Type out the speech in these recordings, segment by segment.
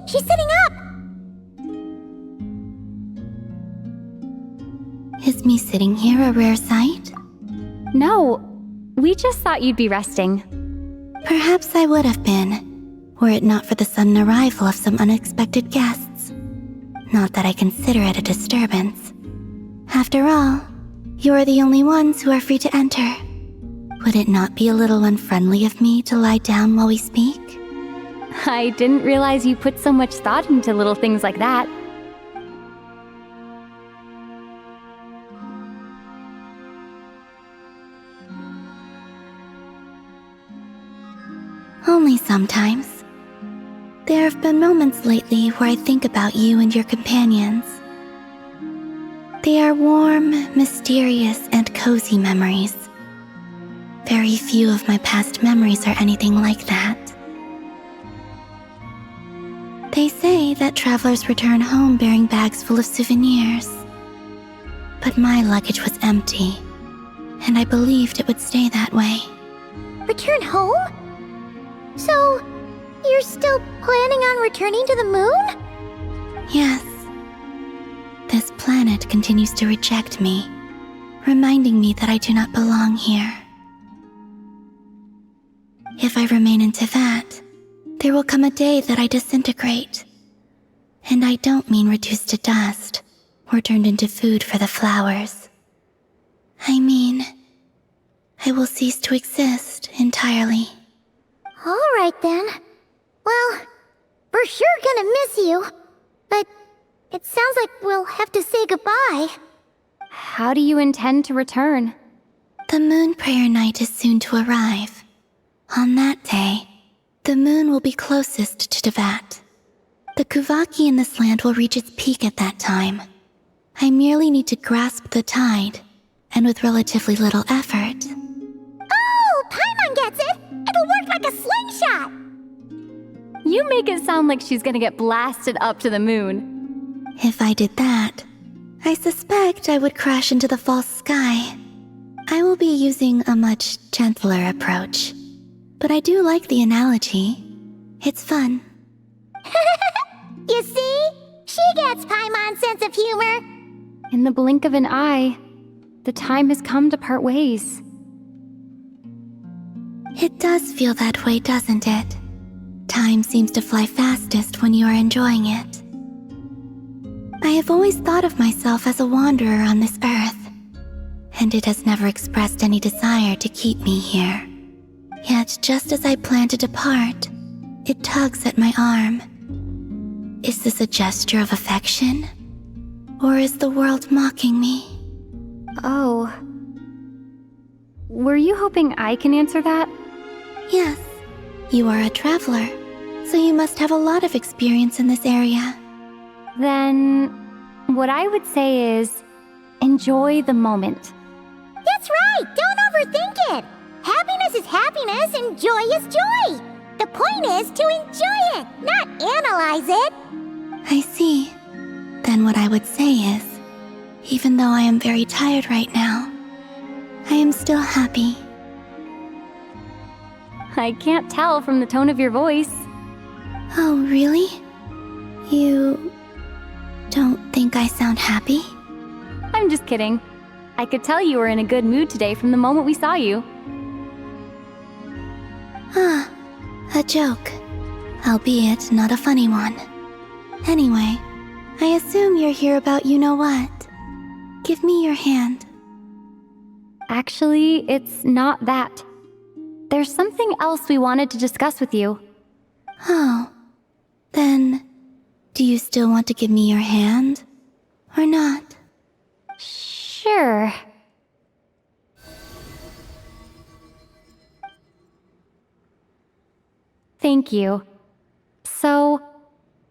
She's sitting up! Is me sitting here a rare sight? No, we just thought you'd be resting. Perhaps I would have been, were it not for the sudden arrival of some unexpected guests. Not that I consider it a disturbance. After all, you are the only ones who are free to enter. Would it not be a little unfriendly of me to lie down while we speak? I didn't realize you put so much thought into little things like that. Only sometimes. There have been moments lately where I think about you and your companions. They are warm, mysterious, and cozy memories. Very few of my past memories are anything like that. They say that travelers return home bearing bags full of souvenirs. But my luggage was empty, and I believed it would stay that way. Return home? So, you're still planning on returning to the moon? Yes. This planet continues to reject me, reminding me that I do not belong here. If I remain into that, there will come a day that I disintegrate. And I don't mean reduced to dust or turned into food for the flowers. I mean, I will cease to exist entirely. Alright then. Well, we're sure gonna miss you. But it sounds like we'll have to say goodbye. How do you intend to return? The moon prayer night is soon to arrive. On that day, the moon will be closest to Devat. The Kuvaki in this land will reach its peak at that time. I merely need to grasp the tide, and with relatively little effort. Oh, Paimon gets it! It'll work like a slingshot! You make it sound like she's gonna get blasted up to the moon. If I did that, I suspect I would crash into the false sky. I will be using a much gentler approach. But I do like the analogy. It's fun. You see? She gets Paimon's sense of humor. In the blink of an eye, the time has come to part ways. It does feel that way, doesn't it? Time seems to fly fastest when you are enjoying it. I have always thought of myself as a wanderer on this earth, and it has never expressed any desire to keep me here. Yet just as I plan to depart, it tugs at my arm. Is this a gesture of affection? Or is the world mocking me? Oh. Were you hoping I can answer that? Yes. You are a traveler, so you must have a lot of experience in this area. Then, what I would say is, enjoy the moment. That's right! Don't overthink it! Happiness is happiness and joy is joy! The point is to enjoy it, not analyze it! I see. Then what I would say is, even though I am very tired right now, I am still happy. I can't tell from the tone of your voice. Oh, really? You don't think I sound happy? I'm just kidding. I could tell you were in a good mood today from the moment we saw you. Ah, a joke. Albeit not a funny one. Anyway, I assume you're here about you-know-what. Give me your hand. Actually, it's not that. There's something else we wanted to discuss with you. Oh, then, do you still want to give me your hand? Or not? Sure. Thank you. So,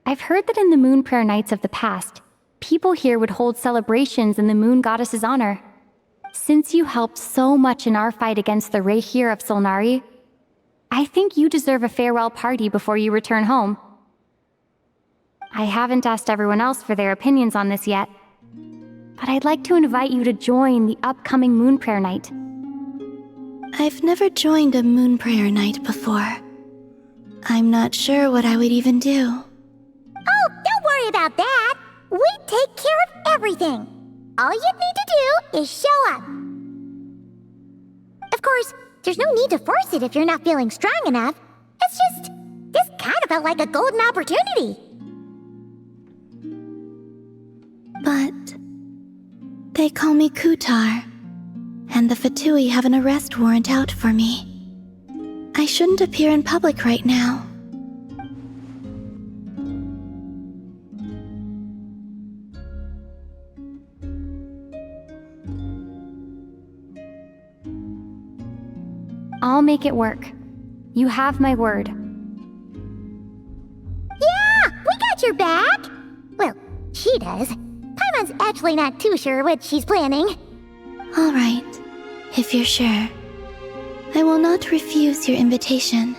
I've heard that in the moon prayer nights of the past, people here would hold celebrations in the moon goddess's honor. Since you helped so much in our fight against the Rehir of Solnari, I think you deserve a farewell party before you return home. I haven't asked everyone else for their opinions on this yet, but I'd like to invite you to join the upcoming moon prayer night. I've never joined a moon prayer night before. I'm not sure what I would even do. Oh, don't worry about that. We take care of everything. All you need to do is show up. Of course, there's no need to force it if you're not feeling strong enough. It's just, this kind of felt like a golden opportunity. But they call me Kutar, and the Fatui have an arrest warrant out for me. I shouldn't appear in public right now. I'll make it work. You have my word. Yeah, we got your back. Well, she does. Paimon's actually not too sure what she's planning. All right, if you're sure. I will not refuse your invitation.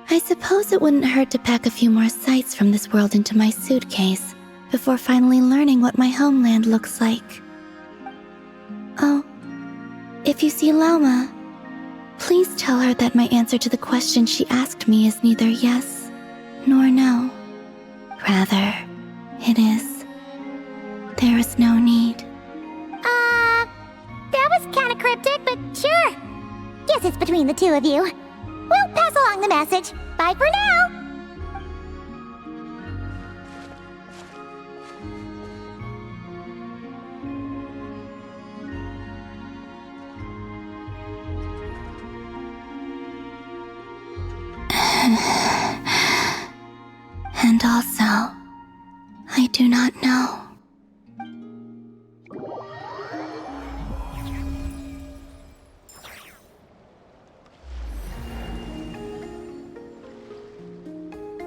I suppose it wouldn't hurt to pack a few more sights from this world into my suitcase before finally learning what my homeland looks like. Oh, if you see Lauma, please tell her that my answer to the question she asked me is neither yes nor no. Rather, it is, there is no need. That was kinda cryptic, but sure. Guess it's between the two of you. We'll pass along the message. Bye for now. And also, I do not know.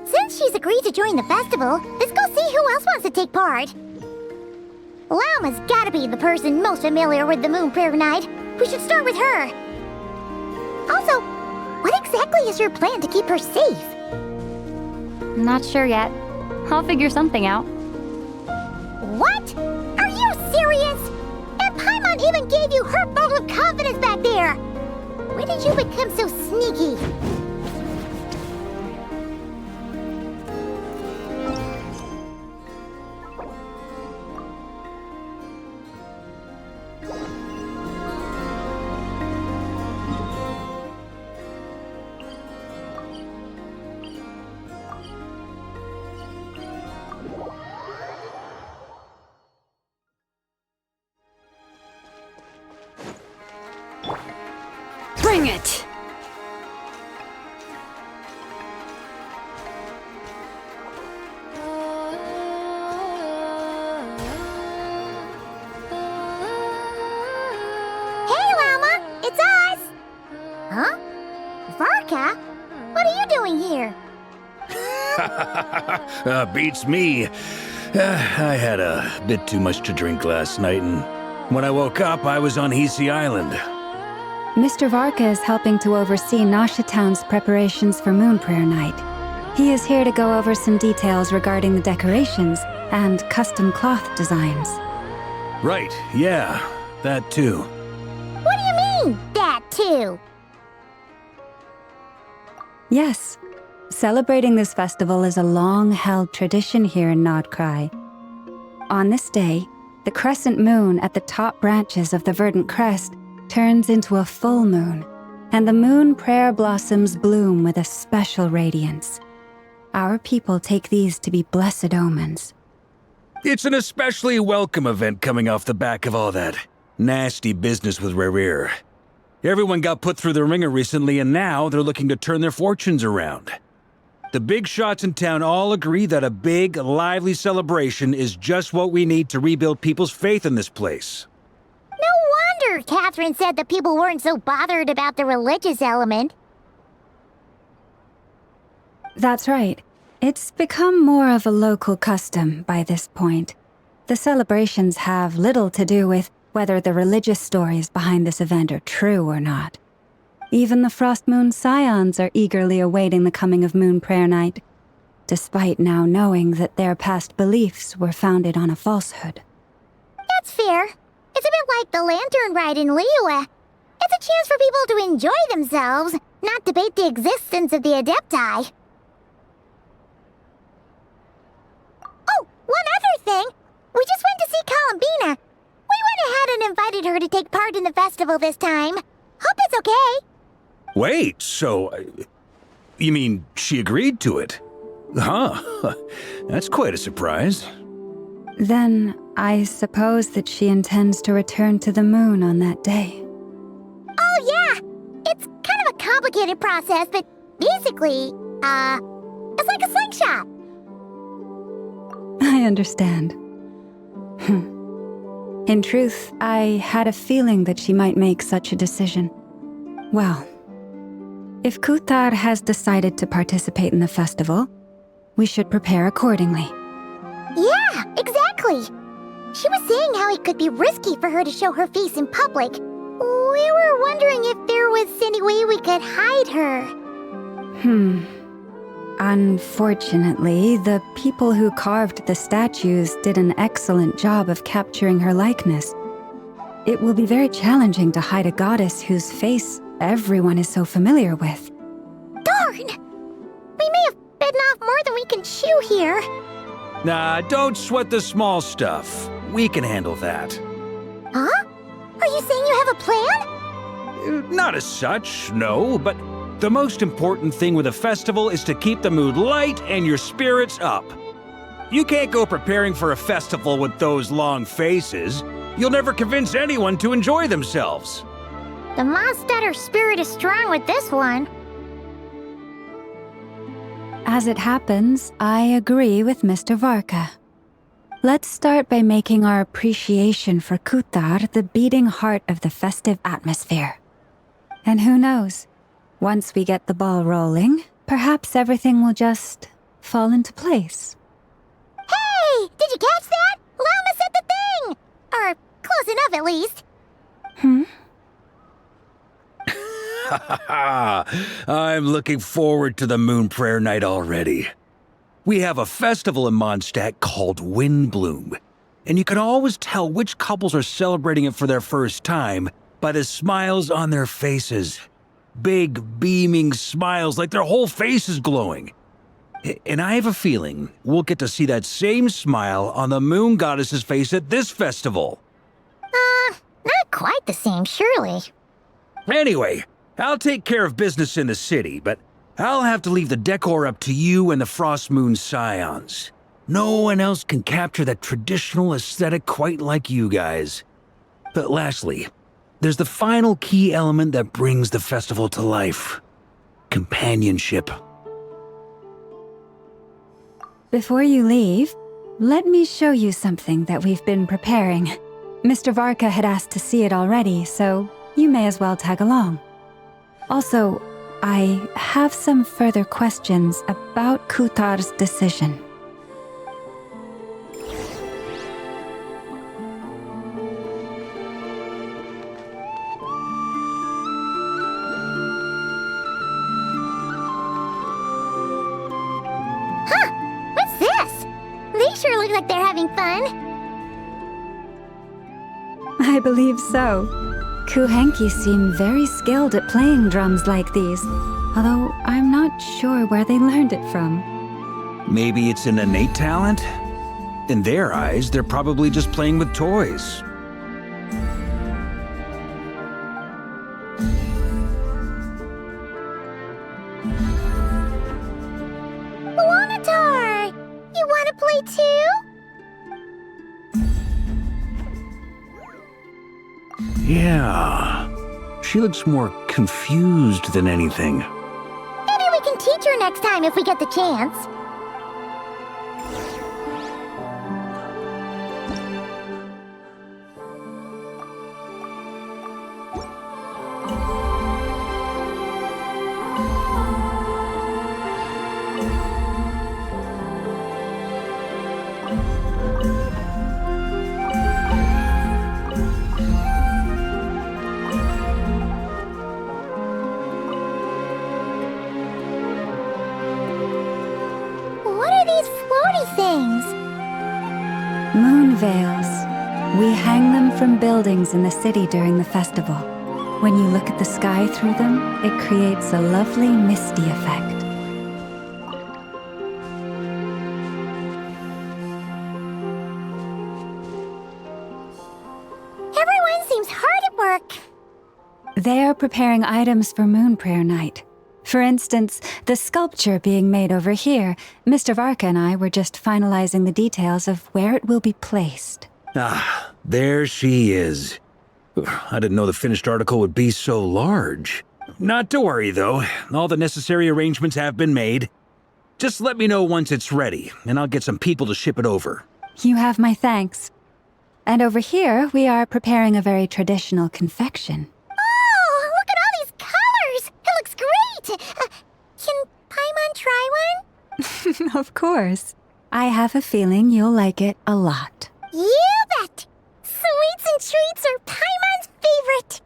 Since she's agreed to join the festival, let's go see who else wants to take part. Lauma's gotta be the person most familiar with the Moon Prayer Night. We should start with her. Also, what exactly is your plan to keep her safe? Not sure yet. I'll figure something out. What? Are you serious? And Paimon even gave you her vote of confidence back there. When did you become so sneaky? Bring it! Hey, Lauma! It's us! Huh? Varka? What are you doing here? Beats me. I had a bit too much to drink last night, and when I woke up, I was on Hisi Island. Mr. Varka is helping to oversee Nasha Town's preparations for Moon Prayer Night. He is here to go over some details regarding the decorations and custom cloth designs. Right, yeah, that too. What do you mean, that too? Yes, celebrating this festival is a long-held tradition here in Nodcry. On this day, the crescent moon at the top branches of the verdant crest turns into a full moon, and the moon prayer blossoms bloom with a special radiance. Our people take these to be blessed omens. It's an especially welcome event coming off the back of all that nasty business with Rehir. Everyone got put through the ringer recently, and now they're looking to turn their fortunes around. The big shots in town all agree that a big, lively celebration is just what we need to rebuild people's faith in this place. No wonder Catherine said that people weren't so bothered about the religious element. That's right. It's become more of a local custom by this point. The celebrations have little to do with whether the religious stories behind this event are true or not. Even the Frost Moon Scions are eagerly awaiting the coming of Moon Prayer Night, despite now knowing that their past beliefs were founded on a falsehood. That's fair. It's a bit like the Lantern Ride in Liyue. It's a chance for people to enjoy themselves, not debate the existence of the Adepti. Oh, one other thing! We just went to see Columbina. We went ahead and invited her to take part in the festival this time. Hope it's okay. Wait, so... you mean she agreed to it? Huh. That's quite a surprise. Then, I suppose that she intends to return to the moon on that day. Oh, yeah! It's kind of a complicated process, but basically, it's like a slingshot. I understand. In truth, I had a feeling that she might make such a decision. Well, if Kuthar has decided to participate in the festival, we should prepare accordingly. Yeah, exactly. She was saying how it could be risky for her to show her face in public. We were wondering if there was any way we could hide her. Unfortunately, the people who carved the statues did an excellent job of capturing her likeness. It will be very challenging to hide a goddess whose face everyone is so familiar with. Darn! We may have bitten off more than we can chew here. Nah, don't sweat the small stuff. We can handle that. Huh? Are you saying you have a plan? Not as such, no, but the most important thing with a festival is to keep the mood light and your spirits up. You can't go preparing for a festival with those long faces. You'll never convince anyone to enjoy themselves. The Mondstatter spirit is strong with this one. As it happens, I agree with Mr. Varka. Let's start by making our appreciation for Kuthar the beating heart of the festive atmosphere. And who knows? Once we get the ball rolling, perhaps everything will just fall into place. Hey! Did you catch that? Llama said the thing! Or close enough, at least. I'm looking forward to the Moon Prayer Night already. We have a festival in Mondstadt called Windbloom, and you can always tell which couples are celebrating it for their first time by the smiles on their faces. Big, beaming smiles like their whole face is glowing. And I have a feeling we'll get to see that same smile on the Moon Goddess's face at this festival. Not quite the same, surely. Anyway, I'll take care of business in the city, but I'll have to leave the decor up to you and the Frost Moon Scions. No one else can capture that traditional aesthetic quite like you guys. But lastly, there's the final key element that brings the festival to life. Companionship. Before you leave, let me show you something that we've been preparing. Mr. Varka had asked to see it already, so you may as well tag along. Also, I have some further questions about Kuthar's decision. What's this? They sure look like they're having fun. I believe so. Kuhenki seem very skilled at playing drums like these, although I'm not sure where they learned it from. Maybe it's an innate talent? In their eyes, they're probably just playing with toys. Wanatar! You want to play too? Yeah. She looks more confused than anything. Maybe we can teach her next time if we get the chance. What are these floaty things? Moon veils. We hang them from buildings in the city during the festival. When you look at the sky through them, it creates a lovely misty effect. Everyone seems hard at work. They are preparing items for Moon Prayer Night. For instance, the sculpture being made over here, Mr. Varka and I were just finalizing the details of where it will be placed. Ah, there she is. I didn't know the finished article would be so large. Not to worry, though. All the necessary arrangements have been made. Just let me know once it's ready, and I'll get some people to ship it over. You have my thanks. And over here, we are preparing a very traditional confection. Oh, look at all these colors! It looks great! Can Paimon try one? Of course. I have a feeling you'll like it a lot. You bet! Sweets and treats are Paimon's favorite!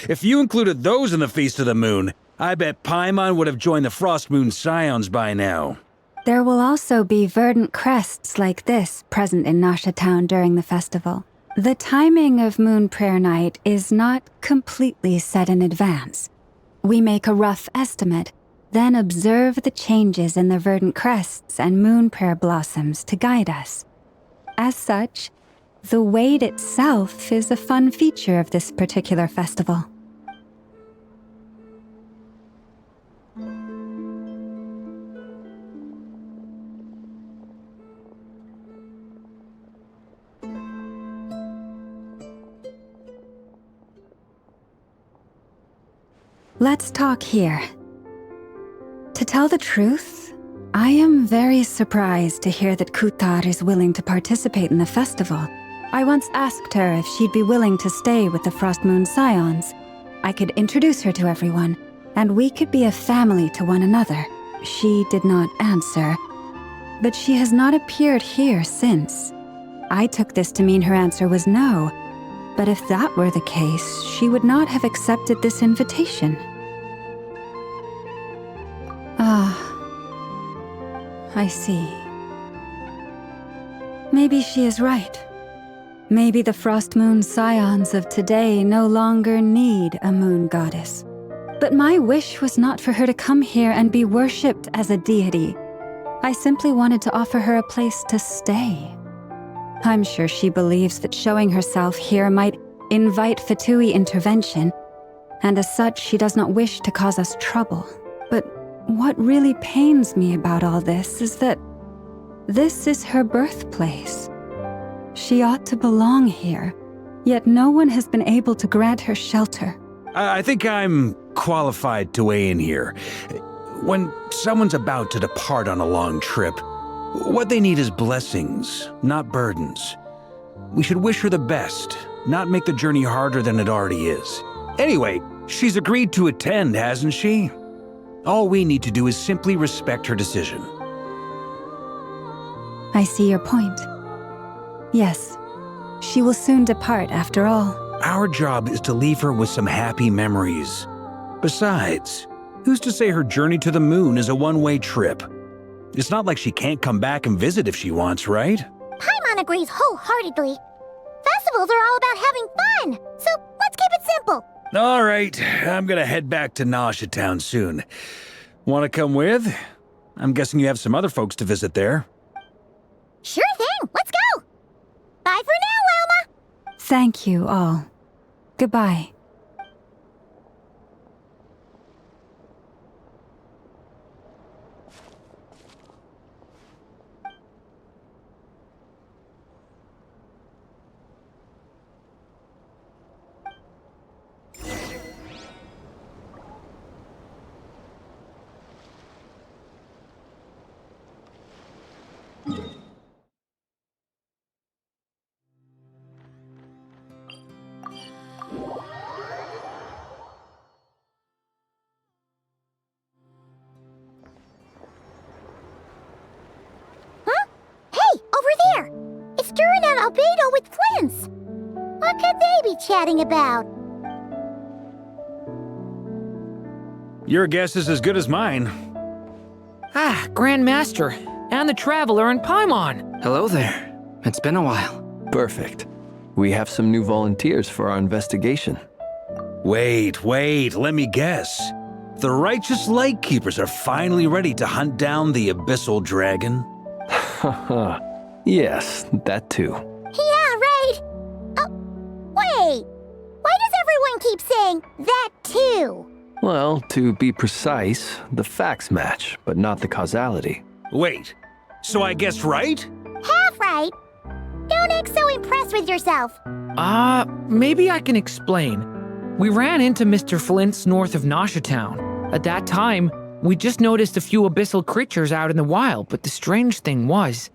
If you included those in the Feast of the Moon, I bet Paimon would have joined the Frost Moon Scions by now. There will also be verdant crests like this present in Nasha Town during the festival. The timing of Moon Prayer Night is not completely set in advance. We make a rough estimate, then observe the changes in the verdant crests and moon prayer blossoms to guide us. As such, the wait itself is a fun feature of this particular festival. Let's talk here. To tell the truth, I am very surprised to hear that Kutar is willing to participate in the festival. I once asked her if she'd be willing to stay with the Frost Moon Scions. I could introduce her to everyone, and we could be a family to one another. She did not answer, but she has not appeared here since. I took this to mean her answer was no, but if that were the case, she would not have accepted this invitation. I see. Maybe she is right. Maybe the Frost Moon Scions of today no longer need a moon goddess. But my wish was not for her to come here and be worshipped as a deity. I simply wanted to offer her a place to stay. I'm sure she believes that showing herself here might invite Fatui intervention, and as such she does not wish to cause us trouble. But what really pains me about all this is that this is her birthplace. She ought to belong here, yet no one has been able to grant her shelter. I think I'm qualified to weigh in here. When someone's about to depart on a long trip, what they need is blessings, not burdens. We should wish her the best, not make the journey harder than it already is. Anyway, she's agreed to attend, hasn't she? All we need to do is simply respect her decision. I see your point. Yes, she will soon depart after all. Our job is to leave her with some happy memories. Besides, who's to say her journey to the moon is a one-way trip? It's not like she can't come back and visit if she wants, right? Paimon agrees wholeheartedly. Festivals are all about having fun, so let's keep it simple. All right, I'm gonna head back to Nasha Town soon. Wanna come with? I'm guessing you have some other folks to visit there. Sure thing, let's go! Bye for now, Wilma! Thank you all. Goodbye. albedo with flints. What could they be chatting about? Your guess is as good as mine. Ah, Grand Master, and the Traveler and Paimon. Hello there. It's been a while. Perfect. We have some new volunteers for our investigation. Wait, let me guess. The righteous Lightkeepers are finally ready to hunt down the Abyssal Dragon? Haha. Yes, that too. Yeah, right. Oh, wait. Why does everyone keep saying that too? Well, to be precise, the facts match, but not the causality. Wait, so I guessed right? Half right. Don't act so impressed with yourself. Maybe I can explain. We ran into Mr. Flint's north of Nasha Town. At that time, we just noticed a few abyssal creatures out in the wild, but the strange thing was,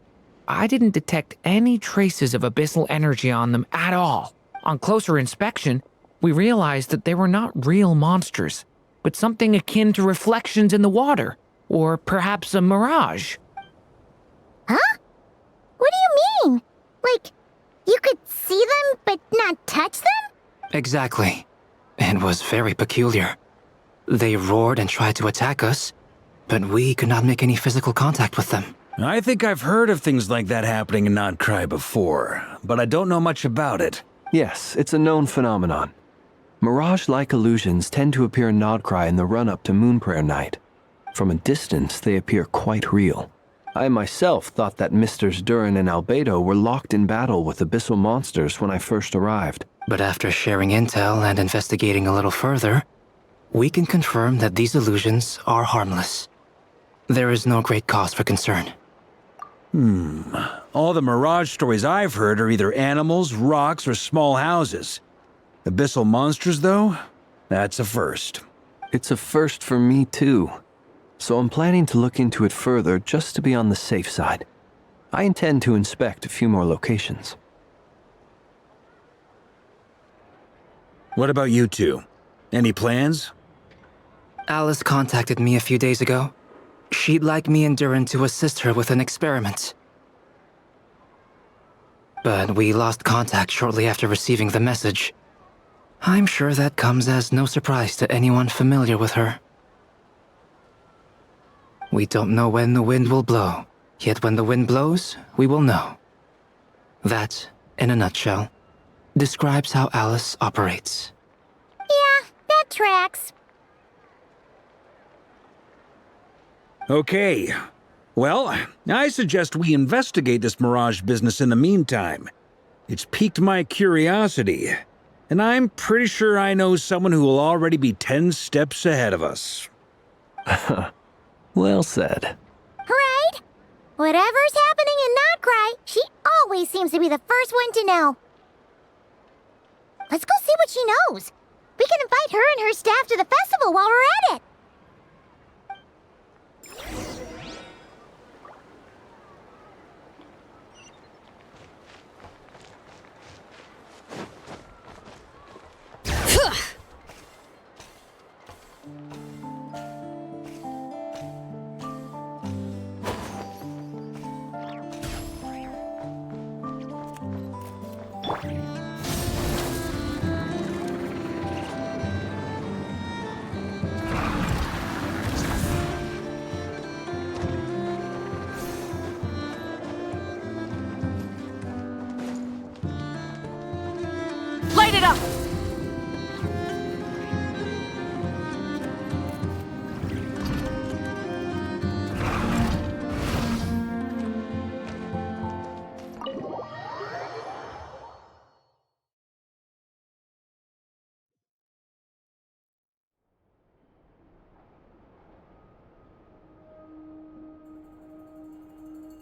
I didn't detect any traces of abyssal energy on them at all. On closer inspection, we realized that they were not real monsters, but something akin to reflections in the water, or perhaps a mirage. Huh? What do you mean? Like, you could see them but not touch them? Exactly. It was very peculiar. They roared and tried to attack us, but we could not make any physical contact with them. I think I've heard of things like that happening in Nocturne before, but I don't know much about it. Yes, it's a known phenomenon. Mirage-like illusions tend to appear in Nocturne in the run-up to Moonprayer Night. From a distance, they appear quite real. I myself thought that Misters Durin and Albedo were locked in battle with abyssal monsters when I first arrived. But after sharing intel and investigating a little further, we can confirm that these illusions are harmless. There is no great cause for concern. All the Mirage stories I've heard are either animals, rocks, or small houses. Abyssal monsters, though? That's a first. It's a first for me, too. So I'm planning to look into it further just to be on the safe side. I intend to inspect a few more locations. What about you two? Any plans? Alice contacted me a few days ago. She'd like me and Durin to assist her with an experiment. But we lost contact shortly after receiving the message. I'm sure that comes as no surprise to anyone familiar with her. We don't know when the wind will blow, yet when the wind blows, we will know. That, in a nutshell, describes how Alice operates. Yeah, that tracks. Okay. Well, I suggest we investigate this Mirage business in the meantime. It's piqued my curiosity, and I'm pretty sure I know someone who will already be 10 steps ahead of us. Well said. Right? Whatever's happening in Nocturne, she always seems to be the first one to know. Let's go see what she knows. We can invite her and her staff to the festival while we're at it. Light it up!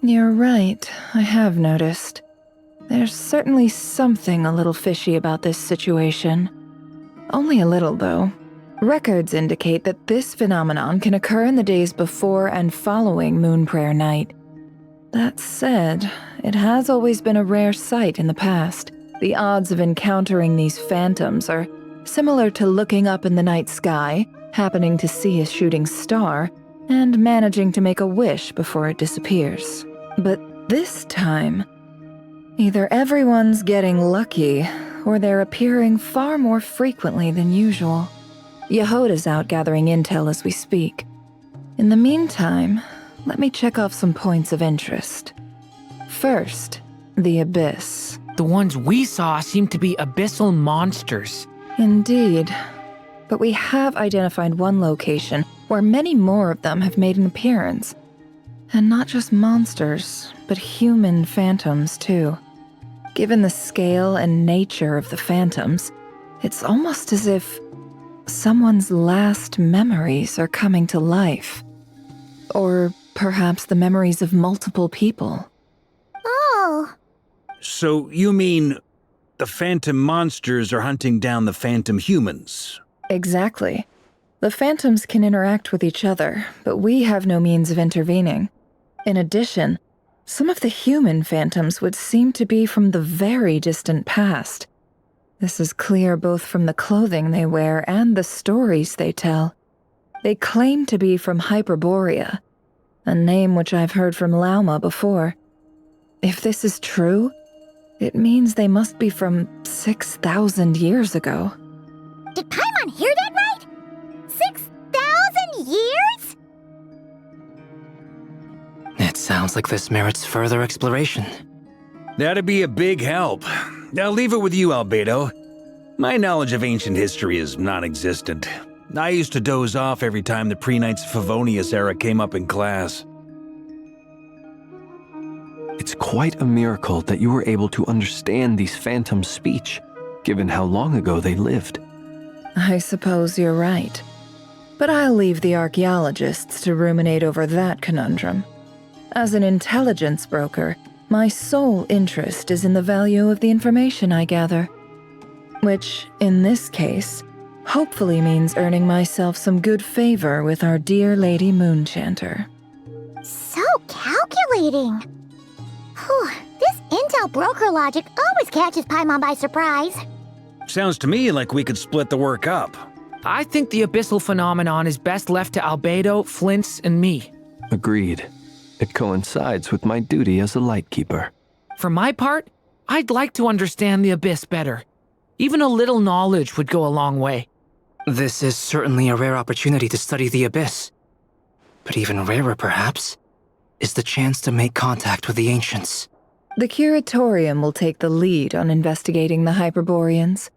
You're right, I have noticed. There's certainly something a little fishy about this situation. Only a little, though. Records indicate that this phenomenon can occur in the days before and following Moonprayer Night. That said, it has always been a rare sight in the past. The odds of encountering these phantoms are similar to looking up in the night sky, happening to see a shooting star, and managing to make a wish before it disappears. But this time, Either everyone's getting lucky, or they're appearing far more frequently than usual. Yehoda's out gathering intel as we speak. In the meantime, let me check off some points of interest. First, the Abyss. The ones we saw seem to be abyssal monsters. Indeed. But we have identified one location where many more of them have made an appearance. And not just monsters, but human phantoms too. Given the scale and nature of the phantoms, it's almost as if someone's last memories are coming to life. Or perhaps the memories of multiple people. Oh. So you mean the phantom monsters are hunting down the phantom humans? Exactly. The phantoms can interact with each other, but we have no means of intervening. In addition, some of the human phantoms would seem to be from the very distant past. This is clear both from the clothing they wear and the stories they tell. They claim to be from Hyperborea, a name which I've heard from Lauma before. If this is true, it means they must be from 6,000 years ago. Did Paimon hear that right? 6,000 years? It sounds like this merits further exploration. That'd be a big help. I'll leave it with you, Albedo. My knowledge of ancient history is non-existent. I used to doze off every time the pre-Knights of Favonius era came up in class. It's quite a miracle that you were able to understand these phantoms' speech, given how long ago they lived. I suppose you're right. But I'll leave the archaeologists to ruminate over that conundrum. As an intelligence broker, my sole interest is in the value of the information I gather. Which, in this case, hopefully means earning myself some good favor with our dear Lady Moonchanter. So calculating. Whew, this intel broker logic always catches Paimon by surprise. Sounds to me like we could split the work up. I think the abyssal phenomenon is best left to Albedo, Flint's, and me. Agreed. It coincides with my duty as a lightkeeper. For my part, I'd like to understand the abyss better. Even a little knowledge would go a long way. This is certainly a rare opportunity to study the Abyss. But even rarer, perhaps, is the chance to make contact with the Ancients. The Curatorium will take the lead on investigating the Hyperboreans.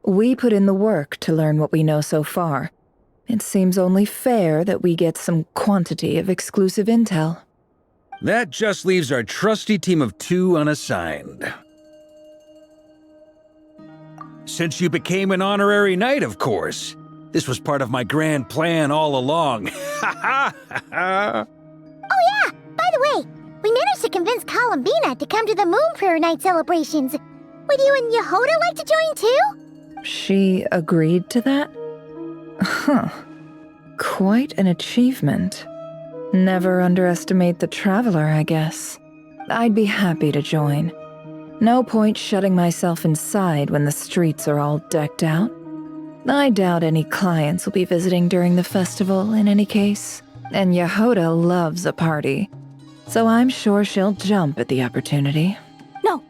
We put in the work to learn what we know so far. It seems only fair that we get some quantity of exclusive intel. That just leaves our trusty team of 2 unassigned. Since you became an honorary knight, of course. This was part of my grand plan all along. Oh yeah, by the way, we managed to convince Columbina to come to the Moon Prayer Night celebrations. Would you and Yehoda like to join too? She agreed to that? Huh. Quite an achievement. Never underestimate the traveler, I guess. I'd be happy to join. No point shutting myself inside when the streets are all decked out. I doubt any clients will be visiting during the festival in any case, and Yehoda loves a party, so I'm sure she'll jump at the opportunity. No,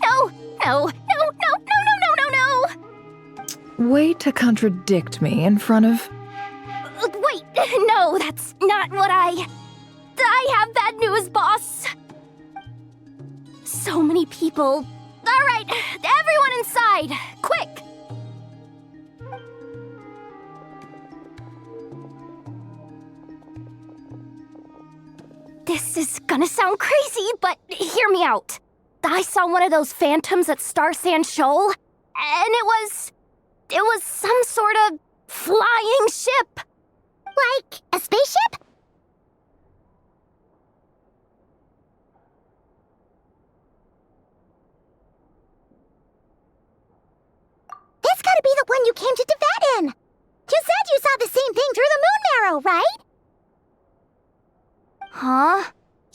no, no, no, no, no, no, no, no, no! Way to contradict me in front of... Wait, no, that's not what I have bad news, boss! So many people. All right, everyone inside, quick! This is gonna sound crazy, but hear me out. I saw one of those phantoms at Star Sand Shoal, and it was some sort of flying ship. Like a spaceship? That's gotta be the one you came to Tibet in! You said you saw the same thing through the moon marrow, right? Huh?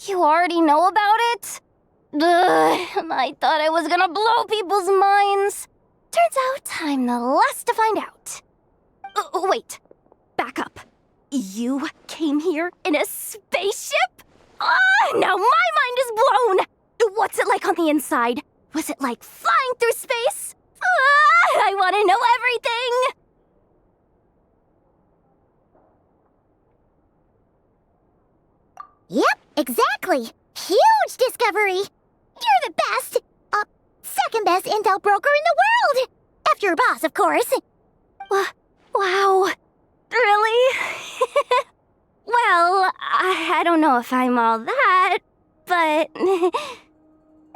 You already know about it? Ugh, I thought I was gonna blow people's minds. Turns out I'm the last to find out. Wait, back up. You came here in a spaceship? Ah, now my mind is blown! What's it like on the inside? Was it like flying through space? Ah, I want to know everything! Yep, exactly. Huge discovery. You're the best. Second best intel broker in the world. After your boss, of course. Wow. Really? Well, I don't know if I'm all that, but...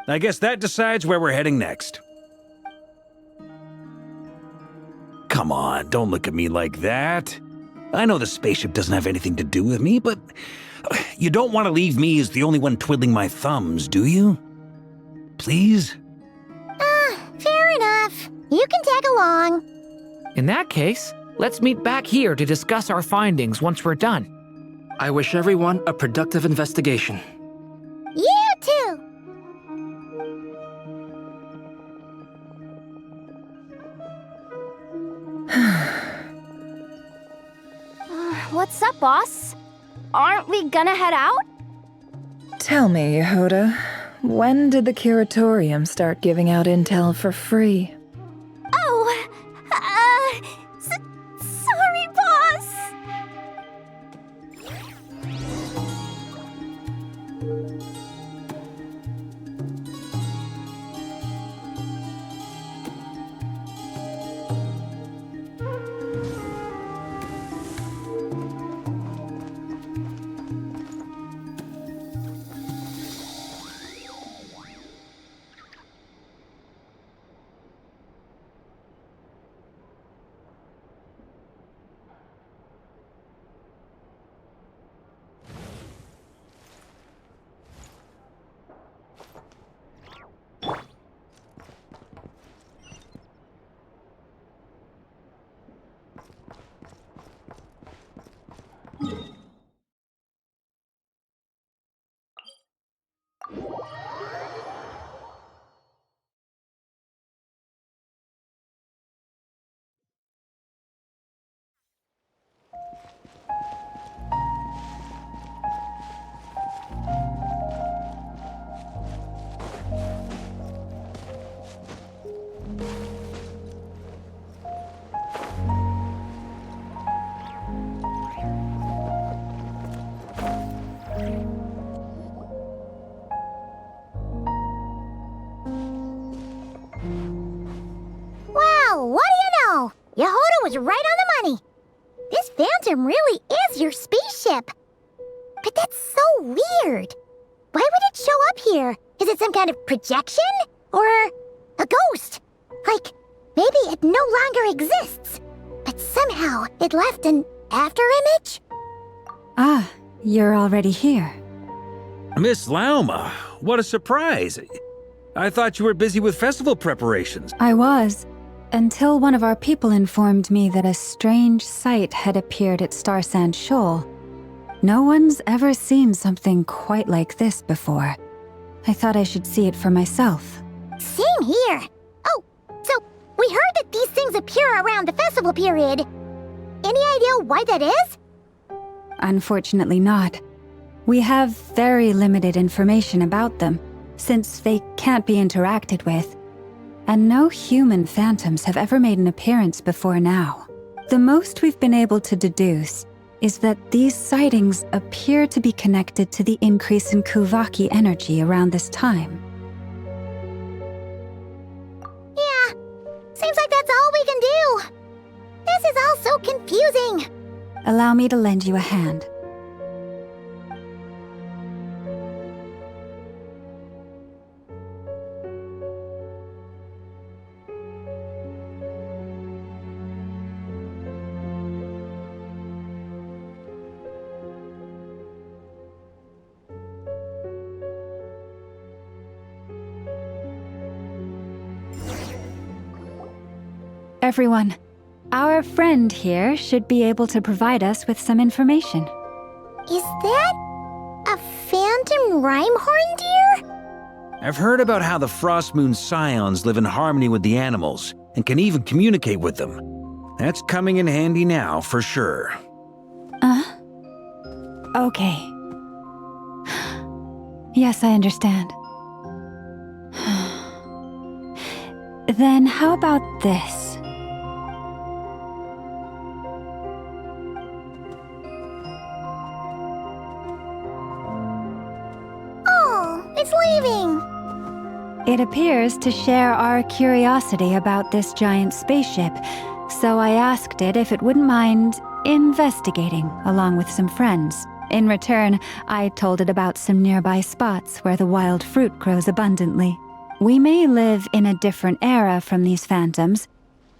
I guess that decides where we're heading next. Come on, don't look at me like that. I know the spaceship doesn't have anything to do with me, but you don't want to leave me as the only one twiddling my thumbs, do you? Please? Fair enough. You can tag along. In that case, let's meet back here to discuss our findings once we're done. I wish everyone a productive investigation. You too. What's up, boss? Aren't we gonna head out? Tell me, Yehuda, when did the curatorium start giving out intel for free? Oh, sorry, boss. Well, what do you know? Yehuda was right on the money. This Phantom really is your spaceship. But that's so weird. Why would it show up here? Is it some kind of projection? Or a ghost? Like, maybe it no longer exists, but somehow it left an afterimage? Ah, you're already here. Miss Lauma, what a surprise. I thought you were busy with festival preparations. I was, until one of our people informed me that a strange sight had appeared at Star Sand Shoal. No one's ever seen something quite like this before. I thought I should see it for myself. Same here. Oh, so we heard that these things appear around the festival period. Any idea why that is? Unfortunately not. We have very limited information about them, since they can't be interacted with. And no human phantoms have ever made an appearance before now. The most we've been able to deduce is that these sightings appear to be connected to the increase in Kuvaki energy around this time. Yeah, seems like that's all we can do. This is all so confusing. Allow me to lend you a hand. Everyone, our friend here should be able to provide us with some information. Is that a phantom rhymehorn deer? I've heard about how the Frost Moon Scions live in harmony with the animals and can even communicate with them. That's coming in handy now, for sure. Okay. Yes, I understand. Then how about this? Oh, it's leaving. It appears to share our curiosity about this giant spaceship, so I asked it if it wouldn't mind investigating along with some friends. In return, I told it about some nearby spots where the wild fruit grows abundantly. We may live in a different era from these phantoms,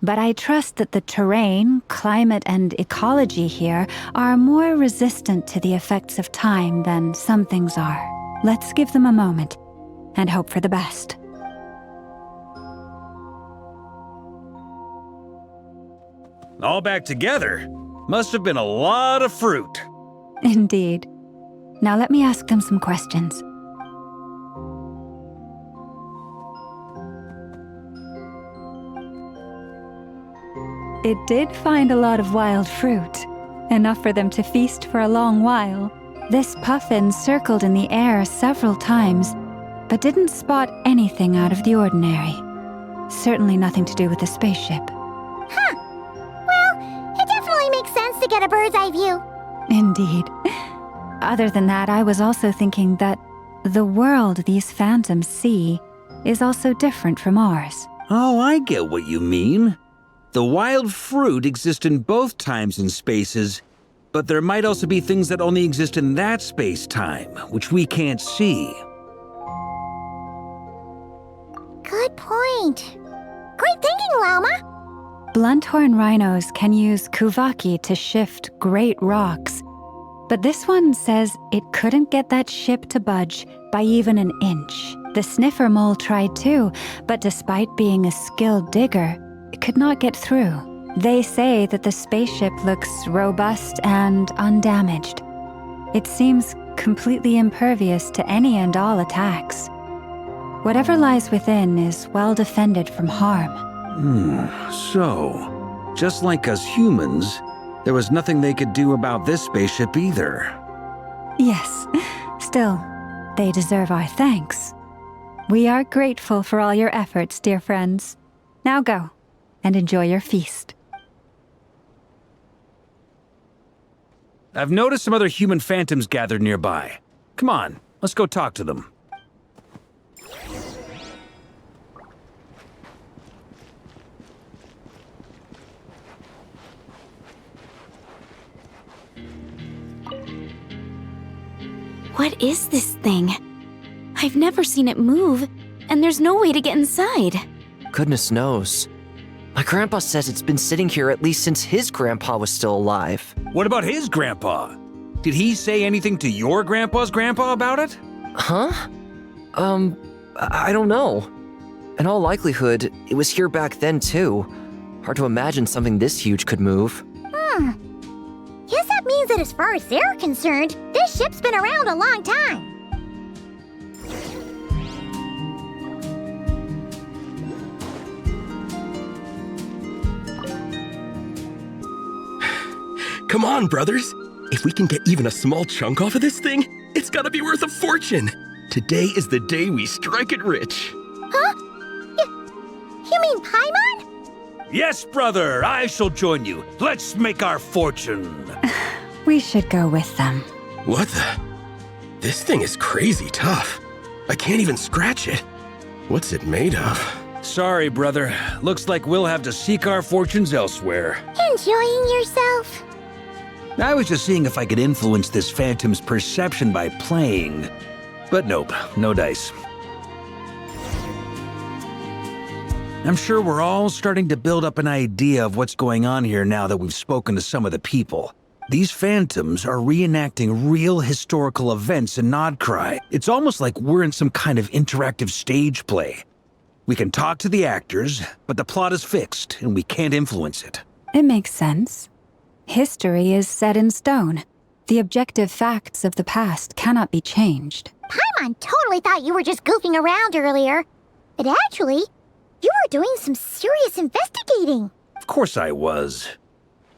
but I trust that the terrain, climate, and ecology here are more resistant to the effects of time than some things are. Let's give them a moment and hope for the best. All back together? Must have been a lot of fruit. Indeed. Now let me ask them some questions. It did find a lot of wild fruit, enough for them to feast for a long while. This puffin circled in the air several times, but didn't spot anything out of the ordinary. Certainly nothing to do with the spaceship. Huh. Well, it definitely makes sense to get a bird's eye view. Indeed. Other than that, I was also thinking that the world these phantoms see is also different from ours. Oh, I get what you mean. The wild fruit exist in both times and spaces, but there might also be things that only exist in that space-time, which we can't see. Good point. Great thinking, Lauma. Blunthorn rhinos can use kuvaki to shift great rocks, but this one says it couldn't get that ship to budge by even an inch. The sniffer mole tried too, but despite being a skilled digger, it could not get through. They say that the spaceship looks robust and undamaged. It seems completely impervious to any and all attacks. Whatever lies within is well defended from harm. So, just like us humans, there was nothing they could do about this spaceship either. Yes, still, they deserve our thanks. We are grateful for all your efforts, dear friends. Now go, and enjoy your feast. I've noticed some other human phantoms gathered nearby. Come on, let's go talk to them. What is this thing? I've never seen it move, and there's no way to get inside. Goodness knows. My grandpa says it's been sitting here at least since his grandpa was still alive. What about his grandpa? Did he say anything to your grandpa's grandpa about it? Huh? I don't know. In all likelihood, it was here back then too. Hard to imagine something this huge could move. Guess that means that as far as they're concerned, this ship's been around a long time. Come on, brothers. If we can get even a small chunk off of this thing, it's gotta be worth a fortune. Today is the day we strike it rich. Huh? You mean Paimon? Yes, brother, I shall join you. Let's make our fortune. We should go with them. What the? This thing is crazy tough. I can't even scratch it. What's it made of? Sorry, brother. Looks like we'll have to seek our fortunes elsewhere. Enjoying yourself? I was just seeing if I could influence this phantom's perception by playing. But nope, no dice. I'm sure we're all starting to build up an idea of what's going on here now that we've spoken to some of the people. These phantoms are reenacting real historical events in Nodcry. It's almost like we're in some kind of interactive stage play. We can talk to the actors, but the plot is fixed and we can't influence it. It makes sense. History is set in stone. The objective facts of the past cannot be changed. Paimon totally thought you were just goofing around earlier. But actually, you were doing some serious investigating. Of course I was.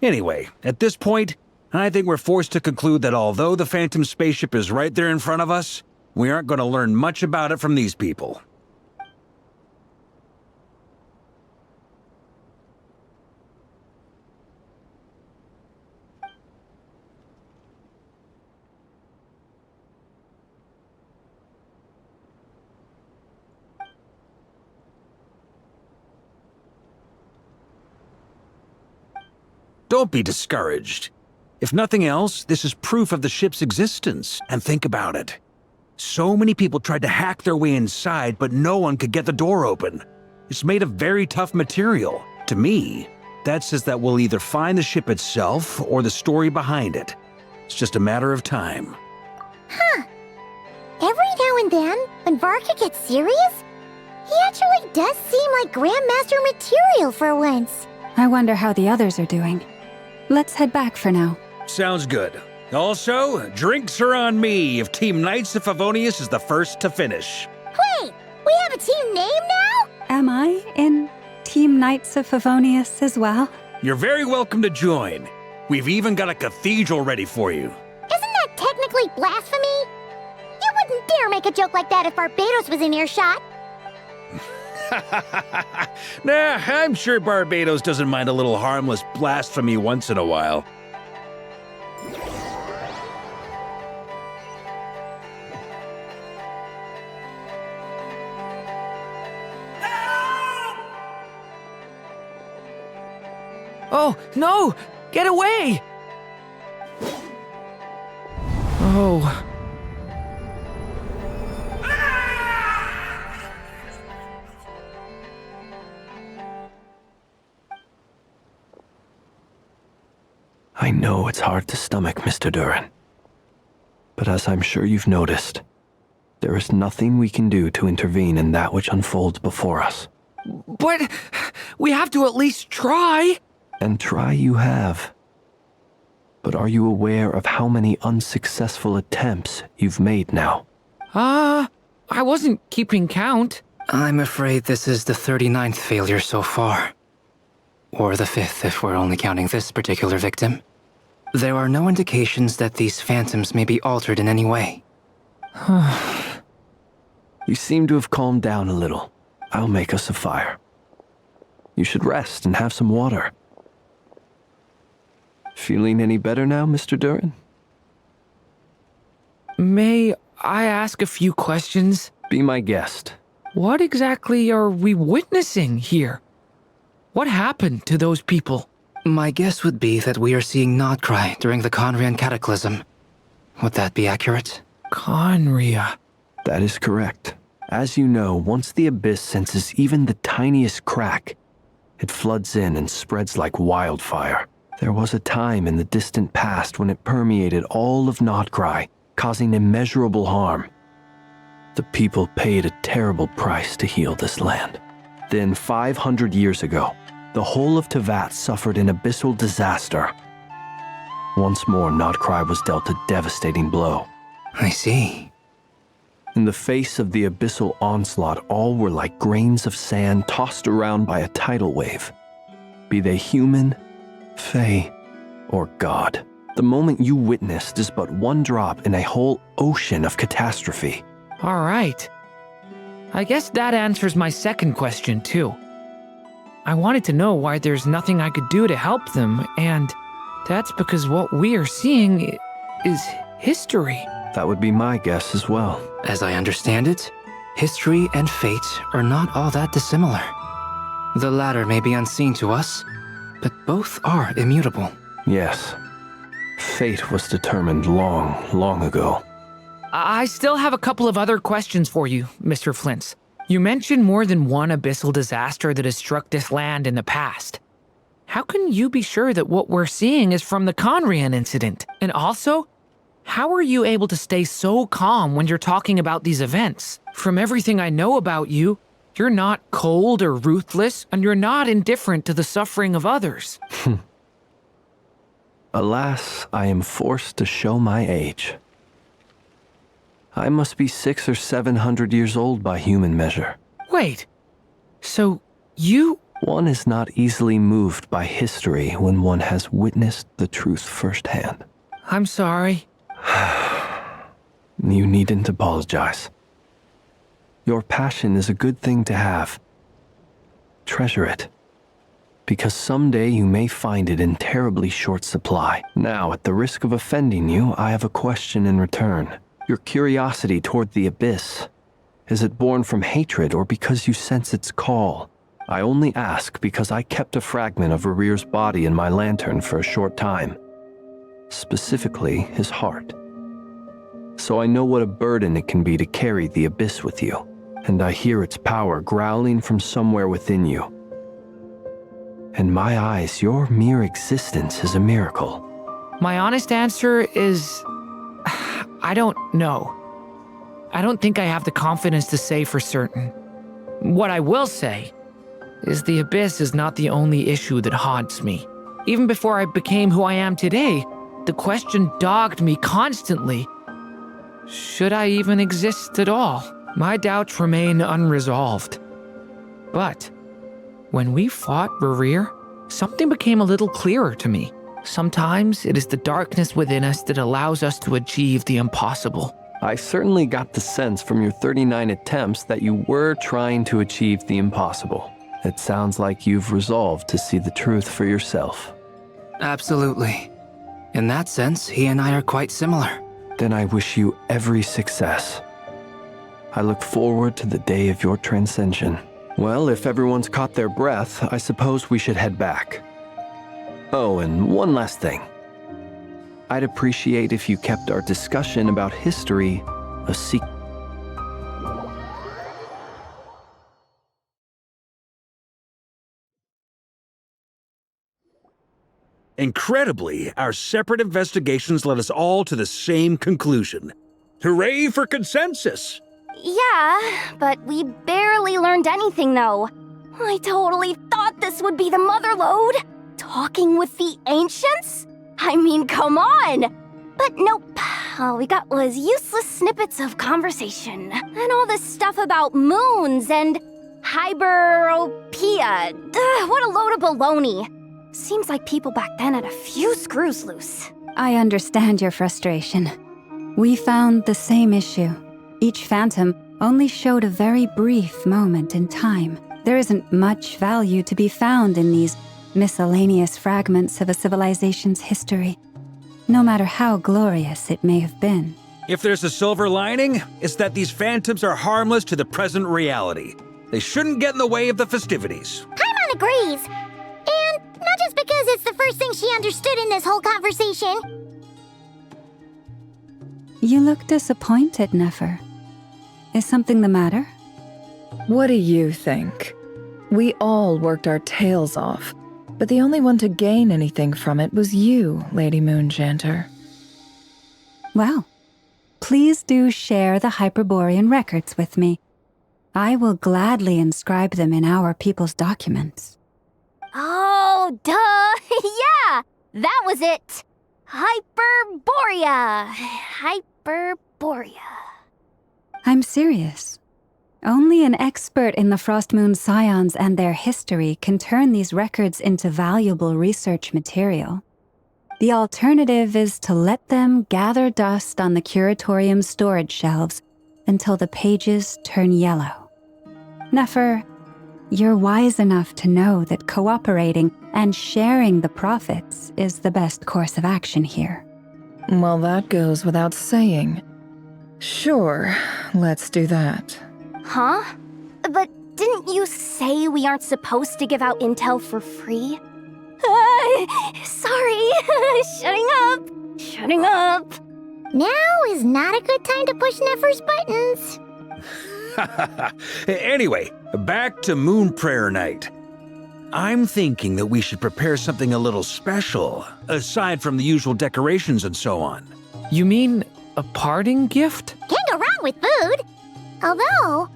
Anyway, at this point, I think we're forced to conclude that although the Phantom spaceship is right there in front of us, we aren't going to learn much about it from these people. Don't be discouraged. If nothing else, this is proof of the ship's existence, and think about it. So many people tried to hack their way inside, but no one could get the door open. It's made of very tough material. To me, that says that we'll either find the ship itself or the story behind it. It's just a matter of time. Huh. Every now and then, when Varka gets serious, he actually does seem like Grandmaster material for once. I wonder how the others are doing. Let's head back for now. Sounds good. Also, drinks are on me if Team Knights of Favonius is the first to finish. Wait, we have a team name now? Am I in Team Knights of Favonius as well? You're very welcome to join. We've even got a cathedral ready for you. Isn't that technically blasphemy? You wouldn't dare make a joke like that if Barbados was in earshot. Nah, I'm sure Barbados doesn't mind a little harmless blasphemy once in a while. Oh, no! Get away! Oh. I know it's hard to stomach, Mr. Duran. But as I'm sure you've noticed, there is nothing we can do to intervene in that which unfolds before us. But we have to at least try. And try you have. But are you aware of how many unsuccessful attempts you've made now? I wasn't keeping count. I'm afraid this is the 39th failure so far. Or the 5th if we're only counting this particular victim. There are no indications that these phantoms may be altered in any way. You seem to have calmed down a little. I'll make us a fire. You should rest and have some water. Feeling any better now, Mr. Duran? May I ask a few questions? Be my guest. What exactly are we witnessing here? What happened to those people? My guess would be that we are seeing Nodcry during the Conrian Cataclysm. Would that be accurate? Conria. That is correct. As you know, once the Abyss senses even the tiniest crack, it floods in and spreads like wildfire. There was a time in the distant past when it permeated all of Nodcry, causing immeasurable harm. The people paid a terrible price to heal this land. Then 500 years ago, the whole of Tevat suffered an abyssal disaster. Once more, Nodcry was dealt a devastating blow. I see. In the face of the abyssal onslaught, all were like grains of sand tossed around by a tidal wave. Be they human, fae, or god. The moment you witnessed is but one drop in a whole ocean of catastrophe. All right. I guess that answers my second question, too. I wanted to know why there's nothing I could do to help them, and that's because what we are seeing is history. That would be my guess as well. As I understand it, history and fate are not all that dissimilar. The latter may be unseen to us, but both are immutable. Yes. Fate was determined long, long ago. I still have a couple of other questions for you, Mr. Flint's. You mentioned more than one abyssal disaster that has struck this land in the past. How can you be sure that what we're seeing is from the Conrian incident? And also, how are you able to stay so calm when you're talking about these events? From everything I know about you, you're not cold or ruthless, and you're not indifferent to the suffering of others. Alas, I am forced to show my age. I must be 600 or 700 years old by human measure. Wait, so you... One is not easily moved by history when one has witnessed the truth firsthand. I'm sorry. You needn't apologize. Your passion is a good thing to have. Treasure it. Because someday you may find it in terribly short supply. Now, at the risk of offending you, I have a question in return. Your curiosity toward the Abyss, is it born from hatred or because you sense its call? I only ask because I kept a fragment of Rerear's body in my lantern for a short time. Specifically, his heart. So I know what a burden it can be to carry the abyss with you, and I hear its power growling from somewhere within you. In my eyes, your mere existence is a miracle. My honest answer is... I don't know. I don't think I have the confidence to say for certain. What I will say is the abyss is not the only issue that haunts me. Even before I became who I am today, the question dogged me constantly. Should I even exist at all? My doubts remain unresolved. But when we fought Rerear, something became a little clearer to me. Sometimes it is the darkness within us that allows us to achieve the impossible. I certainly got the sense from your 39 attempts that you were trying to achieve the impossible. It sounds like you've resolved to see the truth for yourself. Absolutely. In that sense, he and I are quite similar. Then I wish you every success. I look forward to the day of your transcension. Well, if everyone's caught their breath, I suppose we should head back. Oh, and one last thing. I'd appreciate if you kept our discussion about history a secret. Incredibly, our separate investigations led us all to the same conclusion. Hooray for consensus! Yeah, but we barely learned anything, though. I totally thought this would be the mother lode. Talking with the ancients? I mean, come on! But nope. All we got was useless snippets of conversation. And all this stuff about moons and hyperopia. What a load of baloney. Seems like people back then had a few screws loose. I understand your frustration. We found the same issue. Each phantom only showed a very brief moment in time. There isn't much value to be found in these miscellaneous fragments of a civilization's history, no matter how glorious it may have been. If there's a silver lining, it's that these phantoms are harmless to the present reality. They shouldn't get in the way of the festivities. Paimon agrees. And not just because it's the first thing she understood in this whole conversation. You look disappointed, Nefer. Is something the matter? What do you think? We all worked our tails off, but the only one to gain anything from it was you, Lady Moonjanter. Well, please do share the Hyperborean records with me. I will gladly inscribe them in our people's documents. Oh, duh! Yeah! That was it! Hyperborea! Hyperborea. I'm serious. Only an expert in the Frostmoon Scions and their history can turn these records into valuable research material. The alternative is to let them gather dust on the Curatorium's storage shelves until the pages turn yellow. Nefer, you're wise enough to know that cooperating and sharing the profits is the best course of action here. Well, that goes without saying. Sure, let's do that. Huh? But didn't you say we aren't supposed to give out intel for free? Sorry. Shutting up. Now is not a good time to push Nefer's buttons. Anyway, back to Moon Prayer Night. I'm thinking that we should prepare something a little special, aside from the usual decorations and so on. You mean a parting gift? Can't go wrong with food. Although,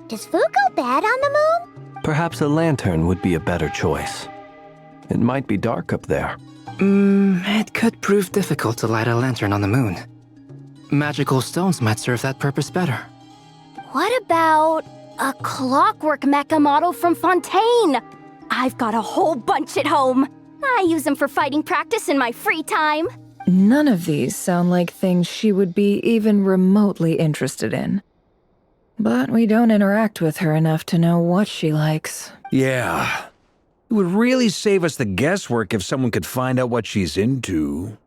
does food go bad on the moon? Perhaps a lantern would be a better choice. It might be dark up there. It could prove difficult to light a lantern on the moon. Magical stones might serve that purpose better. What about a clockwork mecha model from Fontaine? I've got a whole bunch at home. I use them for fighting practice in my free time. None of these sound like things she would be even remotely interested in. But we don't interact with her enough to know what she likes. Yeah. It would really save us the guesswork if someone could find out what she's into.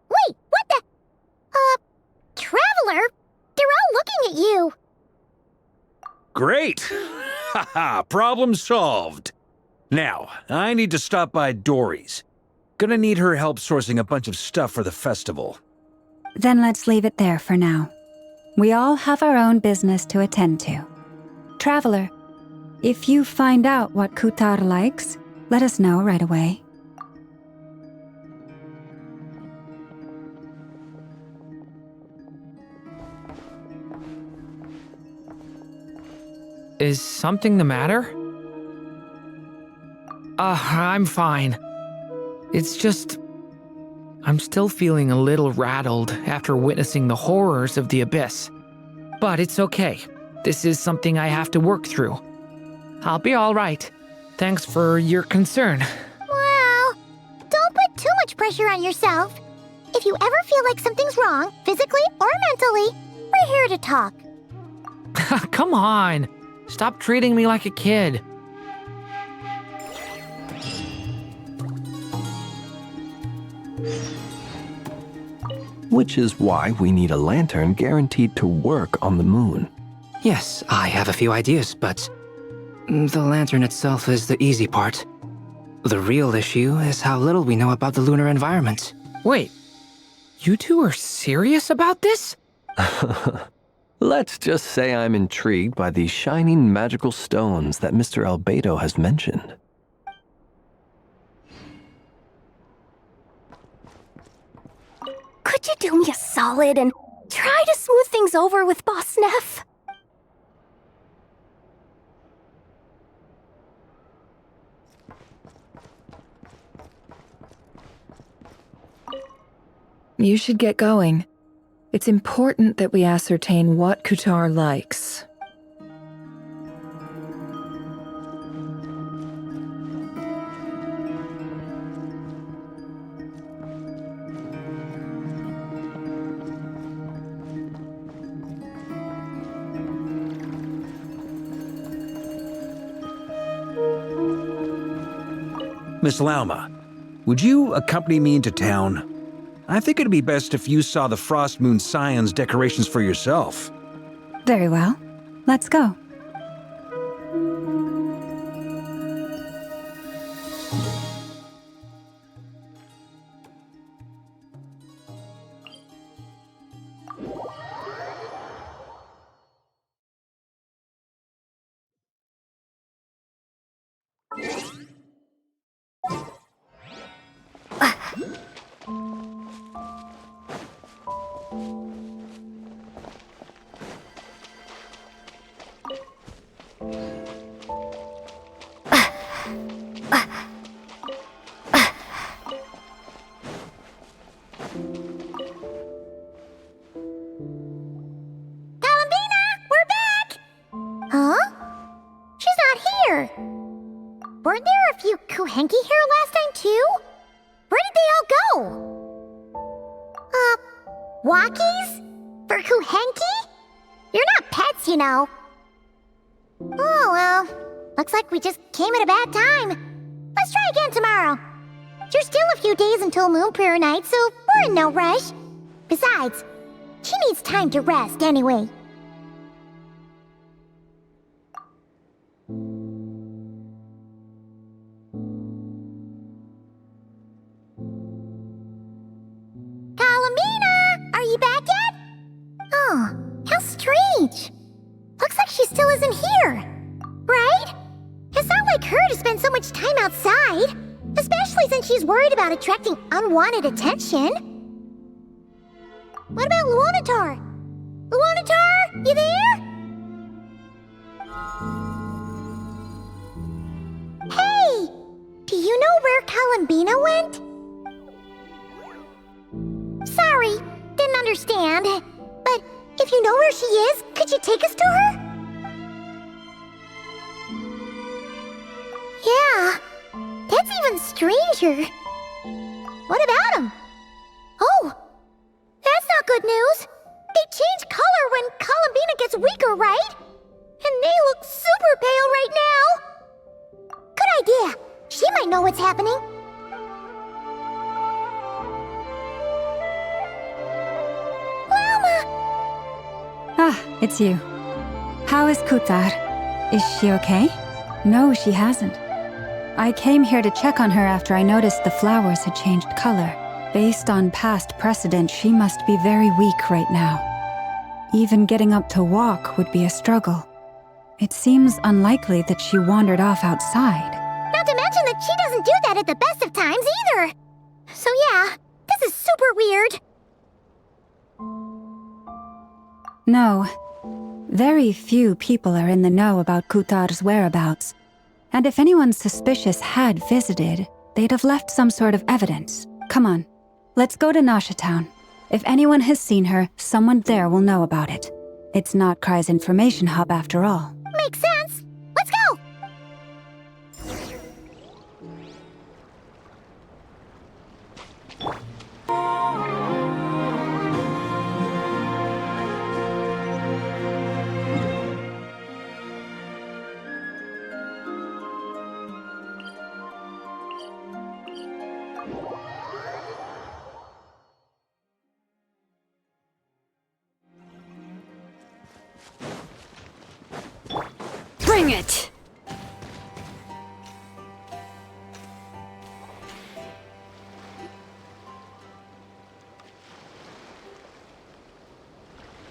Wait, what the? Traveler? They're all looking at you. Great! Haha, problem solved. Now, I need to stop by Dory's. Gonna need her help sourcing a bunch of stuff for the festival. Then let's leave it there for now. We all have our own business to attend to. Traveler, if you find out what Kutar likes, let us know right away. Is something the matter? I'm fine. It's just... I'm still feeling a little rattled after witnessing the horrors of the Abyss. But it's okay. This is something I have to work through. I'll be alright. Thanks for your concern. Well, don't put too much pressure on yourself. If you ever feel like something's wrong, physically or mentally, we're here to talk. Come on. Stop treating me like a kid. Which is why we need a lantern guaranteed to work on the moon. Yes, I have a few ideas, but the lantern itself is the easy part. The real issue is how little we know about the lunar environment. Wait, you two are serious about this? Let's just say I'm intrigued by these shining magical stones that Mr. Albedo has mentioned. Could you do me a solid and try to smooth things over with Boss Neff? You should get going. It's important that we ascertain what Kutar likes. Miss Lauma, would you accompany me into town? I think it'd be best if you saw the Frost Moon Scion's decorations for yourself. Very well. Let's go. Weren't there a few Kuhenki here last time, too? Where did they all go? Walkies? For Kuhenki? You're not pets, you know. Oh, well. Looks like we just came at a bad time. Let's try again tomorrow. There's still a few days until Moon Prayer Night, so we're in no rush. Besides, she needs time to rest anyway. Are you back yet? Oh, how strange. Looks like she still isn't here. Right? It's not like her to spend so much time outside, especially since she's worried about attracting unwanted attention. What about Luonatar? Luonatar, you there? Hey! Do you know where Kalambina went? Sorry, didn't understand. But if you know where she is, could you take us to her? Yeah, that's even stranger. What about him? Oh, that's not good news. They change color when Kalambina gets weaker, right? And they look super pale right now. Good idea. She might know what's happening. Ah, it's you. How is Kutar? Is she okay? No, she hasn't. I came here to check on her after I noticed the flowers had changed color. Based on past precedent, she must be very weak right now. Even getting up to walk would be a struggle. It seems unlikely that she wandered off outside. Not to mention that she doesn't do that at the best of times either. So yeah, this is super weird. No. Very few people are in the know about Kutar's whereabouts. And if anyone suspicious had visited, they'd have left some sort of evidence. Come on, let's go to Nashatown. If anyone has seen her, someone there will know about it. It's Notcry's information hub after all. Makes sense. Let's go! Bring it!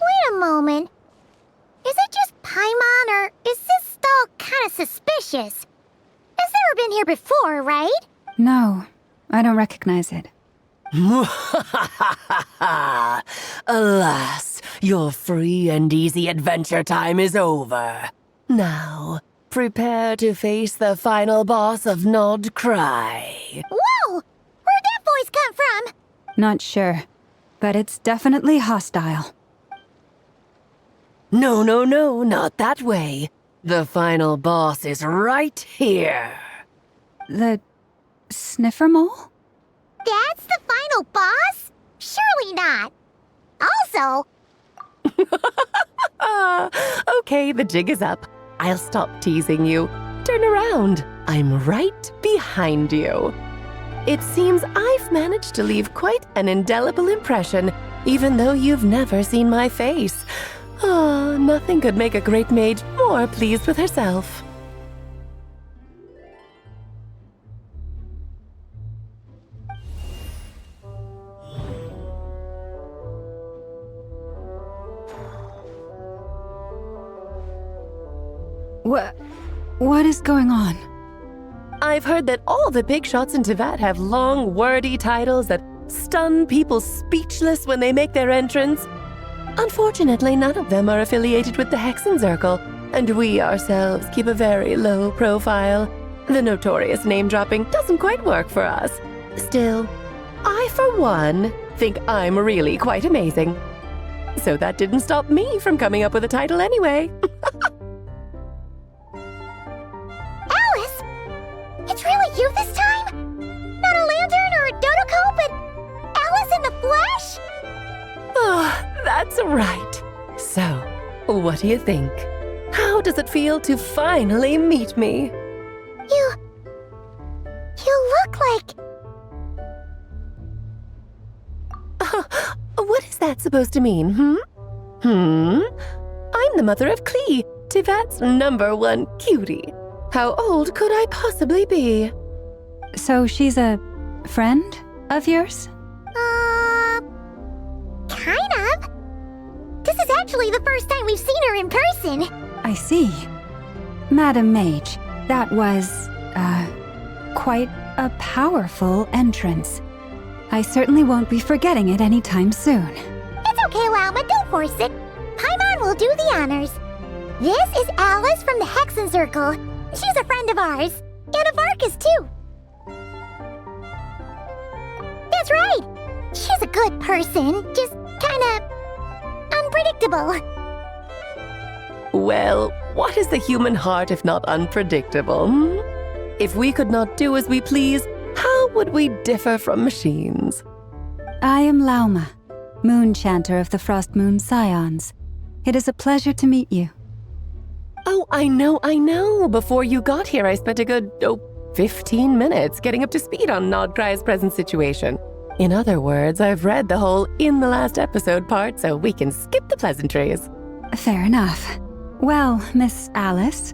Wait a moment. Is it just Paimon, or is this stall kinda suspicious? It's never been here before, right? No, I don't recognize it. Alas, your free and easy adventure time is over. Now, prepare to face the final boss of Nodcry. Whoa! Where'd that voice come from? Not sure, but it's definitely hostile. No, not that way. The final boss is right here. The sniffer mole? That's the final boss? Surely not. Also... Okay, the jig is up. I'll stop teasing you. Turn around. I'm right behind you. It seems I've managed to leave quite an indelible impression, even though you've never seen my face. Ah, nothing could make a great mage more pleased with herself. What is going on? I've heard that all the big shots in Teyvat have long, wordy titles that stun people speechless when they make their entrance. Unfortunately, none of them are affiliated with the Hexen Circle, and we ourselves keep a very low profile. The notorious name-dropping doesn't quite work for us. Still, I, for one, think I'm really quite amazing. So that didn't stop me from coming up with a title anyway. Alice! It's really you this time? Not a lantern or a dodoco, but Alice in the flesh? Oh, that's right. So, what do you think? How does it feel to finally meet me? You look like... What is that supposed to mean, I'm the mother of Klee, Teyvat's #1 cutie. How old could I possibly be? So she's a friend of yours? Kind of. This is actually the first time we've seen her in person. I see. Madam Mage, that was, quite a powerful entrance. I certainly won't be forgetting it anytime soon. It's okay, Lama, don't force it. Paimon will do the honors. This is Alice from the Hexen Circle. She's a friend of ours. And of Arcus, too. That's right. She's a good person, just kinda... unpredictable. Well, what is the human heart if not unpredictable, If we could not do as we please, how would we differ from machines? I am Lauma, Moon Chanter of the Frost Moon Scions. It is a pleasure to meet you. Oh, I know. Before you got here, I spent a good, 15 minutes getting up to speed on Nodcry's present situation. In other words, I've read the whole in the last episode part, so we can skip the pleasantries. Fair enough. Well, Miss Alice,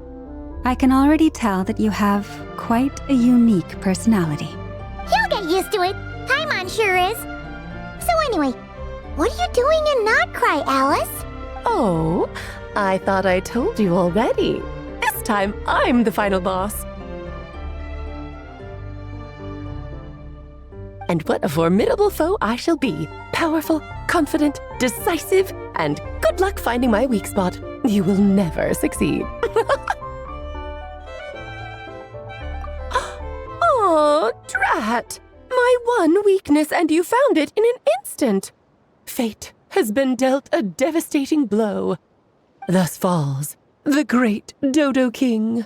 I can already tell that you have quite a unique personality. He'll get used to it. Paimon sure is. So anyway, what are you doing in Notcry, Alice? Oh, I thought I told you already. This time, I'm the final boss. And what a formidable foe I shall be. Powerful, confident, decisive, and good luck finding my weak spot. You will never succeed. Oh, drat! My one weakness, and you found it in an instant. Fate has been dealt a devastating blow. Thus falls the great Dodo King.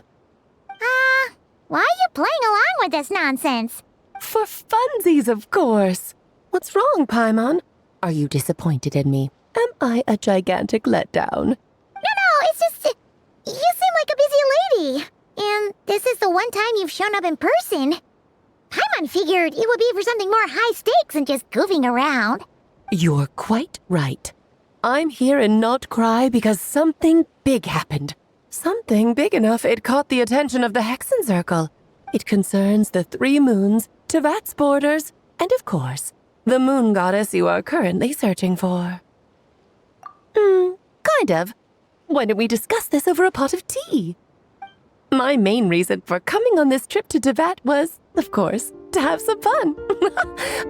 Why are you playing along with this nonsense? For funsies, of course. What's wrong, Paimon? Are you disappointed in me? Am I a gigantic letdown? No, it's just... You seem like a busy lady. And this is the one time you've shown up in person. Paimon figured it would be for something more high stakes than just goofing around. You're quite right. I'm here in Notcry because something big happened. Something big enough it caught the attention of the Hexen Circle. It concerns the 3 moons, Tevat's borders, and of course, the moon goddess you are currently searching for. Kind of. Why don't we discuss this over a pot of tea? My main reason for coming on this trip to Tevat was, of course, to have some fun.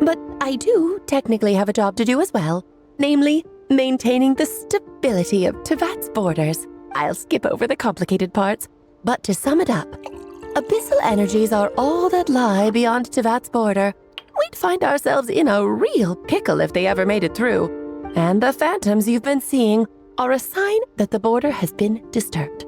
But I do technically have a job to do as well, namely, maintaining the stability of Tevat's borders. I'll skip over the complicated parts, but to sum it up, abyssal energies are all that lie beyond Tevat's border. We'd find ourselves in a real pickle if they ever made it through. And the phantoms you've been seeing are a sign that the border has been disturbed.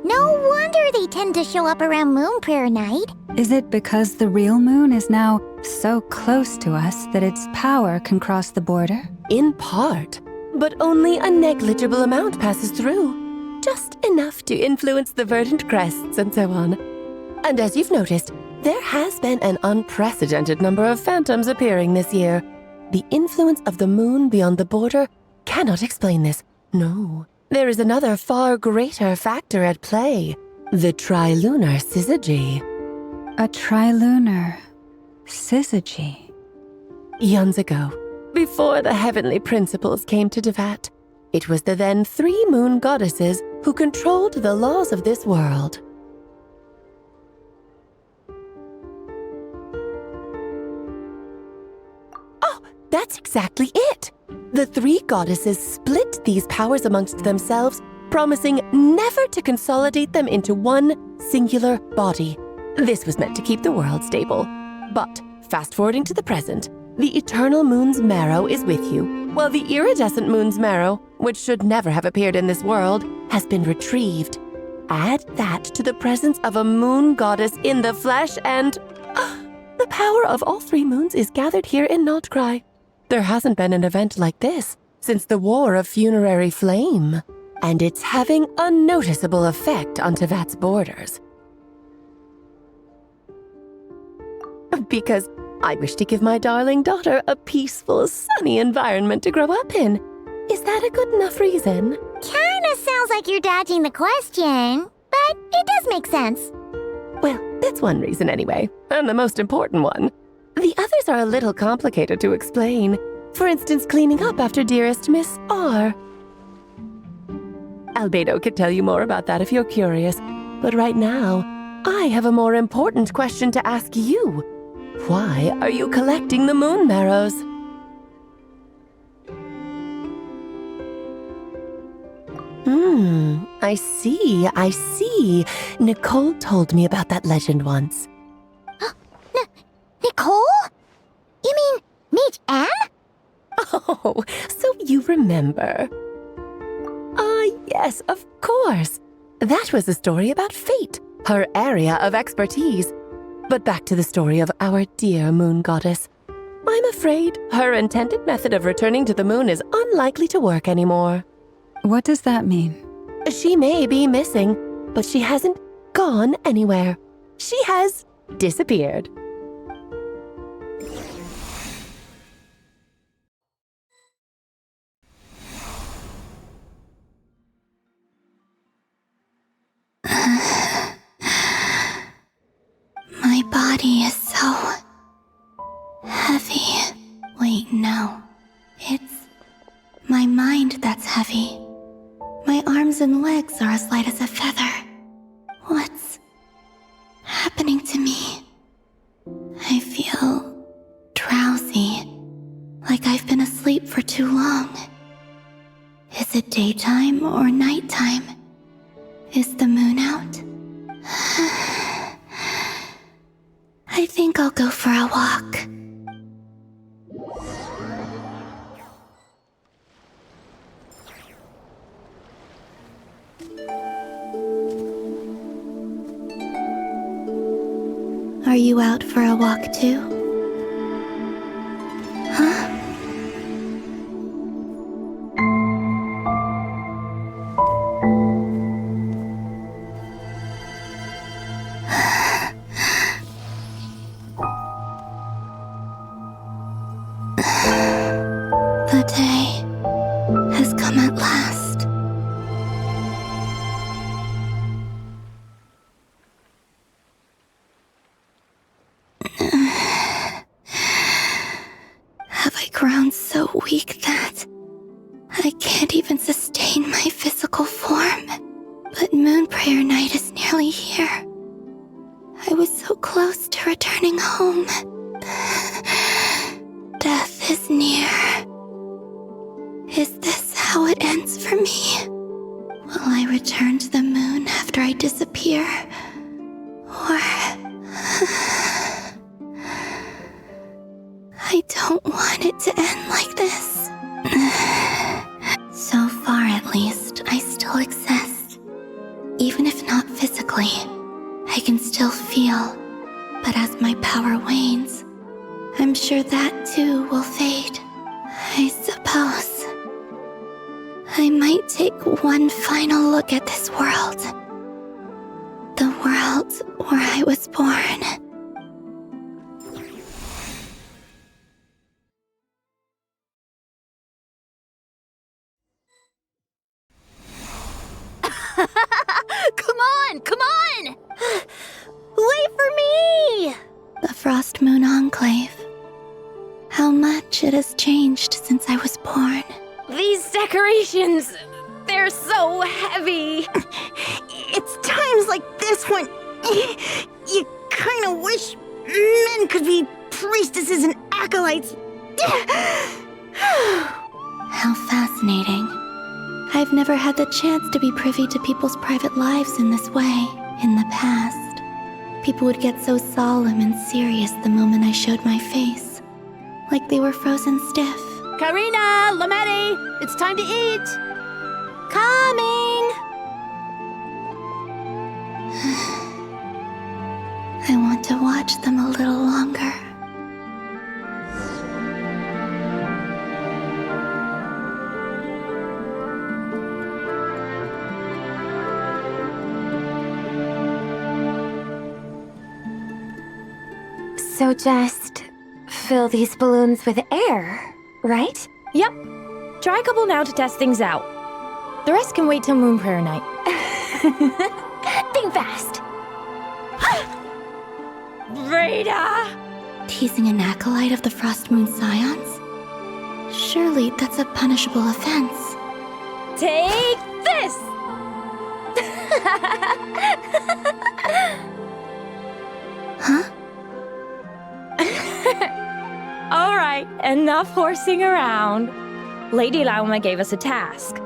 No wonder they tend to show up around Moon Prayer Night. Is it because the real moon is now so close to us that its power can cross the border? In part, but only a negligible amount passes through. Just enough to influence the verdant crests and so on. And as you've noticed, there has been an unprecedented number of phantoms appearing this year. The influence of the moon beyond the border cannot explain this. No. There is another far greater factor at play. The trilunar syzygy. A trilunar syzygy. Eons ago, before the heavenly principles came to Tevat, it was the then 3 moon goddesses who controlled the laws of this world. Oh, that's exactly it! The 3 goddesses split these powers amongst themselves, promising never to consolidate them into one singular body. This was meant to keep the world stable. But, fast-forwarding to the present, the eternal moon's marrow is with you, while the iridescent moon's marrow, which should never have appeared in this world, has been retrieved. Add that to the presence of a moon goddess in the flesh and... the power of all 3 moons is gathered here in Notcry. There hasn't been an event like this since the War of Funerary Flame, and it's having a noticeable effect on Tevat's borders. Because I wish to give my darling daughter a peaceful, sunny environment to grow up in. Is that a good enough reason? Kinda sounds like you're dodging the question, but it does make sense. Well, that's one reason anyway, and the most important one. The others are a little complicated to explain. For instance, cleaning up after dearest Miss R. Albedo could tell you more about that if you're curious, but right now, I have a more important question to ask you. Why are you collecting the moon marrows? I see. Nicole told me about that legend once. Nicole? You mean Mage Anne? Oh, so you remember. Yes, of course. That was a story about fate, her area of expertise. But back to the story of our dear moon goddess. I'm afraid her intended method of returning to the moon is unlikely to work anymore. What does that mean? She may be missing, but she hasn't gone anywhere. She has disappeared. It's my mind that's heavy. My arms and legs are as light as a feather. What's happening to me? I feel drowsy, like I've been asleep for too long. Is it daytime or nighttime? Is the moon out? I think I'll go for a walk. Are you out for a walk too? Huh? The day has come at last. Have I grown so weak that I can't even sustain my physical form? But Moon Prayer Night is nearly here. I was so close to returning home. Death is near. Is this how it ends for me? Will I return to the moon after I disappear? Or... I don't want it to end like this. So far, at least, I still exist. Even if not physically, I can still feel. But as my power wanes, I'm sure that too will fade. I suppose I might take one final look at this world. The world where I was born. Come on! Wait for me! The Frost Moon Enclave. How much it has changed since I was born. These decorations, they're so heavy. It's times like this when you kind of wish men could be priestesses and acolytes. How fascinating. I've never had the chance to be privy to people's private lives in this way. In the past, people would get so solemn and serious the moment I showed my face. Like they were frozen stiff. Karina, Lametti, it's time to eat. Coming! I want to watch them a little longer. So just fill these balloons with air, right? Yep. Try a couple now to test things out. The rest can wait till Moon Prayer Night. Think fast. Breda! Teasing an acolyte of the Frost Moon Scions? Surely that's a punishable offense. Take this! Huh? All right, enough horsing around. Lady Lauma gave us a task.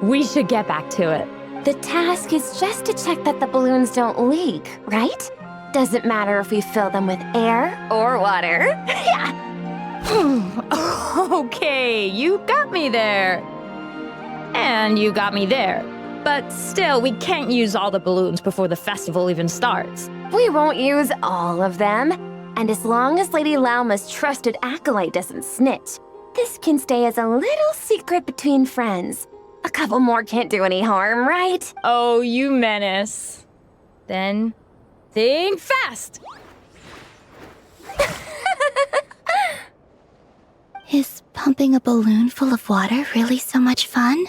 We should get back to it. The task is just to check that the balloons don't leak, right? Doesn't matter if we fill them with air or water. Yeah. Okay, you got me there. And you got me there. But still, we can't use all the balloons before the festival even starts. We won't use all of them. And as long as Lady Lauma's trusted acolyte doesn't snitch, this can stay as a little secret between friends. A couple more can't do any harm, right? Oh, you menace. Then, think fast! Is pumping a balloon full of water really so much fun?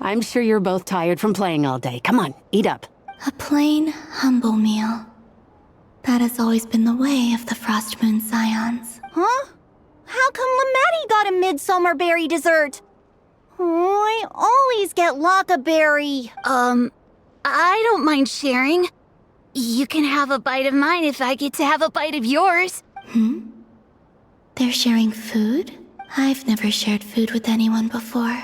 I'm sure you're both tired from playing all day. Come on, eat up. A plain, humble meal. That has always been the way of the Frost Moon Scions. Huh? How come Lametti got a midsummer berry dessert? Oh, I always get Lockaberry. I don't mind sharing. You can have a bite of mine if I get to have a bite of yours. They're sharing food? I've never shared food with anyone before.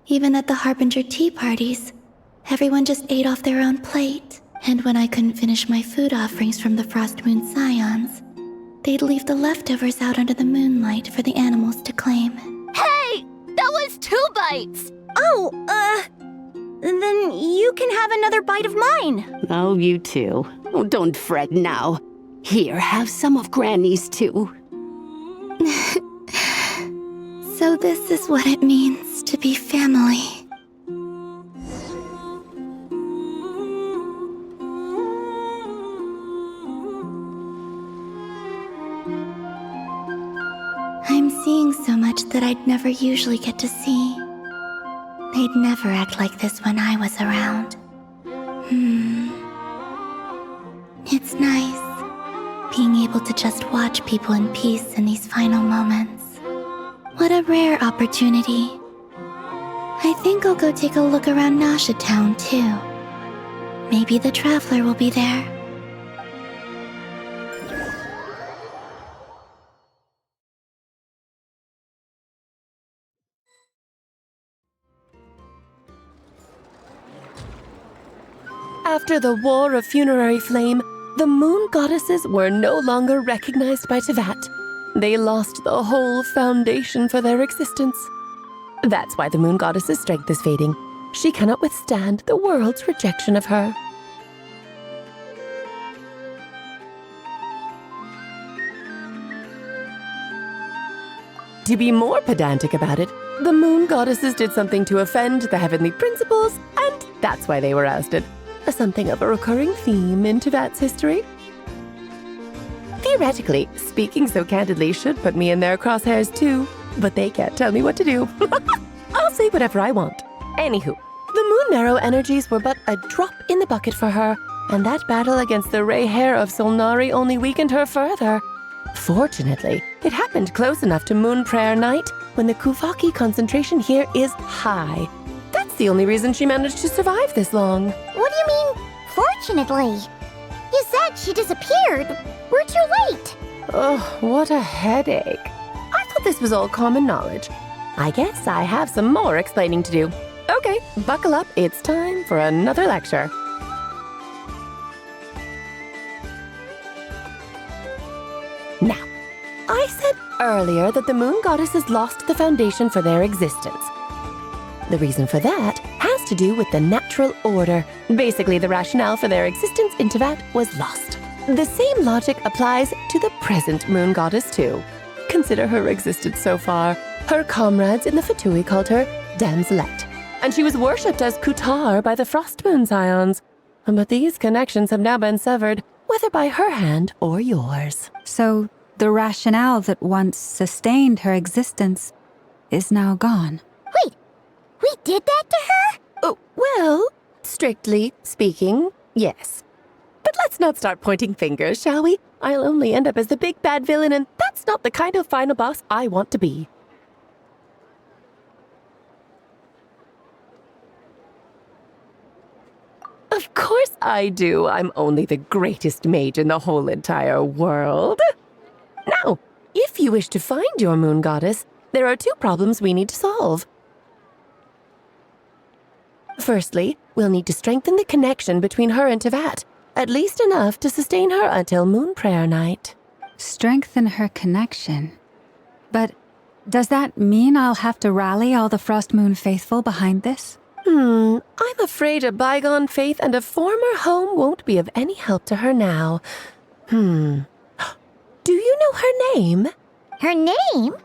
Even at the Harbinger tea parties, everyone just ate off their own plate. And when I couldn't finish my food offerings from the Frost Moon Scions, they'd leave the leftovers out under the moonlight for the animals to claim. Hey! That was 2 bites! Oh, then you can have another bite of mine. Oh, you too. Oh, don't fret now. Here, have some of Granny's too. So this is what it means to be family. I'm seeing so much that I'd never usually get to see. They'd never act like this when I was around. It's nice, being able to just watch people in peace in these final moments. What a rare opportunity. I think I'll go take a look around Nasha Town, too. Maybe the Traveler will be there. After the War of Funerary Flame, the moon goddesses were no longer recognized by Tevat. They lost the whole foundation for their existence. That's why the moon goddess's strength is fading. She cannot withstand the world's rejection of her. To be more pedantic about it, the moon goddesses did something to offend the heavenly principles, and that's why they were ousted. Something of a recurring theme in Tevat's history. Theoretically, speaking so candidly should put me in their crosshairs too, but they can't tell me what to do. I'll say whatever I want. Anywho, the Moon Marrow energies were but a drop in the bucket for her, and that battle against the Ray Hair of Solnari only weakened her further. Fortunately, it happened close enough to Moon Prayer Night when the Kuvaki concentration here is high. That's the only reason she managed to survive this long. What do you mean, fortunately? You said she disappeared. We're too late. Oh, what a headache. I thought this was all common knowledge. I guess I have some more explaining to do. Okay, buckle up. It's time for another lecture. Now, I said earlier that the moon goddesses lost the foundation for their existence. The reason for that has to do with the natural order. Basically, the rationale for their existence in Tevat was lost. The same logic applies to the present moon goddess too. Consider her existence so far. Her comrades in the Fatui called her Damselette, and she was worshipped as Kutar by the Frost Moon Scions. But these connections have now been severed, whether by her hand or yours. So the rationale that once sustained her existence is now gone. Wait, we did that to her? Oh, well, strictly speaking, yes. But let's not start pointing fingers, shall we? I'll only end up as the big bad villain, and that's not the kind of final boss I want to be. Of course I do. I'm only the greatest mage in the whole entire world. Now, if you wish to find your moon goddess, there are 2 problems we need to solve. Firstly, we'll need to strengthen the connection between her and Tevat, at least enough to sustain her until Moon Prayer Night. Strengthen her connection. But does that mean I'll have to rally all the Frost Moon faithful behind this? I'm afraid a bygone faith and a former home won't be of any help to her now. Do you know her name? Her name?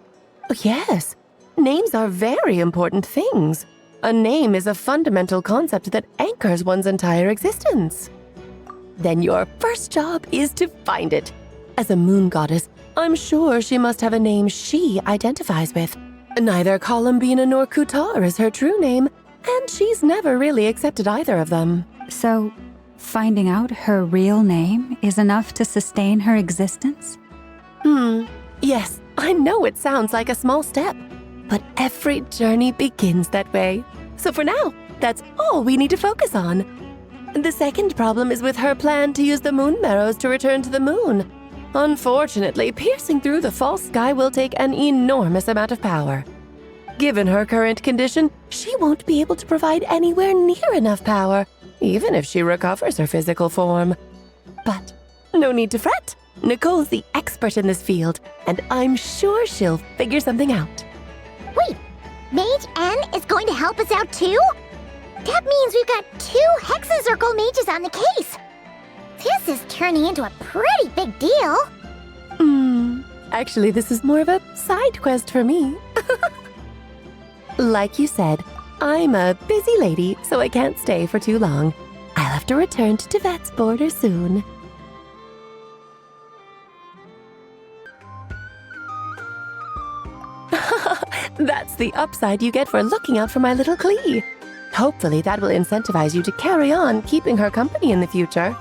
Oh, yes. Names are very important things. A name is a fundamental concept that anchors one's entire existence. Then your first job is to find it. As a moon goddess, I'm sure she must have a name she identifies with. Neither Columbina nor Kutar is her true name, And she's never really accepted either of them. So, finding out her real name is enough to sustain her existence? Yes, I know it sounds like a small step, but every journey begins that way. So for now, that's all we need to focus on. The second problem is with her plan to use the moon marrows to return to the moon. Unfortunately, piercing through the false sky will take an enormous amount of power. Given her current condition, she won't be able to provide anywhere near enough power, even if she recovers her physical form. But no need to fret. Nicole's the expert in this field, and I'm sure she'll figure something out. Wait, Mage N is going to help us out too? That means we've got 2 Hexacircle mages on the case. This is turning into a pretty big deal. Actually, this is more of a side quest for me. Like you said, I'm a busy lady, so I can't stay for too long. I'll have to return to Tevet's border soon. That's the upside you get for looking out for my little Klee. Hopefully that will incentivize you to carry on keeping her company in the future.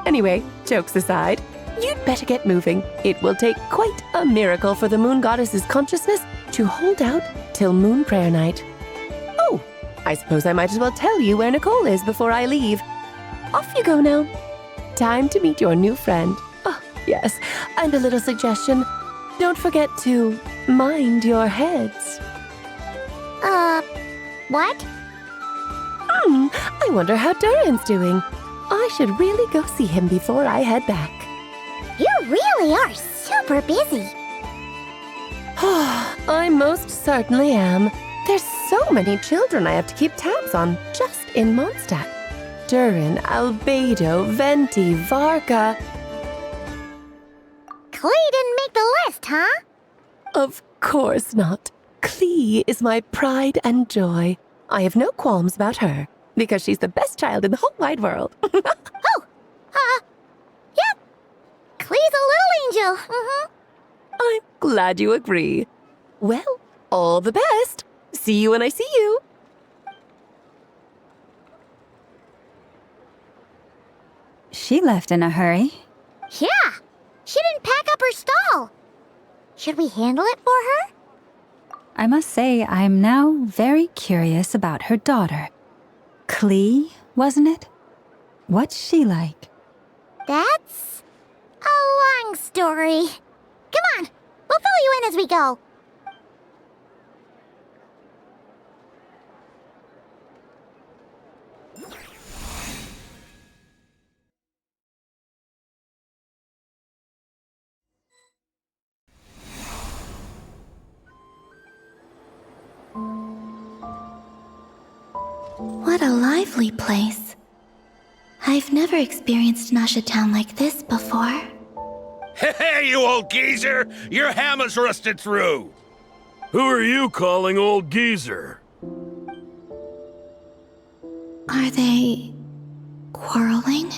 Anyway, jokes aside, you'd better get moving. It will take quite a miracle for the moon goddess's consciousness to hold out till moon prayer night. Oh, I suppose I might as well tell you where Nicole is before I leave. Off you go now. Time to meet your new friend. Oh, yes, and a little suggestion. Don't forget to mind your heads. What? I wonder how Durin's doing. I should really go see him before I head back. You really are super busy. I most certainly am. There's so many children I have to keep tabs on just in Mondstadt. Durin, Albedo, Venti, Varka. Klee didn't make the list, huh? Of course not. Klee is my pride and joy. I have no qualms about her, because she's the best child in the whole wide world. Yep. Klee's a little angel. I'm glad you agree. Well, all the best. See you when I see you. She left in a hurry. Yeah. She didn't pack up her stall. Should we handle it for her? I must say, I'm now very curious about her daughter. Klee, wasn't it? What's she like? That's a long story. Come on, we'll fill you in as we go. What a lively place. I've never experienced Nasha Town like this before. Hey, you old geezer! Your hammer's rusted through! Who are you calling old geezer? Are they quarreling?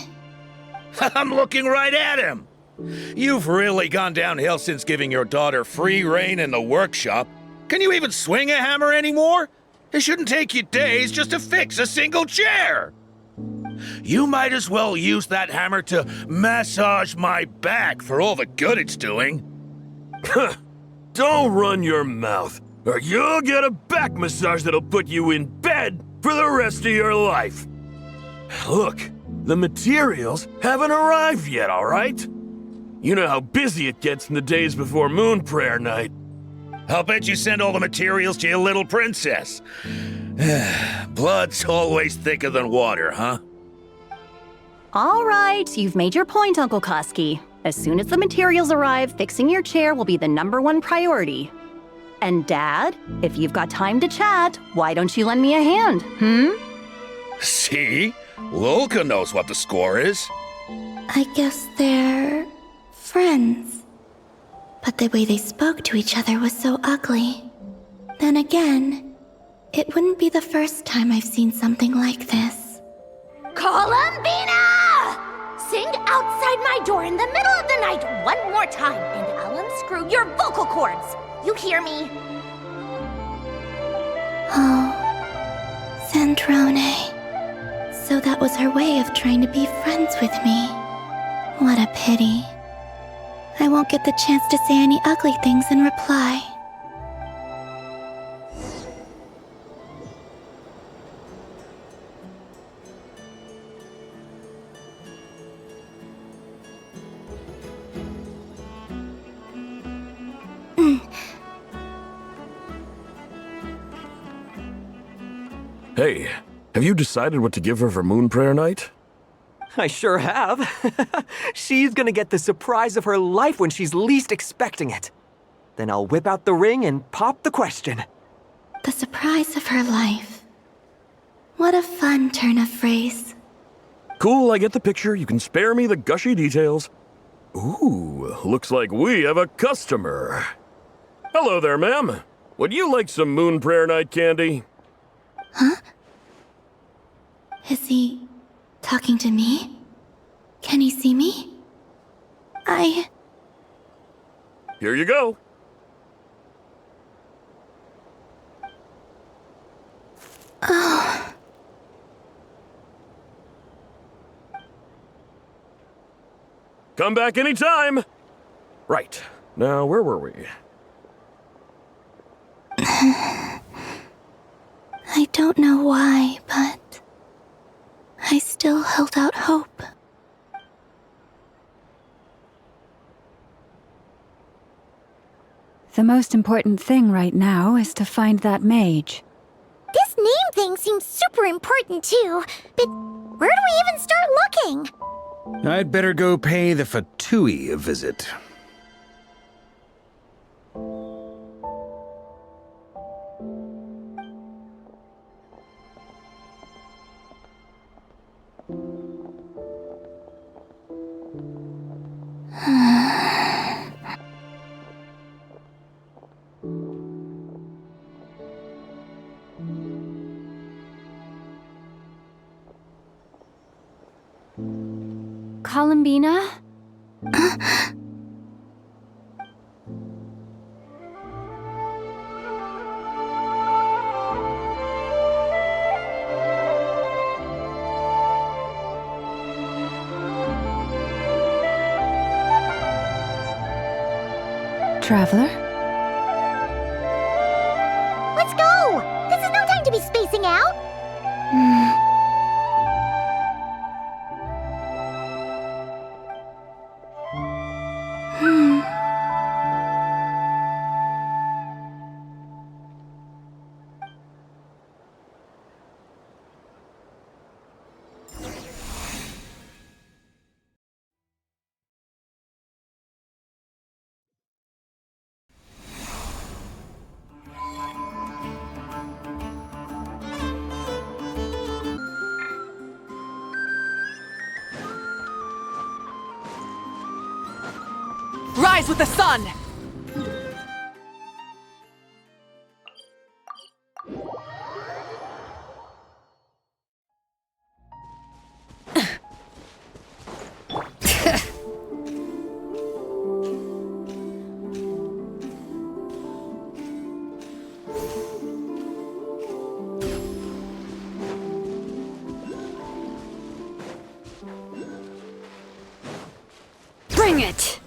I'm looking right at him! You've really gone downhill since giving your daughter free rein in the workshop. Can you even swing a hammer anymore? It shouldn't take you days just to fix a single chair! You might as well use that hammer to massage my back for all the good it's doing. Don't run your mouth, or you'll get a back massage that'll put you in bed for the rest of your life. Look, the materials haven't arrived yet, all right? You know how busy it gets in the days before moon prayer night. I'll bet you send all the materials to your little princess. Blood's always thicker than water, huh? All right, you've made your point, Uncle Koski. As soon as the materials arrive, fixing your chair will be the #1 priority. And Dad, if you've got time to chat, why don't you lend me a hand, See? Lolka knows what the score is. I guess they're friends. But the way they spoke to each other was so ugly. Then again, it wouldn't be the first time I've seen something like this. Columbina! Sing outside my door in the middle of the night one more time, and I'll unscrew your vocal cords. You hear me? Oh, Androne. So that was her way of trying to be friends with me. What a pity. I won't get the chance to say any ugly things in reply. Hey, have you decided what to give her for Moon Prayer Night? I sure have. She's gonna get the surprise of her life when she's least expecting it. Then I'll whip out the ring and pop the question. The surprise of her life. What a fun turn of phrase. Cool, I get the picture. You can spare me the gushy details. Ooh, looks like we have a customer. Hello there, ma'am. Would you like some Moon Prayer Night candy? Huh? Is he talking to me? Can he see me? Here you go. Oh. Come back anytime. Right. Now, where were we? I don't know why, but I still held out hope. The most important thing right now is to find that mage. This name thing seems super important too, but where do we even start looking? I'd better go pay the Fatui a visit. Columbina? Traveler? Let's go! This is no time to be spacing out! Rise with the sun! Bring it!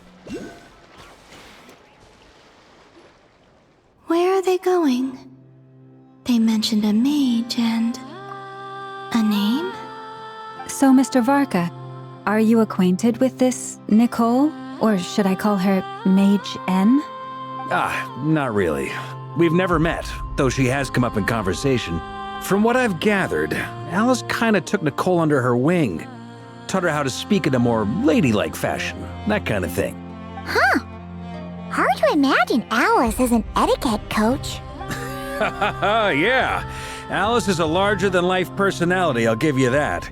Where are they going? They mentioned a mage and a name? So, Mr. Varka, are you acquainted with this Nicole? Or should I call her Mage N? Not really. We've never met, though she has come up in conversation. From what I've gathered, Alice kinda took Nicole under her wing. Taught her how to speak in a more ladylike fashion, that kind of thing. Huh. Hard to imagine Alice as an etiquette coach. Yeah, Alice is a larger-than-life personality, I'll give you that.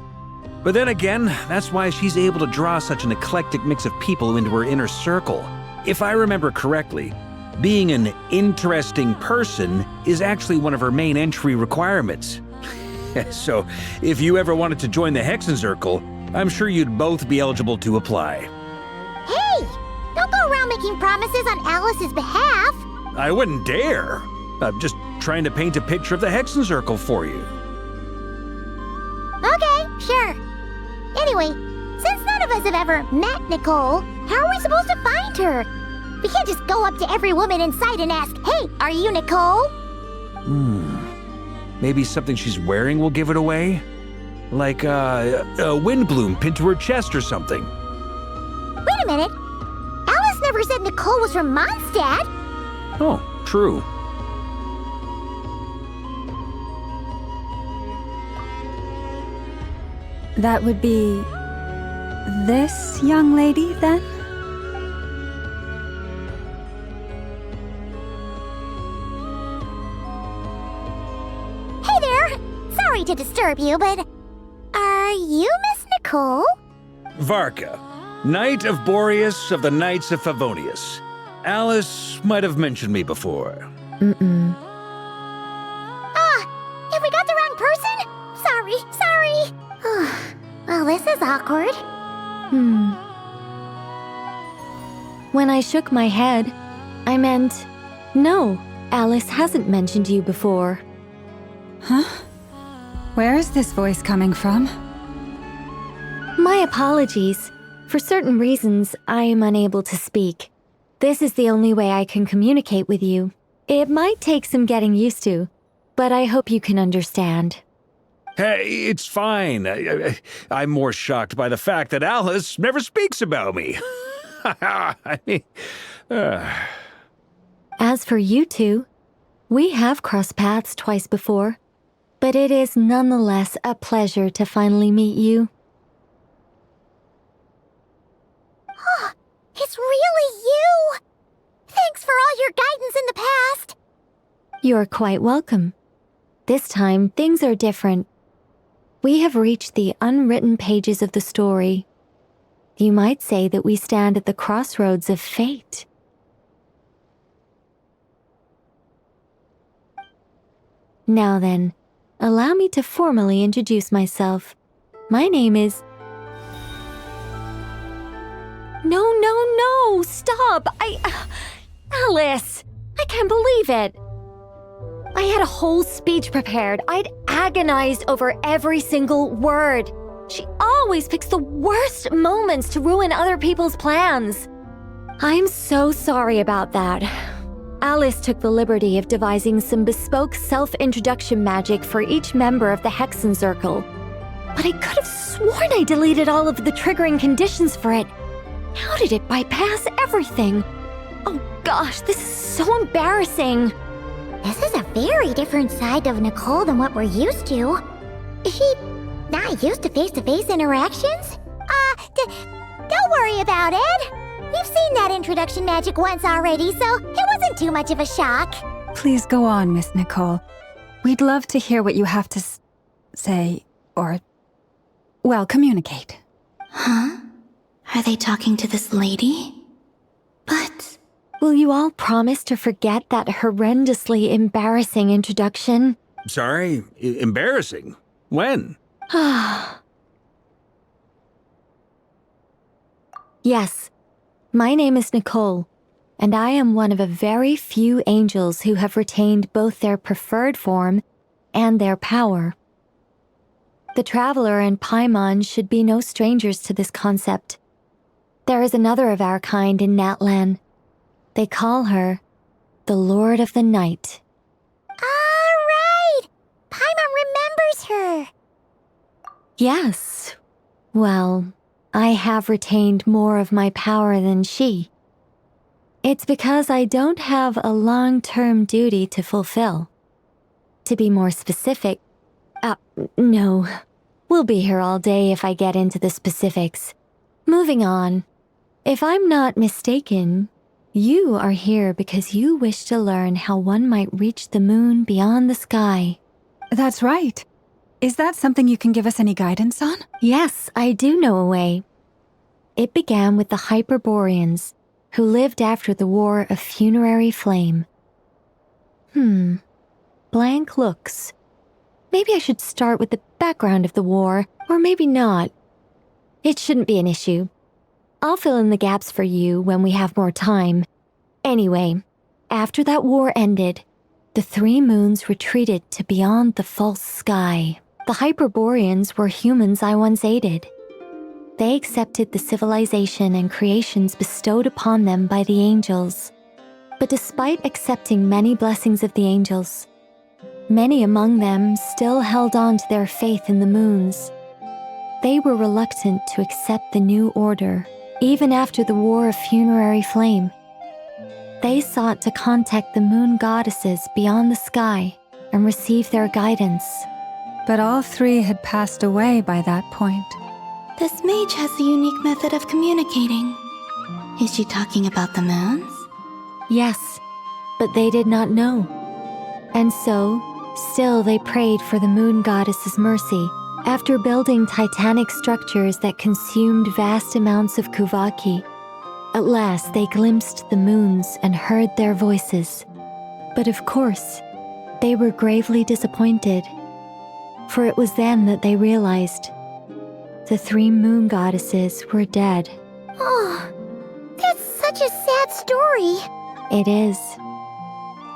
But then again, that's why she's able to draw such an eclectic mix of people into her inner circle. If I remember correctly, being an interesting person is actually one of her main entry requirements. So, if you ever wanted to join the Hexenzirkel, I'm sure you'd both be eligible to apply. Hey! Don't go around making promises on Alice's behalf! I wouldn't dare. I'm just trying to paint a picture of the Hexenzirkel for you. None of us have ever met Nicole. How are we supposed to find her? We can't just go up to every woman in sight and ask, "Hey, are you Nicole?" Maybe something she's wearing will give it away? Like a wind bloom pinned to her chest or something. Wait a minute. Alice never said Nicole was from Mondstadt. Oh, true. That would be this young lady, then? Hey there! Sorry to disturb you, but are you Miss Nicole? Varka, Knight of Boreas of the Knights of Favonius. Alice might have mentioned me before. Have we got the wrong person? Sorry. Well, this is awkward. When I shook my head, I meant, no, Alice hasn't mentioned you before. Huh? Where is this voice coming from? My apologies. For certain reasons, I am unable to speak. This is the only way I can communicate with you. It might take some getting used to, but I hope you can understand. Hey, it's fine. I'm more shocked by the fact that Alice never speaks about me. I mean, As for you two, we have crossed paths twice before, but it is nonetheless a pleasure to finally meet you. It's really you! Thanks for all your guidance in the past! You're quite welcome. This time, things are different. We have reached the unwritten pages of the story. You might say that we stand at the crossroads of fate. Now then, allow me to formally introduce myself. My name is... No, stop! Alice! I can't believe it! I had a whole speech prepared. I'd agonized over every single word. She always picks the worst moments to ruin other people's plans. I'm so sorry about that. Alice took the liberty of devising some bespoke self-introduction magic for each member of the Hexen Circle. But I could have sworn I deleted all of the triggering conditions for it. How did it bypass everything? Oh gosh, this is so embarrassing. This is a very different side of Nicole than what we're used to. Is she not used to face-to-face interactions? Don't worry about it. We've seen that introduction magic once already, so it wasn't too much of a shock. Please go on, Miss Nicole. We'd love to hear what you have to say, or, well, communicate. Huh? Are they talking to this lady? But... Will you all promise to forget that horrendously embarrassing introduction? sorry, embarrassing. When? Yes, my name is Nicole, and I am one of a very few angels who have retained both their preferred form and their power. The Traveler and Paimon should be no strangers to this concept. There is another of our kind in Natlan. They call her the Lord of the Night. Right! Paimon remembers her. Yes. Well, I have retained more of my power than she. It's because I don't have a long-term duty to fulfill. To be more specific, no. We'll be here all day if I get into the specifics. Moving on. If I'm not mistaken, you are here because you wish to learn how one might reach the moon beyond the sky. That's right. Is that something you can give us any guidance on? Yes, I do know a way. It began with the Hyperboreans, who lived after the War of Funerary Flame. Blank looks. Maybe I should start with the background of the war, or maybe not. It shouldn't be an issue. I'll fill in the gaps for you when we have more time. Anyway, after that war ended, the three moons retreated to beyond the false sky. The Hyperboreans were humans I once aided. they accepted the civilization and creations bestowed upon them by the angels. But despite accepting many blessings of the angels, many among them still held on to their faith in the moons. They were reluctant to accept the new order, even after the War of Funerary Flame. They sought to contact the moon goddesses beyond the sky and receive their guidance. But all three had passed away by that point. This mage has a unique method of communicating. Is she talking about the moons? Yes, but they did not know. And so, still they prayed for the moon goddess's mercy. After building titanic structures that consumed vast amounts of Kuvaki, at last they glimpsed the moons and heard their voices. But of course, they were gravely disappointed, for it was then that they realized the three moon goddesses were dead. Oh, that's such a sad story. It is.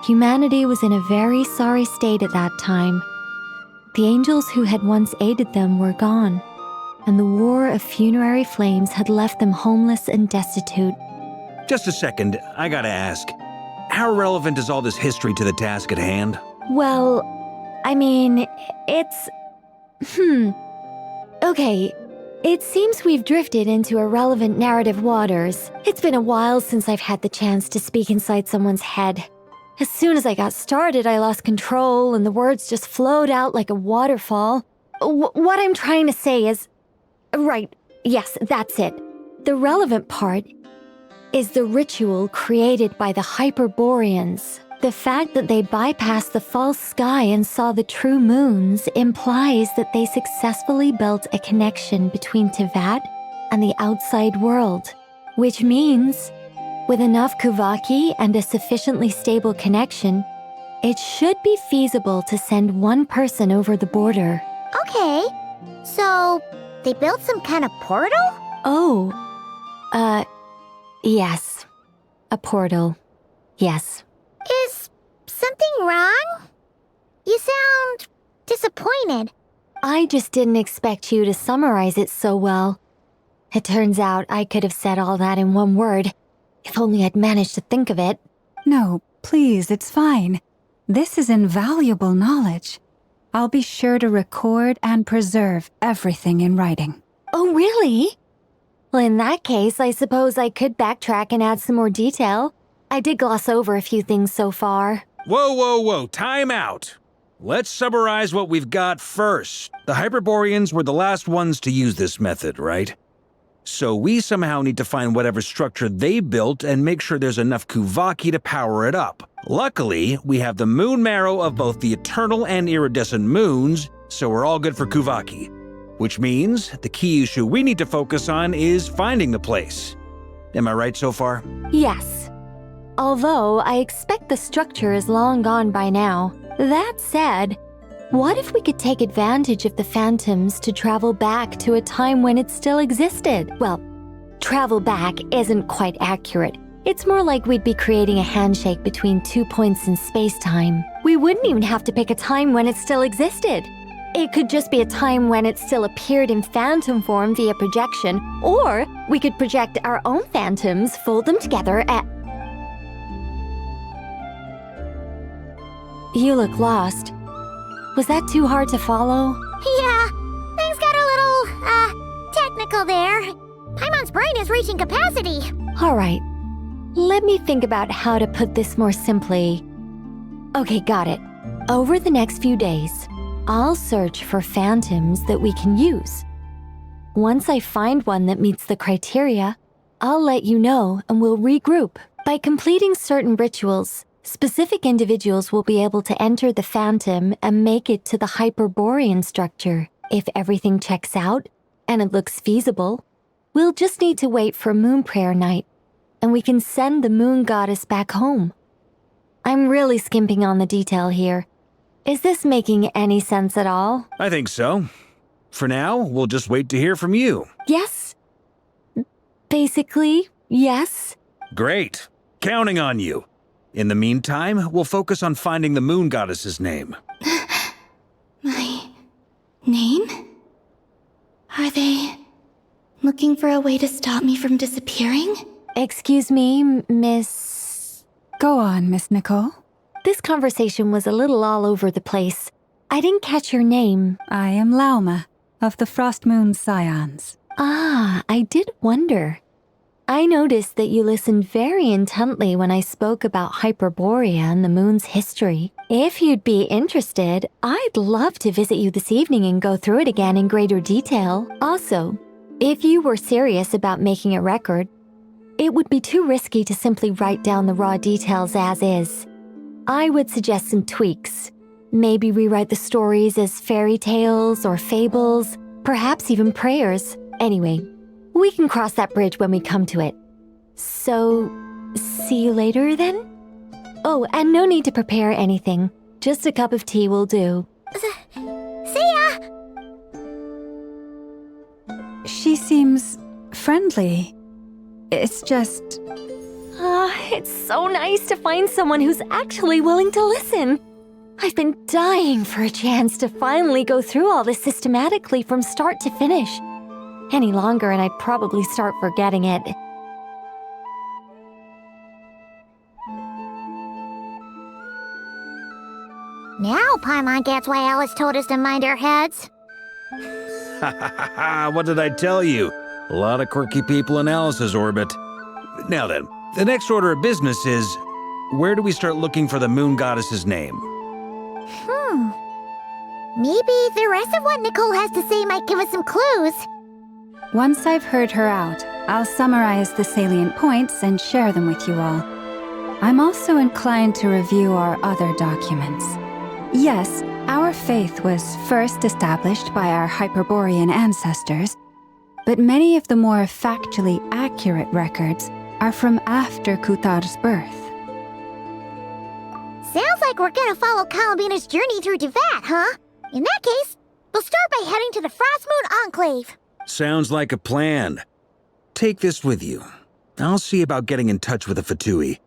Humanity was in a very sorry state at that time. The angels who had once aided them were gone, and the War of Funerary Flames had left them homeless and destitute. Just a second, I gotta ask. How relevant is all this history to the task at hand? Well, I mean, it's... Okay, it seems we've drifted into irrelevant narrative waters. It's been a while since I've had the chance to speak inside someone's head. As soon as I got started, I lost control and the words just flowed out like a waterfall. What I'm trying to say is... Right, yes, that's it. The relevant part is the ritual created by the Hyperboreans. The fact that they bypassed the false sky and saw the true moons implies that they successfully built a connection between Teyvat and the outside world, which means, with enough Kuvaki and a sufficiently stable connection, it should be feasible to send one person over the border. Okay, so they built some kind of portal? Oh, yes. A portal. Yes. Is something wrong? You sound disappointed. I just didn't expect you to summarize it so well. It turns out I could have said all that in one word, if only I'd managed to think of it. No, please, it's fine. This is invaluable knowledge. I'll be sure to record and preserve everything in writing. Oh, really? Well, in that case, I suppose I could backtrack and add some more detail. I did gloss over a few things so far. Whoa, time out. Let's summarize what we've got first. The Hyperboreans were the last ones to use this method, right? So we somehow need to find whatever structure they built and make sure there's enough Kuvaki to power it up. Luckily, we have the moon marrow of both the eternal and iridescent moons, so we're all good for Kuvaki. Which means the key issue we need to focus on is finding the place. Am I right so far? Yes. Although I expect the structure is long gone by now. That said, what if we could take advantage of the phantoms to travel back to a time when it still existed? Well, travel back isn't quite accurate. It's more like we'd be creating a handshake between 2 points in space-time. We wouldn't even have to pick a time when it still existed. It could just be a time when it still appeared in phantom form via projection, or we could project our own phantoms, fold them together, You look lost. Was that too hard to follow? Yeah, things got a little, technical there. Paimon's brain is reaching capacity. All right. Let me think about how to put this more simply. Okay, got it. Over the next few days, I'll search for phantoms that we can use. Once I find one that meets the criteria, I'll let you know and we'll regroup. By completing certain rituals, specific individuals will be able to enter the phantom and make it to the Hyperborean structure. If everything checks out and it looks feasible, we'll just need to wait for Moon Prayer Night, and we can send the moon goddess back home. I'm really skimping on the detail here. Is this making any sense at all? I think so. For now, we'll just wait to hear from you. Yes. Basically, yes. Great. Counting on you. In the meantime, we'll focus on finding the moon goddess's name. My name? Are they Looking for a way to stop me from disappearing? Excuse me, Miss... Go on, Miss Nicole. This conversation was a little all over the place. I didn't catch your name. I am Lauma, of the Frost Moon Scions. Ah, I did wonder. I noticed that you listened very intently when I spoke about Hyperborea and the moon's history. If you'd be interested, I'd love to visit you this evening and go through it again in greater detail. Also, if you were serious about making a record, it would be too risky to simply write down the raw details as is. I would suggest some tweaks. Maybe rewrite the stories as fairy tales or fables, perhaps even prayers. Anyway, we can cross that bridge when we come to it. So, see you later then? Oh, and no need to prepare anything. Just a cup of tea will do. See ya! She seems friendly. It's just... It's so nice to find someone who's actually willing to listen. I've been dying for a chance to finally go through all this systematically from start to finish. Any longer and I'd probably start forgetting it. Now Paimon gets why Alice told us to mind our heads. What did I tell you? A lot of quirky people in Alice's orbit. Now then, the next order of business is, where do we start looking for the moon goddess's name? Maybe the rest of what Nicole has to say might give us some clues. Once I've heard her out, I'll summarize the salient points and share them with you all. I'm also inclined to review our other documents. Yes, our faith was first established by our Hyperborean ancestors, but many of the more factually accurate records are from after Kuthar's birth. Sounds like we're gonna follow Columbina's journey through Teyvat, huh? In that case, we'll start by heading to the Frost Moon Enclave. Sounds like a plan. Take this with you. I'll see about getting in touch with the Fatui.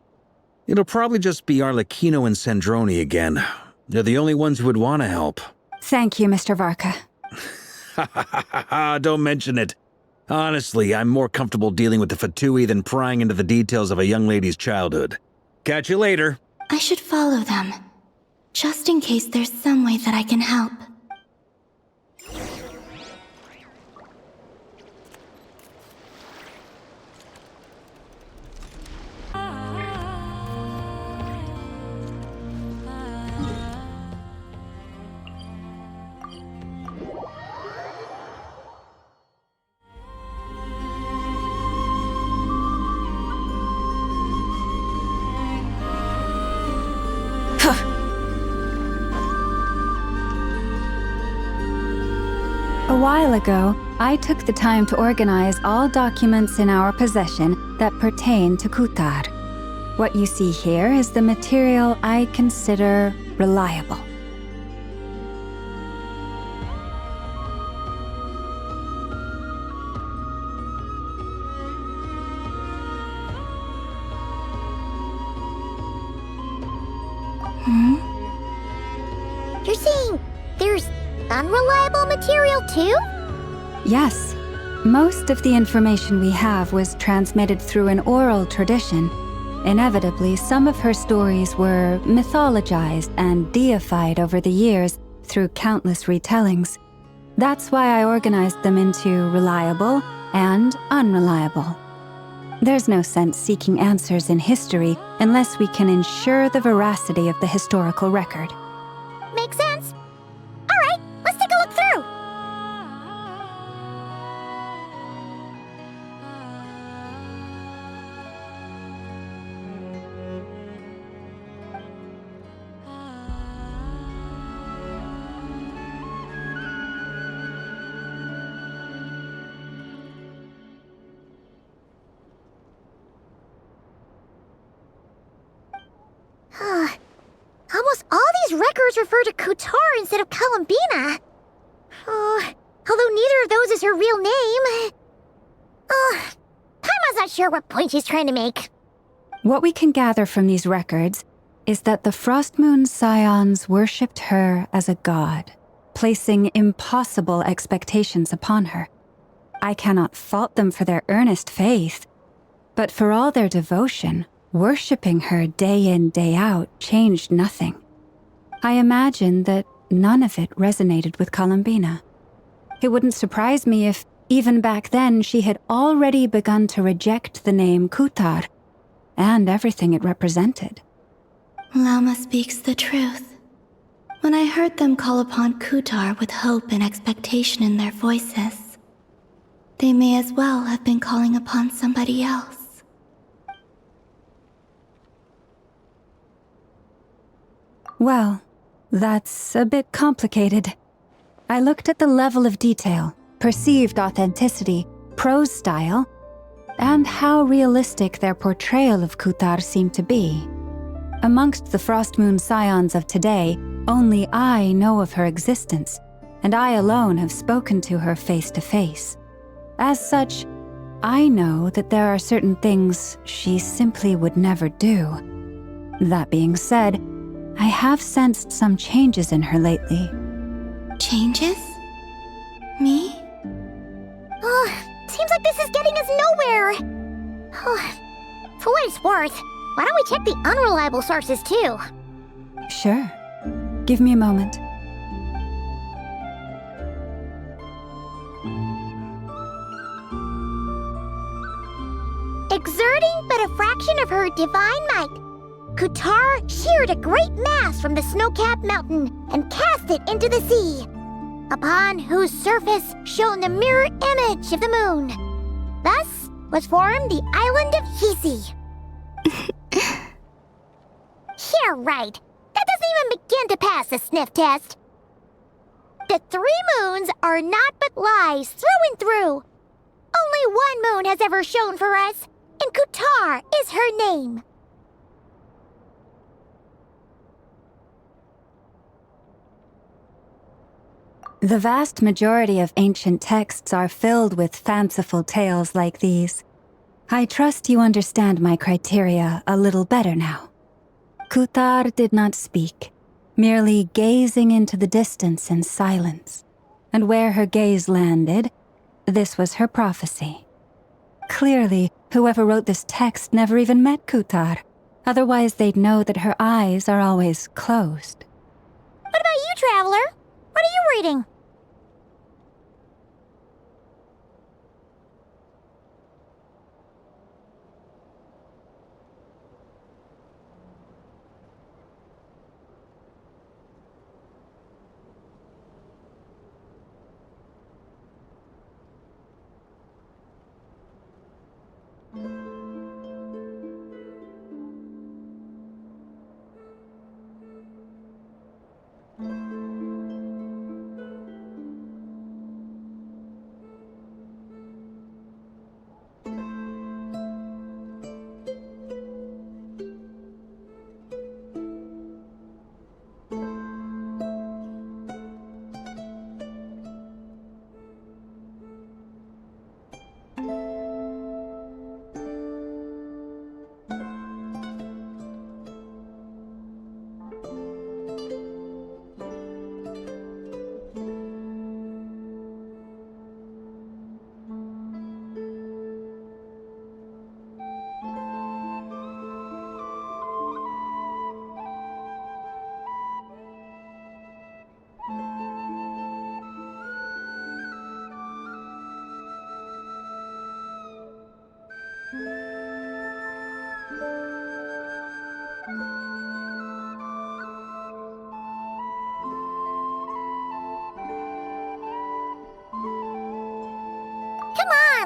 It'll probably just be Arlecchino and Sandroni again. They're the only ones who would want to help. Thank you, Mr. Varka. Don't mention it. Honestly, I'm more comfortable dealing with the Fatui than prying into the details of a young lady's childhood. Catch you later. I should follow them, just in case there's some way that I can help. A while ago, I took the time to organize all documents in our possession that pertain to Kuthar. What you see here is the material I consider reliable. You're saying there's unreliable material too? Yes. Most of the information we have was transmitted through an oral tradition. Inevitably, some of her stories were mythologized and deified over the years through countless retellings. That's why I organized them into reliable and unreliable. There's no sense seeking answers in history unless we can ensure the veracity of the historical record. Makes sense. All right, let's take a look through. Almost all these records refer to Kutar instead of Columbina. Although neither of those is her real name. Paimon's not sure what point she's trying to make. What we can gather from these records is that the Frost Moon Scions worshipped her as a god, placing impossible expectations upon her. I cannot fault them for their earnest faith, but for all their devotion, worshipping her day in, day out changed nothing. I imagine that none of it resonated with Columbina. It wouldn't surprise me if, even back then, she had already begun to reject the name Kutar and everything it represented. Lama speaks the truth. When I heard them call upon Kutar with hope and expectation in their voices, they may as well have been calling upon somebody else. Well, that's a bit complicated. I looked at the level of detail, perceived authenticity, prose style, and how realistic their portrayal of Kutar seemed to be. Amongst the Frostmoon Scions of today, only I know of her existence, and I alone have spoken to her face to face. As such, I know that there are certain things she simply would never do. That being said, I have sensed some changes in her lately. Changes? Me? Oh, seems like this is getting us nowhere. Oh, for what it's worth, why don't we check the unreliable sources too? Sure. Give me a moment. Exerting but a fraction of her divine might, Kutar sheared a great mass from the snow-capped mountain and cast it into the sea, upon whose surface shone the mirror image of the moon. Thus was formed the island of Hisi. Yeah, right. That doesn't even begin to pass the sniff test. The 3 moons are naught but lies through and through. Only one moon has ever shone for us, and Kutar is her name. The vast majority of ancient texts are filled with fanciful tales like these. I trust you understand my criteria a little better now. Kutar did not speak, merely gazing into the distance in silence. And where her gaze landed, this was her prophecy. Clearly, whoever wrote this text never even met Kutar. Otherwise, they'd know that her eyes are always closed. What about you, Traveler? What are you reading?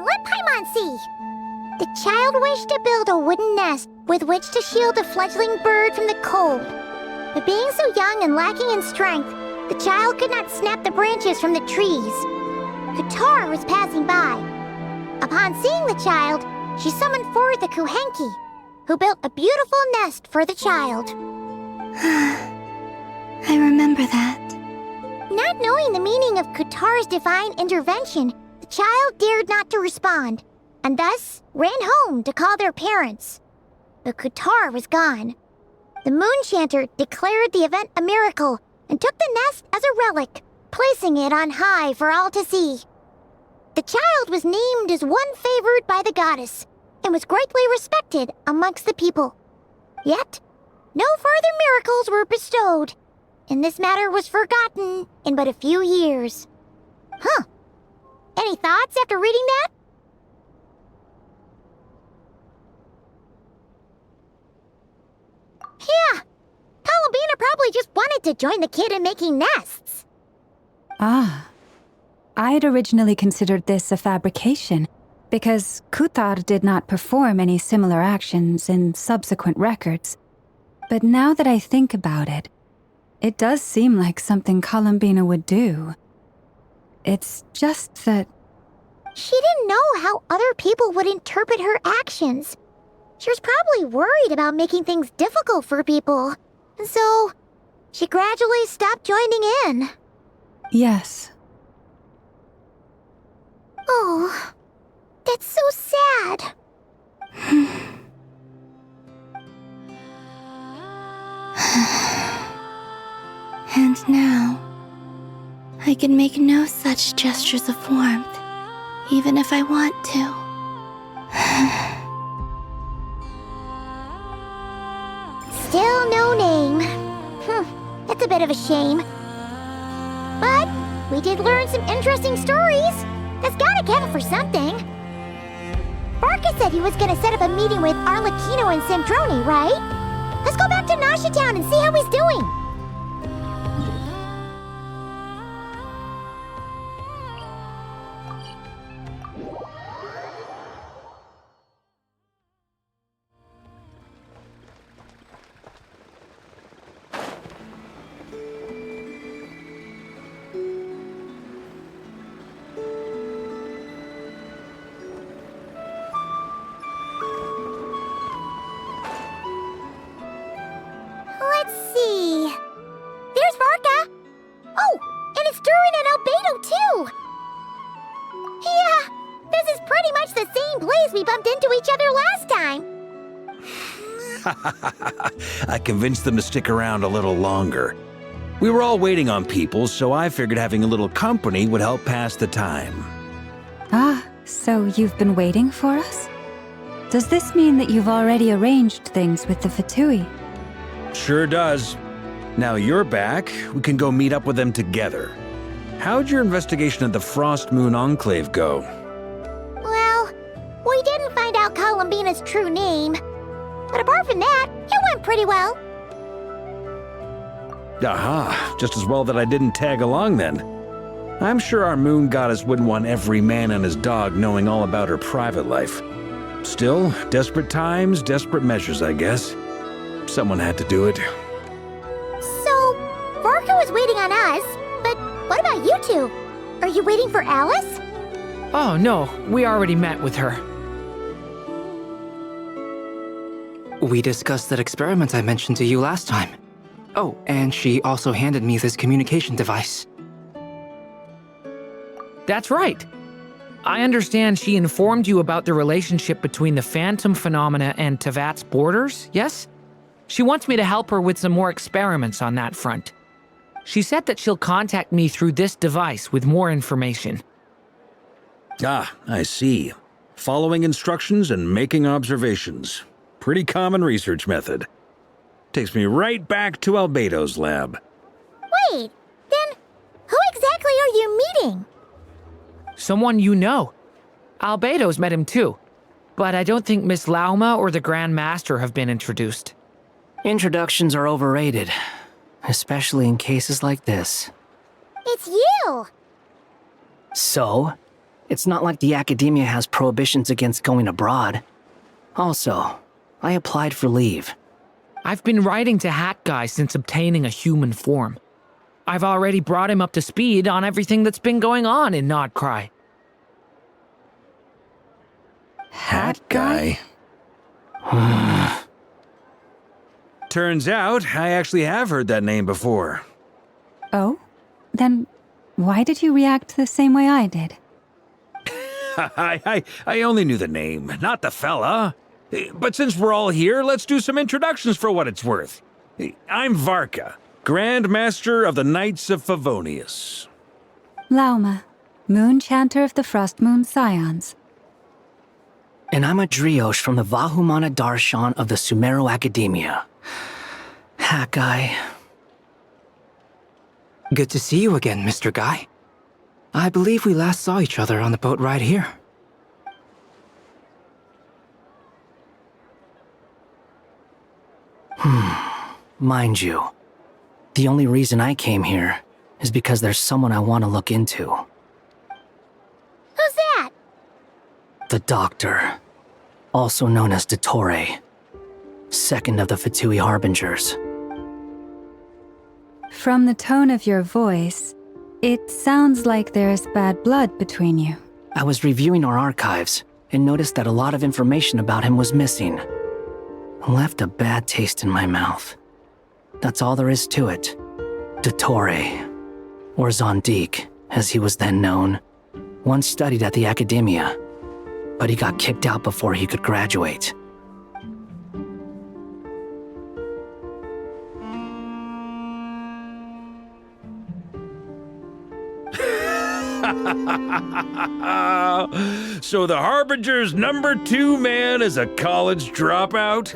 Let Paimon see. The child wished to build a wooden nest with which to shield a fledgling bird from the cold. But being so young and lacking in strength, the child could not snap the branches from the trees. Kutar was passing by. Upon seeing the child, she summoned forth the Kuhenki, who built a beautiful nest for the child. I remember that. Not knowing the meaning of Kutar's divine intervention, the child dared not to respond, and thus ran home to call their parents. But Kutar was gone. The Moon-Chanter declared the event a miracle and took the nest as a relic, placing it on high for all to see. The child was named as one favored by the goddess, and was greatly respected amongst the people. Yet, no further miracles were bestowed, and this matter was forgotten in but a few years. Huh. Any thoughts after reading that? Yeah. Columbina probably just wanted to join the kid in making nests. Ah. I had originally considered this a fabrication, because Kuthar did not perform any similar actions in subsequent records. But now that I think about it, it does seem like something Columbina would do. It's just that... She didn't know how other people would interpret her actions. She was probably worried about making things difficult for people. And so, she gradually stopped joining in. Yes. Oh, that's so sad. And now, I can make no such gestures of warmth, even if I want to. Still no name. That's a bit of a shame. But we did learn some interesting stories. That's gotta count for something. Barca said he was gonna set up a meeting with Arlecchino and Centrone, right? Let's go back to Nasha Town and see how he's doing. Let's see. There's Varka. Oh, and it's Durin and Albedo too. Yeah, this is pretty much the same place we bumped into each other last time. I convinced them to stick around a little longer. We were all waiting on people, so I figured having a little company would help pass the time. Ah, so you've been waiting for us? Does this mean that you've already arranged things with the Fatui? Sure does. Now you're back, we can go meet up with them together. How'd your investigation of the Frost Moon Enclave go? Well, we didn't find out Columbina's true name. But apart from that, it went pretty well. Aha, just as well that I didn't tag along then. I'm sure our moon goddess wouldn't want every man and his dog knowing all about her private life. Still, desperate times, desperate measures, I guess. Someone had to do it. So, Varka was waiting on us, but what about you two? Are you waiting for Alice? Oh, no. We already met with her. We discussed that experiment I mentioned to you last time. Oh, and she also handed me this communication device. That's right. I understand she informed you about the relationship between the phantom phenomena and Tevat's borders, yes? She wants me to help her with some more experiments on that front. She said that she'll contact me through this device with more information. Ah, I see. Following instructions and making observations. Pretty common research method. Takes me right back to Albedo's lab. Wait, then who exactly are you meeting? Someone you know. Albedo's met him too. But I don't think Miss Lauma or the Grand Master have been introduced. Introductions are overrated, especially in cases like this. It's you! So, it's not like the academia has prohibitions against going abroad. Also, I applied for leave. I've been writing to Hat Guy since obtaining a human form. I've already brought him up to speed on everything that's been going on in Nodcry. Hat Guy? Turns out, I actually have heard that name before. Oh? Then why did you react the same way I did? I only knew the name, not the fella. But since we're all here, let's do some introductions for what it's worth. I'm Varka, Grand Master of the Knights of Favonius. Lauma, Moon Chanter of the Frost Moon Scions. And I'm a Drioche from the Vahumana Darshan of the Sumeru Academia. Hat Guy. Good to see you again, Mr. Guy. I believe we last saw each other on the boat ride here. Mind you, the only reason I came here is because there's someone I want to look into. Who's that? The Doctor, also known as Dottore, second of the Fatui Harbingers. From the tone of your voice, it sounds like there's bad blood between you. I was reviewing our archives and noticed that a lot of information about him was missing. Left a bad taste in my mouth. That's all there is to it. Dottore, or Zondique, as he was then known, once studied at the Academia, but he got kicked out before he could graduate. So the Harbinger's #2 man is a college dropout?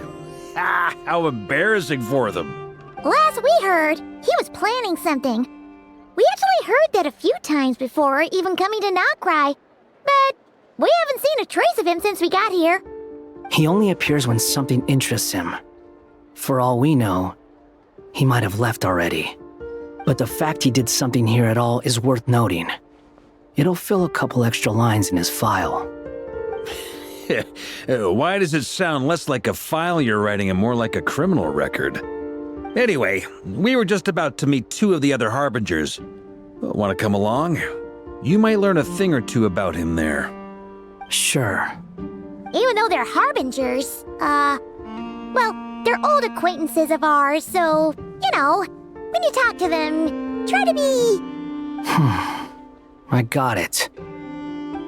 How embarrassing for them. Last we heard, he was planning something. We actually heard that a few times before, even coming to Nocturne, but we haven't seen a trace of him since we got here. He only appears when something interests him. For all we know, he might have left already. But the fact he did something here at all is worth noting. It'll fill a couple extra lines in his file. Why does it sound less like a file you're writing and more like a criminal record? Anyway, we were just about to meet 2 of the other Harbingers. Want to come along? You might learn a thing or two about him there. Sure. Even though they're Harbingers, well, they're old acquaintances of ours, so, you know, when you talk to them, try to be... I got it.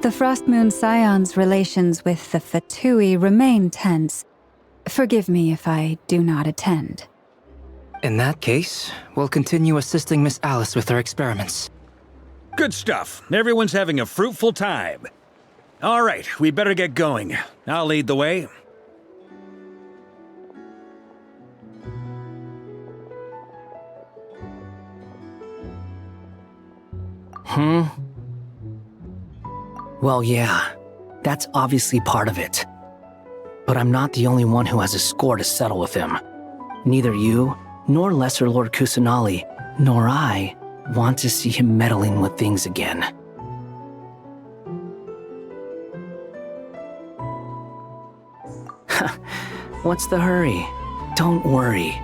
The Frost Moon Scions' relations with the Fatui remain tense. Forgive me if I do not attend. In that case, we'll continue assisting Miss Alice with her experiments. Good stuff. Everyone's having a fruitful time. All right, we better get going. I'll lead the way. Well, yeah, that's obviously part of it. But I'm not the only one who has a score to settle with him. Neither you, nor Lesser Lord Kusanali, nor I want to see him meddling with things again. What's the hurry? Don't worry.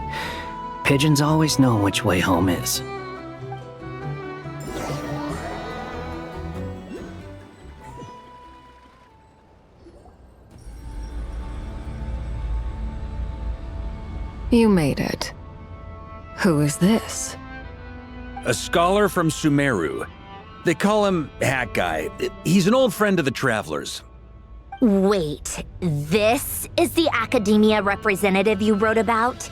Pigeons always know which way home is. You made it. Who is this? A scholar from Sumeru. They call him Hat Guy. He's an old friend of the Travelers. Wait, this is the Academia representative you wrote about?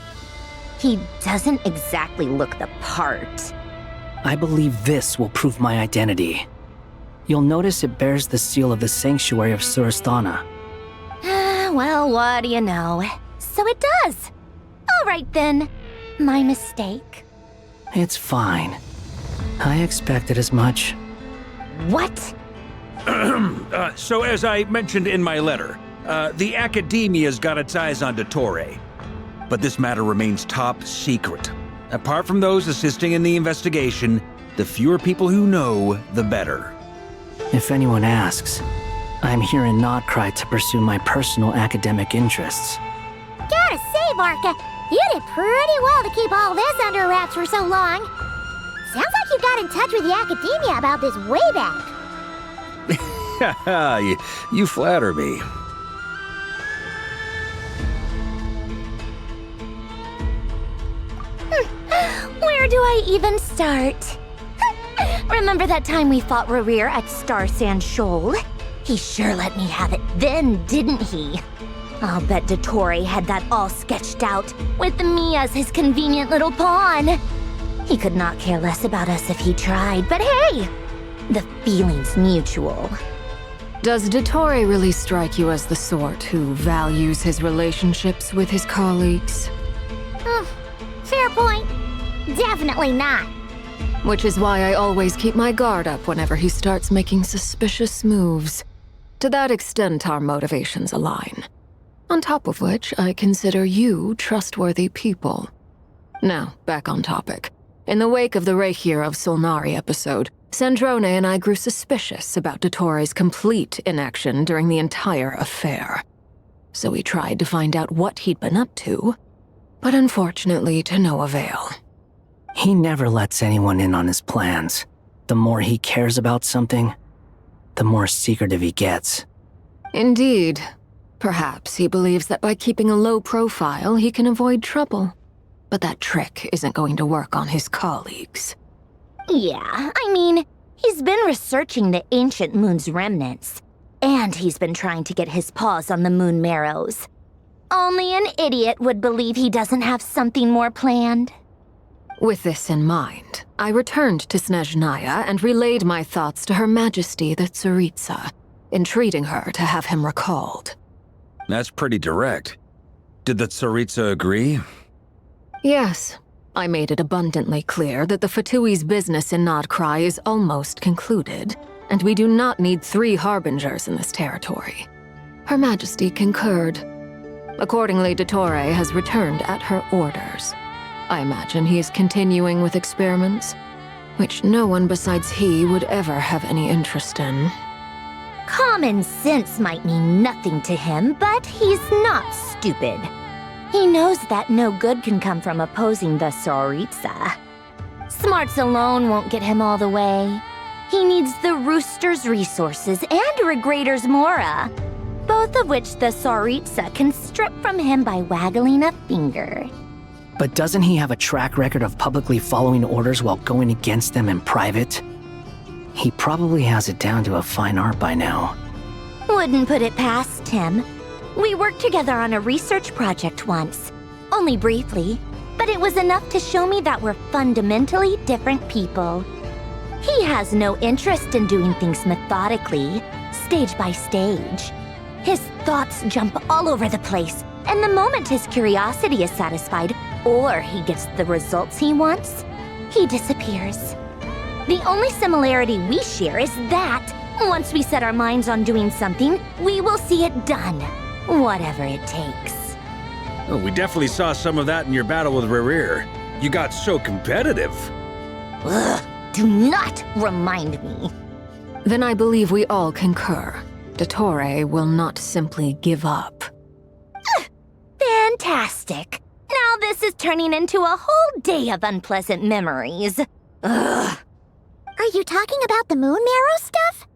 He doesn't exactly look the part. I believe this will prove my identity. You'll notice it bears the seal of the Sanctuary of Surasthana. Well, what do you know? So it does. All right then. My mistake. It's fine. I expected as much. What? So as I mentioned in my letter, the Academia's got its eyes on Dottore. But this matter remains top secret. Apart from those assisting in the investigation, the fewer people who know, the better. If anyone asks, I'm here in Nocturne to pursue my personal academic interests. Gotta say, Varka, you did pretty well to keep all this under wraps for so long. Sounds like you got in touch with the Academia about this way back. You flatter me. Where do I even start? Remember that time we fought Rerir at Star Sand Shoal? He sure let me have it then, didn't he? I'll bet Dottore had that all sketched out, with me as his convenient little pawn. He could not care less about us if he tried, but hey! The feeling's mutual. Does Dottore really strike you as the sort who values his relationships with his colleagues? Fair point. Definitely not. Which is why I always keep my guard up whenever he starts making suspicious moves. To that extent, our motivations align. On top of which, I consider you trustworthy people. Now, back on topic. In the wake of the Reikir of Solnari episode, Sandrone and I grew suspicious about Dottore's complete inaction during the entire affair. So we tried to find out what he'd been up to, but unfortunately to no avail. He never lets anyone in on his plans. The more he cares about something, the more secretive he gets. Indeed. Perhaps he believes that by keeping a low profile, he can avoid trouble. But that trick isn't going to work on his colleagues. Yeah, I mean, he's been researching the ancient moon's remnants. And he's been trying to get his paws on the moon marrows. Only an idiot would believe he doesn't have something more planned. With this in mind, I returned to Snezhnaya and relayed my thoughts to Her Majesty the Tsaritsa, entreating her to have him recalled. That's pretty direct. Did the Tsaritsa agree? Yes. I made it abundantly clear that the Fatui's business in Nodcry is almost concluded, and we do not need 3 harbingers in this territory. Her Majesty concurred. Accordingly, Dottore has returned at her orders. I imagine he is continuing with experiments, which no one besides he would ever have any interest in. Common sense might mean nothing to him, but he's not stupid. He knows that no good can come from opposing the Tsaritsa. Smarts alone won't get him all the way. He needs the Rooster's resources and Regrator's Mora, both of which the Tsaritsa can strip from him by waggling a finger. But doesn't he have a track record of publicly following orders while going against them in private? He probably has it down to a fine art by now. Wouldn't put it past him. We worked together on a research project once. Only briefly, but it was enough to show me that we're fundamentally different people. He has no interest in doing things methodically, stage by stage. His thoughts jump all over the place, and the moment his curiosity is satisfied, or he gets the results he wants, he disappears. The only similarity we share is that, once we set our minds on doing something, we will see it done, whatever it takes. Oh, we definitely saw some of that in your battle with Rerir. You got so competitive. Ugh, do not remind me. Then I believe we all concur. Dottore will not simply give up. Fantastic. Now this is turning into a whole day of unpleasant memories. Ugh. Are you talking about the moon marrow stuff?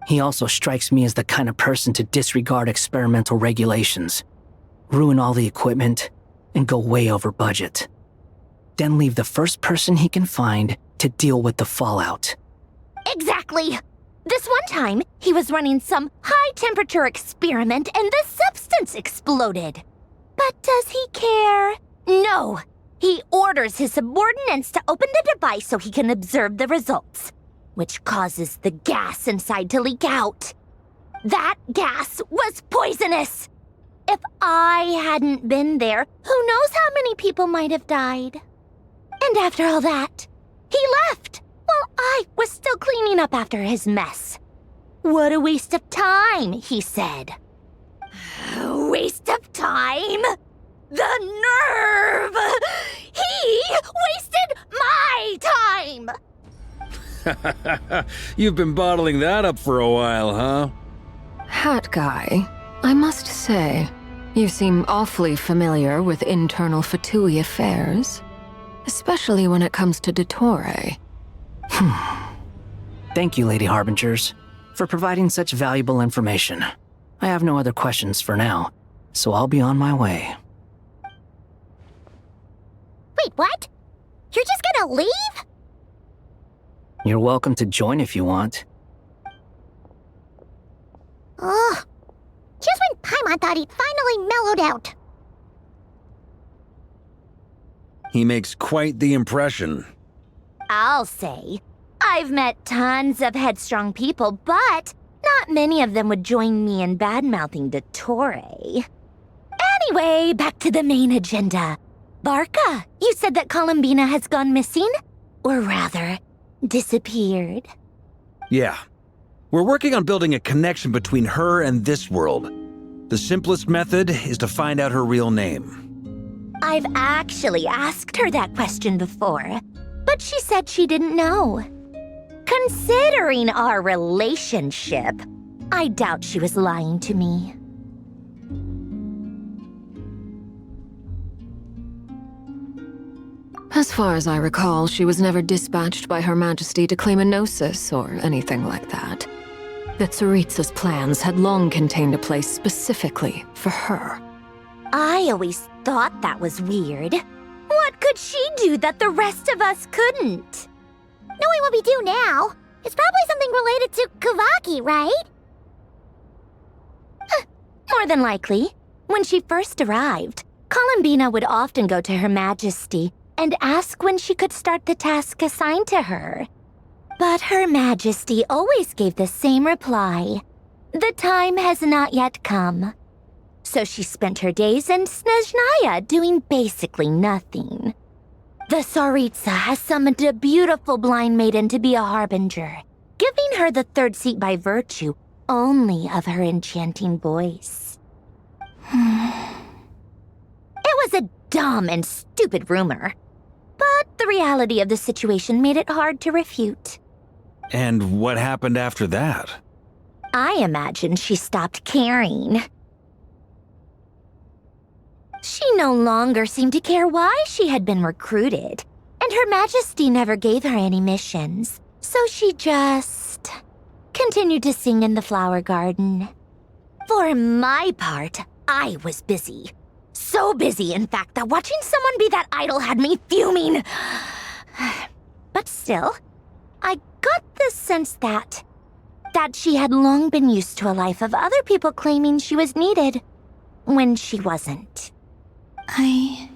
He also strikes me as the kind of person to disregard experimental regulations, ruin all the equipment, and go way over budget. Then leave the first person he can find to deal with the fallout. Exactly. This one time, he was running some high-temperature experiment and the substance exploded. But does he care? No. He orders his subordinates to open the device so he can observe the results, which causes the gas inside to leak out. That gas was poisonous. If I hadn't been there, who knows how many people might have died. And after all that, he left while I was still cleaning up after his mess. What a waste of time, he said. Waste of time? The nerve! He wasted my time! You've been bottling that up for a while, huh? Hat guy, I must say, you seem awfully familiar with internal Fatui affairs, especially when it comes to Dottore. Thank you, Lady Harbingers, for providing such valuable information. I have no other questions for now, so I'll be on my way. Wait, what? You're just gonna leave? You're welcome to join if you want. Ugh. Just when Paimon thought he'd finally mellowed out. He makes quite the impression. I'll say, I've met tons of headstrong people, but not many of them would join me in bad-mouthing Dottore. Anyway, back to the main agenda. Barca, you said that Columbina has gone missing? Or rather, disappeared. Yeah. We're working on building a connection between her and this world. The simplest method is to find out her real name. I've actually asked her that question before, but she said she didn't know. Considering our relationship, I doubt she was lying to me. As far as I recall, she was never dispatched by Her Majesty to claim a gnosis or anything like that. The Tsaritsa's plans had long contained a place specifically for her. I always thought that was weird. What could she do that the rest of us couldn't? Knowing what we do now, it's probably something related to Kavaki, right? More than likely. When she first arrived, Columbina would often go to Her Majesty and ask when she could start the task assigned to her. But Her Majesty always gave the same reply. The time has not yet come. So she spent her days in Snezhnaya doing basically nothing. The Tsaritsa has summoned a beautiful blind maiden to be a harbinger, giving her the third seat by virtue only of her enchanting voice. It was a dumb and stupid rumor, but the reality of the situation made it hard to refute. And what happened after that? I imagine she stopped caring. She no longer seemed to care why she had been recruited, and Her Majesty never gave her any missions, so she just continued to sing in the flower garden. For my part, I was busy. So busy, in fact, that watching someone be that idol had me fuming. But still, I got the sense that she had long been used to a life of other people claiming she was needed when she wasn't. I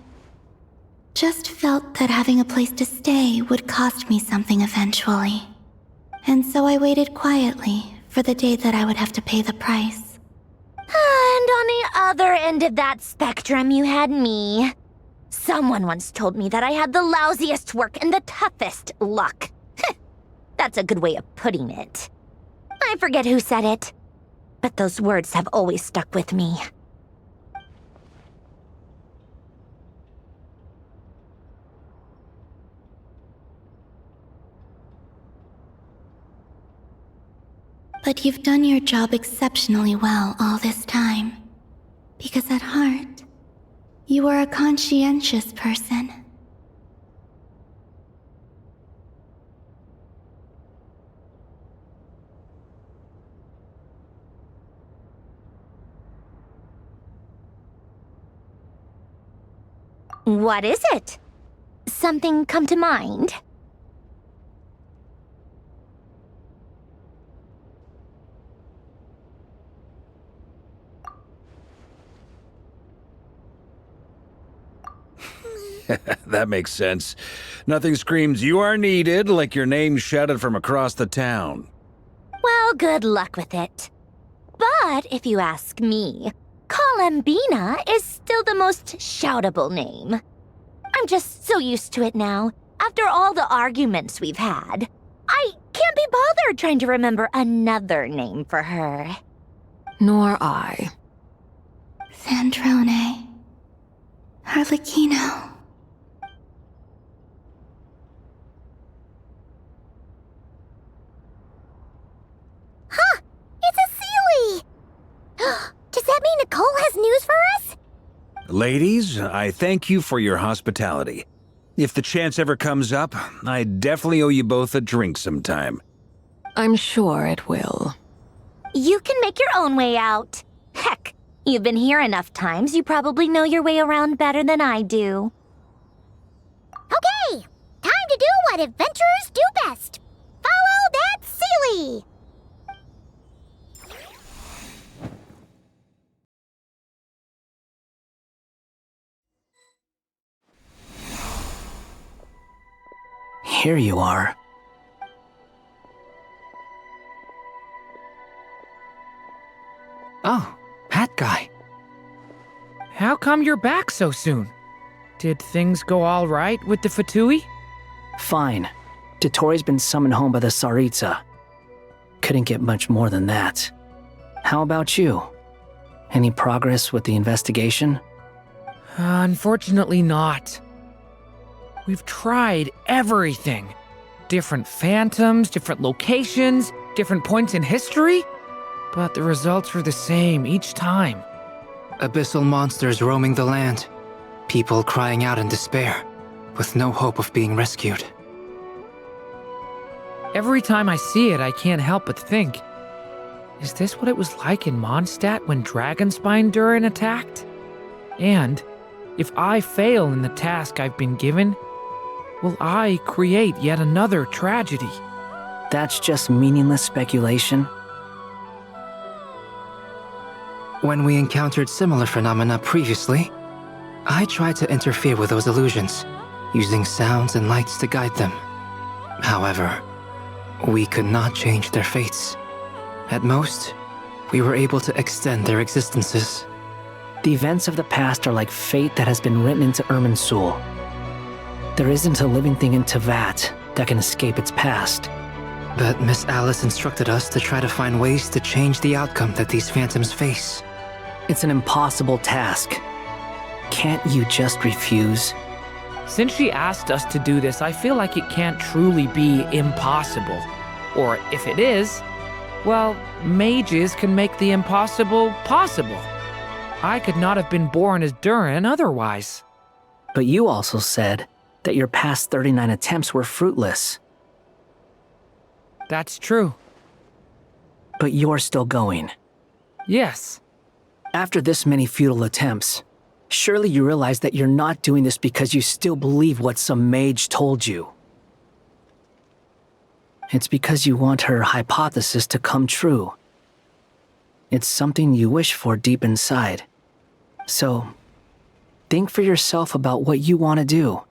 just felt that having a place to stay would cost me something eventually. And so I waited quietly for the day that I would have to pay the price. And on the other end of that spectrum, you had me. Someone once told me that I had the lousiest work and the toughest luck. That's a good way of putting it. I forget who said it, but those words have always stuck with me. But you've done your job exceptionally well all this time. Because at heart, you are a conscientious person. What is it? Something come to mind? That makes sense. Nothing screams you are needed like your name shouted from across the town. Well, good luck with it. But if you ask me, Columbina is still the most shoutable name. I'm just so used to it now, after all the arguments we've had. I can't be bothered trying to remember another name for her. Nor I. Sandrone. Harlequino. Huh! It's a Sealy! Does that mean Nicole has news for us? Ladies, I thank you for your hospitality. If the chance ever comes up, I definitely owe you both a drink sometime. I'm sure it will. You can make your own way out. Heck, you've been here enough times, you probably know your way around better than I do. Okay! Time to do what adventurers do best. Follow that Sealy! Here you are. Oh, that guy. How come you're back so soon? Did things go all right with the Fatui? Fine. Dottore been summoned home by the Tsaritsa. Couldn't get much more than that. How about you? Any progress with the investigation? Unfortunately not. We've tried everything. Different phantoms, different locations, different points in history. But the results were the same each time. Abyssal monsters roaming the land. People crying out in despair, with no hope of being rescued. Every time I see it, I can't help but think, is this what it was like in Mondstadt when Dragonspine Durin attacked? And if I fail in the task I've been given, will I create yet another tragedy? That's just meaningless speculation. When we encountered similar phenomena previously, I tried to interfere with those illusions, using sounds and lights to guide them. However, we could not change their fates. At most, we were able to extend their existences. The events of the past are like fate that has been written into Irminsul. There isn't a living thing in Teyvat that can escape its past. But Miss Alice instructed us to try to find ways to change the outcome that these phantoms face. It's an impossible task. Can't you just refuse? Since she asked us to do this, I feel like it can't truly be impossible. Or if it is, well, mages can make the impossible possible. I could not have been born as Durin otherwise. But you also said that your past 39 attempts were fruitless. That's true. But you're still going. Yes. After this many futile attempts, surely you realize that you're not doing this because you still believe what some mage told you. It's because you want her hypothesis to come true. It's something you wish for deep inside. So, think for yourself about what you want to do.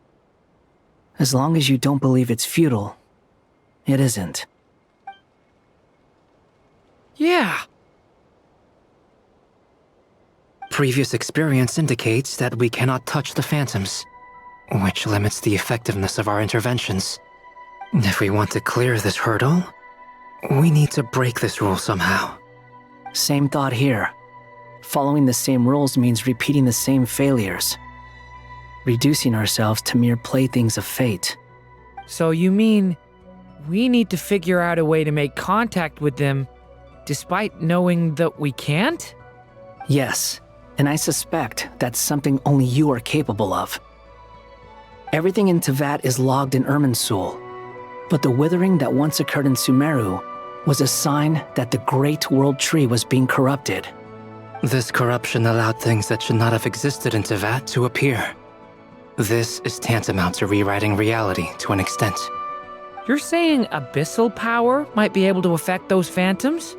As long as you don't believe it's futile, it isn't. Yeah. Previous experience indicates that we cannot touch the phantoms, which limits the effectiveness of our interventions. If we want to clear this hurdle, we need to break this rule somehow. Same thought here. Following the same rules means repeating the same failures. Reducing ourselves to mere playthings of fate. So you mean we need to figure out a way to make contact with them despite knowing that we can't? Yes, and I suspect that's something only you are capable of. Everything in Teyvat is logged in Irminsul, but the withering that once occurred in Sumeru was a sign that the Great World Tree was being corrupted. This corruption allowed things that should not have existed in Teyvat to appear. This is tantamount to rewriting reality to an extent. You're saying abyssal power might be able to affect those phantoms?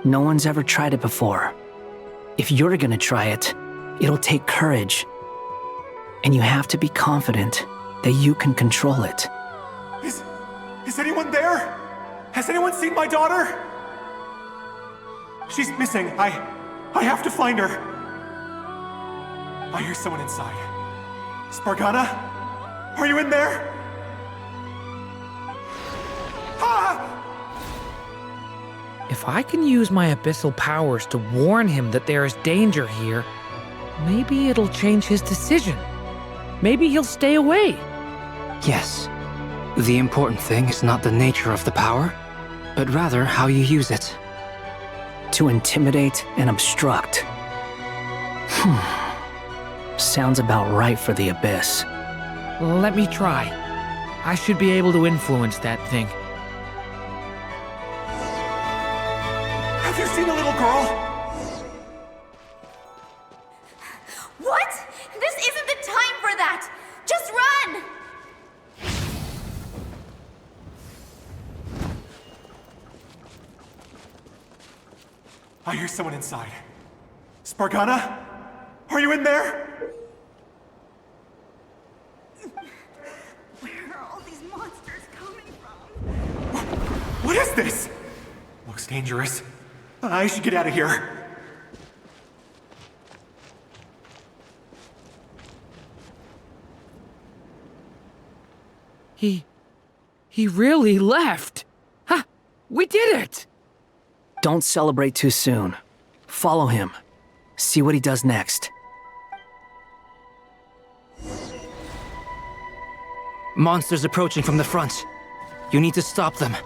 No one's ever tried it before. If you're gonna try it, it'll take courage. And you have to be confident that you can control it. Is anyone there? Has anyone seen my daughter? She's missing. I have to find her. I hear someone inside. Spargana? Are you in there? Ah! If I can use my abyssal powers to warn him that there is danger here, maybe it'll change his decision. Maybe he'll stay away. Yes. The important thing is not the nature of the power, but rather how you use it. To intimidate and obstruct. Sounds about right for the Abyss. Let me try. I should be able to influence that thing. Have you seen a little girl? What? This isn't the time for that! Just run! I hear someone inside. Spargana? Are you in there? Where are all these monsters coming from? What is this? Looks dangerous. I should get out of here. He really left! Ha! We did it! Don't celebrate too soon. Follow him. See what he does next. Monsters approaching from the front. You need to stop them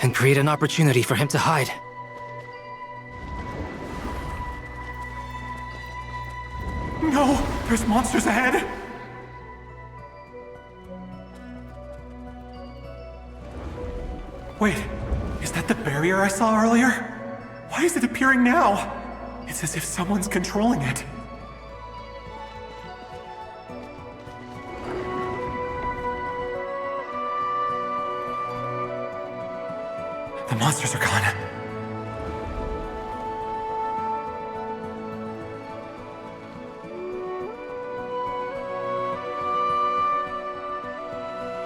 and create an opportunity for him to hide. No! There's monsters ahead! Wait, is that the barrier I saw earlier? Why is it appearing now? It's as if someone's controlling it. The monsters are gone.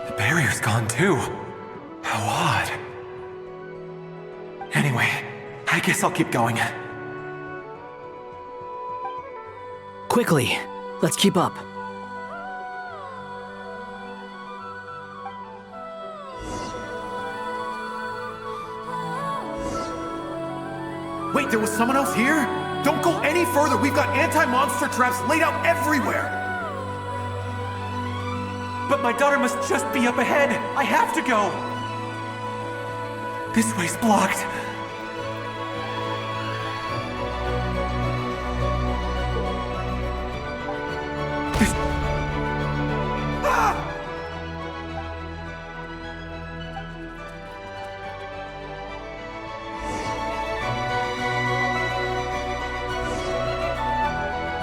The barrier's gone too. How odd. Anyway, I guess I'll keep going. Quickly, let's keep up. Wait, there was someone else here? Don't go any further. We've got anti-monster traps laid out everywhere. But my daughter must just be up ahead. I have to go. This way's blocked.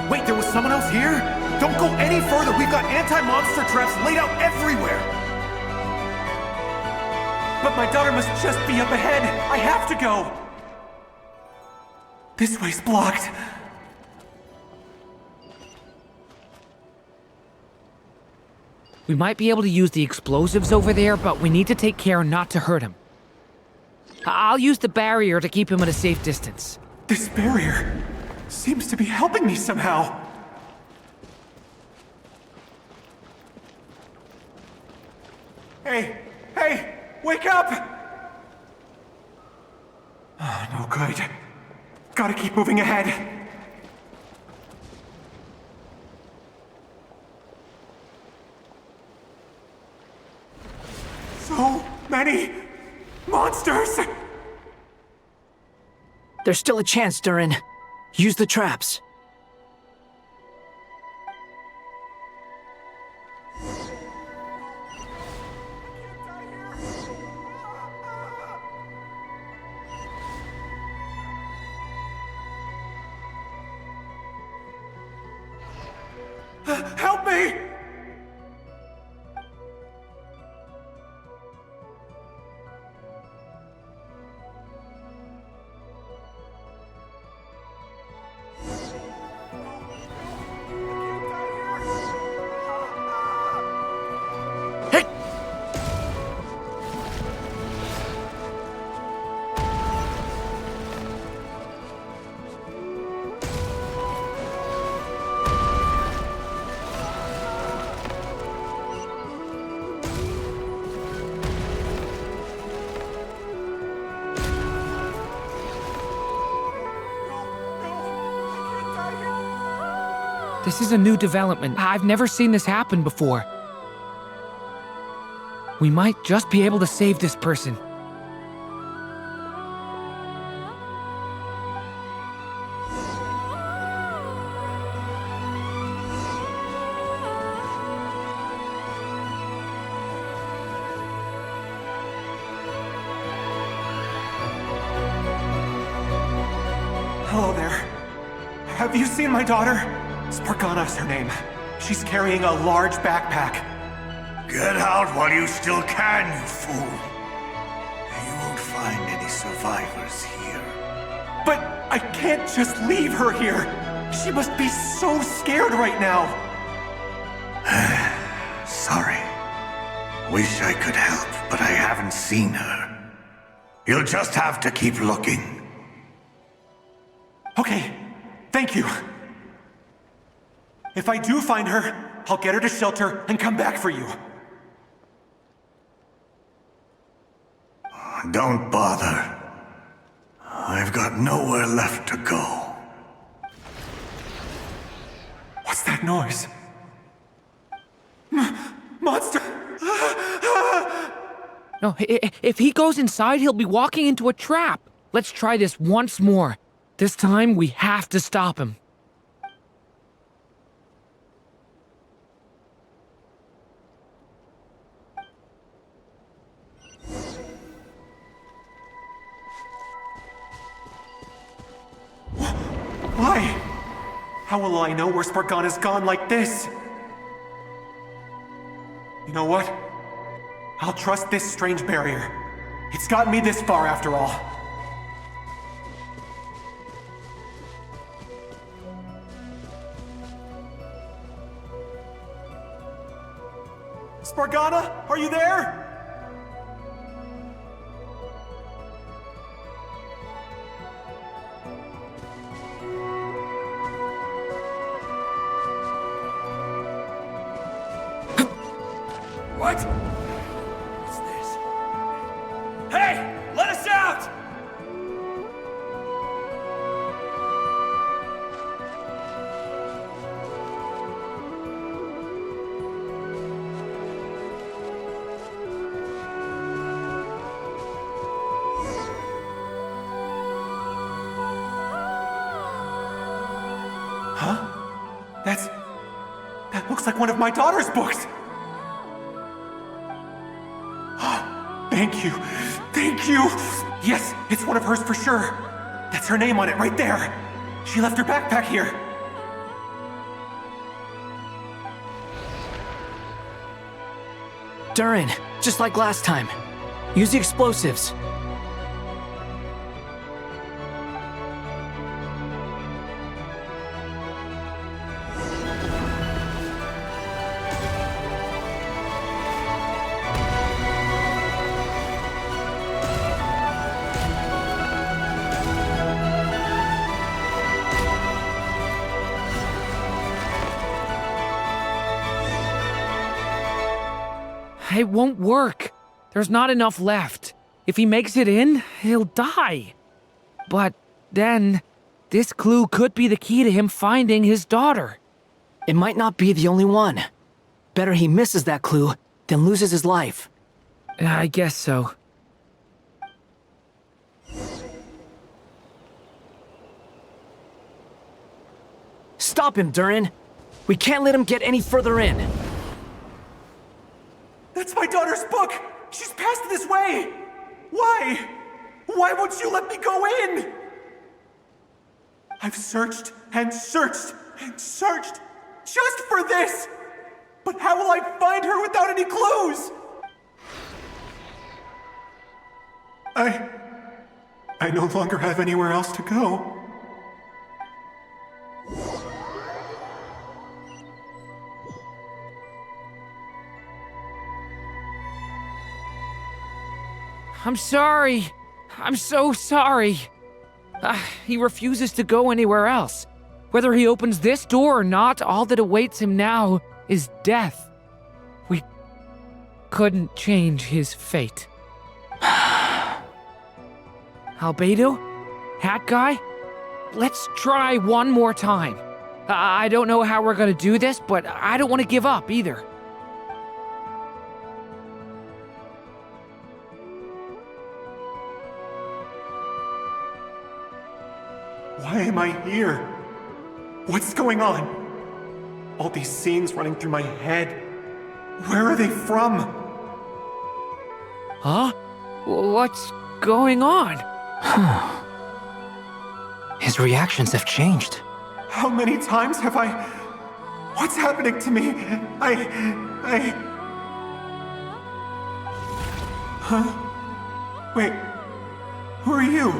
Wait, there was someone else here? Don't go any further. We've got anti-monster traps laid out everywhere. But my daughter must just be up ahead. I have to go. This way's blocked. We might be able to use the explosives over there, but we need to take care not to hurt him. I'll use the barrier to keep him at a safe distance. This barrier seems to be helping me somehow. Hey! Wake up! Oh, no good. Gotta keep moving ahead. So many monsters! There's still a chance, Durin. Use the traps. Help me! This is a new development. I've never seen this happen before. We might just be able to save this person. Hello there. Have you seen my daughter? Spargana's her name. She's carrying a large backpack. Get out while you still can, you fool. You won't find any survivors here. But I can't just leave her here. She must be so scared right now. Sorry. Wish I could help, but I haven't seen her. You'll just have to keep looking. Okay, thank you. If I do find her, I'll get her to shelter and come back for you. Don't bother. I've got nowhere left to go. What's that noise? Monster! No, if he goes inside, he'll be walking into a trap. Let's try this once more. This time, we have to stop him. Why? How will I know where Spargana's gone like this? You know what? I'll trust this strange barrier. It's gotten me this far after all. Spargana, are you there? What? What's this? Hey! Let us out! Huh? That looks like one of my daughter's books! Thank you. Thank you. Yes, it's one of hers for sure. That's her name on it right there. She left her backpack here. Durin, just like last time. Use the explosives. It won't work. There's not enough left. If he makes it in, he'll die. But then, this clue could be the key to him finding his daughter. It might not be the only one. Better he misses that clue than loses his life. I guess so. Stop him, Durin. We can't let him get any further in. That's my daughter's book! She's passed this way! Why? Why won't you let me go in? I've searched and searched and searched just for this! But how will I find her without any clues? I no longer have anywhere else to go. I'm sorry. I'm so sorry. He refuses to go anywhere else. Whether he opens this door or not, all that awaits him now is death. We couldn't change his fate. Albedo? Hat Guy? Let's try one more time. I don't know how we're gonna do this, but I don't want to give up either. Why am I here? What's going on? All these scenes running through my head. Where are they from? Huh? What's going on? His reactions have changed. How many times have I... What's happening to me? Huh? Wait, who are you?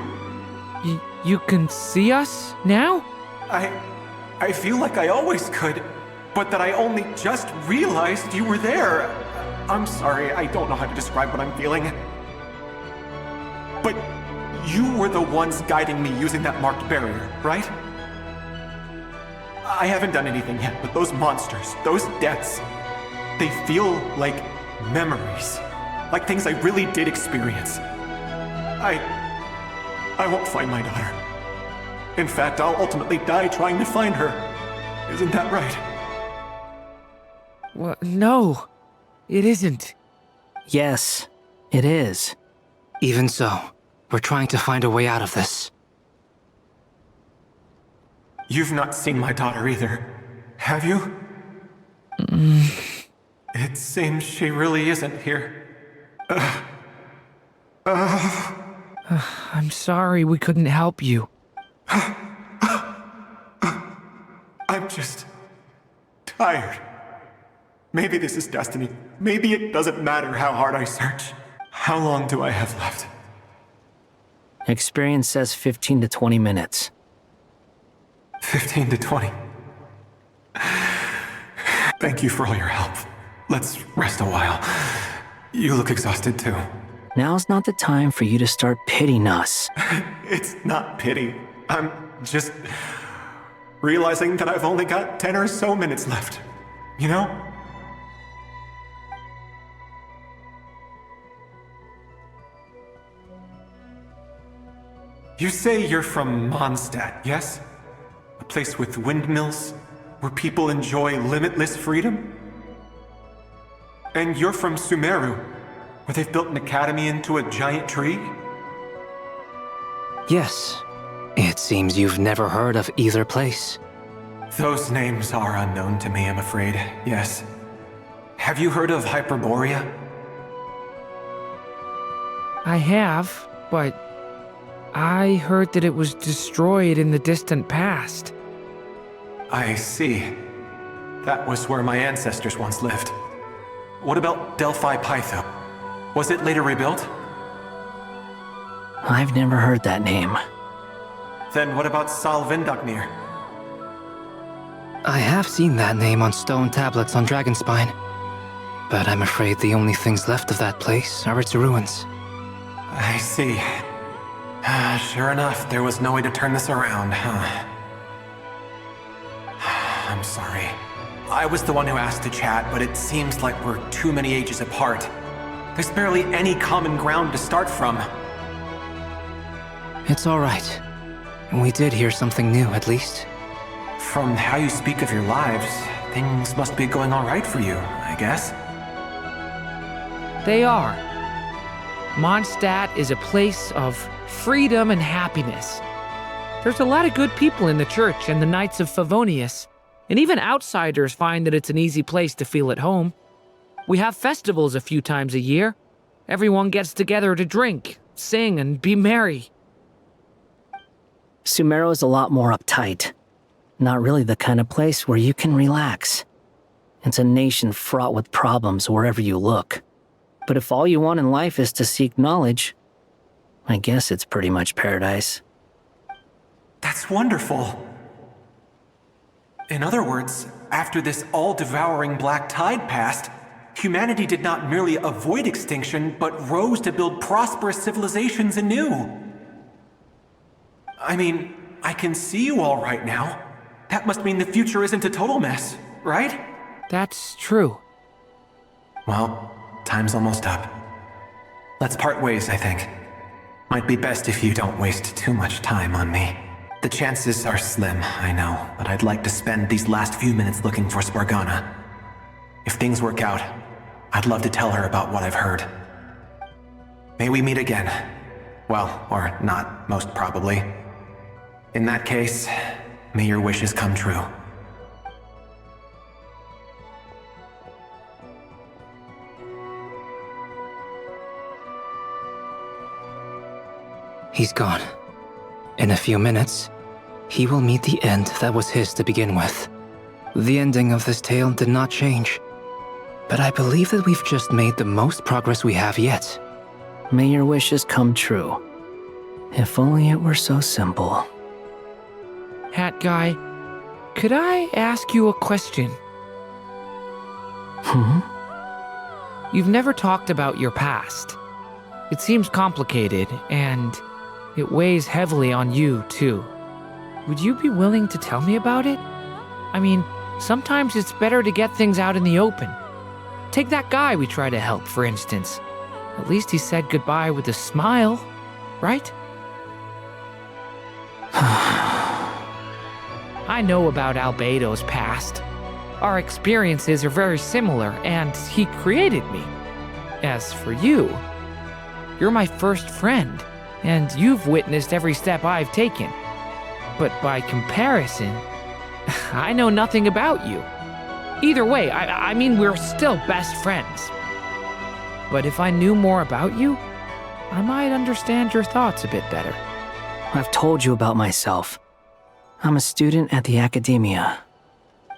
You can see us now? I feel like I always could, but that I only just realized you were there. I'm sorry, I don't know how to describe what I'm feeling. But you were the ones guiding me using that marked barrier, right? I haven't done anything yet, but those monsters, those deaths, they feel like memories. Like things I really did experience. I won't find my daughter. In fact, I'll ultimately die trying to find her. Isn't that right? Well, no, it isn't. Yes, it is. Even so, we're trying to find a way out of this. You've not seen my daughter either, have you? It seems she really isn't here. I'm sorry we couldn't help you. I'm just tired. Maybe this is destiny. Maybe it doesn't matter how hard I search. How long do I have left? Experience says 15 to 20 minutes. 15 to 20. Thank you for all your help. Let's rest a while. You look exhausted too. Now's not the time for you to start pitying us. It's not pity. I'm just realizing that I've only got 10 or so minutes left. You know? You say you're from Mondstadt, yes? A place with windmills, where people enjoy limitless freedom? And you're from Sumeru, where they've built an academy into a giant tree? Yes. It seems you've never heard of either place. Those names are unknown to me, I'm afraid, yes. Have you heard of Hyperborea? I have, but I heard that it was destroyed in the distant past. I see. That was where my ancestors once lived. What about Delphi Pytho? Was it later rebuilt? I've never heard that name. Then what about Salvindagnir? I have seen that name on stone tablets on Dragonspine. But I'm afraid the only things left of that place are its ruins. I see. Sure enough, there was no way to turn this around, huh? I'm sorry. I was the one who asked to chat, but it seems like we're too many ages apart. There's barely any common ground to start from. It's all right. We did hear something new, at least. From how you speak of your lives, things must be going all right for you, I guess. They are. Mondstadt is a place of freedom and happiness. There's a lot of good people in the church and the Knights of Favonius, and even outsiders find that it's an easy place to feel at home. We have festivals a few times a year. Everyone gets together to drink, sing, and be merry. Sumeru is a lot more uptight. Not really the kind of place where you can relax. It's a nation fraught with problems wherever you look. But if all you want in life is to seek knowledge, I guess it's pretty much paradise. That's wonderful. In other words, after this all-devouring black tide passed, humanity did not merely avoid extinction, but rose to build prosperous civilizations anew. I mean, I can see you all right now. That must mean the future isn't a total mess, right? That's true. Well, time's almost up. Let's part ways, I think. Might be best if you don't waste too much time on me. The chances are slim, I know, but I'd like to spend these last few minutes looking for Spargana. If things work out, I'd love to tell her about what I've heard. May we meet again. Well, or not, most probably. In that case, may your wishes come true. He's gone. In a few minutes, he will meet the end that was his to begin with. The ending of this tale did not change, but I believe that we've just made the most progress we have yet. May your wishes come true. If only it were so simple. Hat Guy, could I ask you a question? You've never talked about your past. It seems complicated, and it weighs heavily on you, too. Would you be willing to tell me about it? I mean, sometimes it's better to get things out in the open. Take that guy we try to help, for instance. At least he said goodbye with a smile. right? I know about Albedo's past. Our experiences are very similar, and he created me. As for you, you're my first friend, and you've witnessed every step I've taken. But by comparison, I know nothing about you. Either way, I mean, we're still best friends. But if I knew more about you, I might understand your thoughts a bit better. I've told you about myself. I'm a student at the academia.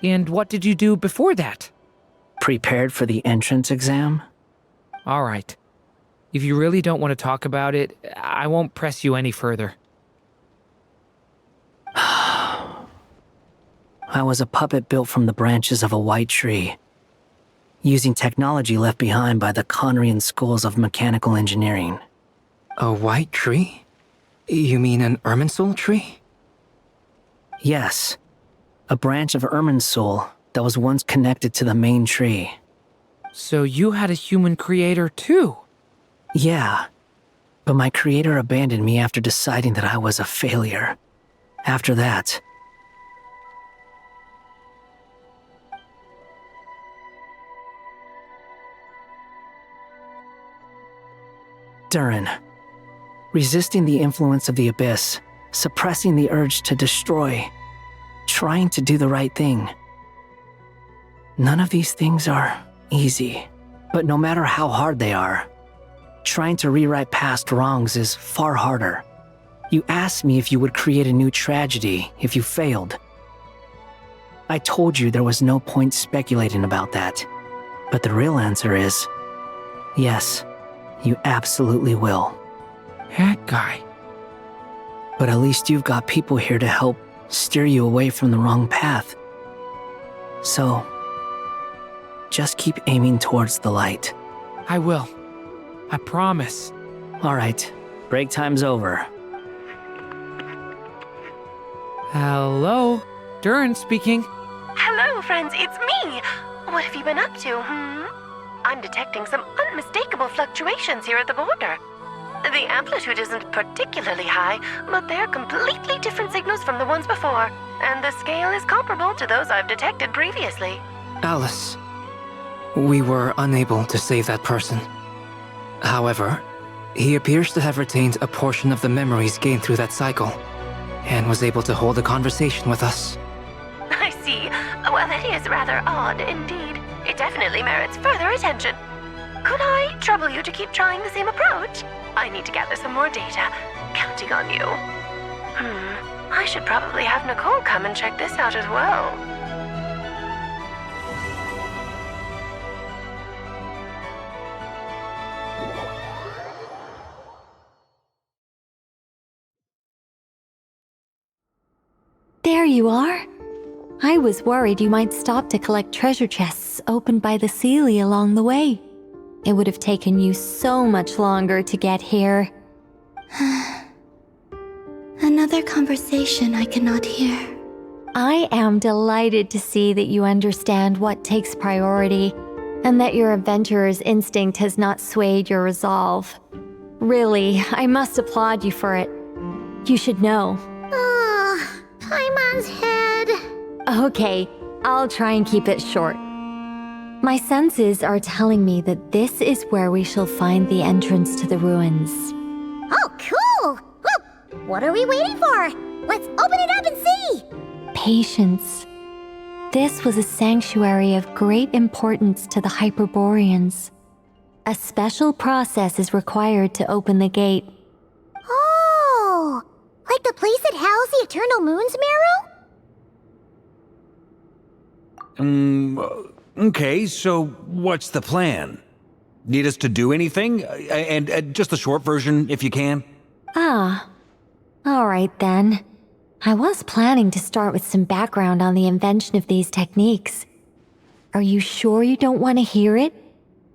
And what did you do before that? Prepared for the entrance exam? All right. If you really don't want to talk about it, I won't press you any further. I was a puppet built from the branches of a white tree, using technology left behind by the Conrian schools of mechanical engineering. A white tree? You mean an Irminsul tree? Yes, a branch of Irminsul that was once connected to the main tree. So you had a human creator too? Yeah, but my creator abandoned me after deciding that I was a failure. After that, Durin, resisting the influence of the abyss, suppressing the urge to destroy, trying to do the right thing. None of these things are easy, but no matter how hard they are, trying to rewrite past wrongs is far harder. You asked me if you would create a new tragedy if you failed. I told you there was no point speculating about that, but the real answer is, yes, you absolutely will. That guy. But at least you've got people here to help steer you away from the wrong path. So, just keep aiming towards the light. I will. I promise. All right, break time's over. Hello? Durin speaking. Hello, friends, it's me. What have you been up to, I'm detecting some unmistakable fluctuations here at the border. The amplitude isn't particularly high, but they're completely different signals from the ones before, and the scale is comparable to those I've detected previously. Alice, we were unable to save that person. However, he appears to have retained a portion of the memories gained through that cycle, and was able to hold a conversation with us. I see. Well, that is rather odd indeed. It definitely merits further attention. Could I trouble you to keep trying the same approach? I need to gather some more data. Counting on you. I should probably have Nicole come and check this out as well. There you are. I was worried you might stop to collect treasure chests opened by the Seelie along the way. It would have taken you so much longer to get here. Another conversation I cannot hear. I am delighted to see that you understand what takes priority, and that your adventurer's instinct has not swayed your resolve. Really, I must applaud you for it. You should know. Paimon's head. Okay, I'll try and keep it short. My senses are telling me that this is where we shall find the entrance to the ruins. Oh, cool! Well, what are we waiting for? Let's open it up and see! Patience. This was a sanctuary of great importance to the Hyperboreans. A special process is required to open the gate. Oh! Like the place that housed the Eternal Moon's marrow? Okay, so what's the plan? Need us to do anything? And just the short version, if you can. Ah. Alright then. I was planning to start with some background on the invention of these techniques. Are you sure you don't want to hear it?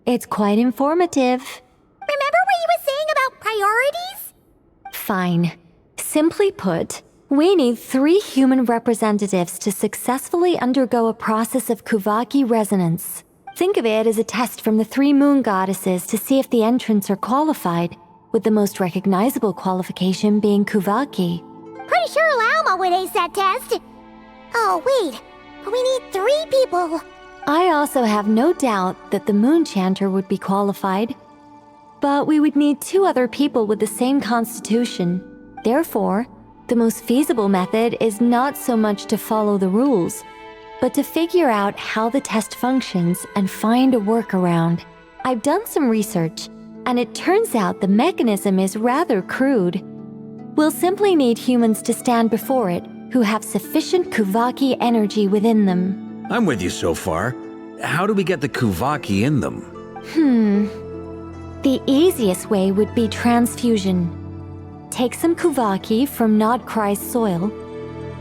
It's quite informative. Remember what you were saying about priorities? Fine. Simply put, we need 3 human representatives to successfully undergo a process of Kuvaki resonance. Think of it as a test from the 3 moon goddesses to see if the entrants are qualified. with the most recognizable qualification being Kuvaki. Pretty sure Lauma would ace that test. Oh, wait. But we need 3 people. I also have no doubt that the Moon Chanter would be qualified. But we would need 2 other people with the same constitution. Therefore, the most feasible method is not so much to follow the rules, but to figure out how the test functions and find a workaround. I've done some research, and it turns out the mechanism is rather crude. We'll simply need humans to stand before it who have sufficient Kuvaki energy within them. I'm with you so far. How do we get the Kuvaki in them? The easiest way would be transfusion. Take some Kuvaki from Nocturne's soil,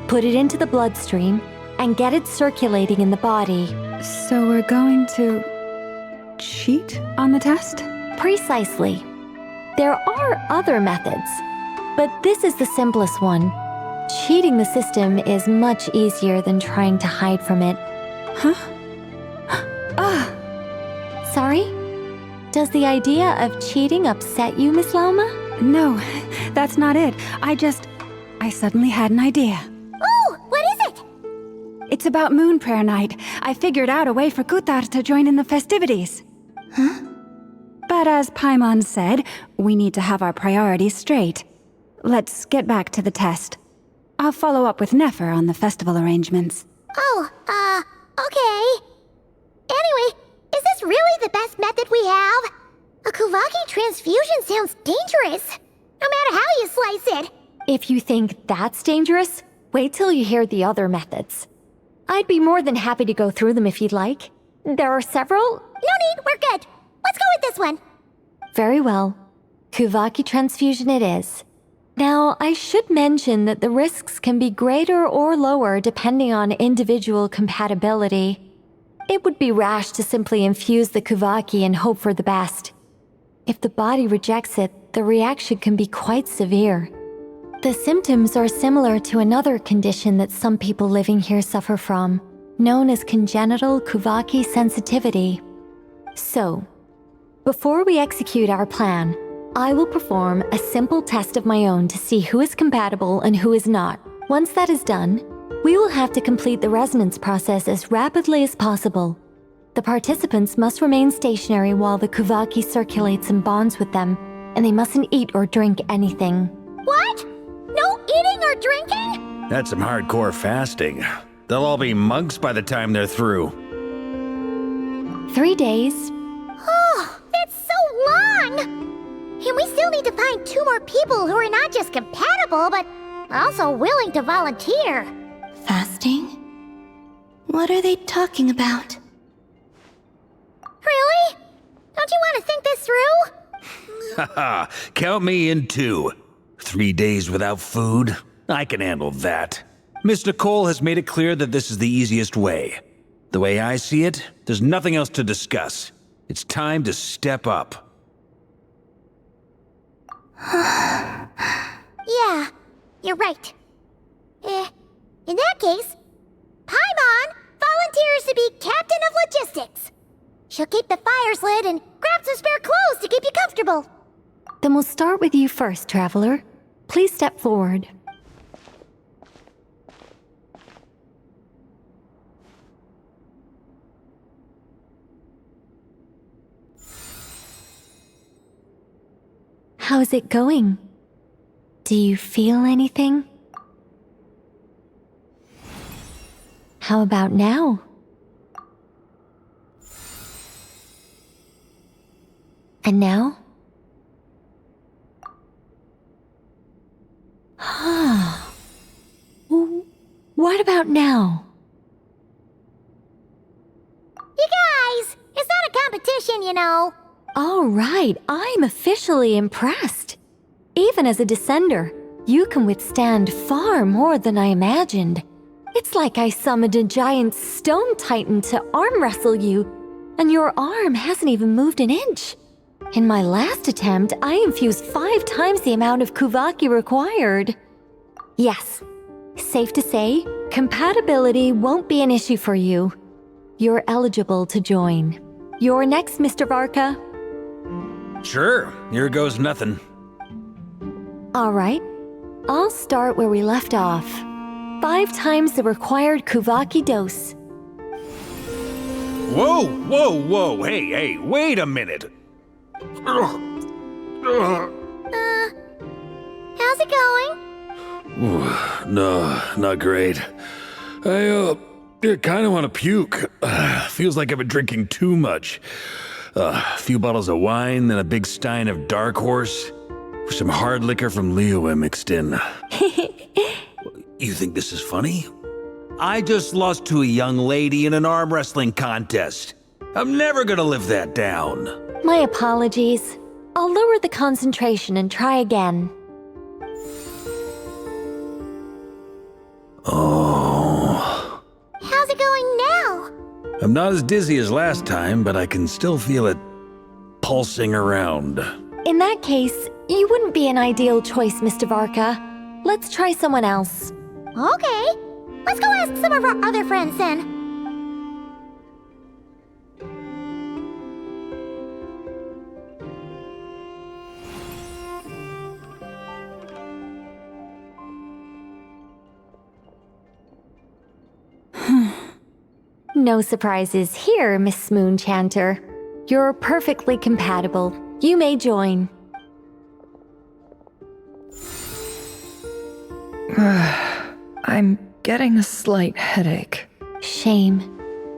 put it into the bloodstream, and get it circulating in the body. So we're going to cheat on the test? Precisely. There are other methods, but this is the simplest one. Cheating the system is much easier than trying to hide from it. Huh? Sorry? Does the idea of cheating upset you, Miss Lauma? No, that's not it. I suddenly had an idea. Ooh, what is it? It's about Moon Prayer Night. I figured out a way for Kuthar to join in the festivities. Huh? But as Paimon said, we need to have our priorities straight. Let's get back to the test. I'll follow up with Nefer on the festival arrangements. Oh, okay. Anyway, is this really the best method we have? A Kuvaki transfusion sounds dangerous, no matter how you slice it. If you think that's dangerous, wait till you hear the other methods. I'd be more than happy to go through them if you'd like. There are several. No need, we're good. Let's go with this one. Very well. Kuvaki transfusion it is. Now, I should mention that the risks can be greater or lower depending on individual compatibility. It would be rash to simply infuse the Kuvaki and hope for the best. If the body rejects it, the reaction can be quite severe. The symptoms are similar to another condition that some people living here suffer from, known as congenital Kuvaki sensitivity. So, before we execute our plan, I will perform a simple test of my own to see who is compatible and who is not. Once that is done, we will have to complete the resonance process as rapidly as possible. The participants must remain stationary while the Kuvaki circulates and bonds with them, and they mustn't eat or drink anything. What? No eating or drinking? That's some hardcore fasting. They'll all be monks by the time they're through. 3 days. Oh, that's so long! And we still need to find 2 more people who are not just compatible, but also willing to volunteer. Fasting? What are they talking about? Really? Don't you want to think this through? Haha, count me in too. 3 days without food? I can handle that. Miss Nicole has made it clear that this is the easiest way. The way I see it, there's nothing else to discuss. It's time to step up. Yeah, you're right. In that case, Paimon volunteers to be captain of logistics. She'll keep the fires lit and grab some spare clothes to keep you comfortable. Then we'll start with you first, Traveler. Please step forward. How's it going? Do you feel anything? How about now? And now? What about now? You guys, it's not a competition, you know. All right, I'm officially impressed. Even as a descender, you can withstand far more than I imagined. It's like I summoned a giant stone titan to arm wrestle you, and your arm hasn't even moved an inch. In my last attempt, I infused 5 times the amount of Kuvaki required. Yes, safe to say, compatibility won't be an issue for you. You're eligible to join. You're next, Mr. Varka. Sure, here goes nothing. Alright, I'll start where we left off. 5 times the required Kuvaki dose. Whoa, whoa, whoa, hey, wait a minute. How's it going? No, not great. I kind of want to puke. Feels like I've been drinking too much. A few bottles of wine, then a big stein of Dark Horse, with some hard liquor from Liyue mixed in. You think this is funny? I just lost to a young lady in an arm wrestling contest. I'm never gonna live that down. My apologies. I'll lower the concentration and try again. Oh. How's it going now? I'm not as dizzy as last time, but I can still feel it pulsing around. In that case, you wouldn't be an ideal choice, Mr. Varka. Let's try someone else. Okay. Let's go ask some of our other friends then. No surprises here, Miss Moonchanter. You're perfectly compatible. You may join. I'm getting a slight headache. Shame.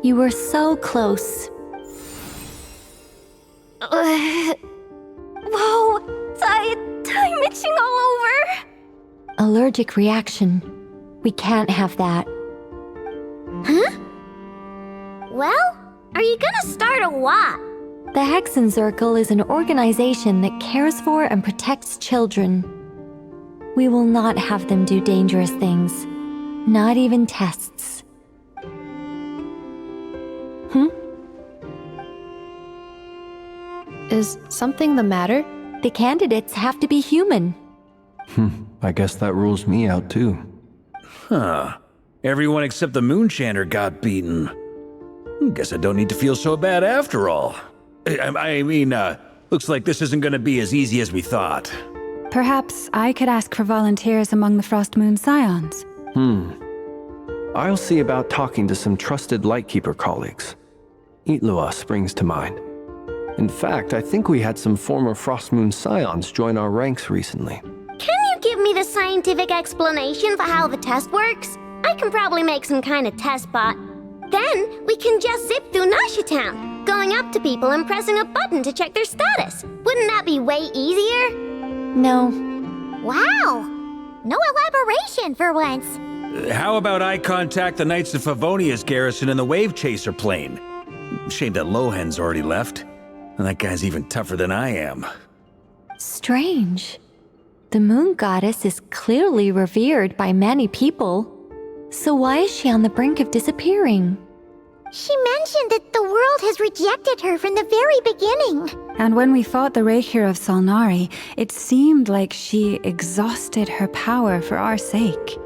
You were so close. Whoa! Time itching all over! Allergic reaction. We can't have that. Huh? Well, are you gonna start or what? The Hexen Circle is an organization that cares for and protects children. We will not have them do dangerous things. Not even tests. Is something the matter? The candidates have to be human. I guess that rules me out too. Huh. Everyone except the Moonchanter got beaten. Guess I don't need to feel so bad after all. I mean, looks like this isn't gonna be as easy as we thought. Perhaps I could ask for volunteers among the Frost Moon Scions. I'll see about talking to some trusted Lightkeeper colleagues. Itlua springs to mind. In fact, I think we had some former Frost Moon Scions join our ranks recently. Can you give me the scientific explanation for how the test works? I can probably make some kind of test bot. Then we can just zip through Nasha Town, going up to people and pressing a button to check their status. Wouldn't that be way easier? No. Wow! No elaboration for once. How about I contact the Knights of Favonia's garrison in the Wave Chaser plane? Shame that Lohan's already left. And that guy's even tougher than I am. Strange. The moon goddess is clearly revered by many people. So why is she on the brink of disappearing? She mentioned that the world has rejected her from the very beginning. And when we fought the Reikir of Salnari, it seemed like she exhausted her power for our sake.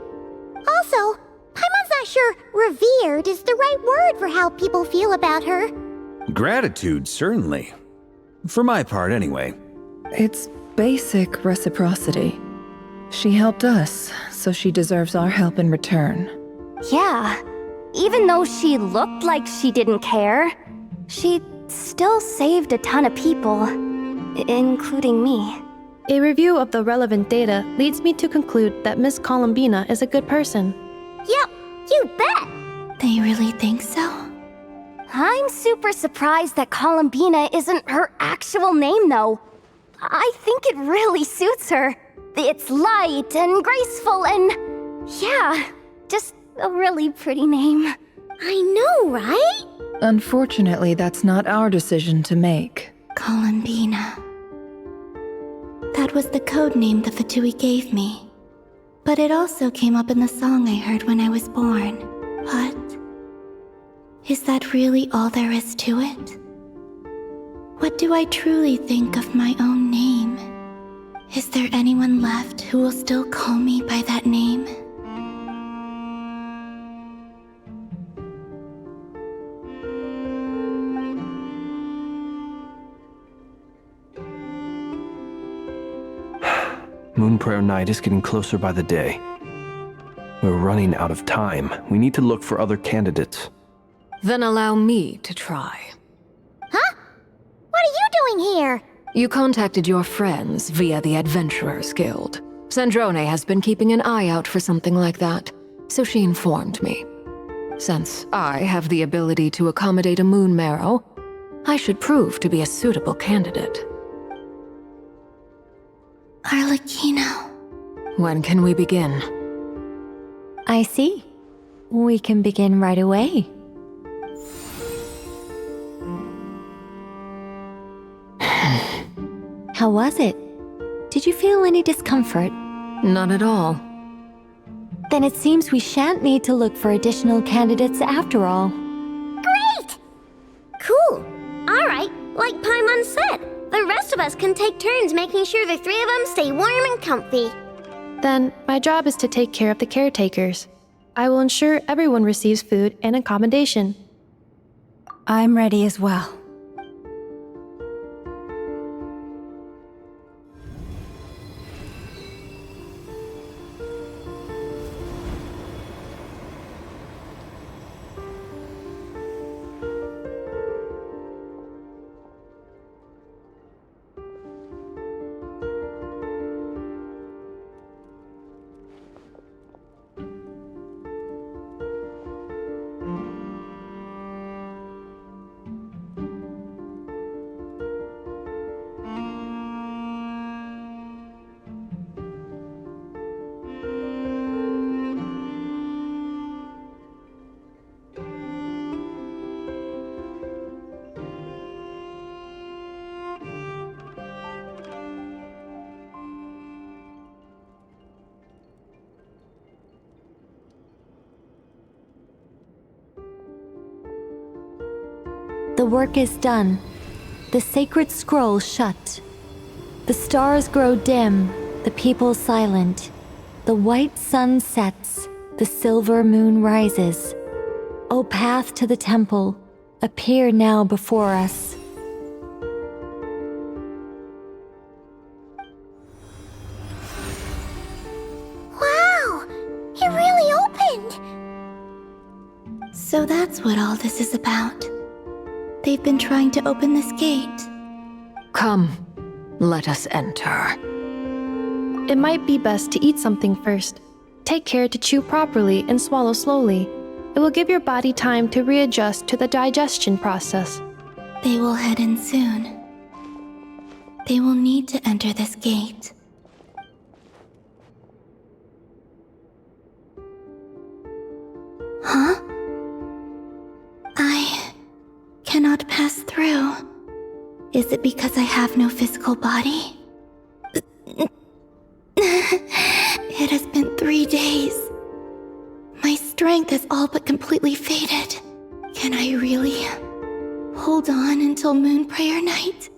Also, Paimon's not sure revered is the right word for how people feel about her. Gratitude, certainly. For my part, anyway. It's basic reciprocity. She helped us, so she deserves our help in return. Yeah. Even though she looked like she didn't care, she still saved a ton of people, including me. A review of the relevant data leads me to conclude that Miss Columbina is a good person. Yep, you bet! They really think so? I'm super surprised that Columbina isn't her actual name, though. I think it really suits her. It's light and graceful and... yeah, just a really pretty name. I know, right? Unfortunately, that's not our decision to make. Columbina. That was the code name the Fatui gave me. But it also came up in the song I heard when I was born. But... is that really all there is to it? What do I truly think of my own name? Is there anyone left who will still call me by that name? Moon Prayer Night is getting closer by the day. We're running out of time. We need to look for other candidates. Then allow me to try. Huh? What are you doing here? You contacted your friends via the Adventurers Guild. Sandrone has been keeping an eye out for something like that, so she informed me. Since I have the ability to accommodate a moon marrow, I should prove to be a suitable candidate. Arlecchino. When can we begin? I see. We can begin right away. How was it? Did you feel any discomfort? Not at all. Then it seems we shan't need to look for additional candidates after all. Great! Cool. Alright, like Paimon said, the rest of us can take turns making sure the three of them stay warm and comfy. Then, my job is to take care of the caretakers. I will ensure everyone receives food and accommodation. I'm ready as well. The work is done. The sacred scroll shut. The stars grow dim, the people silent. The white sun sets, the silver moon rises. O path to the temple, appear now before us. Wow! It really opened! So that's what all this is about. They've been trying to open this gate. Come, let us enter. It might be best to eat something first. Take care to chew properly and swallow slowly. It will give your body time to readjust to the digestion process. They will head in soon. They will need to enter this gate. Huh? I cannot pass through. Is it because I have no physical body? It has been 3 days. My strength has all but completely faded. Can I really hold on until Moon Prayer Night?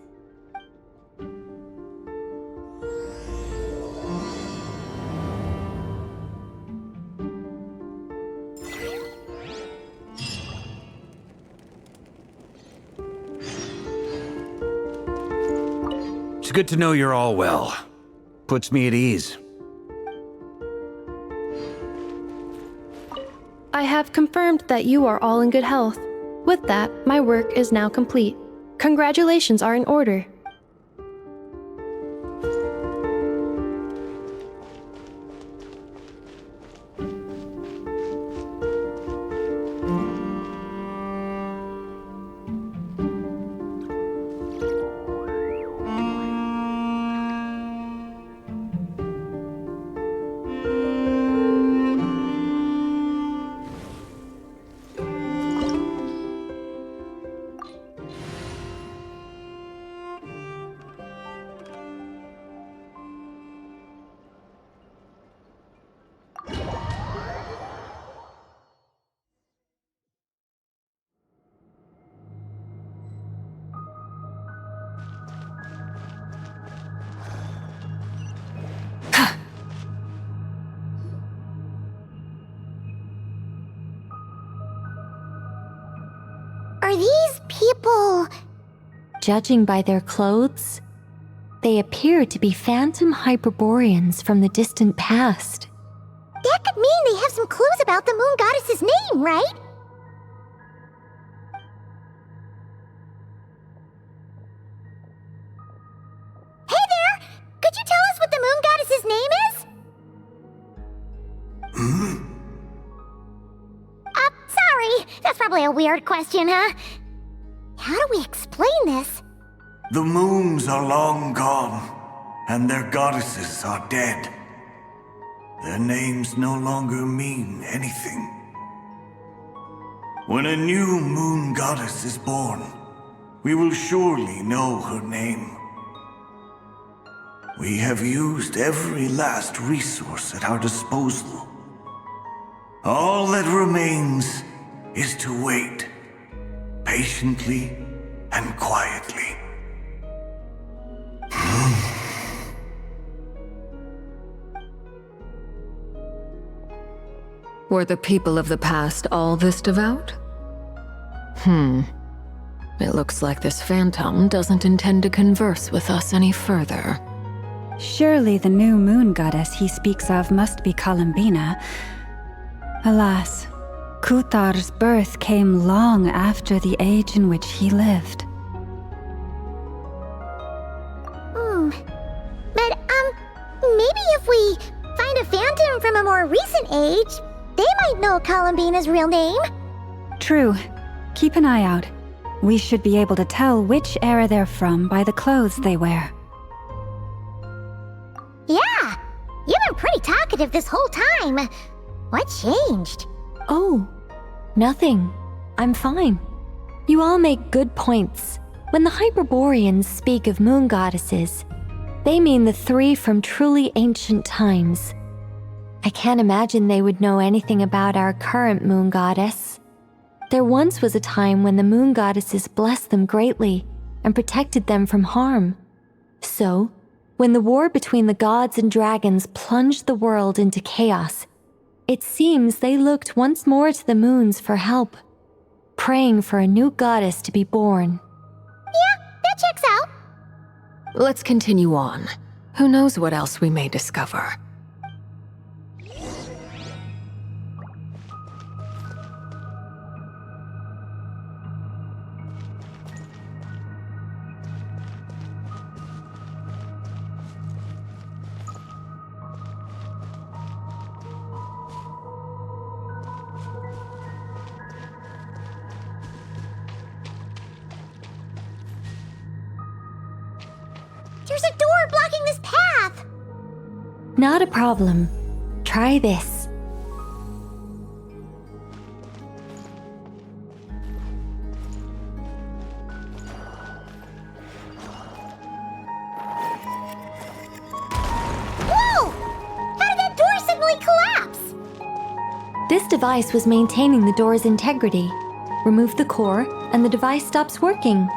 It's good to know you're all well. Puts me at ease. I have confirmed that you are all in good health. With that, my work is now complete. Congratulations are in order. Are these people... Judging by their clothes, They appear to be phantom Hyperboreans from the distant past. That could mean they have some clues about the moon goddess's name, right? Hey there! Could you tell us what the moon goddess's name is? Sorry. That's probably a weird question, huh? How do we explain this? The moons are long gone, and their goddesses are dead. Their names no longer mean anything. When a new moon goddess is born, we will surely know her name. We have used every last resource at our disposal. All that remains is to wait, patiently and quietly. Were the people of the past all this devout? It looks like this phantom doesn't intend to converse with us any further. Surely the new moon goddess he speaks of must be Columbina. Alas, Kuthar's birth came long after the age in which he lived. But, maybe if we find a phantom from a more recent age, they might know Columbina's real name. True. Keep an eye out. We should be able to tell which era they're from by the clothes they wear. Yeah, you've been pretty talkative this whole time. What changed? Oh, nothing. I'm fine. You all make good points. When the Hyperboreans speak of moon goddesses, they mean the three from truly ancient times. I can't imagine they would know anything about our current moon goddess. There once was a time when the moon goddesses blessed them greatly and protected them from harm. So, when the war between the gods and dragons plunged the world into chaos, it seems they looked once more to the moons for help, praying for a new goddess to be born. Yeah, that checks out. Let's continue on. Who knows what else we may discover? There's a door blocking this path! Not a problem. Try this. Whoa! How did that door suddenly collapse? This device was maintaining the door's integrity. Remove the core, and the device stops working.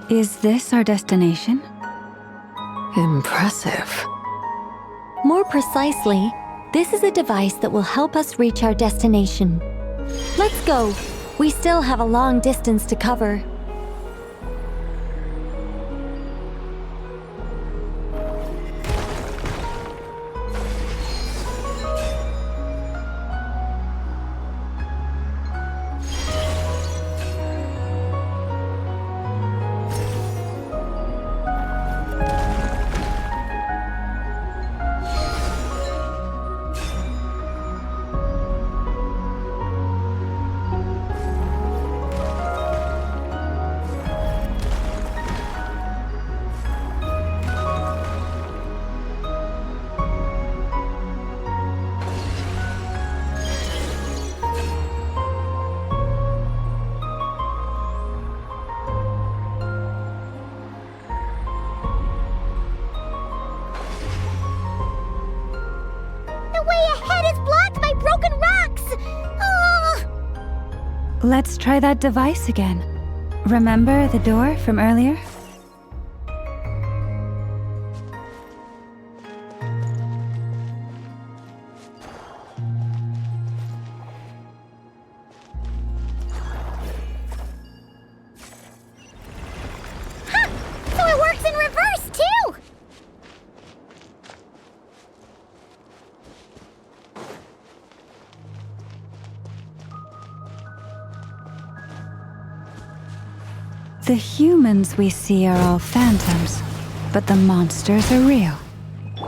Is this our destination? Impressive. More precisely, this is a device that will help us reach our destination. Let's go. We still have a long distance to cover. Let's try that device again. Remember the door from earlier? The humans we see are all phantoms, but the monsters are real.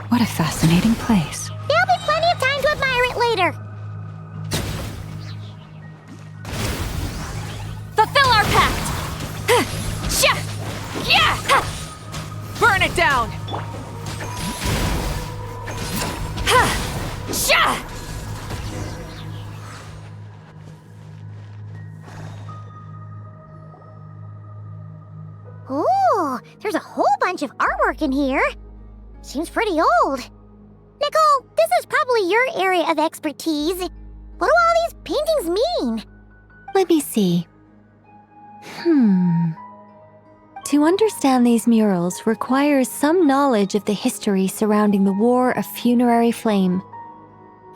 What a fascinating place. There'll be plenty of time to admire it later. Fulfill our pact! Sha! Yeah! Burn it down! Sha! Ooh, there's a whole bunch of artwork in here. Seems pretty old. Nicole, this is probably your area of expertise. What do all these paintings mean? Let me see. To understand these murals requires some knowledge of the history surrounding the War of Funerary Flame.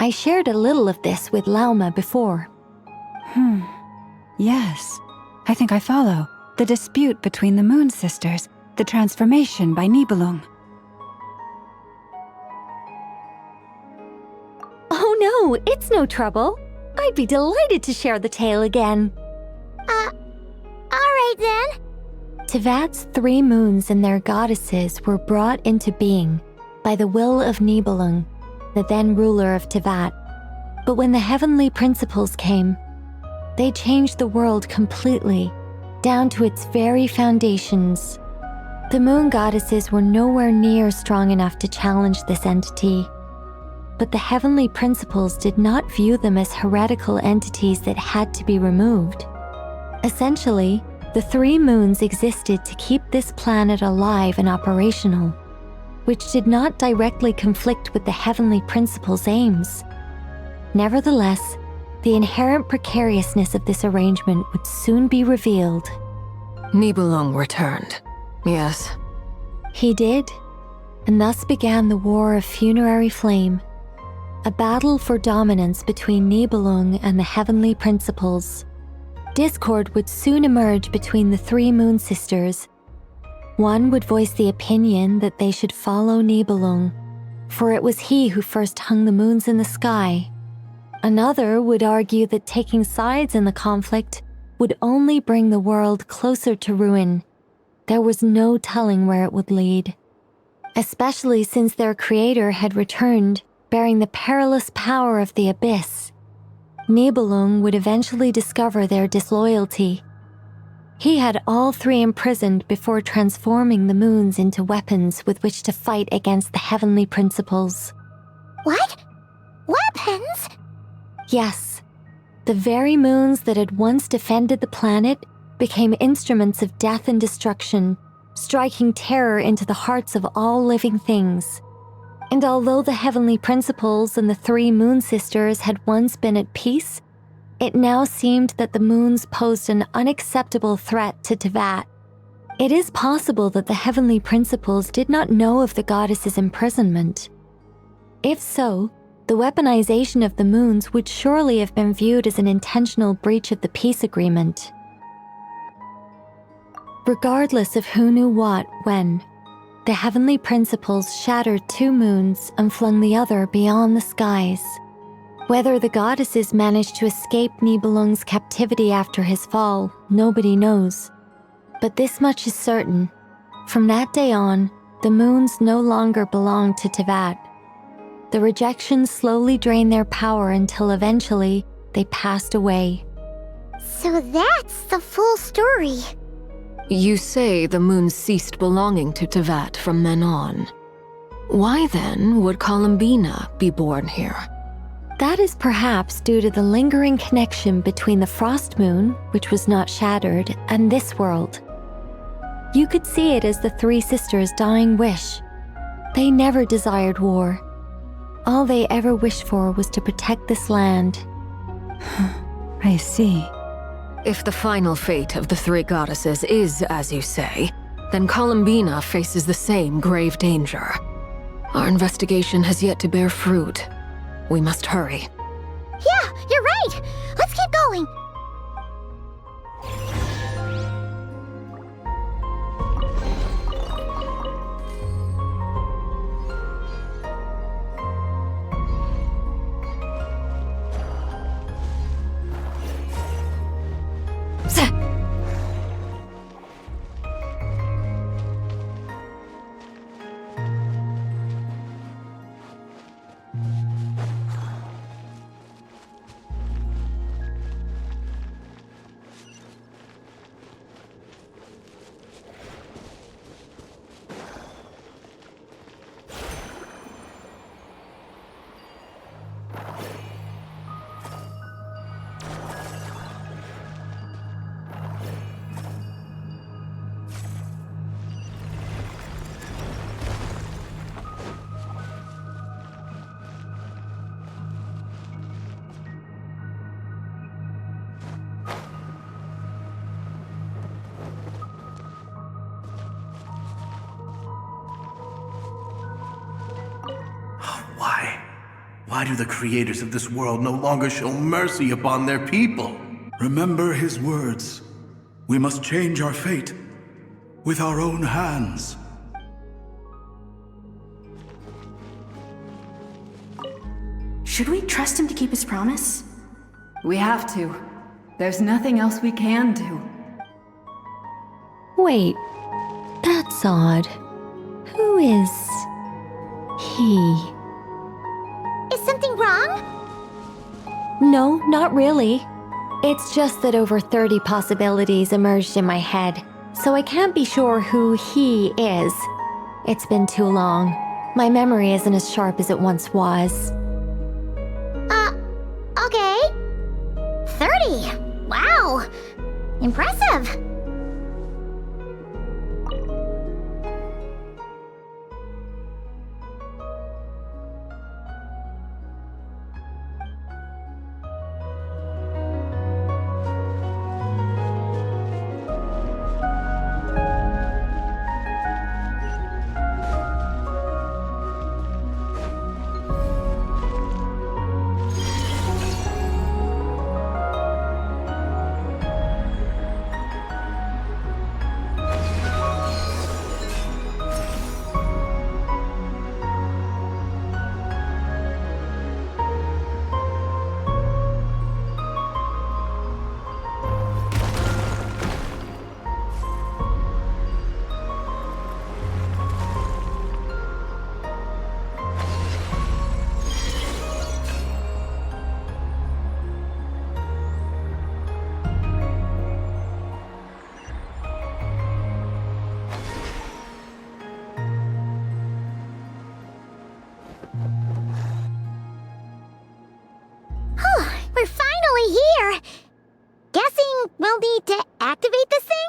I shared a little of this with Lauma before. Yes, I think I follow. The dispute between the Moon Sisters, the transformation by Nibelung. Oh no, it's no trouble. I'd be delighted to share the tale again. Alright then. Tevat's 3 moons and their goddesses were brought into being by the will of Nibelung, the then ruler of Tevat. But when the heavenly principles came, they changed the world completely, down to its very foundations. The moon goddesses were nowhere near strong enough to challenge this entity. But the heavenly principles did not view them as heretical entities that had to be removed. Essentially, the 3 moons existed to keep this planet alive and operational, which did not directly conflict with the heavenly principles' aims. Nevertheless, the inherent precariousness of this arrangement would soon be revealed. Nibelung returned. Yes. He did, and thus began the War of Funerary Flame, a battle for dominance between Nibelung and the heavenly principles. Discord would soon emerge between the 3 Moon Sisters. One would voice the opinion that they should follow Nibelung, for it was he who first hung the moons in the sky. Another would argue that taking sides in the conflict would only bring the world closer to ruin. There was no telling where it would lead, especially since their creator had returned, bearing the perilous power of the abyss. Nibelung would eventually discover their disloyalty. He had all 3 imprisoned before transforming the moons into weapons with which to fight against the heavenly principles. What? Weapons? Yes. The very moons that had once defended the planet became instruments of death and destruction, striking terror into the hearts of all living things. And although the heavenly principles and the 3 Moon Sisters had once been at peace, it now seemed that the moons posed an unacceptable threat to Tevat. It is possible that the heavenly principles did not know of the goddess's imprisonment. If so, the weaponization of the moons would surely have been viewed as an intentional breach of the peace agreement. Regardless of who knew what, when, the heavenly principles shattered 2 moons and flung the other beyond the skies. Whether the goddesses managed to escape Nibelung's captivity after his fall, nobody knows. But this much is certain. From that day on, the moons no longer belonged to Tevat. The rejection slowly drained their power until eventually they passed away. So that's the full story. You say the moon ceased belonging to Tevat from then on. Why then would Columbina be born here? That is perhaps due to the lingering connection between the Frost Moon, which was not shattered, and this world. You could see it as the 3 sisters' dying wish. They never desired war. All they ever wished for was to protect this land. I see. If the final fate of the 3 goddesses is as you say, then Columbina faces the same grave danger. Our investigation has yet to bear fruit. We must hurry. Yeah, you're right. Let's keep going. Why do the creators of this world no longer show mercy upon their people? Remember his words. We must change our fate with our own hands. Should we trust him to keep his promise? We have to. There's nothing else we can do. Wait, that's odd. Who is he? Is something wrong? No, not really. It's just that over 30 possibilities emerged in my head, so I can't be sure who he is. It's been too long. My memory isn't as sharp as it once was. Okay. 30. Wow. Impressive. We're finally here! Guessing we'll need to activate this thing?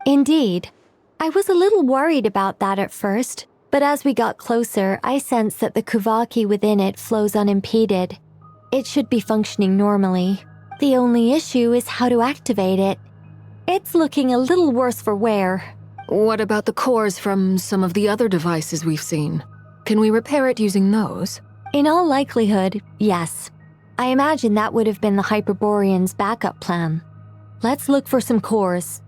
Indeed. I was a little worried about that at first, but as we got closer, I sensed that the Kuvaki within it flows unimpeded. It should be functioning normally. The only issue is how to activate it. It's looking a little worse for wear. What about the cores from some of the other devices we've seen? Can we repair it using those? In all likelihood, yes. I imagine that would have been the Hyperborean's backup plan. Let's look for some cores.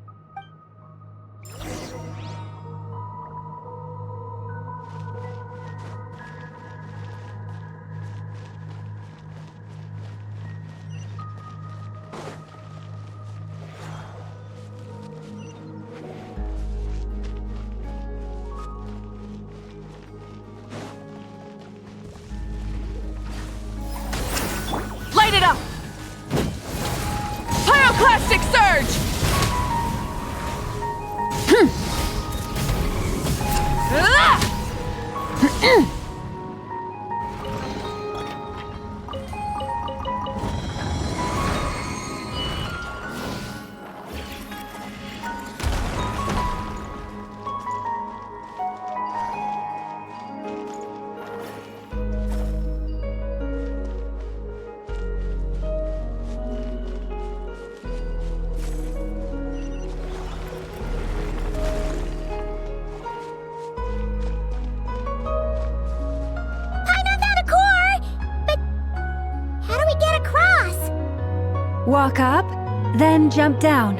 Light it up! Pyroclastic surge! Walk up, then jump down.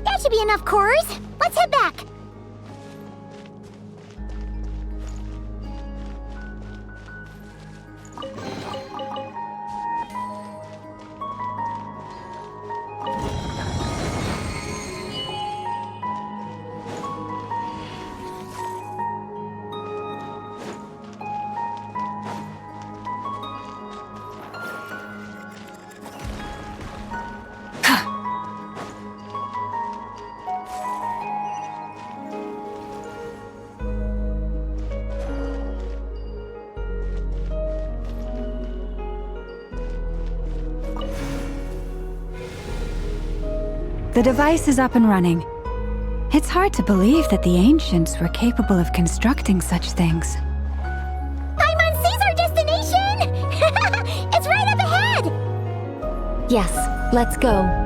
That should be enough cores. Let's head back. The device is up and running. It's hard to believe that the ancients were capable of constructing such things. Paimon sees our destination! It's right up ahead! Yes, let's go.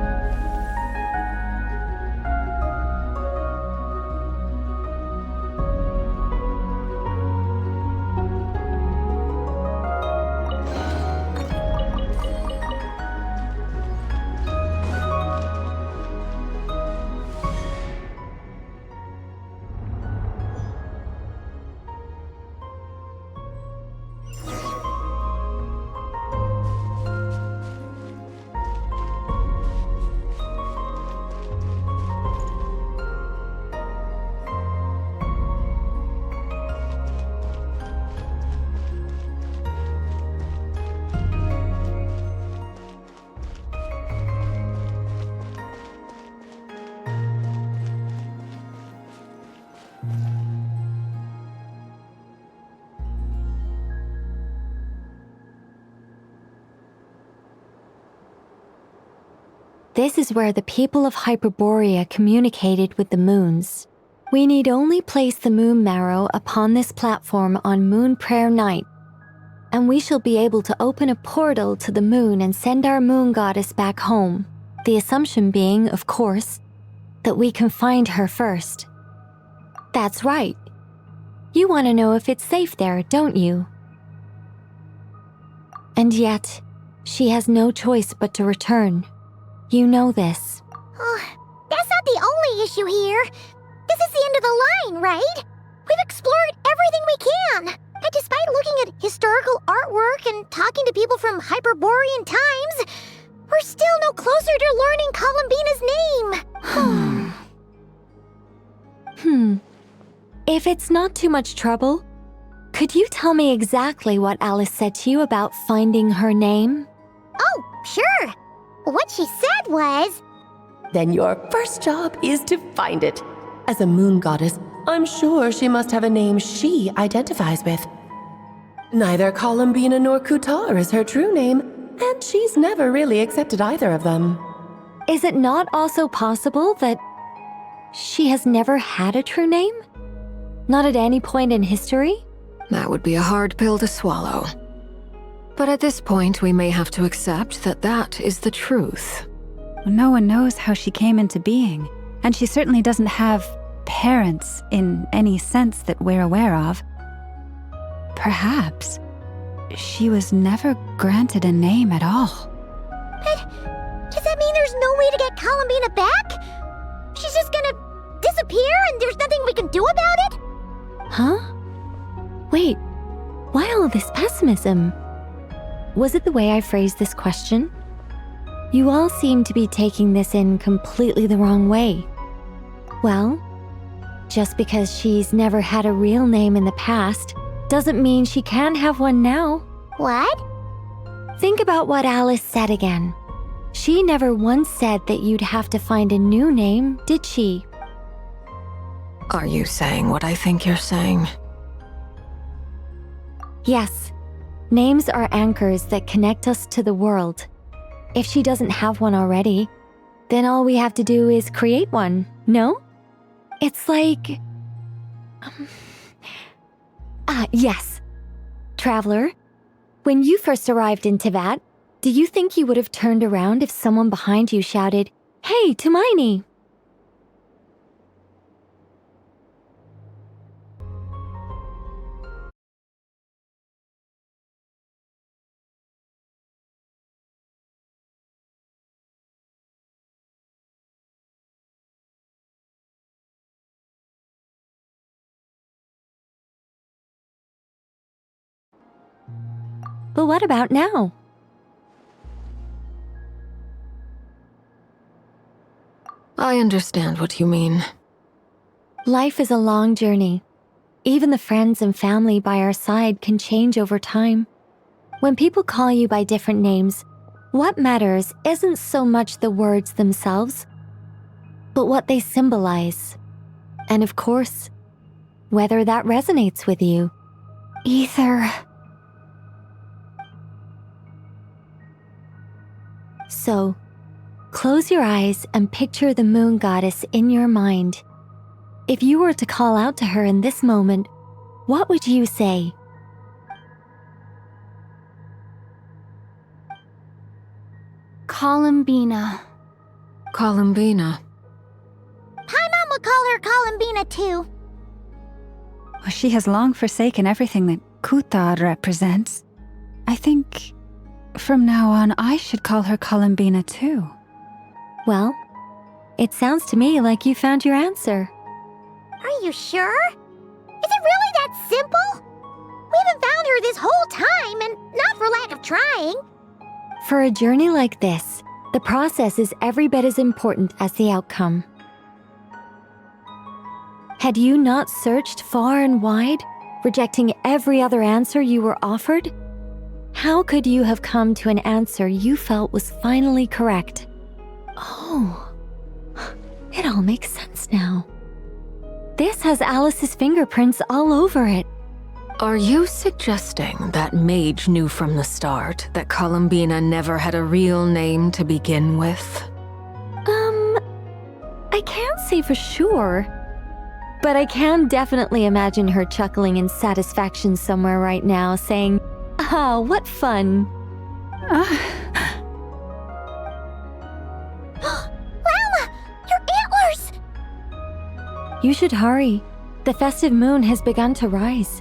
This is where the people of Hyperborea communicated with the moons. We need only place the moon marrow upon this platform on Moon Prayer Night, and we shall be able to open a portal to the moon and send our moon goddess back home. The assumption being, of course, that we can find her first. That's right. You want to know if it's safe there, don't you? And yet, she has no choice but to return. You know this. That's not the only issue here. This is the end of the line, right? We've explored everything we can. And despite looking at historical artwork and talking to people from Hyperborean times, we're still no closer to learning Columbina's name. If it's not too much trouble, could you tell me exactly what Alice said to you about finding her name? Oh, sure. What she said was... Then your first job is to find it. As a moon goddess, I'm sure she must have a name she identifies with. Neither Columbina nor Kutar is her true name, and she's never really accepted either of them. Is it not also possible that she has never had a true name? Not at any point in history? That would be a hard pill to swallow. But at this point, we may have to accept that that is the truth. No one knows how she came into being, and she certainly doesn't have parents in any sense that we're aware of. Perhaps she was never granted a name at all. But does that mean there's no way to get Columbina back? She's just gonna disappear and there's nothing we can do about it? Huh? Wait, why all this pessimism? Was it the way I phrased this question? You all seem to be taking this in completely the wrong way. Well, just because she's never had a real name in the past doesn't mean she can't have one now. What? Think about what Alice said again. She never once said that you'd have to find a new name, did she? Are you saying what I think you're saying? Yes. Names are anchors that connect us to the world. If she doesn't have one already, then all we have to do is create one, no? It's like... yes. Traveler, when you first arrived in Teyvat, do you think you would have turned around if someone behind you shouted, "Hey, Tumaini"? But what about now? I understand what you mean. Life is a long journey. Even the friends and family by our side can change over time. When people call you by different names, what matters isn't so much the words themselves, but what they symbolize. And of course, whether that resonates with you. Ether. So, close your eyes and picture the moon goddess in your mind. If you were to call out to her in this moment, what would you say? Columbina. Columbina. Paimon would call her Columbina too. Well, she has long forsaken everything that Kuthar represents. I think from now on I should call her Columbina too. Well, it sounds to me like you found your answer. Are you sure? Is it really that simple? We haven't found her this whole time, and not for lack of trying. For a journey like this, the process is every bit as important as the outcome. Had you not searched far and wide, rejecting every other answer you were offered? How could you have come to an answer you felt was finally correct? Oh, it all makes sense now. This has Alice's fingerprints all over it. Are you suggesting that Mage knew from the start that Columbina never had a real name to begin with? I can't say for sure, but I can definitely imagine her chuckling in satisfaction somewhere right now, saying, "Ah, what fun." Llama! Your antlers! You should hurry. The festive moon has begun to rise.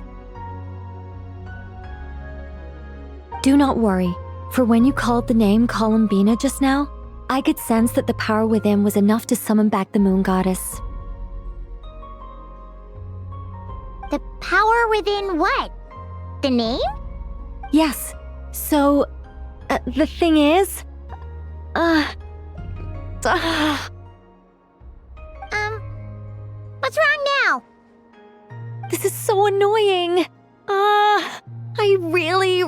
Do not worry, for when you called the name Columbina just now, I could sense that the power within was enough to summon back the moon goddess. The power within what? The name? Yes. So, the thing is... What's wrong now? This is so annoying. I really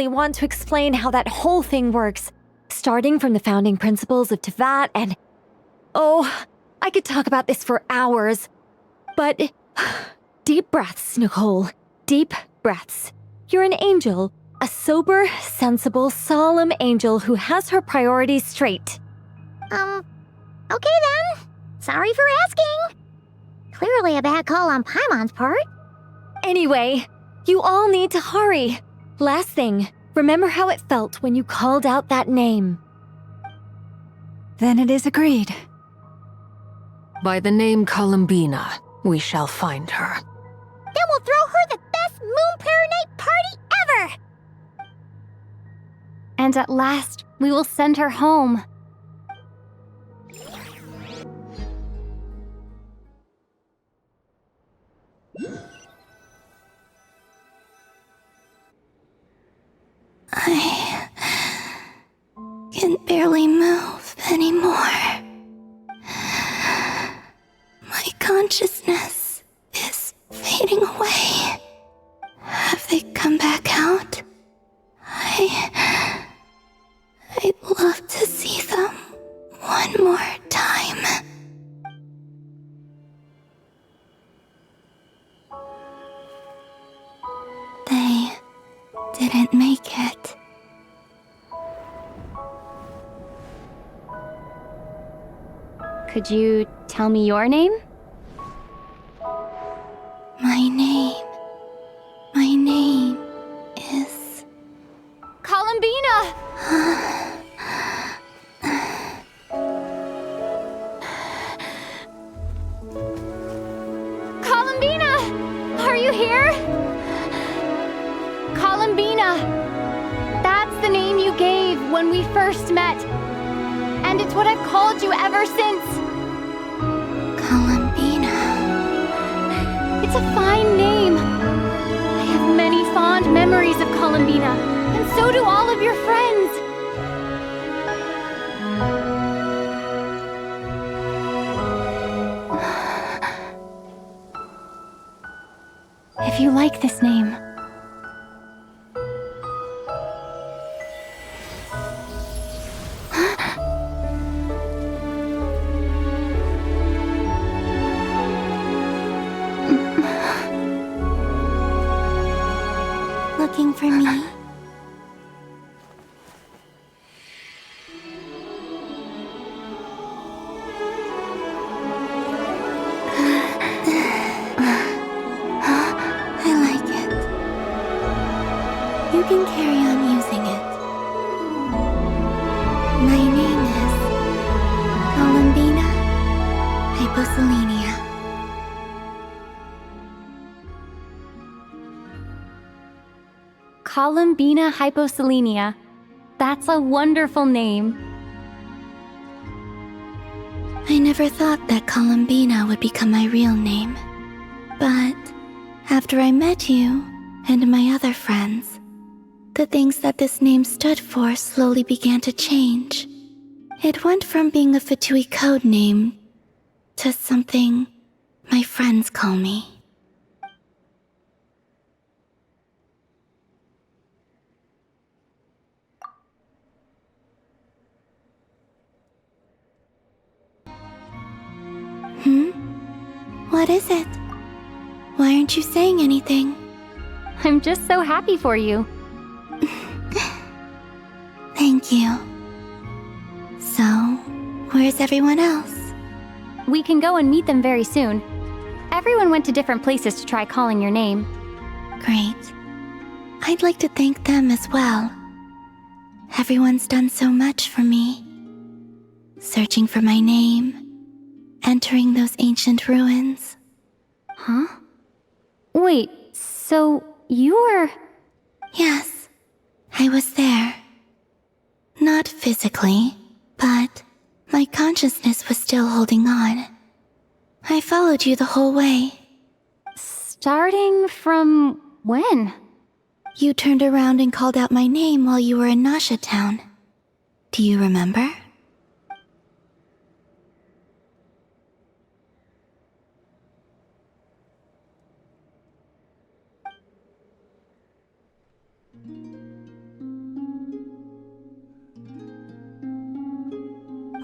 want to explain how that whole thing works. Starting from the founding principles of Tevat and... Oh, I could talk about this for hours. But... Deep breaths, Nicole. Deep breaths. You're an angel. A sober, sensible, solemn angel who has her priorities straight. Okay then. Sorry for asking. Clearly a bad call on Paimon's part. Anyway, you all need to hurry. Last thing, remember how it felt when you called out that name. Then it is agreed. By the name Columbina, we shall find her. Then we'll throw her the best Moon Prayer Night party ever! And at last, we will send her home. I can barely move anymore. My consciousness is fading away. Have they come back out? I'd love to see them one more time. They didn't make it. Could you tell me your name? My name is... Columbina! Columbina! Are you here? Columbina! That's the name you gave when we first met. And it's what I've called you ever since. Columbina. It's a fine name. I have many fond memories of Columbina, and so do all of your friends. If you like this name, looking for me? I like it. You can carry on using it. My name is Columbina Hyposelenia. Columbina Hyposelenia. That's a wonderful name. I never thought that Columbina would become my real name. But after I met you and my other friends, the things that this name stood for slowly began to change. It went from being a Fatui code name to something my friends call me. What is it? Why aren't you saying anything? I'm just so happy for you. Thank you. So, where's everyone else? We can go and meet them very soon. Everyone went to different places to try calling your name. Great. I'd like to thank them as well. Everyone's done so much for me. Searching for my name, entering those ancient ruins. Huh? Wait, so you were... Yes, I was there. Not physically, but my consciousness was still holding on. I followed you the whole way. Starting from when? You turned around and called out my name while you were in Nasha Town. Do you remember?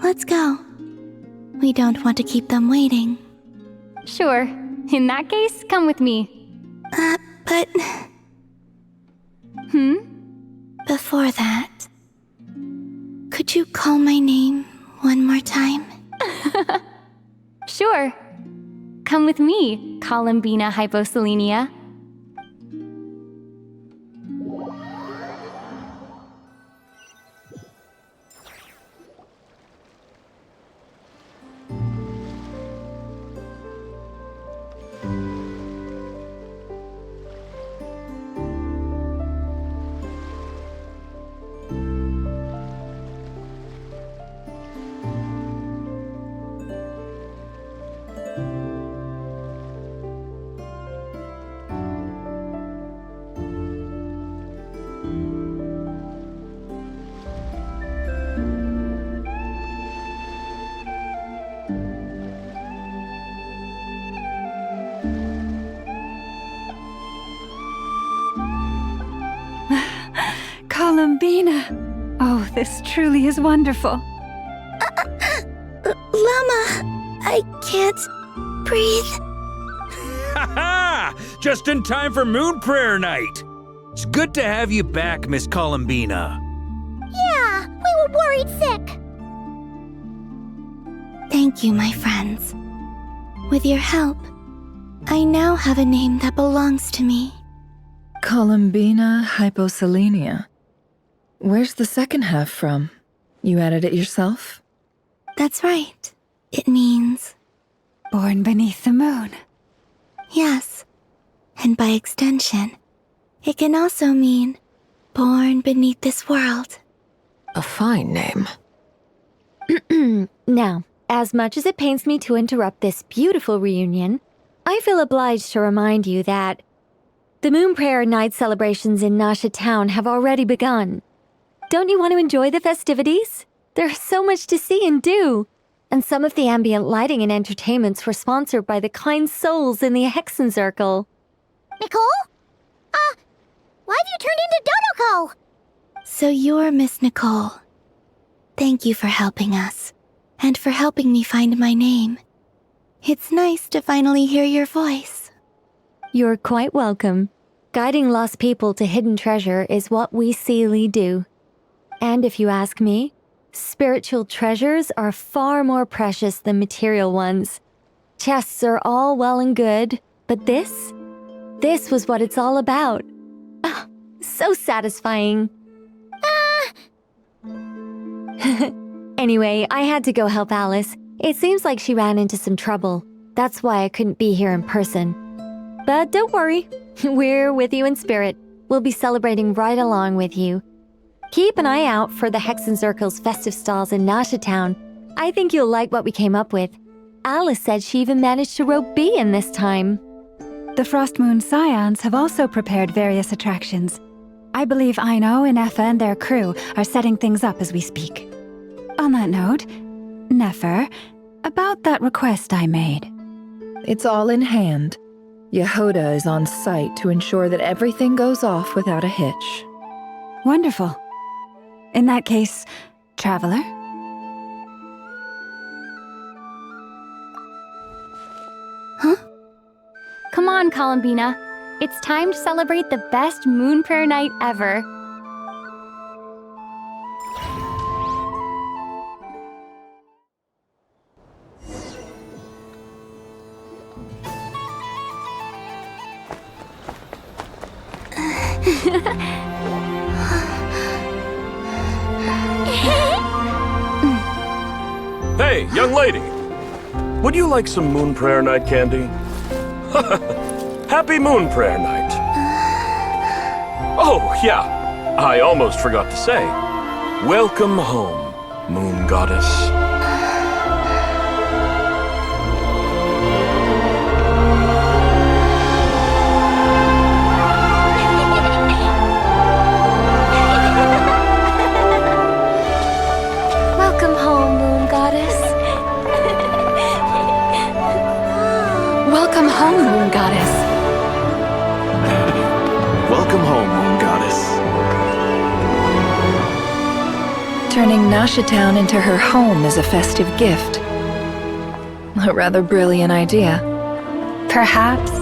Let's go. We don't want to keep them waiting. Sure. In that case, come with me. But... Before that, could you call my name one more time? Sure. Come with me, Columbina Hyposelenia. Columbina! Oh, this truly is wonderful. Llama, I can't breathe. Ha ha! Just in time for Moon Prayer Night. It's good to have you back, Miss Columbina. Yeah, we were worried sick. Thank you, my friends. With your help, I now have a name that belongs to me. Columbina Hyposelenia. Where's the second half from? You added it yourself? That's right. It means... Born beneath the moon. Yes. And by extension, it can also mean born beneath this world. A fine name. Now, as much as it pains me to interrupt this beautiful reunion, I feel obliged to remind you that The Moon Prayer Night celebrations in Nasha Town have already begun. Don't you want to enjoy the festivities? There's so much to see and do. And some of the ambient lighting and entertainments were sponsored by the kind souls in the Hexenzirkel. Nicole? Why have you turned into Dodoko? So you're Miss Nicole. Thank you for helping us, and for helping me find my name. It's nice to finally hear your voice. You're quite welcome. Guiding lost people to hidden treasure is what we Seelie do. And if you ask me, spiritual treasures are far more precious than material ones. Chests are all well and good, but this was what it's all about. Ah, so satisfying. Anyway, I had to go help Alice. It seems like she ran into some trouble. That's why I couldn't be here in person. But don't worry, we're with you in spirit. We'll be celebrating right along with you. Keep an eye out for the Hexenzirkel's festive stalls in Nasha Town. I think you'll like what we came up with. Alice said she even managed to rope B in this time. The Frost Moon Scions have also prepared various attractions. I believe Aino, Nefer, and their crew are setting things up as we speak. On that note, Nefer, about that request I made. It's all in hand. Yehoda is on site to ensure that everything goes off without a hitch. Wonderful. In that case, Traveler? Huh? Come on, Columbina. It's time to celebrate the best Moon Prayer Night ever. Hey, young lady! Would you like some Moon Prayer Night candy? Happy Moon Prayer Night! Oh, yeah, I almost forgot to say. Welcome home, Moon Goddess. Welcome home, Moon Goddess. Welcome home, Moon Goddess. Welcome home, Moon Goddess. Turning Nasha Town into her home is a festive gift. A rather brilliant idea. Perhaps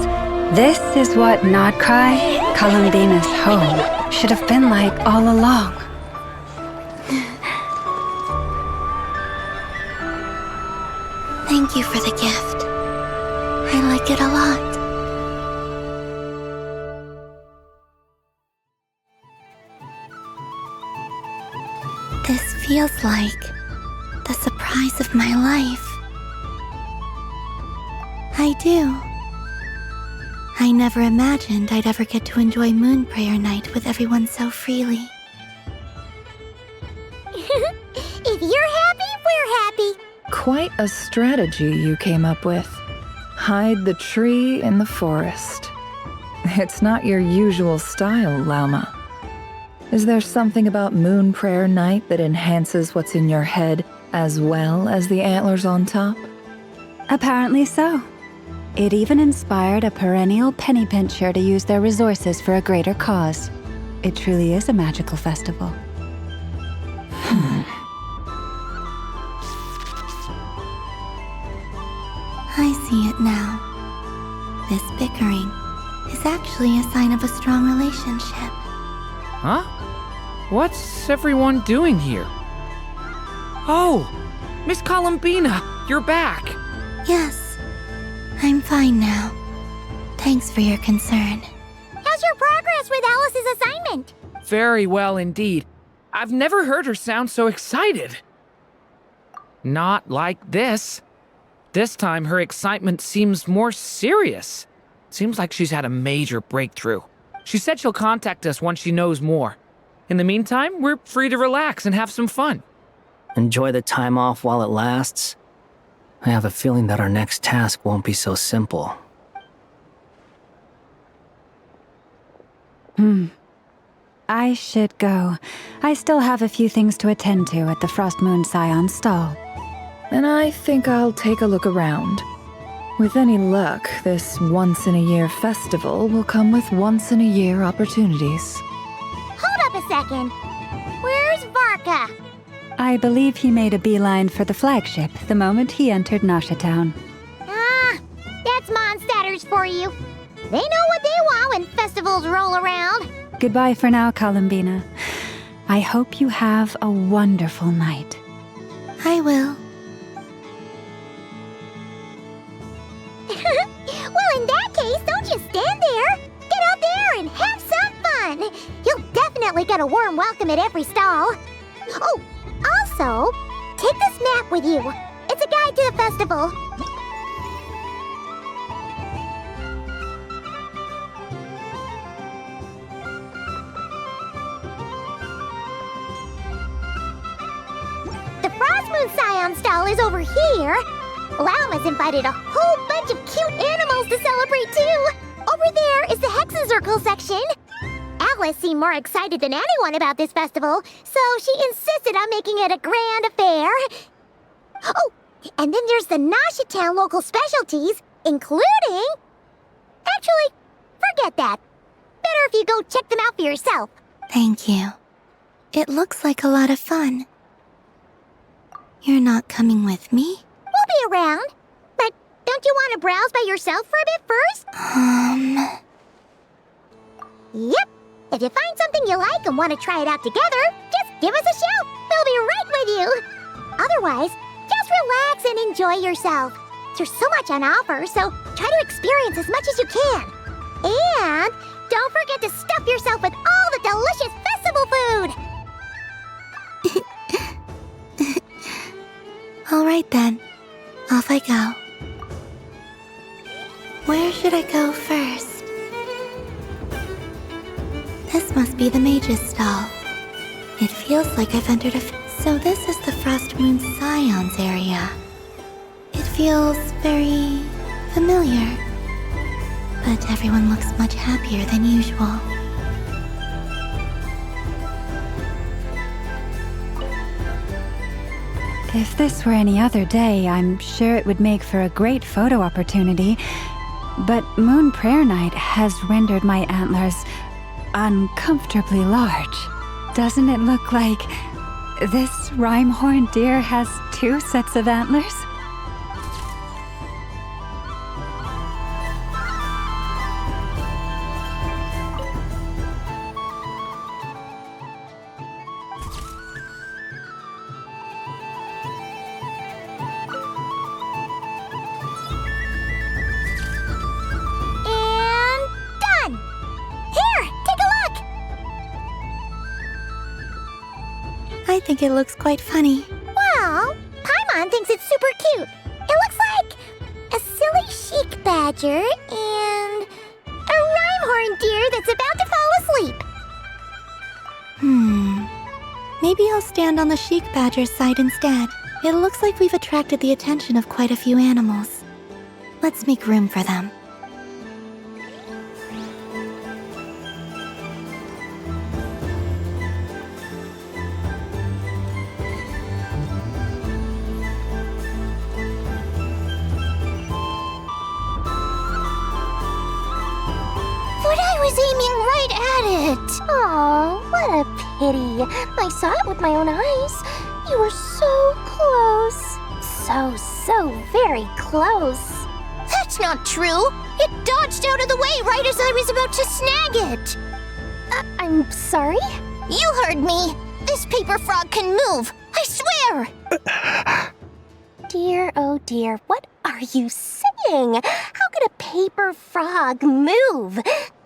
this is what Notcry, Columbina's home, should have been like all along. Thank you for the gift. I like it a lot. This feels like the surprise of my life. I do. I never imagined I'd ever get to enjoy Moon Prayer Night with everyone so freely. If you're happy, we're happy. Quite a strategy you came up with. Hide the tree in the forest. It's not your usual style, Lauma. Is there something about Moon Prayer Night that enhances what's in your head as well as the antlers on top? Apparently so. It even inspired a perennial penny pincher to use their resources for a greater cause. It truly is a magical festival. I see it now. This bickering is actually a sign of a strong relationship. Huh? What's everyone doing here? Oh, Miss Columbina, you're back. Yes, I'm fine now. Thanks for your concern. How's your progress with Alice's assignment? Very well indeed. I've never heard her sound so excited. Not like this. This time, her excitement seems more serious. Seems like she's had a major breakthrough. She said she'll contact us once she knows more. In the meantime, we're free to relax and have some fun. Enjoy the time off while it lasts. I have a feeling that our next task won't be so simple. I should go. I still have a few things to attend to at the Frost Moon Scion stall. And I think I'll take a look around. With any luck, this once-in-a-year festival will come with once-in-a-year opportunities. Hold up a second. Where's Varka? I believe he made a beeline for the flagship the moment he entered Noshatown. Ah, that's Mondstadters for you. They know what they want when festivals roll around. Goodbye for now, Columbina. I hope you have a wonderful night. I will. Well, in that case, don't just stand there. Get out there and have some fun. You'll definitely get a warm welcome at every stall. Oh, also, take this map with you. It's a guide to the festival. The Frost Moon Scion stall is over here. Lauma's invited a whole bunch of cute animals to celebrate too. Over there is the Hexencircle section. Alice seemed more excited than anyone about this festival, so she insisted on making it a grand affair. Oh, and then there's the Noshatown local specialties, including... Actually, forget that. Better if you go check them out for yourself. Thank you. It looks like a lot of fun. You're not coming with me? We'll be around. But don't you want to browse by yourself for a bit first? Yep. If you find something you like and want to try it out together, just give us a shout. We'll be right with you. Otherwise, just relax and enjoy yourself. There's so much on offer, so try to experience as much as you can. And don't forget to stuff yourself with all the delicious festival food. All right then. Off I go. Where should I go first? This must be the mage's stall. It feels like I've entered So this is the Frost Moon Scions area. It feels very familiar. But everyone looks much happier than usual. If this were any other day, I'm sure it would make for a great photo opportunity. But Moon Prayer Night has rendered my antlers uncomfortably large. Doesn't it look like this rhyme-horned deer has 2 sets of antlers? I think it looks quite funny. Well, Paimon thinks it's super cute. It looks like a silly chic badger and a rhyme-horned deer that's about to fall asleep. Maybe I'll stand on the chic badger's side instead. It looks like we've attracted the attention of quite a few animals. Let's make room for them. Aiming right at it! Aw, what a pity. I saw it with my own eyes. You were so close. So very close. That's not true. It dodged out of the way right as I was about to snag it. I'm sorry? You heard me. This paper frog can move. I swear! Dear, oh dear, what are you saying? How could a paper frog move?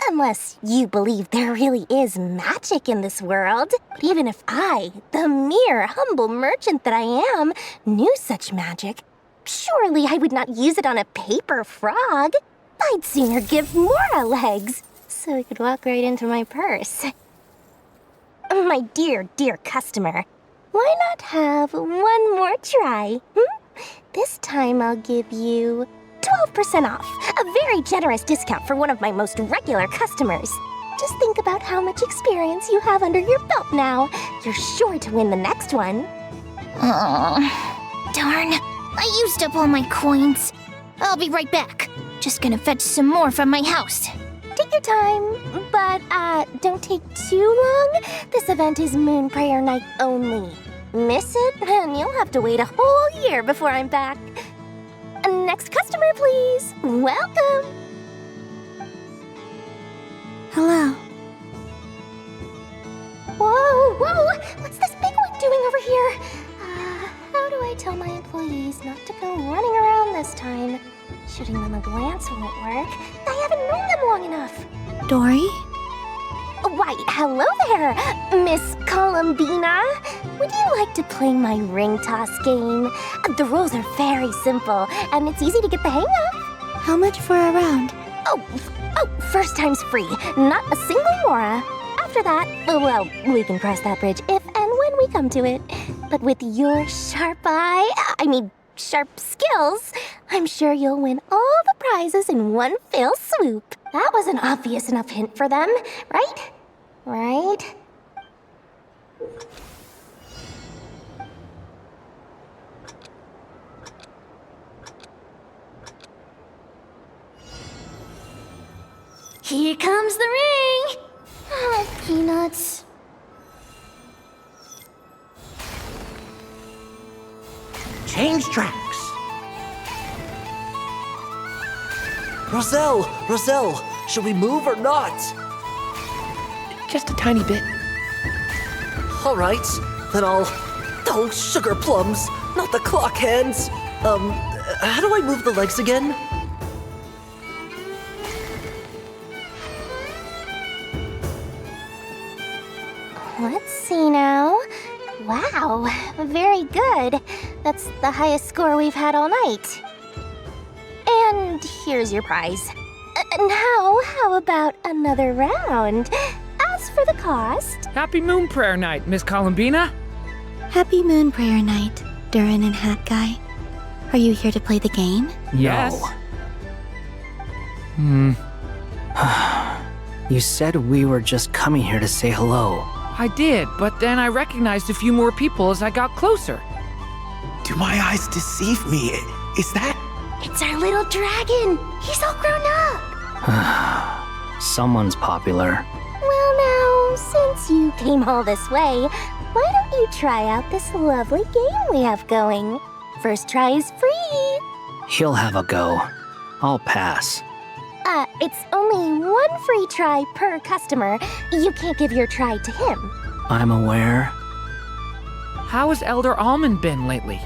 Unless you believe there really is magic in this world. But even if I, the mere humble merchant that I am, knew such magic, surely I would not use it on a paper frog. I'd sooner give Mora legs, so it could walk right into my purse. My dear, dear customer, why not have one more try? This time I'll give you 12% off, a very generous discount for one of my most regular customers. Just think about how much experience you have under your belt now. You're sure to win the next one. Oh, darn. I used up all my coins. I'll be right back. Just gonna fetch some more from my house. Take your time, but don't take too long. This event is Moon Prayer Night only. Miss it, and you'll have to wait a whole year before I'm back. Next customer, please. Welcome. Hello. Whoa! What's this big one doing over here? How do I tell my employees not to go running around this time? Shooting them a glance won't work. I haven't known them long enough. Dory? Why, hello there, Miss Columbina. Would you like to play my ring toss game? The rules are very simple, and it's easy to get the hang of. How much for a round? Oh, first time's free. Not a single mora. After that, well, we can cross that bridge if and when we come to it. But with your sharp skills, I'm sure you'll win all the prizes in one fell swoop. That was an obvious enough hint for them, right? Right? Here comes the ring! Oh, peanuts. Change tracks. Roselle, should we move or not? Just a tiny bit. All right, then I'll... Oh, sugar plums, not the clock hands. How do I move the legs again? Let's see now. Wow, very good. That's the highest score we've had all night. And here's your prize. Now, how about another round? As for the cost... Happy Moon Prayer Night, Miss Columbina. Happy Moon Prayer Night, Durin and Hat Guy. Are you here to play the game? Yes. You said we were just coming here to say hello. I did, but then I recognized a few more people as I got closer. Do my eyes deceive me? Is that... It's our little dragon! He's all grown up! Someone's popular. Well now, since you came all this way, why don't you try out this lovely game we have going? First try is free! He'll have a go. I'll pass. It's only one free try per customer. You can't give your try to him. I'm aware. How has Elder Almond been lately?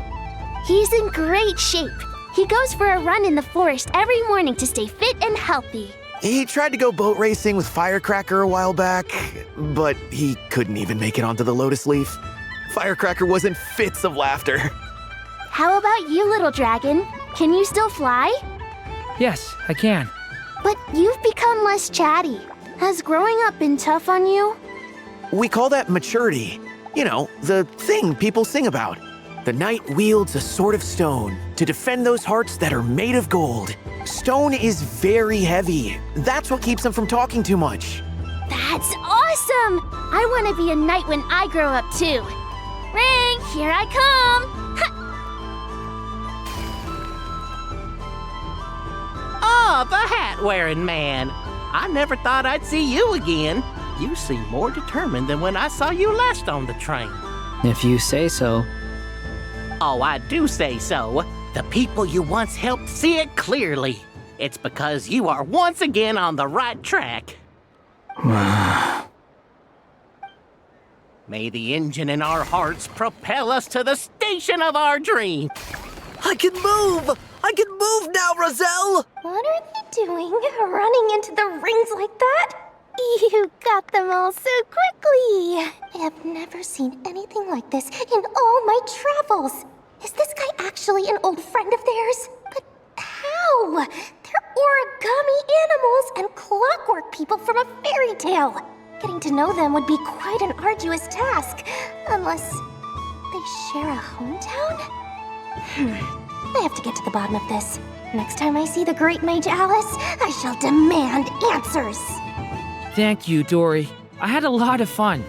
He's in great shape. He goes for a run in the forest every morning to stay fit and healthy. He tried to go boat racing with Firecracker a while back, but he couldn't even make it onto the Lotus Leaf. Firecracker was in fits of laughter. How about you, little dragon? Can you still fly? Yes, I can. But you've become less chatty. Has growing up been tough on you? We call that maturity. You know, the thing people sing about. The knight wields a sword of stone to defend those hearts that are made of gold. Stone is very heavy. That's what keeps him from talking too much. That's awesome! I want to be a knight when I grow up too. Ring, here I come! Oh, the hat-wearing man. I never thought I'd see you again. You seem more determined than when I saw you last on the train. If you say so. Oh, I do say so. The people you once helped see it clearly. It's because you are once again on the right track. May the engine in our hearts propel us to the station of our dream. I can move! I can move now, Roselle! What are they doing, running into the rings like that? You got them all so quickly! I have never seen anything like this in all my travels. Is this guy actually an old friend of theirs? But how? They're origami animals and clockwork people from a fairy tale. Getting to know them would be quite an arduous task, unless they share a hometown? I have to get to the bottom of this. Next time I see the Great Mage Alice, I shall demand answers. Thank you, Dory. I had a lot of fun.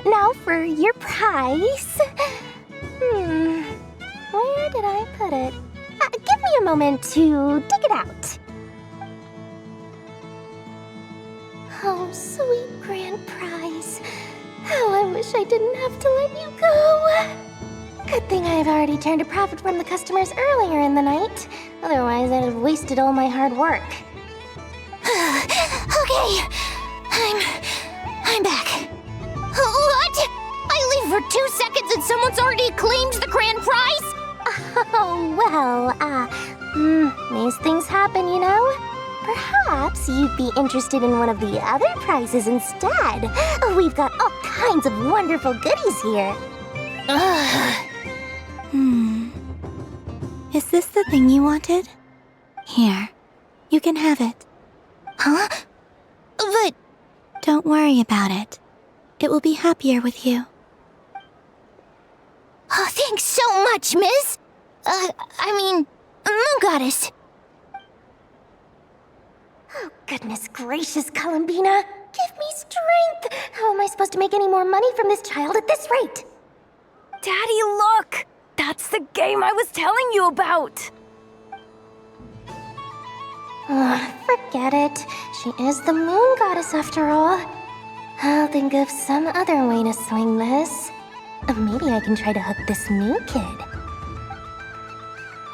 Now for your prize. Where did I put it? Give me a moment to dig it out. Oh, sweet grand prize. How I wish I didn't have to let you go. Good thing I've already turned a profit from the customers earlier in the night. Otherwise, I'd have wasted all my hard work. Okay, I'm back. What? I leave for 2 seconds and someone's already claimed the grand prize? Oh, well, these things happen, you know? Perhaps you'd be interested in one of the other prizes instead. We've got all kinds of wonderful goodies here. Is this the thing you wanted? Here, you can have it. Huh? But... Don't worry about it. It will be happier with you. Oh, thanks so much, miss. Moon Goddess. Oh, goodness gracious, Columbina. Give me strength. How am I supposed to make any more money from this child at this rate? Daddy, look! That's the game I was telling you about! Forget it. She is the Moon Goddess after all. I'll think of some other way to swing this. Maybe I can try to hook this new kid.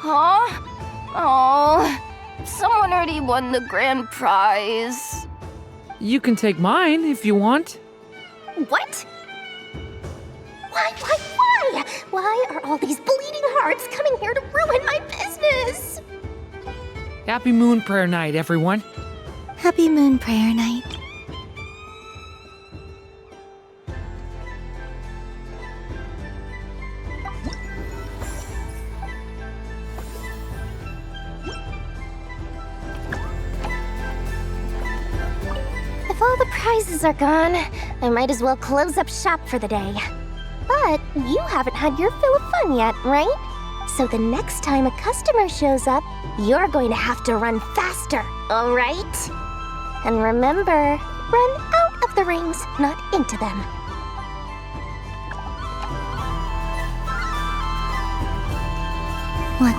Huh? Oh, someone already won the grand prize. You can take mine if you want. What? Why? Why are all these bleeding hearts coming here to ruin my business? Happy Moon Prayer Night, everyone. Happy Moon Prayer Night. If all the prizes are gone, I might as well close up shop for the day. But you haven't had your fill of fun yet, right? So the next time a customer shows up, you're going to have to run faster, all right? And remember, run out of the rings, not into them. What?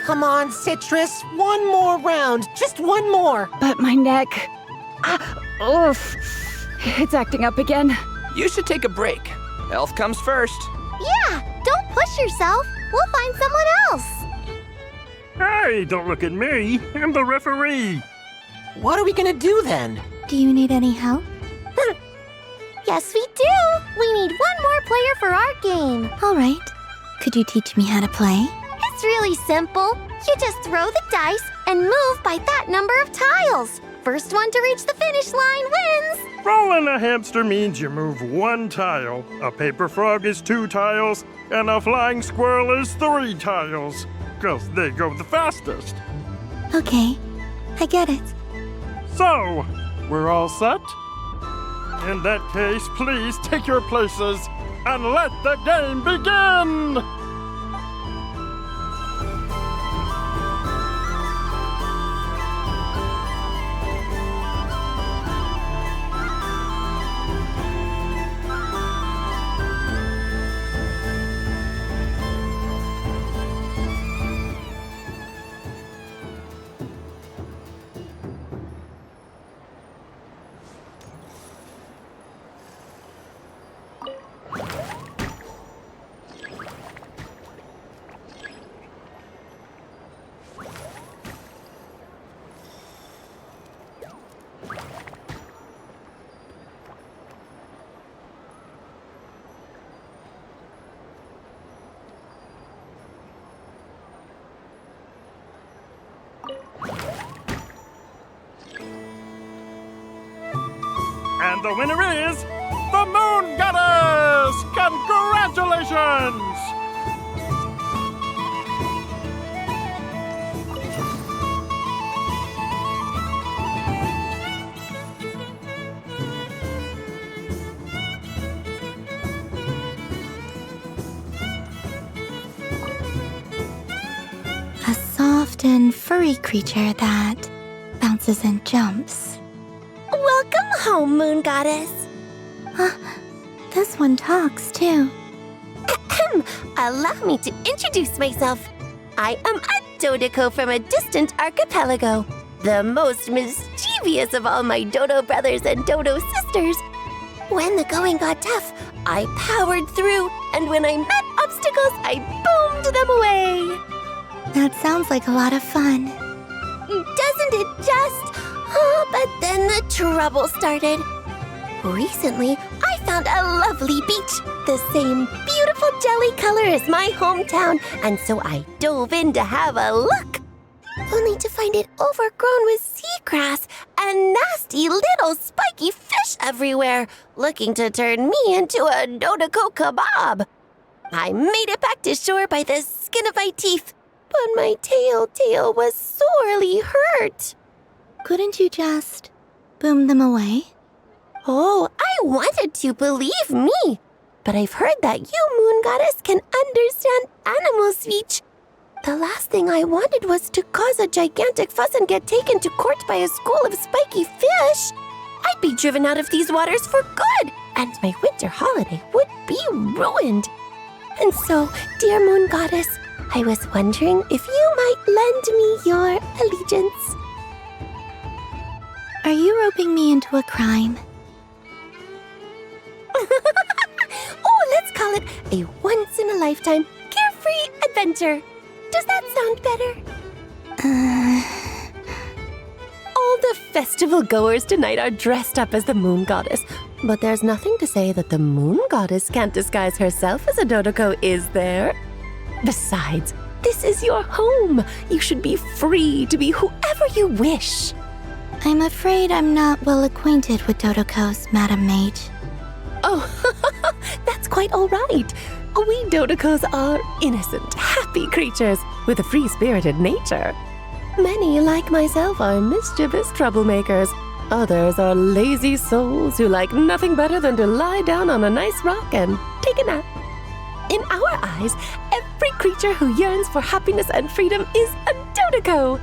Come on, Citrus. One more round. Just one more. But my neck... oof. It's acting up again. You should take a break. Health comes first. Yeah, don't push yourself. We'll find someone else. Hey, don't look at me. I'm the referee. What are we gonna do then? Do you need any help? Yes, we do. We need one more player for our game. All right. Could you teach me how to play? It's really simple. You just throw the dice and move by that number of tiles. First one to reach the finish line wins. Rolling a hamster means you move 1 tile. A paper frog is 2 tiles, and a flying squirrel is 3 tiles. 'Cause they go the fastest. Okay, I get it. So, we're all set? In that case, please take your places and let the game begin! And the winner is the Moon Goddess! Congratulations! often furry creature that bounces and jumps. Welcome home, Moon Goddess. This one talks too. Allow me to introduce myself. I am a Dodoco from a distant archipelago, the most mischievous of all my Dodo brothers and Dodo sisters. When the going got tough, I powered through, and when I met obstacles, I boomed them away. That sounds like a lot of fun. Doesn't it just? Oh, but then the trouble started. Recently, I found a lovely beach, the same beautiful jelly color as my hometown, and so I dove in to have a look. Only to find it overgrown with seagrass and nasty little spiky fish everywhere, looking to turn me into a Dodoco kebab. I made it back to shore by the skin of my teeth, but my tail was sorely hurt. Couldn't you just boom them away? Oh, I wanted to, believe me. But I've heard that you, Moon Goddess, can understand animal speech. The last thing I wanted was to cause a gigantic fuss and get taken to court by a school of spiky fish. I'd be driven out of these waters for good, and my winter holiday would be ruined. And so, dear Moon Goddess, I was wondering if you might lend me your allegiance. Are you roping me into a crime? Oh, let's call it a once-in-a-lifetime carefree adventure. Does that sound better? All the festival goers tonight are dressed up as the Moon Goddess, but there's nothing to say that the Moon Goddess can't disguise herself as a Dodoco, is there? Besides, this is your home. You should be free to be whoever you wish. I'm afraid I'm not well acquainted with Dodocos, Madam Mage. Oh, that's quite all right. We Dodocos are innocent, happy creatures with a free-spirited nature. Many, like myself, are mischievous troublemakers. Others are lazy souls who like nothing better than to lie down on a nice rock and take a nap. In our eyes, every creature who yearns for happiness and freedom is a Dodoco.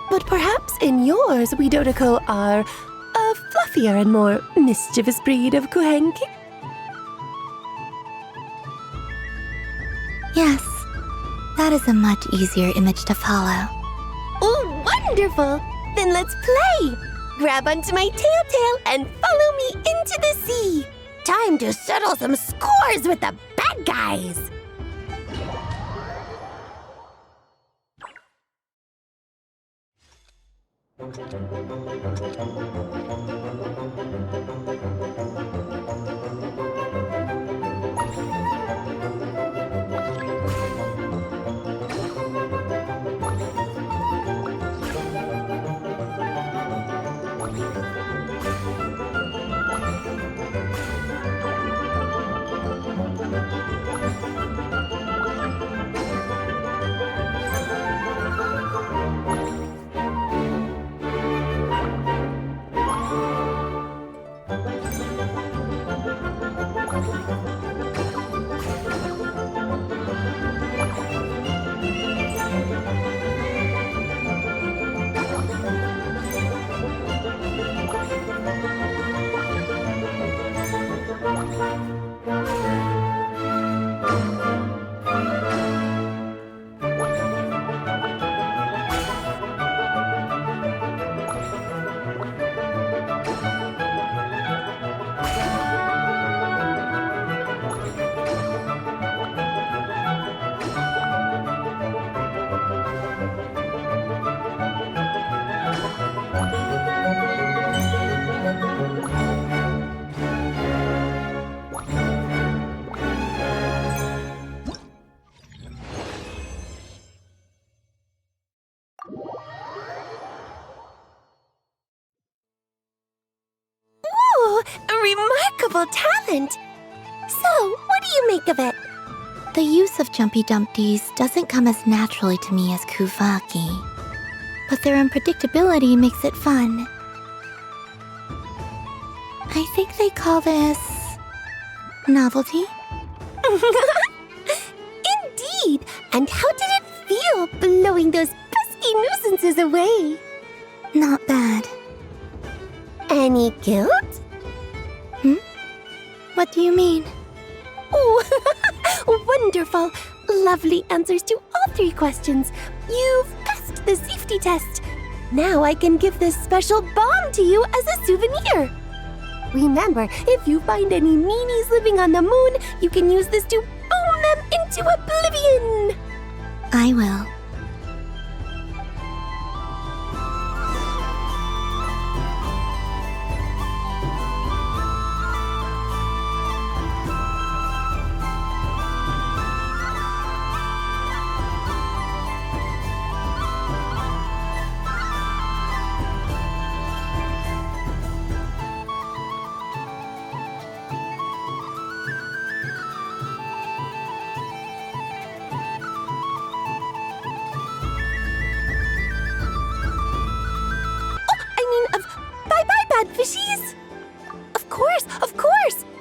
But perhaps in yours, we Dodoco are a fluffier and more mischievous breed of Kuhenki. Yes, that is a much easier image to follow. Oh, wonderful! Then let's play! Grab onto my tail and follow me into the sea! Time to settle some scores with the bad guys! Remarkable talent! So, what do you make of it? The use of Jumpy Dumpties doesn't come as naturally to me as Kuvaki, but their unpredictability makes it fun. I think they call this novelty. Indeed! And how did it feel blowing those pesky pesky nuisances away. Not bad. Any guilt? What do you mean? Oh, wonderful. Lovely answers to all 3 questions. You've passed the safety test. Now I can give this special bomb to you as a souvenir. Remember, if you find any meanies living on the moon, you can use this to boom them into oblivion. I will. Bye-bye, bad fishies! Of course!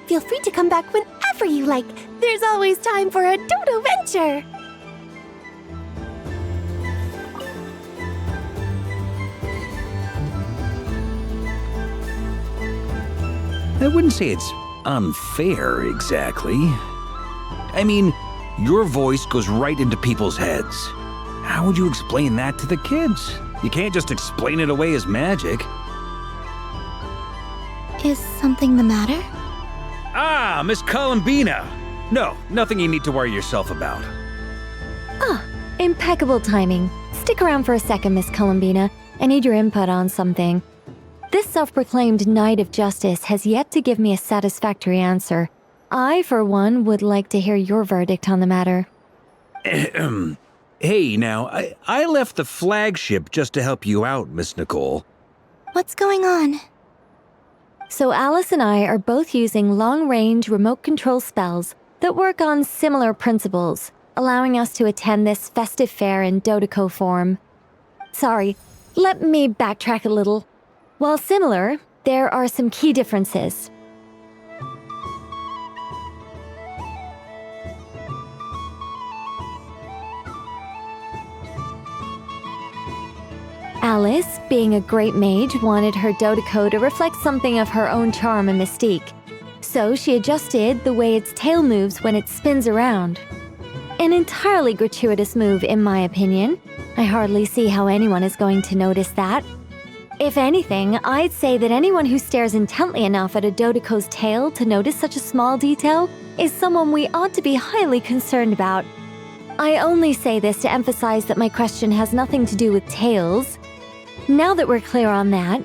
Feel free to come back whenever you like. There's always time for a dodo venture. I wouldn't say it's unfair, exactly. I mean, your voice goes right into people's heads. How would you explain that to the kids? You can't just explain it away as magic. Is something the matter? Ah, Miss Columbina! No, nothing you need to worry yourself about. Impeccable timing. Stick around for a second, Miss Columbina. I need your input on something. This self-proclaimed Knight of Justice has yet to give me a satisfactory answer. I, for one, would like to hear your verdict on the matter. Hey, now, I left the flagship just to help you out, Miss Nicole. What's going on? So Alice and I are both using long-range remote control spells that work on similar principles, allowing us to attend this festive fair in Dodeco form. Sorry, let me backtrack a little. While similar, there are some key differences. Alice, being a great mage, wanted her Dodeco to reflect something of her own charm and mystique. So she adjusted the way its tail moves when it spins around. An entirely gratuitous move, in my opinion. I hardly see how anyone is going to notice that. If anything, I'd say that anyone who stares intently enough at a Dodeco's tail to notice such a small detail is someone we ought to be highly concerned about. I only say this to emphasize that my question has nothing to do with tails. Now that we're clear on that,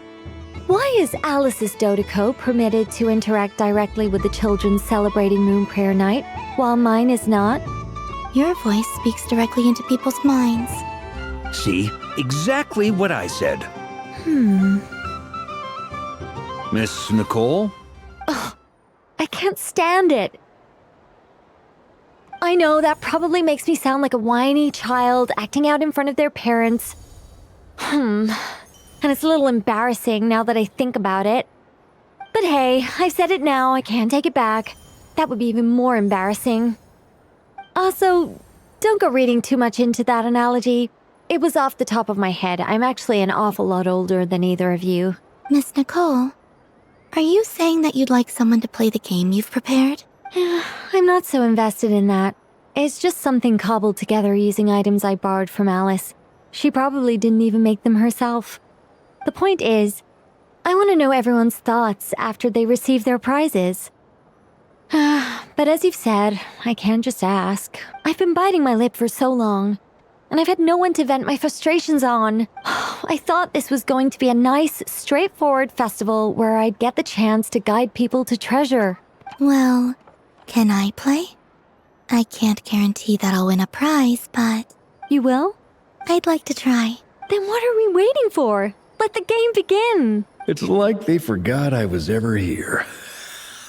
why is Alice's Dodeco permitted to interact directly with the children celebrating Moon Prayer Night, while mine is not? Your voice speaks directly into people's minds. See? Exactly what I said. Miss Nicole? Ugh, I can't stand it. I know that probably makes me sound like a whiny child acting out in front of their parents. And it's a little embarrassing now that I think about it. But hey, I've said it now, I can't take it back. That would be even more embarrassing. Also, don't go reading too much into that analogy. It was off the top of my head. I'm actually an awful lot older than either of you. Miss Nicole, are you saying that you'd like someone to play the game you've prepared? I'm not so invested in that. It's just something cobbled together using items I borrowed from Alice. She probably didn't even make them herself. The point is, I want to know everyone's thoughts after they receive their prizes. But as you've said, I can't just ask. I've been biting my lip for so long, and I've had no one to vent my frustrations on. I thought this was going to be a nice, straightforward festival where I'd get the chance to guide people to treasure. Well, can I play? I can't guarantee that I'll win a prize, but... You will? I'd like to try. Then what are we waiting for? Let the game begin! It's like they forgot I was ever here.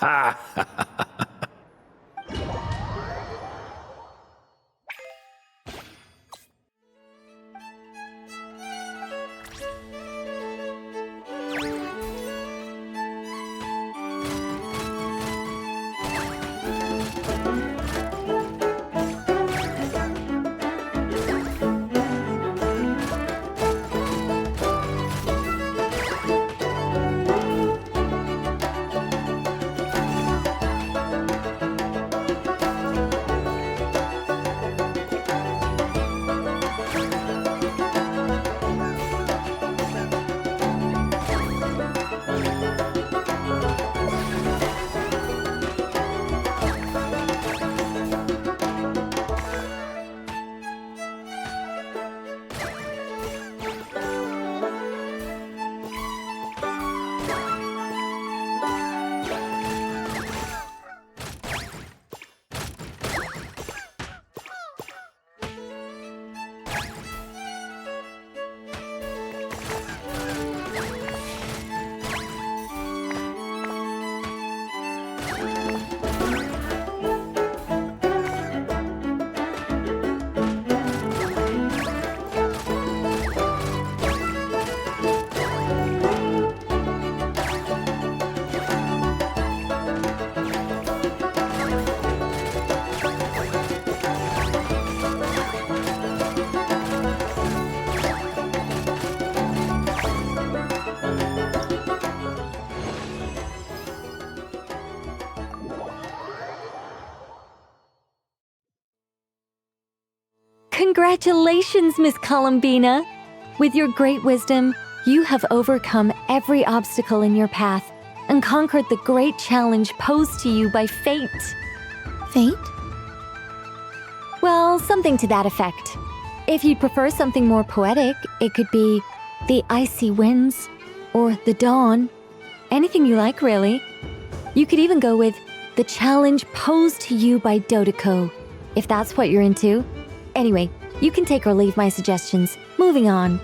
Ha ha ha. Congratulations, Miss Columbina! With your great wisdom, you have overcome every obstacle in your path and conquered the great challenge posed to you by fate. Fate? Well, something to that effect. If you'd prefer something more poetic, it could be the icy winds or the dawn. Anything you like, really. You could even go with the challenge posed to you by Dodeko, if that's what you're into. Anyway, you can take or leave my suggestions. Moving on.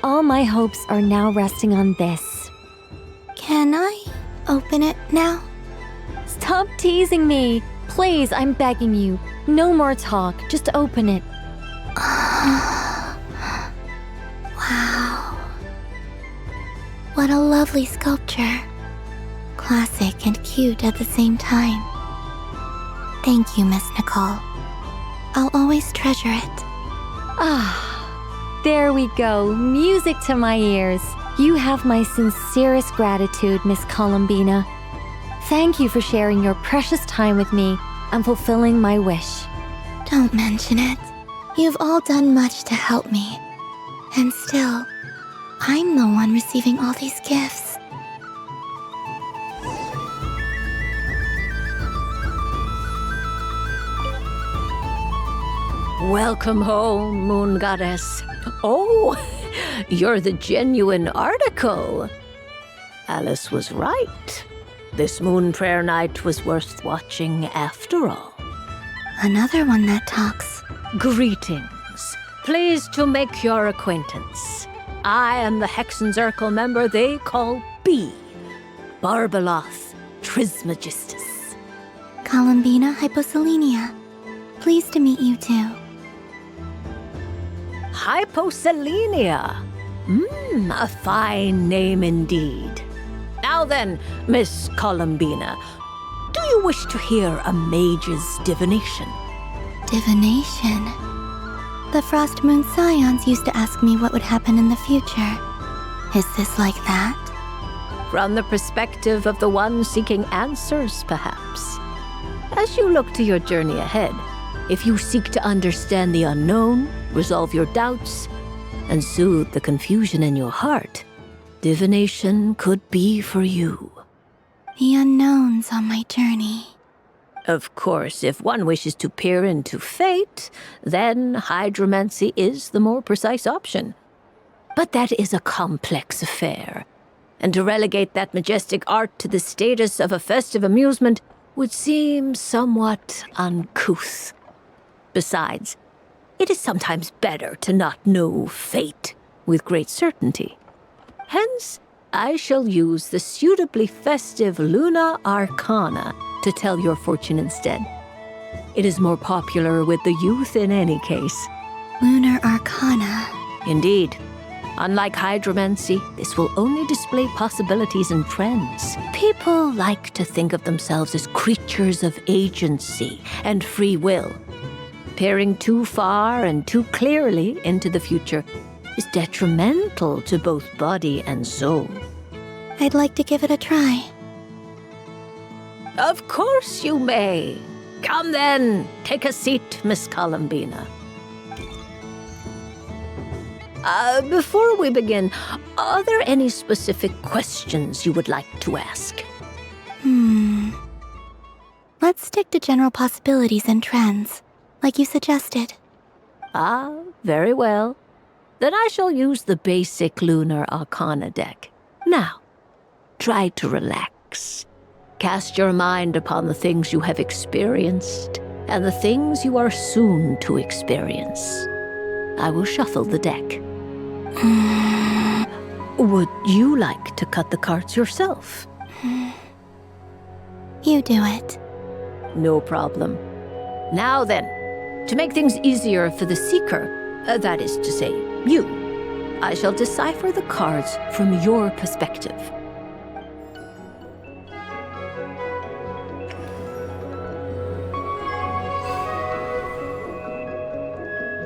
All my hopes are now resting on this. Can I open it now? Stop teasing me! Please, I'm begging you. No more talk. Just open it. Wow. What a lovely sculpture. Classic and cute at the same time. Thank you, Miss Nicole. I'll always treasure it. Ah, there we go. Music to my ears. You have my sincerest gratitude, Miss Columbina. Thank you for sharing your precious time with me and fulfilling my wish. Don't mention it. You've all done much to help me. And still, I'm the one receiving all these gifts. Welcome home, Moon Goddess. Oh, you're the genuine article. Alice was right. This moon prayer night was worth watching after all. Another one that talks. Greetings. Pleased to make your acquaintance. I am the Hexenzirkel member they call B. Barbeloth Trismegistus. Columbina Hyposelenia. Pleased to meet you too. Hyposelenia. A fine name indeed. Now then, Miss Columbina, do you wish to hear a mage's divination? Divination? The Frost Moon Scions used to ask me what would happen in the future. Is this like that? From the perspective of the one seeking answers, perhaps. As you look to your journey ahead, if you seek to understand the unknown, resolve your doubts, and soothe the confusion in your heart, divination could be for you. The unknowns on my journey. Of course, if one wishes to peer into fate, then hydromancy is the more precise option. But that is a complex affair, and to relegate that majestic art to the status of a festive amusement would seem somewhat uncouth. Besides, it is sometimes better to not know fate with great certainty. Hence, I shall use the suitably festive Luna Arcana to tell your fortune instead. It is more popular with the youth in any case. Lunar Arcana. Indeed. Unlike hydromancy, this will only display possibilities and trends. People like to think of themselves as creatures of agency and free will. Peering too far and too clearly into the future is detrimental to both body and soul. I'd like to give it a try. Of course you may. Come then, take a seat, Miss Columbina. Before we begin, are there any specific questions you would like to ask? Let's stick to general possibilities and trends, like you suggested. Ah, very well. Then I shall use the basic Lunar Arcana deck. Now, try to relax. Cast your mind upon the things you have experienced and the things you are soon to experience. I will shuffle the deck. Would you like to cut the cards yourself? You do it. No problem. Now then, to make things easier for the seeker, that is to say, you, I shall decipher the cards from your perspective.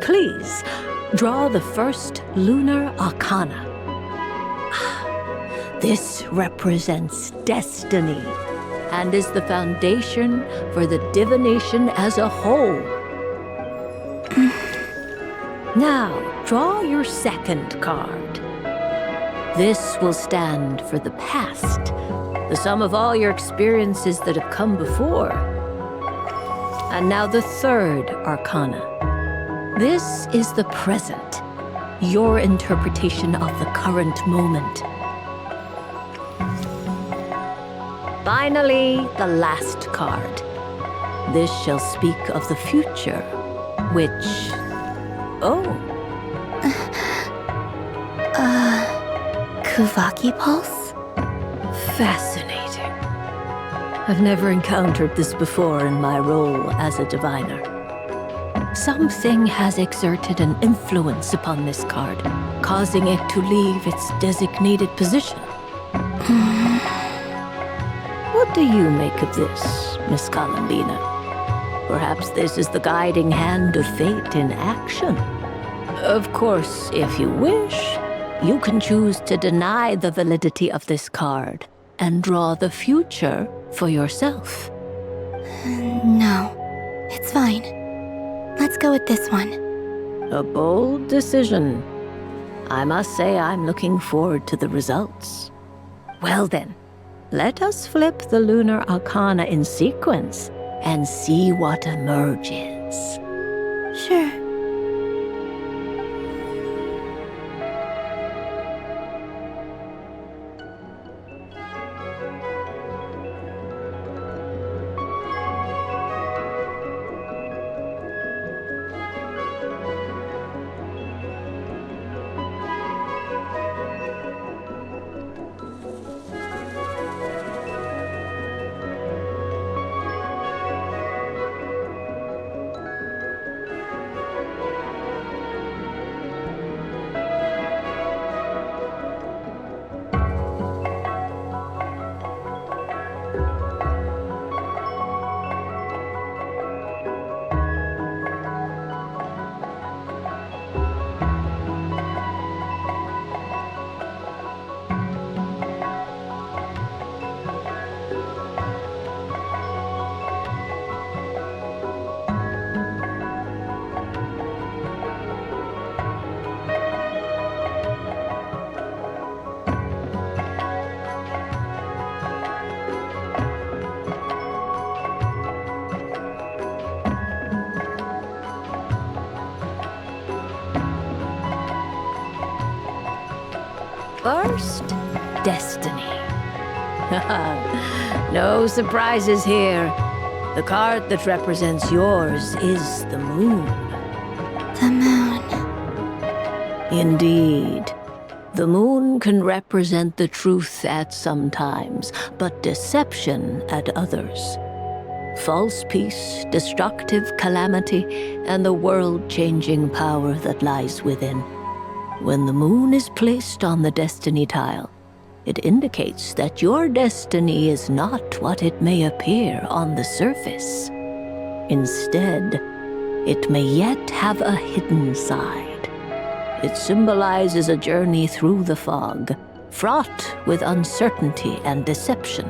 Please, draw the first Lunar Arcana. This represents destiny and is the foundation for the divination as a whole. Now, draw your second card. This will stand for the past, the sum of all your experiences that have come before. And now the third arcana. This is the present, your interpretation of the current moment. Finally, the last card. This shall speak of the future, which... Oh. Kuvaki Pulse? Fascinating. I've never encountered this before in my role as a diviner. Something has exerted an influence upon this card, causing it to leave its designated position. What do you make of this, Miss Columbina? Perhaps this is the guiding hand of fate in action. Of course, if you wish, you can choose to deny the validity of this card and draw the future for yourself. No, it's fine. Let's go with this one. A bold decision. I must say I'm looking forward to the results. Well then, let us flip the lunar arcana in sequence and see what emerges. Sure. First, destiny. No surprises here. The card that represents yours is the moon. The moon. Indeed. The moon can represent the truth at some times, but deception at others. False peace, destructive calamity, and the world-changing power that lies within. When the moon is placed on the destiny tile, it indicates that your destiny is not what it may appear on the surface. Instead, it may yet have a hidden side. It symbolizes a journey through the fog, fraught with uncertainty and deception,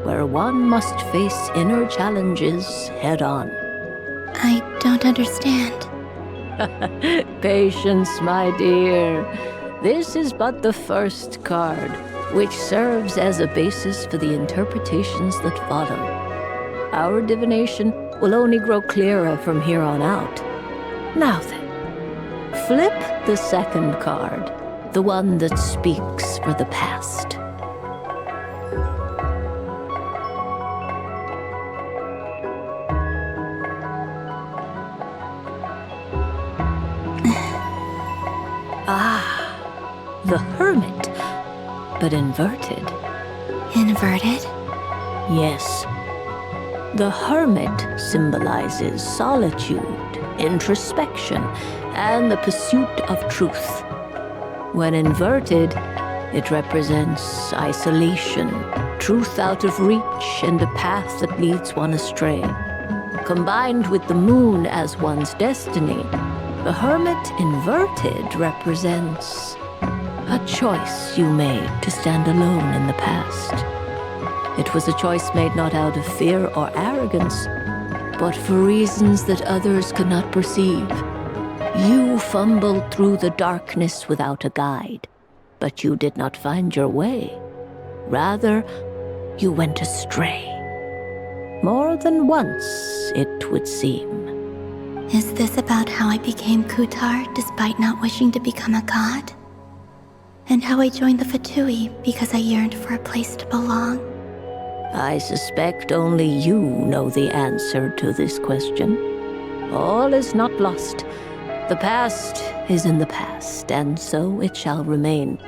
where one must face inner challenges head-on. I don't understand. Patience, my dear. This is but the first card, which serves as a basis for the interpretations that follow. Our divination will only grow clearer from here on out. Now then, flip the second card, the one that speaks for the past. The Hermit, but inverted. Inverted? Yes. The Hermit symbolizes solitude, introspection, and the pursuit of truth. When inverted, it represents isolation, truth out of reach, and a path that leads one astray. Combined with the moon as one's destiny, the Hermit inverted represents a choice you made to stand alone in the past. It was a choice made not out of fear or arrogance, but for reasons that others could not perceive. You fumbled through the darkness without a guide, but you did not find your way. Rather, you went astray. More than once, it would seem. Is this about how I became Kutar despite not wishing to become a god? And how I joined the Fatui because I yearned for a place to belong? I suspect only you know the answer to this question. All is not lost. The past is in the past, and so it shall remain.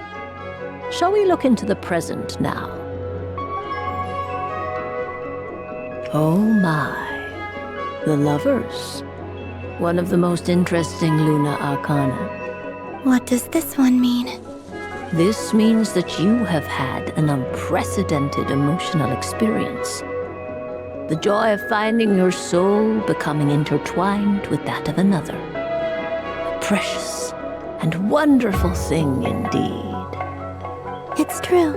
Shall we look into the present now? Oh my. The lovers. One of the most interesting Luna Arcana. What does this one mean? This means that you have had an unprecedented emotional experience. The joy of finding your soul becoming intertwined with that of another. A precious and wonderful thing indeed. It's true.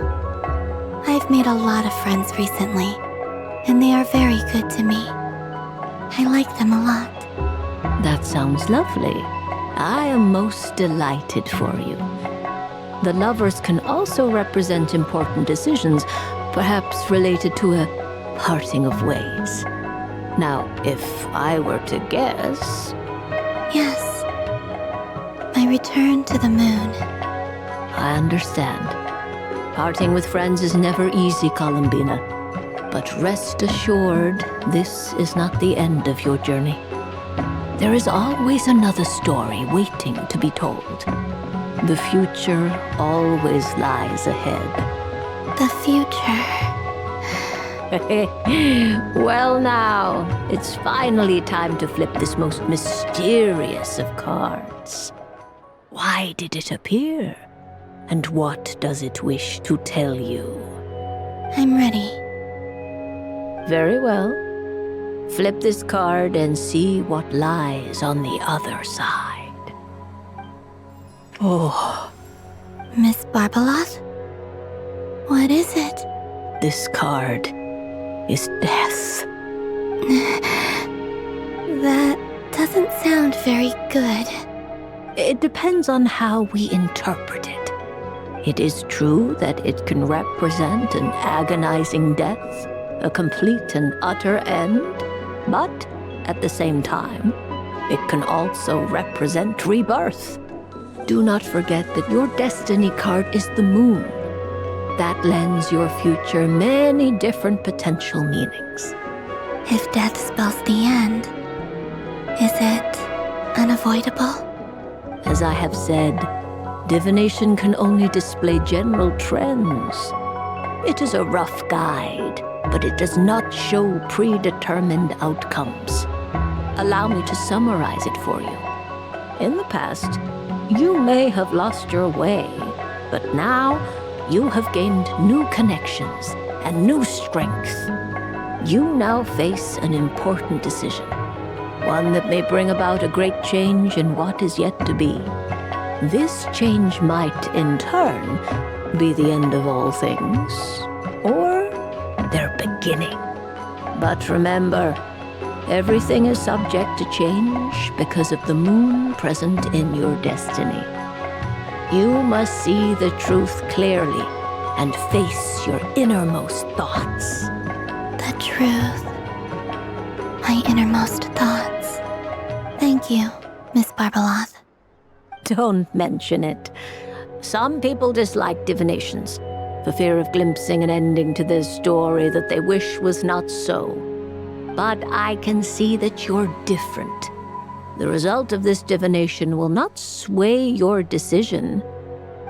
I've made a lot of friends recently, and they are very good to me. I like them a lot. That sounds lovely. I am most delighted for you. The lovers can also represent important decisions, perhaps related to a parting of ways. Now, if I were to guess... Yes. My return to the moon. I understand. Parting with friends is never easy, Columbina. But rest assured, this is not the end of your journey. There is always another story waiting to be told. The future always lies ahead. The future. Well now, it's finally time to flip this most mysterious of cards. Why did it appear? And what does it wish to tell you? I'm ready. Very well. Flip this card and see what lies on the other side. Oh. Miss Barbaloth? What is it? This card is death. That doesn't sound very good. It depends on how we interpret it. It is true that it can represent an agonizing death, a complete and utter end, but at the same time, it can also represent rebirth. Do not forget that your destiny card is the moon. That lends your future many different potential meanings. If death spells the end, is it unavoidable? As I have said, divination can only display general trends. It is a rough guide, but it does not show predetermined outcomes. Allow me to summarize it for you. In the past, you may have lost your way, but now you have gained new connections and new strength. You now face an important decision, one that may bring about a great change in what is yet to be. This change might, in turn, be the end of all things, or their beginning. But remember, everything is subject to change because of the moon present in your destiny. You must see the truth clearly and face your innermost thoughts. The truth. My innermost thoughts. Thank you, Miss Barbaloth. Don't mention it. Some people dislike divinations, for fear of glimpsing an ending to their story that they wish was not so. But I can see that you're different. The result of this divination will not sway your decision.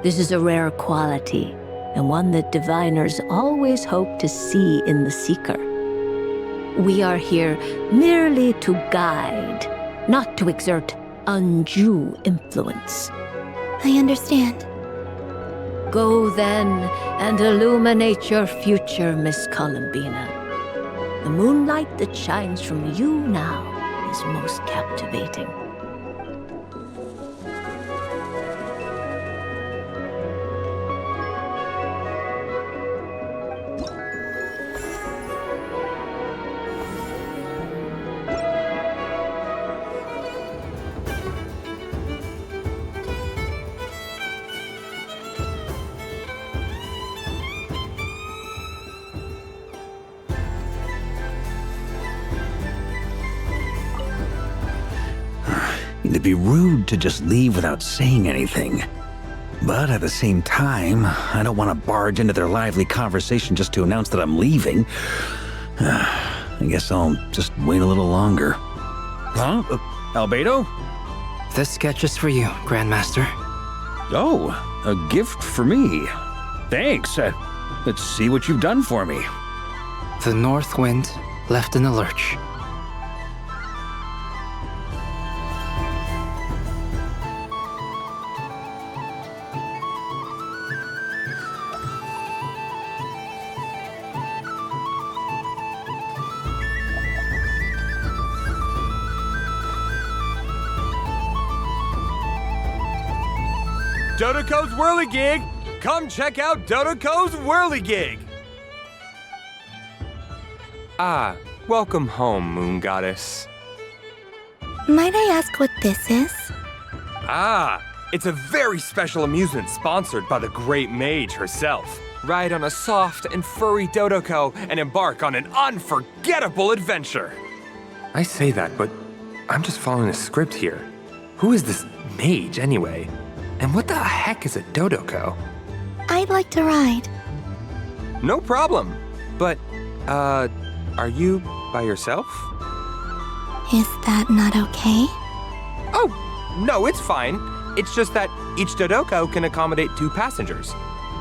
This is a rare quality, and one that diviners always hope to see in the seeker. We are here merely to guide, not to exert undue influence. I understand. Go then and illuminate your future, Miss Columbina. The moonlight that shines from you now is most captivating. It'd be rude to just leave without saying anything. But at the same time, I don't want to barge into their lively conversation just to announce that I'm leaving. I guess I'll just wait a little longer. Huh? Albedo? This sketch is for you, Grandmaster. Oh, a gift for me. Thanks. Let's see what you've done for me. The North Wind left in the lurch. Dodoko's Whirligig! Come check out Dodoko's Whirligig! Ah, welcome home, Moon Goddess. Might I ask what this is? Ah, it's a very special amusement sponsored by the Great Mage herself. Ride on a soft and furry Dodoko and embark on an unforgettable adventure. I say that, but I'm just following a script here. Who is this mage, anyway? And what the heck is a Dodoko? I'd like to ride. No problem. But, are you by yourself? Is that not okay? Oh, no, it's fine. It's just that each Dodoko can accommodate 2 passengers.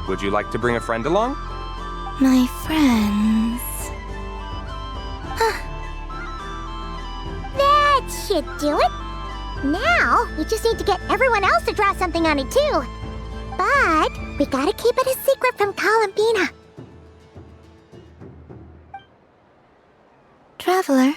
Would you like to bring a friend along? My friends... That should do it. Now, we just need to get everyone else to draw something on it too. But we gotta keep it a secret from Columbina. Traveler?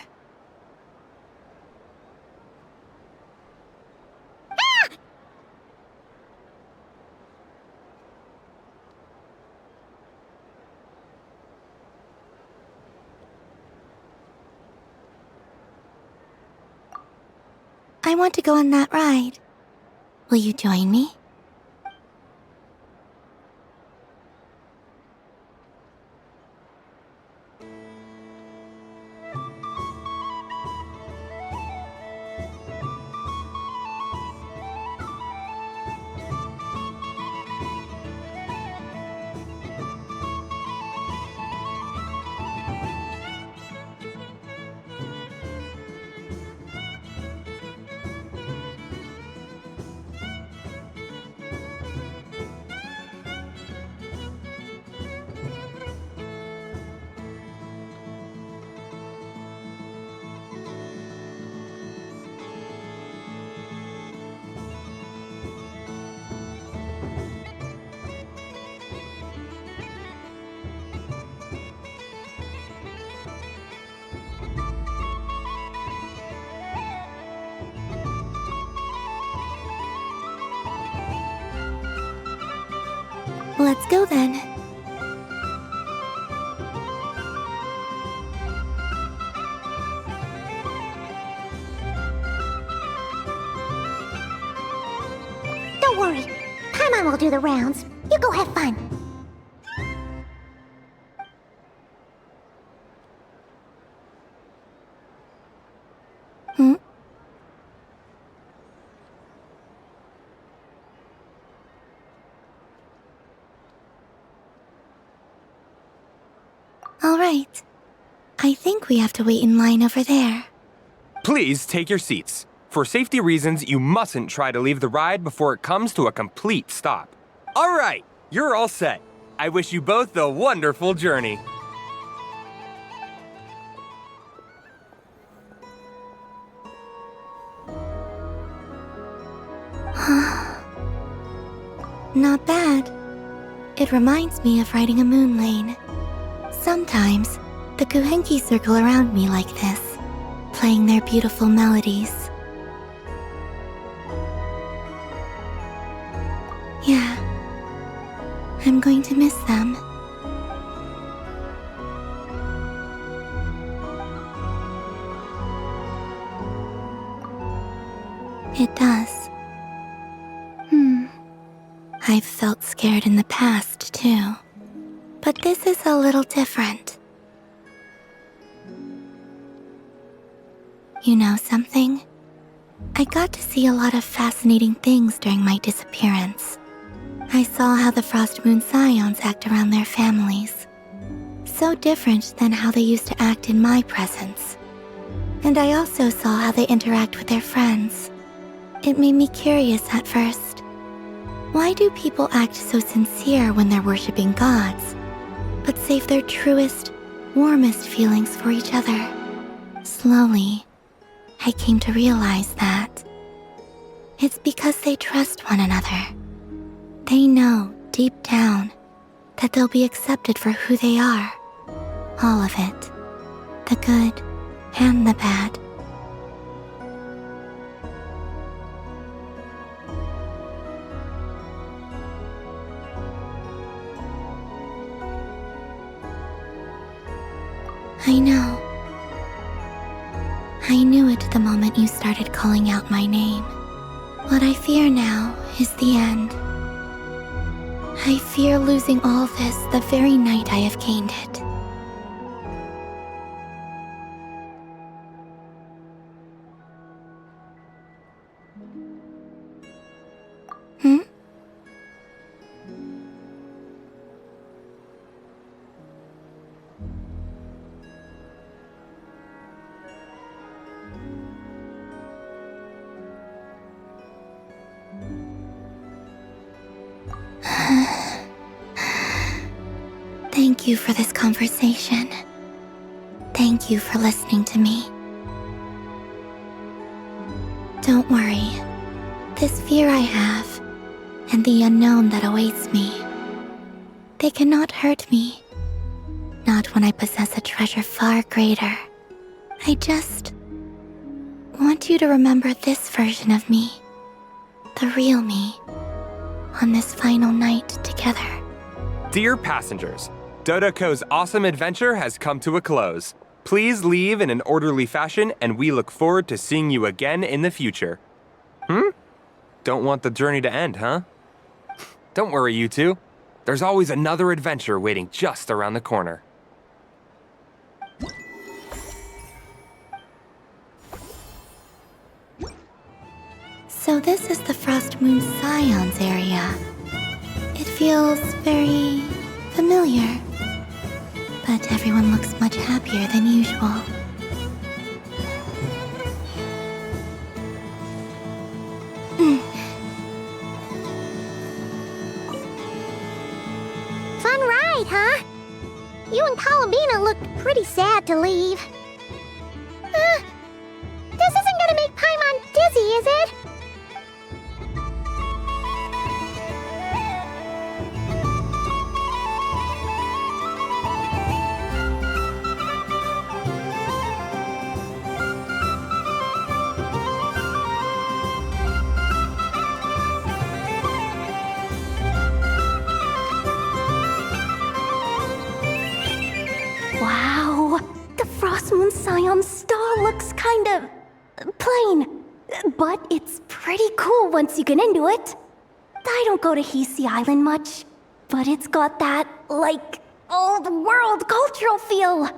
I want to go on that ride. Will you join me? Let's go then. Don't worry. Paimon will do the rounds. You go have fun. Hmm? All right. I think we have to wait in line over there. Please take your seats. For safety reasons, you mustn't try to leave the ride before it comes to a complete stop. All right, you're all set. I wish you both a wonderful journey. Not bad. It reminds me of riding a moon lane. Sometimes, the Kuhenki circle around me like this, playing their beautiful melodies. Yeah, I'm going to miss them. It does. I've felt scared in the past, too. But this is a little different. You know something? I got to see a lot of fascinating things during my disappearance. I saw how the Frost Moon Scions act around their families. So different than how they used to act in my presence. And I also saw how they interact with their friends. It made me curious at first. Why do people act so sincere when they're worshipping gods, but save their truest, warmest feelings for each other? Slowly, I came to realize that it's because they trust one another. They know, deep down, that they'll be accepted for who they are. All of it. The good and the bad. I know. I knew it the moment you started calling out my name. What I fear now is the end. I fear losing all this the very night I have gained it. Thank you for this conversation. Thank you for listening to me. Don't worry. This fear I have, and the unknown that awaits me, they cannot hurt me. Not when I possess a treasure far greater. I just want you to remember this version of me, the real me, on this final night together. Dear passengers, Dodoko's awesome adventure has come to a close. Please leave in an orderly fashion, and we look forward to seeing you again in the future. Don't want the journey to end, huh? Don't worry, you two. There's always another adventure waiting just around the corner. So this is the Frost Moon Scions area. It feels very familiar. But everyone looks much happier than usual. Fun ride, huh? You and Columbina looked pretty sad to leave. This isn't gonna make Paimon dizzy, is it? Wow, the Frost Moon Scion star looks kind of plain, but it's pretty cool once you get into it. I don't go to Hisi Island much, but it's got that, like, old world cultural feel.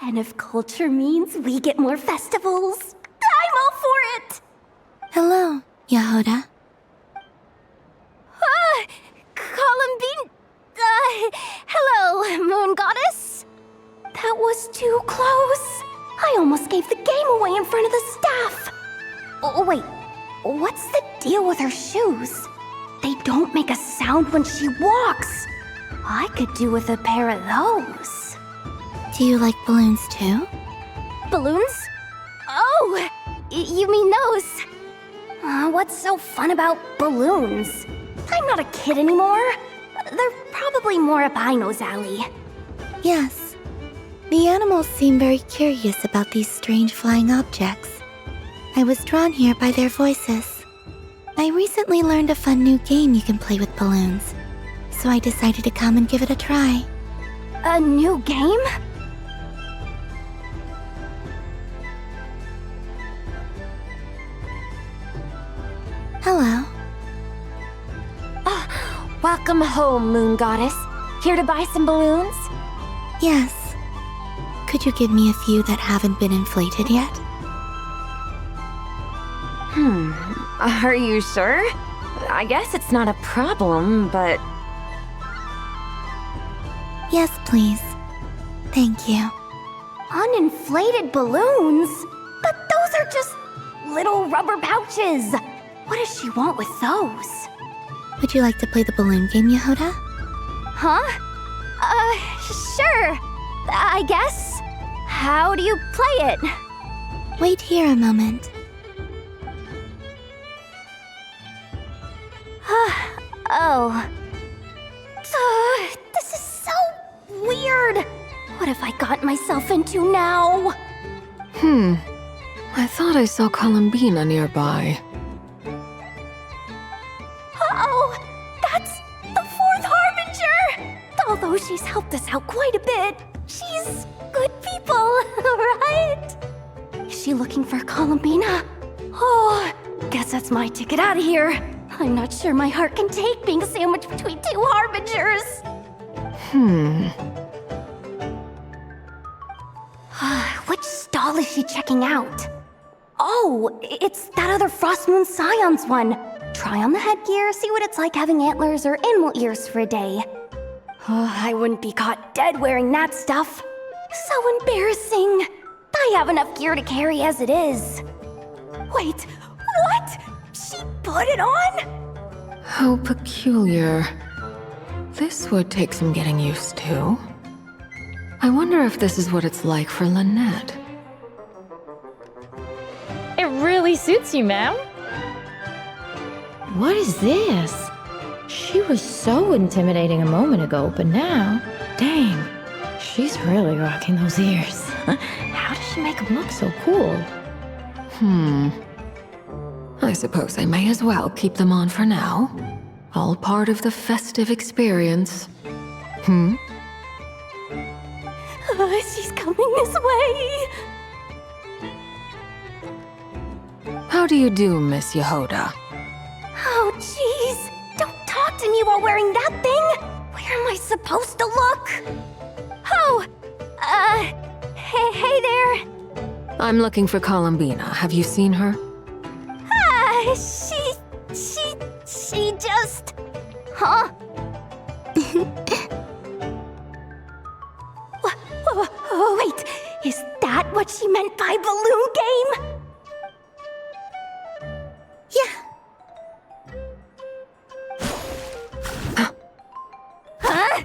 And if culture means we get more festivals, I'm all for it! Hello, Yahoda. Columbine... hello, Moon Goddess? That was too close. I almost gave the game away in front of the staff. Oh, wait. What's the deal with her shoes? They don't make a sound when she walks. I could do with a pair of those. Do you like balloons too? Balloons? Oh, you mean those? What's so fun about balloons? I'm not a kid anymore. They're probably more up Aino's alley. Yes. The animals seem very curious about these strange flying objects. I was drawn here by their voices. I recently learned a fun new game you can play with balloons, so I decided to come and give it a try. A new game? Hello. Welcome home, Moon Goddess. Here to buy some balloons? Yes. Could you give me a few that haven't been inflated yet? Are you sure? I guess it's not a problem, but... Yes, please. Thank you. Uninflated balloons? But those are just little rubber pouches. What does she want with those? Would you like to play the balloon game, Yehoda? Huh? Sure. I guess. How do you play it? Wait here a moment. Oh. This is so weird. What have I got myself into now? I thought I saw Columbina nearby. Uh-oh! That's the fourth Harbinger! Although she's helped us out quite a bit, she's good people, right? Is she looking for Columbina? Oh, guess that's my ticket out of here. I'm not sure my heart can take being sandwiched between two Harbingers. Which stall is she checking out? Oh, it's that other Frost Moon Scions one. Try on the headgear, see what it's like having antlers or animal ears for a day. Oh, I wouldn't be caught dead wearing that stuff. So embarrassing. I have enough gear to carry as it is. Wait, what? She put it on? How peculiar. This would take some getting used to. I wonder if this is what it's like for Lynette. It really suits you, ma'am. What is this? She was so intimidating a moment ago, but now, dang, she's really rocking those ears. How does she make them look so cool? I suppose I may as well keep them on for now. All part of the festive experience. She's coming this way. How do you do, Miss Yehoda? Oh, jeez. Don't talk to me while wearing that thing. Where am I supposed to look? Oh, hey there. I'm looking for Columbina. Have you seen her? She just... Huh? Wait, is that what she meant by balloon game? Huh?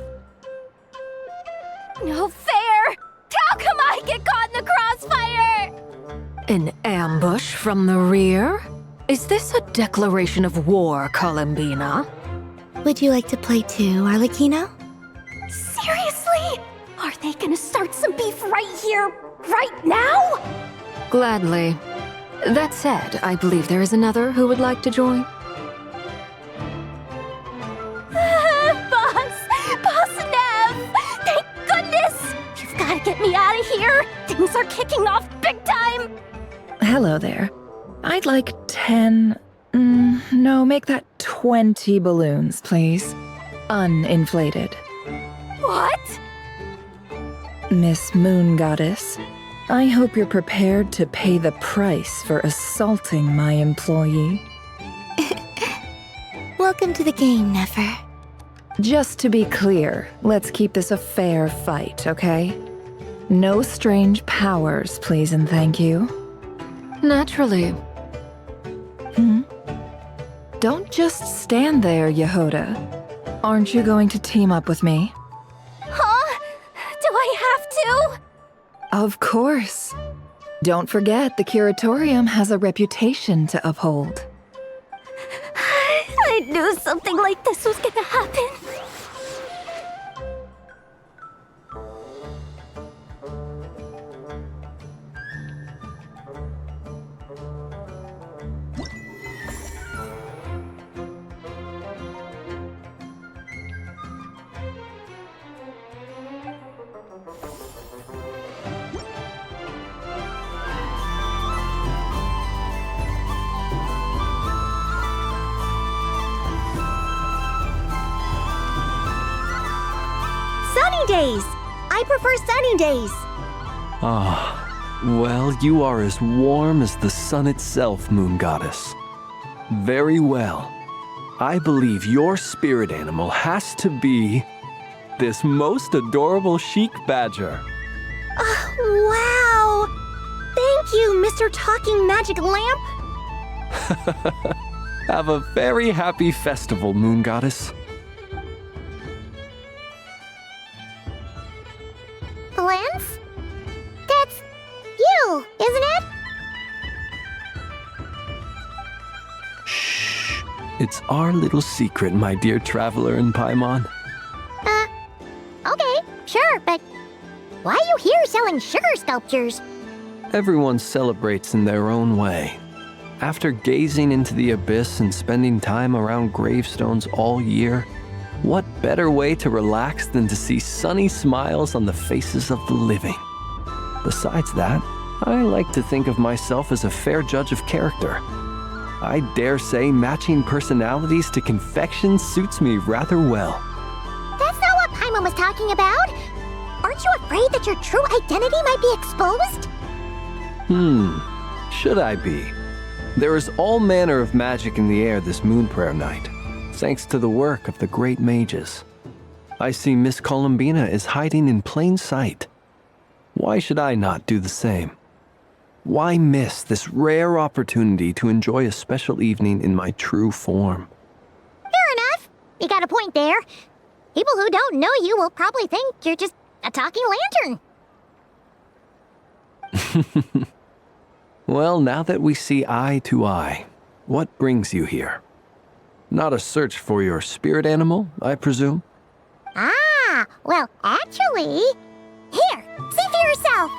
No fair! How come I get caught in the crossfire? An ambush from the rear? Is this a declaration of war, Columbina? Would you like to play too, Arlecchino? Seriously? Are they gonna start some beef right here, right now? Gladly. That said, I believe there is another who would like to join. Boss Nev! Thank goodness! You've gotta get me out of here! Things are kicking off big time! Hello there. I'd like 10... no, make that 20 balloons, please. Uninflated. What? Miss Moon Goddess, I hope you're prepared to pay the price for assaulting my employee. Welcome to the game, Nefer. Just to be clear, let's keep this a fair fight, okay? No strange powers, please and thank you. Naturally. Don't just stand there, Yehoda. Aren't you going to team up with me? Huh? Do I have to? Of course. Don't forget, the Curatorium has a reputation to uphold. I knew something like this was gonna happen. Sunny days! I prefer sunny days. Ah, well, you are as warm as the sun itself, Moon Goddess. Very well. I believe your spirit animal has to be this most adorable chic badger. Wow! Thank you, Mr. Talking Magic Lamp! Have a very happy festival, Moon Goddess. Flint's? That's you, isn't it? Shh. It's our little secret, my dear traveler in Paimon. Okay, sure, but why are you here selling sugar sculptures? Everyone celebrates in their own way. After gazing into the abyss and spending time around gravestones all year, what better way to relax than to see sunny smiles on the faces of the living? Besides that, I like to think of myself as a fair judge of character. I dare say matching personalities to confection suits me rather well. That's not what Paimon was talking about. Aren't you afraid that your true identity might be exposed? Should I be? There is all manner of magic in the air this moon prayer night, thanks to the work of the great mages. I see Miss Columbina is hiding in plain sight. Why should I not do the same? Why miss this rare opportunity to enjoy a special evening in my true form? Fair enough. You got a point there. People who don't know you will probably think you're just a talking lantern. Well, now that we see eye to eye, what brings you here? Not a search for your spirit animal, I presume? Ah, well, actually... Here, see for yourself!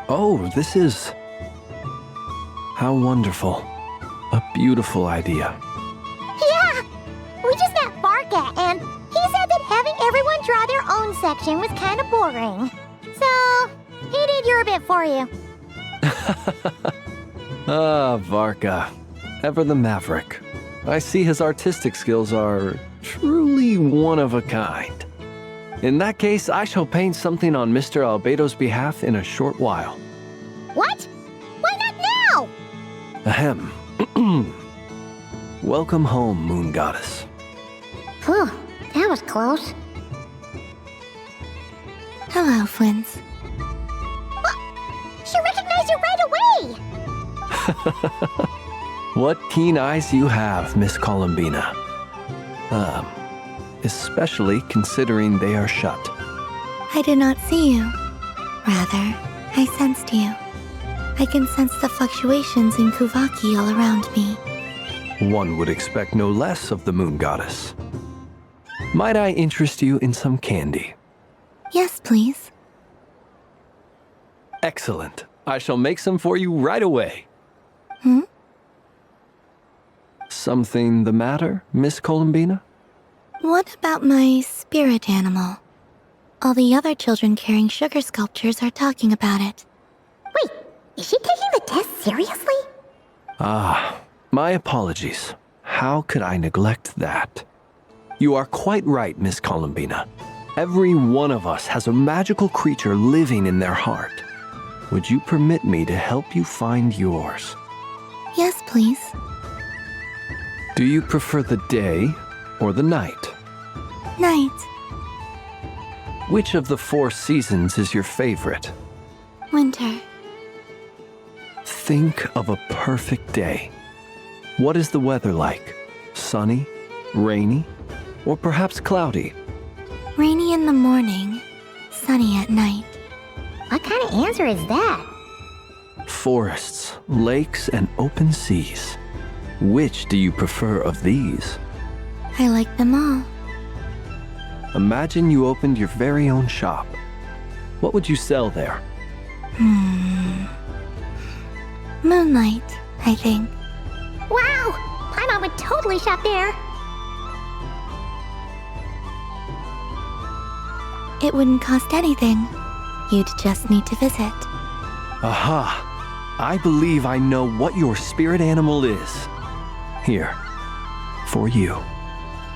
Oh, this is... How wonderful. A beautiful idea. Yeah! We just met Barka, and he said that having everyone draw their own section was kind of boring. So, he did your bit for you. Varka. Ever the maverick. I see his artistic skills are truly one of a kind. In that case, I shall paint something on Mr. Albedo's behalf in a short while. What? Why not now? Ahem. Welcome home, Moon Goddess. Whew, that was close. Hello, Flins. She recognized you right away! What keen eyes you have, Miss Columbina. Especially considering they are shut. I did not see you. Rather, I sensed you. I can sense the fluctuations in Kuvaki all around me. One would expect no less of the Moon Goddess. Might I interest you in some candy? Yes, please. Excellent. I shall make some for you right away. Something the matter, Miss Columbina? What about my spirit animal? All the other children carrying sugar sculptures are talking about it. Wait, is she taking the test seriously? My apologies. How could I neglect that? You are quite right, Miss Columbina. Every one of us has a magical creature living in their heart. Would you permit me to help you find yours? Yes, please. Do you prefer the day or the night? Night. Which of the 4 seasons is your favorite? Winter. Think of a perfect day. What is the weather like? Sunny, rainy, or perhaps cloudy? Rainy in the morning, sunny at night. What kind of answer is that? Forests, lakes, and open seas. Which do you prefer of these? I like them all. Imagine you opened your very own shop. What would you sell there? Moonlight, I think. Wow! Paimon would totally shop there. It wouldn't cost anything. You'd just need to visit. Aha! I believe I know what your spirit animal is. Here, for you.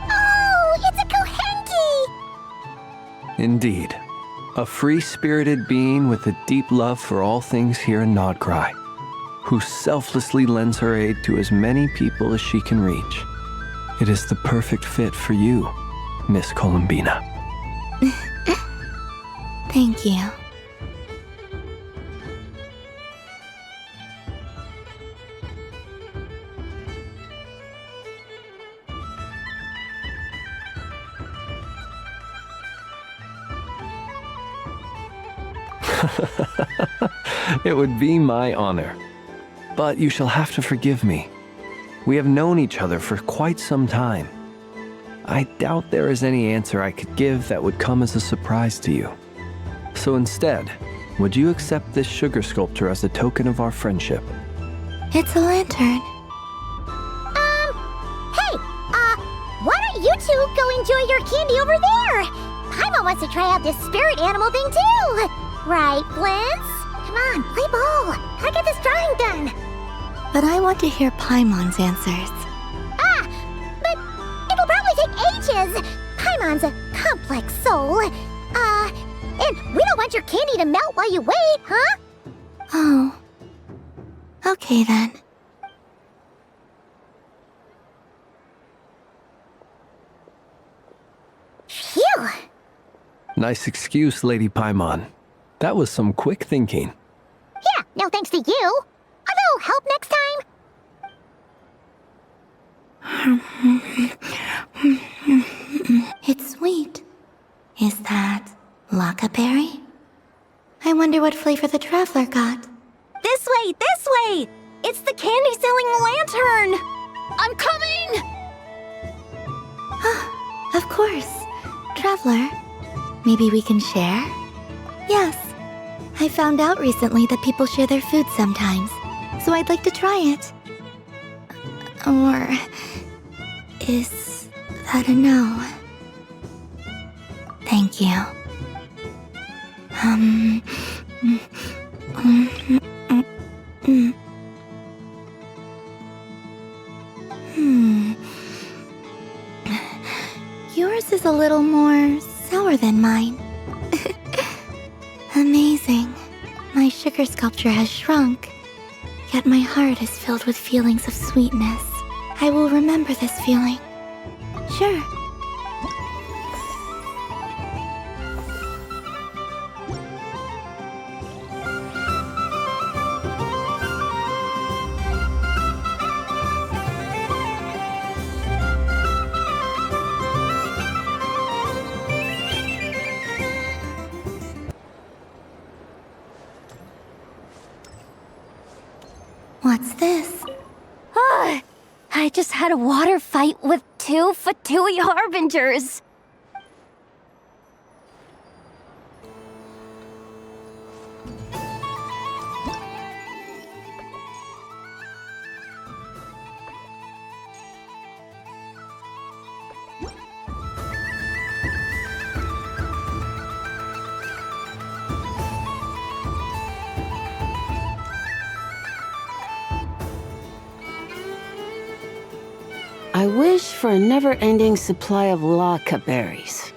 Oh, it's a Kohenki! Indeed. A free-spirited being with a deep love for all things here in Nodcry, who selflessly lends her aid to as many people as she can reach. It is the perfect fit for you, Miss Columbina. Thank you. It would be my honor. But you shall have to forgive me. We have known each other for quite some time. I doubt there is any answer I could give that would come as a surprise to you. So instead, would you accept this sugar sculpture as a token of our friendship? It's a lantern. Hey, why don't you two go enjoy your candy over there? Paimon wants to try out this spirit animal thing too. Right, Blintz? Come on, play ball. Gotta get this drawing done. But I want to hear Paimon's answers. But it'll probably take ages. Paimon's a complex soul. And we don't want your candy to melt while you wait, huh? Oh. Okay then. Phew. Nice excuse, Lady Paimon. That was some quick thinking. Yeah, no thanks to you. A little help next time? It's sweet. Is that Lockaberry? I wonder what flavor the traveler got. This way, this way! It's the candy-selling lantern! I'm coming! Of course. Traveler, maybe we can share? Yes. I found out recently that people share their food sometimes, so I'd like to try it. Or is that a no? Thank you. Yours is a little more sour than mine. Amazing. My sugar sculpture has shrunk, yet my heart is filled with feelings of sweetness. I will remember this feeling. Sure. What's this? I just had a water fight with 2 Fatui Harbingers. I wish for a never-ending supply of laka berries.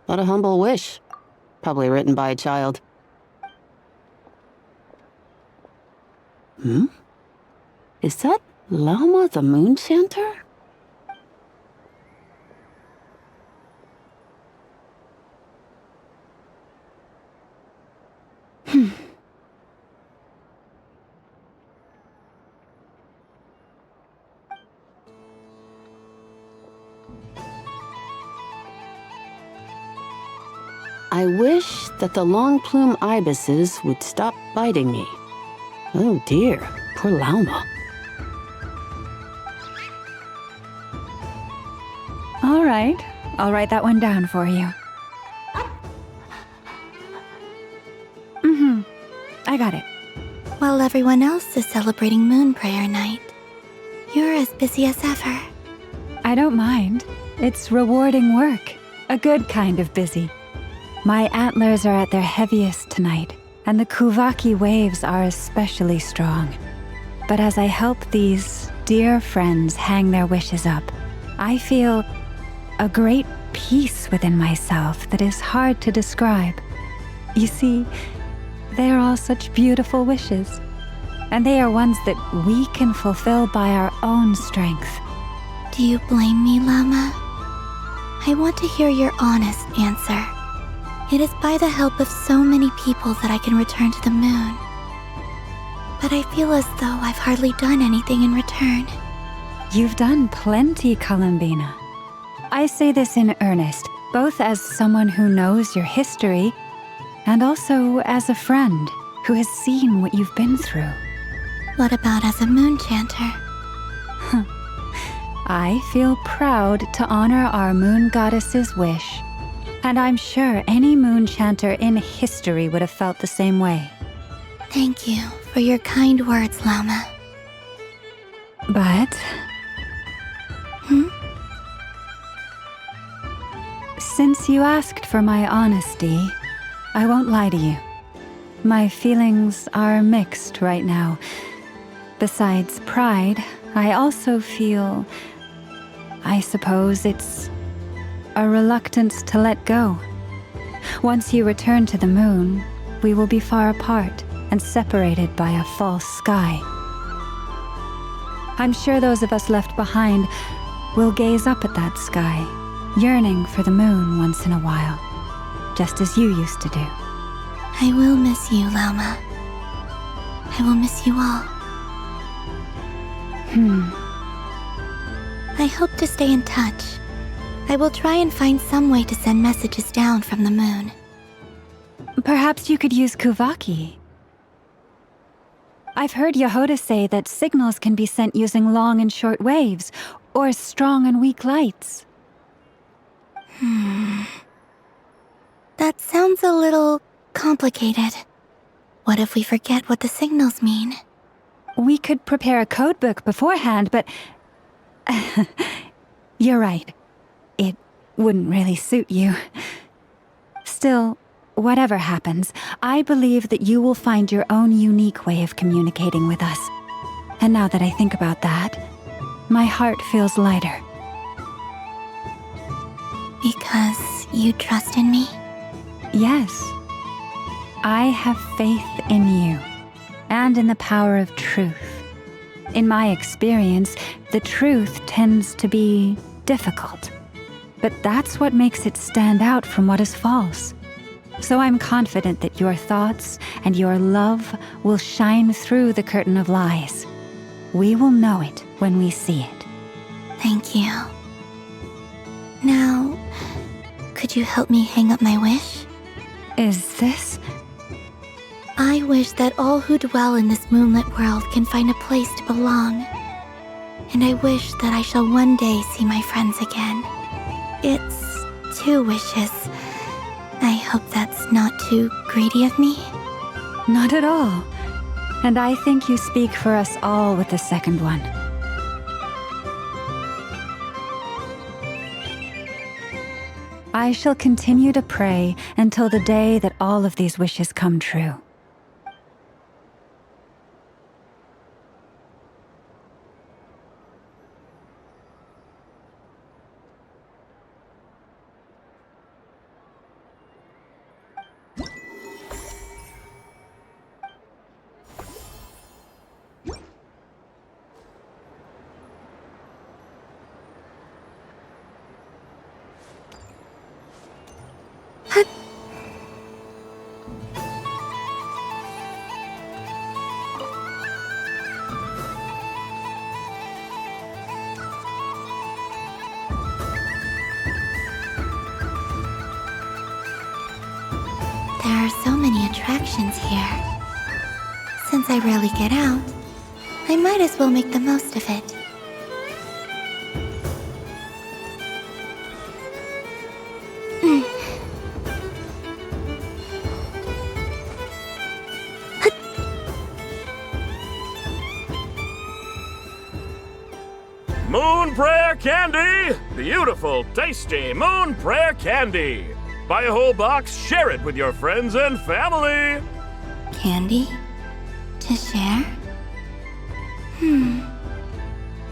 but a humble wish. Probably written by a child. Hmm? Is that Lauma the Moon Chanter? I wish that the long plume ibises would stop biting me. Oh dear, poor Lauma. All right, I'll write that one down for you. I got it. While everyone else is celebrating Moon Prayer Night, you're as busy as ever. I don't mind. It's rewarding work. A good kind of busy. My antlers are at their heaviest tonight, and the Kuvaki waves are especially strong. But as I help these dear friends hang their wishes up, I feel a great peace within myself that is hard to describe. You see, they are all such beautiful wishes, and they are ones that we can fulfill by our own strength. Do you blame me, Llama? I want to hear your honest answer. It is by the help of so many people that I can return to the moon. But I feel as though I've hardly done anything in return. You've done plenty, Columbina. I say this in earnest, both as someone who knows your history, and also as a friend who has seen what you've been through. What about as a moon chanter? I feel proud to honor our moon goddess's wish, and I'm sure any moon chanter in history would have felt the same way. Thank you for your kind words, Llama. But... Since you asked for my honesty, I won't lie to you. My feelings are mixed right now. Besides pride, I also feel... I suppose it's a reluctance to let go. Once you return to the moon, we will be far apart and separated by a false sky. I'm sure those of us left behind will gaze up at that sky, yearning for the moon once in a while, just as you used to do. I will miss you, Llama. I will miss you all. I hope to stay in touch. I will try and find some way to send messages down from the moon. Perhaps you could use Kuvaki. I've heard Yehoda say that signals can be sent using long and short waves, or strong and weak lights. That sounds a little complicated. What if we forget what the signals mean? We could prepare a codebook beforehand, but... You're right. It wouldn't really suit you. Still, whatever happens, I believe that you will find your own unique way of communicating with us. And now that I think about that, my heart feels lighter. Because you trust in me? Yes. I have faith in you, and in the power of truth. In my experience, the truth tends to be difficult. But that's what makes it stand out from what is false. So I'm confident that your thoughts and your love will shine through the curtain of lies. We will know it when we see it. Thank you. Now, could you help me hang up my wish? Is this... I wish that all who dwell in this moonlit world can find a place to belong. And I wish that I shall one day see my friends again. It's 2 wishes. I hope that's not too greedy of me. Not at all. And I think you speak for us all with the second one. I shall continue to pray until the day that all of these wishes come true. There are so many attractions here. Since I rarely get out, I might as well make the most of it. Moon Prayer Candy! Beautiful, tasty Moon Prayer Candy! Buy a whole box, share it with your friends and family! Candy? To share?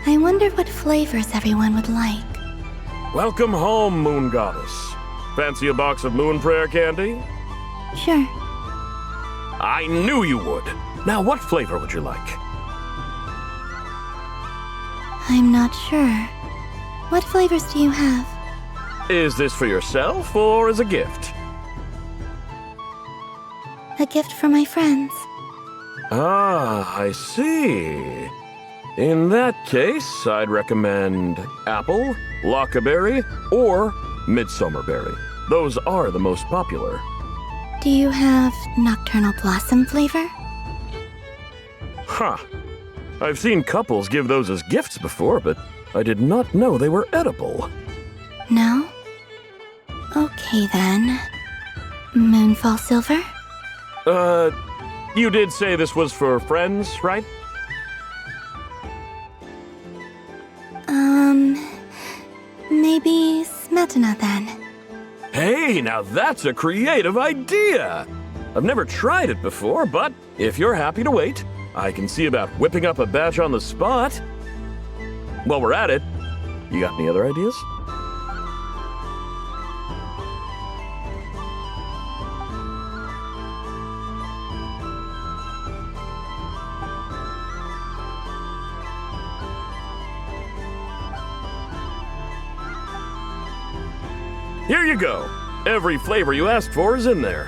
I wonder what flavors everyone would like. Welcome home, Moon Goddess. Fancy a box of Moon Prayer Candy? Sure. I knew you would. Now, what flavor would you like? I'm not sure. What flavors do you have? Is this for yourself or as a gift? A gift for my friends. Ah, I see. In that case, I'd recommend apple, lockaberry, or midsummerberry. Those are the most popular. Do you have nocturnal blossom flavor? Huh. I've seen couples give those as gifts before, but I did not know they were edible. No? Okay then. Moonfall silver? You did say this was for friends, right? Maybe smetana then. Hey, now that's a creative idea! I've never tried it before, but if you're happy to wait, I can see about whipping up a batch on the spot. While we're at it, you got any other ideas? Here you go. Every flavor you asked for is in there.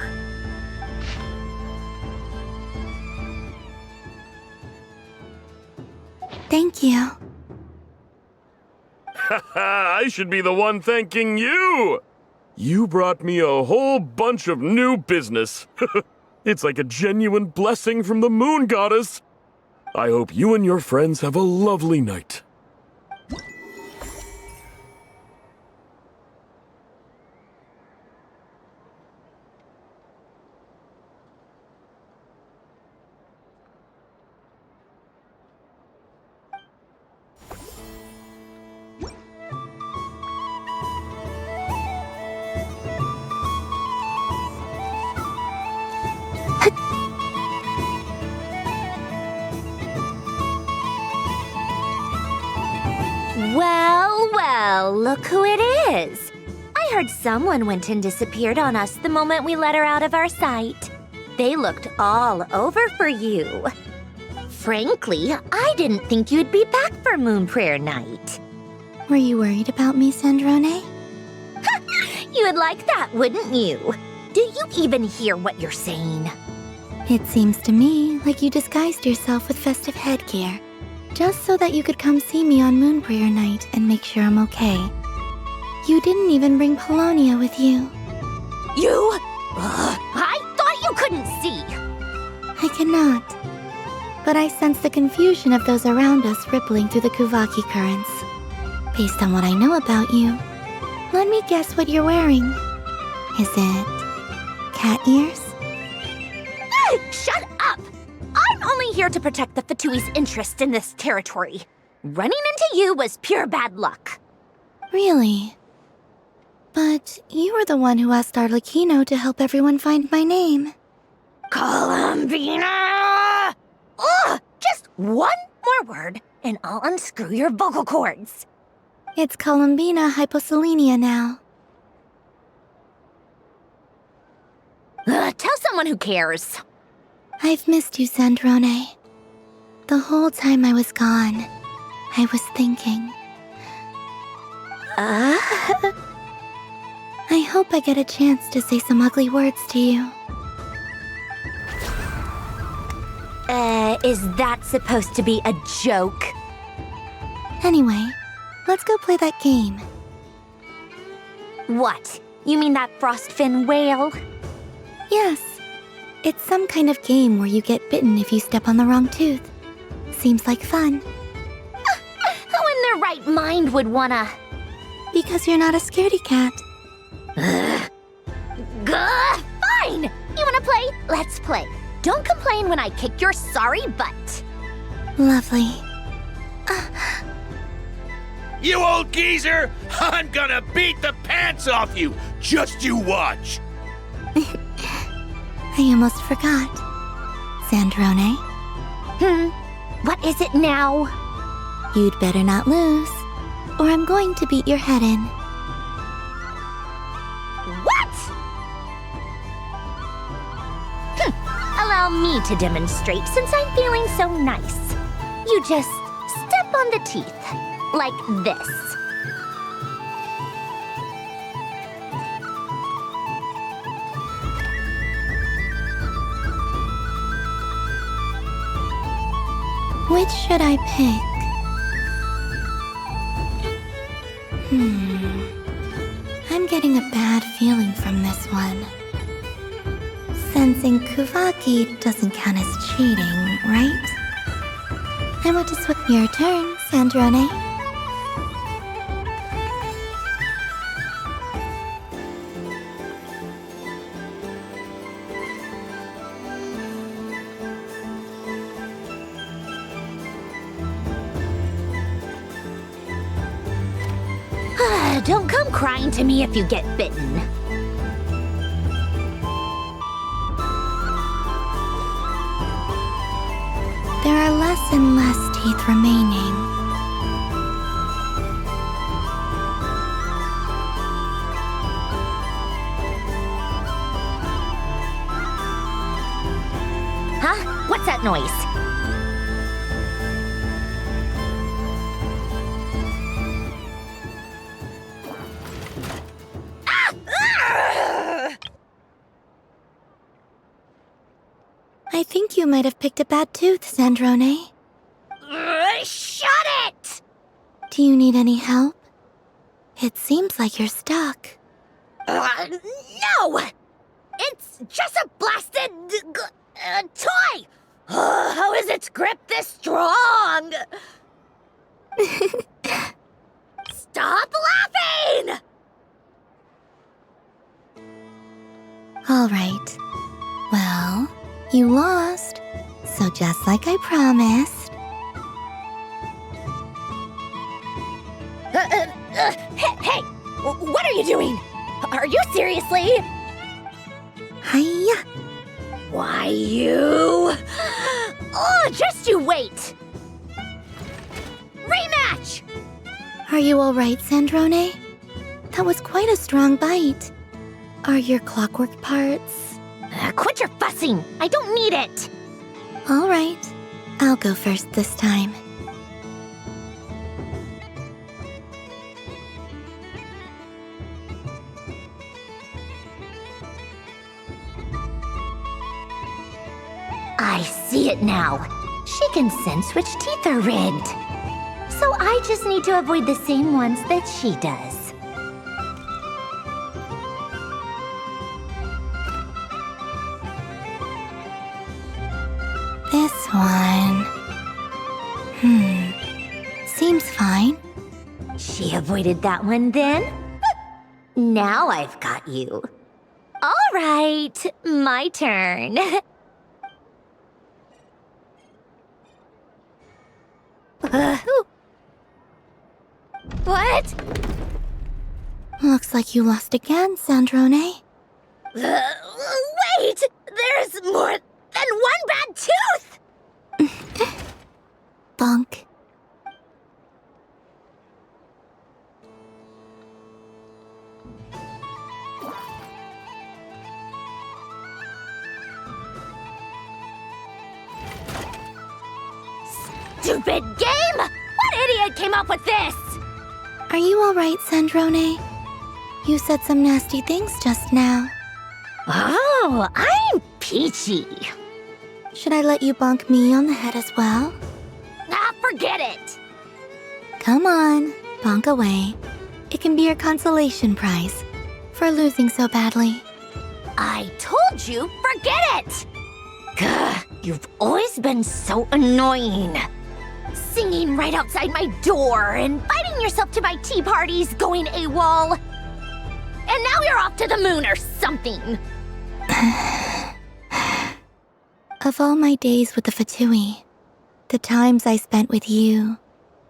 Thank you. I should be the one thanking you! You brought me a whole bunch of new business. It's like a genuine blessing from the Moon Goddess. I hope you and your friends have a lovely night. Well, well, look who it is. I heard someone went and disappeared on us the moment we let her out of our sight. They looked all over for you. Frankly, I didn't think you'd be back for Moon Prayer Night. Were you worried about me, Sandrone? You would like that, wouldn't you? Do you even hear what you're saying? It seems to me like you disguised yourself with festive headgear, just so that you could come see me on Moon Prayer Night and make sure I'm okay. You didn't even bring Polonia with you. You? I thought you couldn't see! I cannot. But I sense the confusion of those around us rippling through the Kuvaki currents. Based on what I know about you, let me guess what you're wearing. Is it cat ears? Shut up! I'm only here to protect the Fatui's interest in this territory. Running into you was pure bad luck. Really? But you were the one who asked Arlecchino to help everyone find my name. Columbina! Ugh! Just one more word, and I'll unscrew your vocal cords. It's Columbina hyposelenia now. Tell someone who cares. I've missed you, Sandrone. The whole time I was gone, I was thinking. I hope I get a chance to say some ugly words to you. Is that supposed to be a joke? Anyway, let's go play that game. What? You mean that frostfin whale? Yes. It's some kind of game where you get bitten if you step on the wrong tooth. Seems like fun. Who in their right mind would wanna? Because you're not a scaredy cat. Gah! Fine! You wanna play? Let's play. Don't complain when I kick your sorry butt. Lovely. You old geezer! I'm gonna beat the pants off you! Just you watch! I almost forgot. Sandrone? What is it now? You'd better not lose, or I'm going to beat your head in. What? Allow me to demonstrate since I'm feeling so nice. You just step on the teeth, like this. Which should I pick? I'm getting a bad feeling from this one. Sensing Kuvaki doesn't count as cheating, right? I want to switch your turn, Sandrone. Don't come crying to me if you get bitten. There are less and less teeth remaining. Huh? What's that noise? I think you might have picked a bad tooth, Sandrone. Shut it! Do you need any help? It seems like you're stuck. No! It's just a blasted toy! How is its grip this strong? Stop laughing! All right. Well, you lost. So just like I promised. Hey! What are you doing? Are you seriously? Hiya! Why, you... Oh, just you wait! Rematch! Are you all right, Sandrone? That was quite a strong bite. Are your clockwork parts? Quit your fussing! I don't need it! All right. I'll go first this time. I see it now. She can sense which teeth are rigged. So I just need to avoid the same ones that she does. This one... Seems fine. She avoided that one then? Now I've got you. All right, my turn. What? Looks like you lost again, Sandrone. Wait! There's more than one bad tooth! Bonk. Stupid game! What idiot came up with this? Are you all right, Sandrone? You said some nasty things just now. Oh, I'm peachy. Should I let you bonk me on the head as well? Ah, forget it. Come on, bonk away. It can be your consolation prize for losing so badly. I told you, forget it! Gah, you've always been so annoying. Singing right outside my door, inviting yourself to my tea parties, going AWOL. And now you're off to the moon or something. Of all my days with the Fatui, the times I spent with you,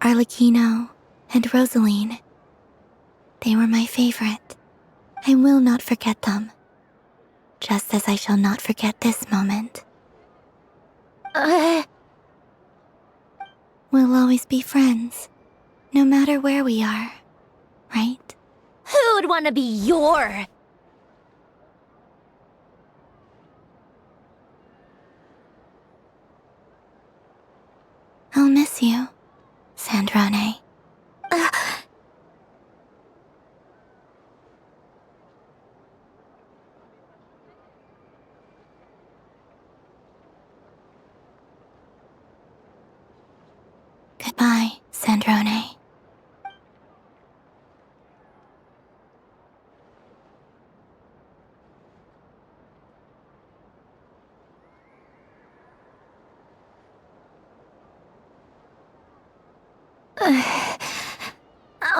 Arlecchino, and Rosaline, they were my favorite. I will not forget them. Just as I shall not forget this moment. We'll always be friends, no matter where we are, right? Who'd want to be your... I'll miss you, Sandrone. Goodbye, Sandrone.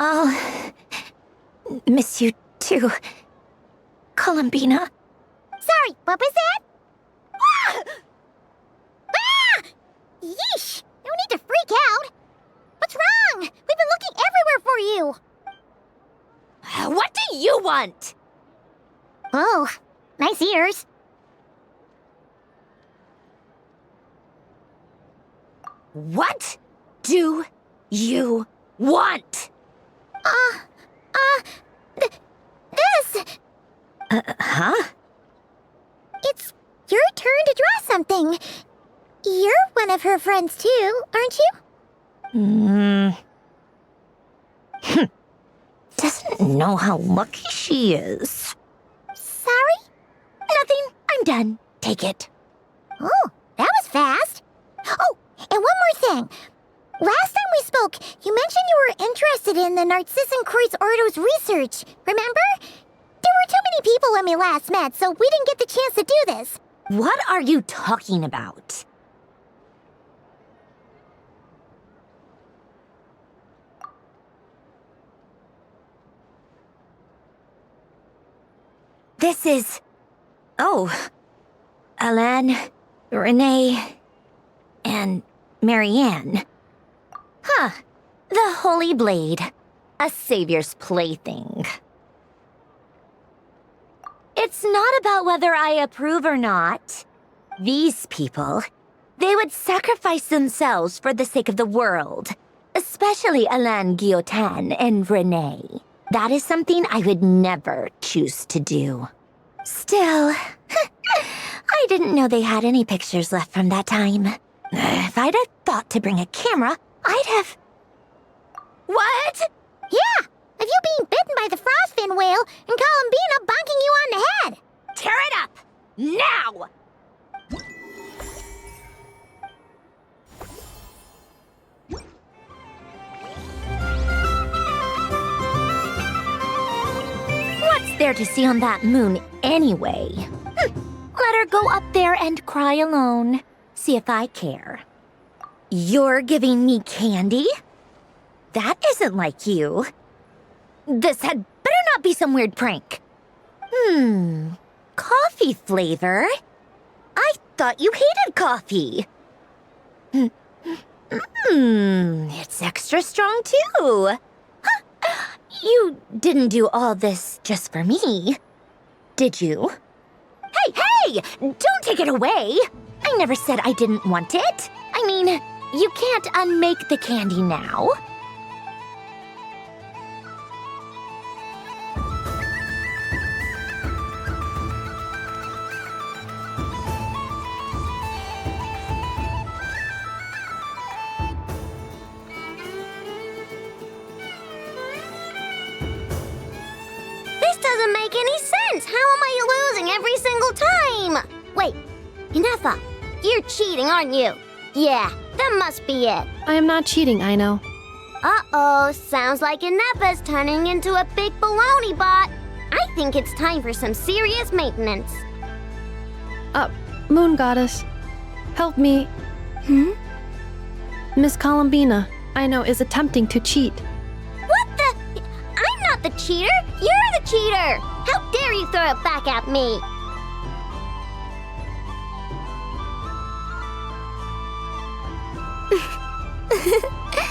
I'll miss you too, Columbina. Sorry, what was that? Ah! Ah! Yeesh! No need to freak out. What's wrong? We've been looking everywhere for you. What do you want? Oh, nice ears. What do you want? This. Huh? It's your turn to draw something. You're one of her friends too, aren't you? Doesn't know how lucky she is. Sorry? Nothing. I'm done. Take it. Oh, that was fast. Oh, and one more thing. Last time we spoke, you mentioned you were interested in the Narcissan Kreuz Ordo's research, remember? There were too many people when we last met, so we didn't get the chance to do this. What are you talking about? This is... Oh. Alain, Renee, and Marianne. Huh. The Holy Blade. A savior's plaything. It's not about whether I approve or not. These people, they would sacrifice themselves for the sake of the world. Especially Alain Guillotin and Renee. That is something I would never choose to do. Still, I didn't know they had any pictures left from that time. If I'd have thought to bring a camera, I'd have... What? Yeah, of you being bitten by the frostfin whale and Columbina bonking you on the head. Tear it up! Now! What's there to see on that moon anyway? Let her go up there and cry alone. See if I care. You're giving me candy? That isn't like you. This had better not be some weird prank. Coffee flavor? I thought you hated coffee. It's extra strong too. You didn't do all this just for me, did you? Hey! Don't take it away! I never said I didn't want it. I mean, you can't unmake the candy now. Doesn't make any sense. How am I losing every single time? Wait, Inefa, you're cheating, aren't you? Yeah, that must be it. I am not cheating, I know. Uh-oh, sounds like Inefa's turning into a big baloney bot. I think it's time for some serious maintenance. Moon Goddess, help me. Miss Columbina, I know, is attempting to cheat. What the? I'm not the cheater. You're the cheater. How dare you throw it back at me?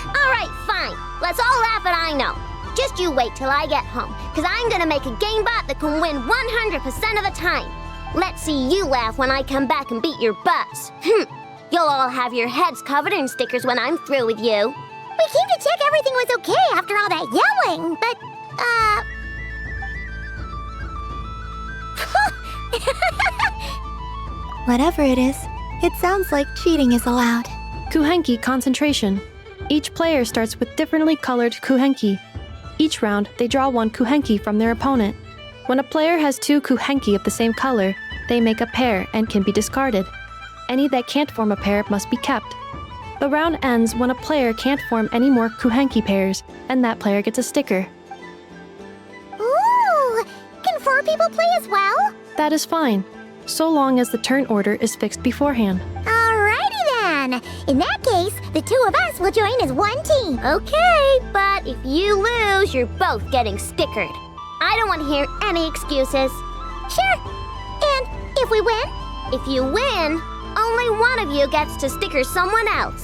All right, fine. Let's all laugh at I know. Just you wait till I get home, because I'm gonna make a game bot that can win 100% of the time. Let's see you laugh when I come back and beat your butts. You'll all have your heads covered in stickers when I'm through with you. We came to check everything was okay after all that yelling, but, Whatever it is, it sounds like cheating is allowed. Kuhenki concentration. Each player starts with differently colored Kuhenki. Each round, they draw one Kuhenki from their opponent. When a player has two Kuhenki of the same color, they make a pair and can be discarded. Any that can't form a pair must be kept. The round ends when a player can't form any more Kuhenki pairs, and that player gets a sticker. ooh, can 4 people play as well? That is fine, so long as the turn order is fixed beforehand. Alrighty then. In that case, the 2 of us will join as one team. Okay, but if you lose, you're both getting stickered. I don't want to hear any excuses. Sure. And if we win? If you win, only one of you gets to sticker someone else.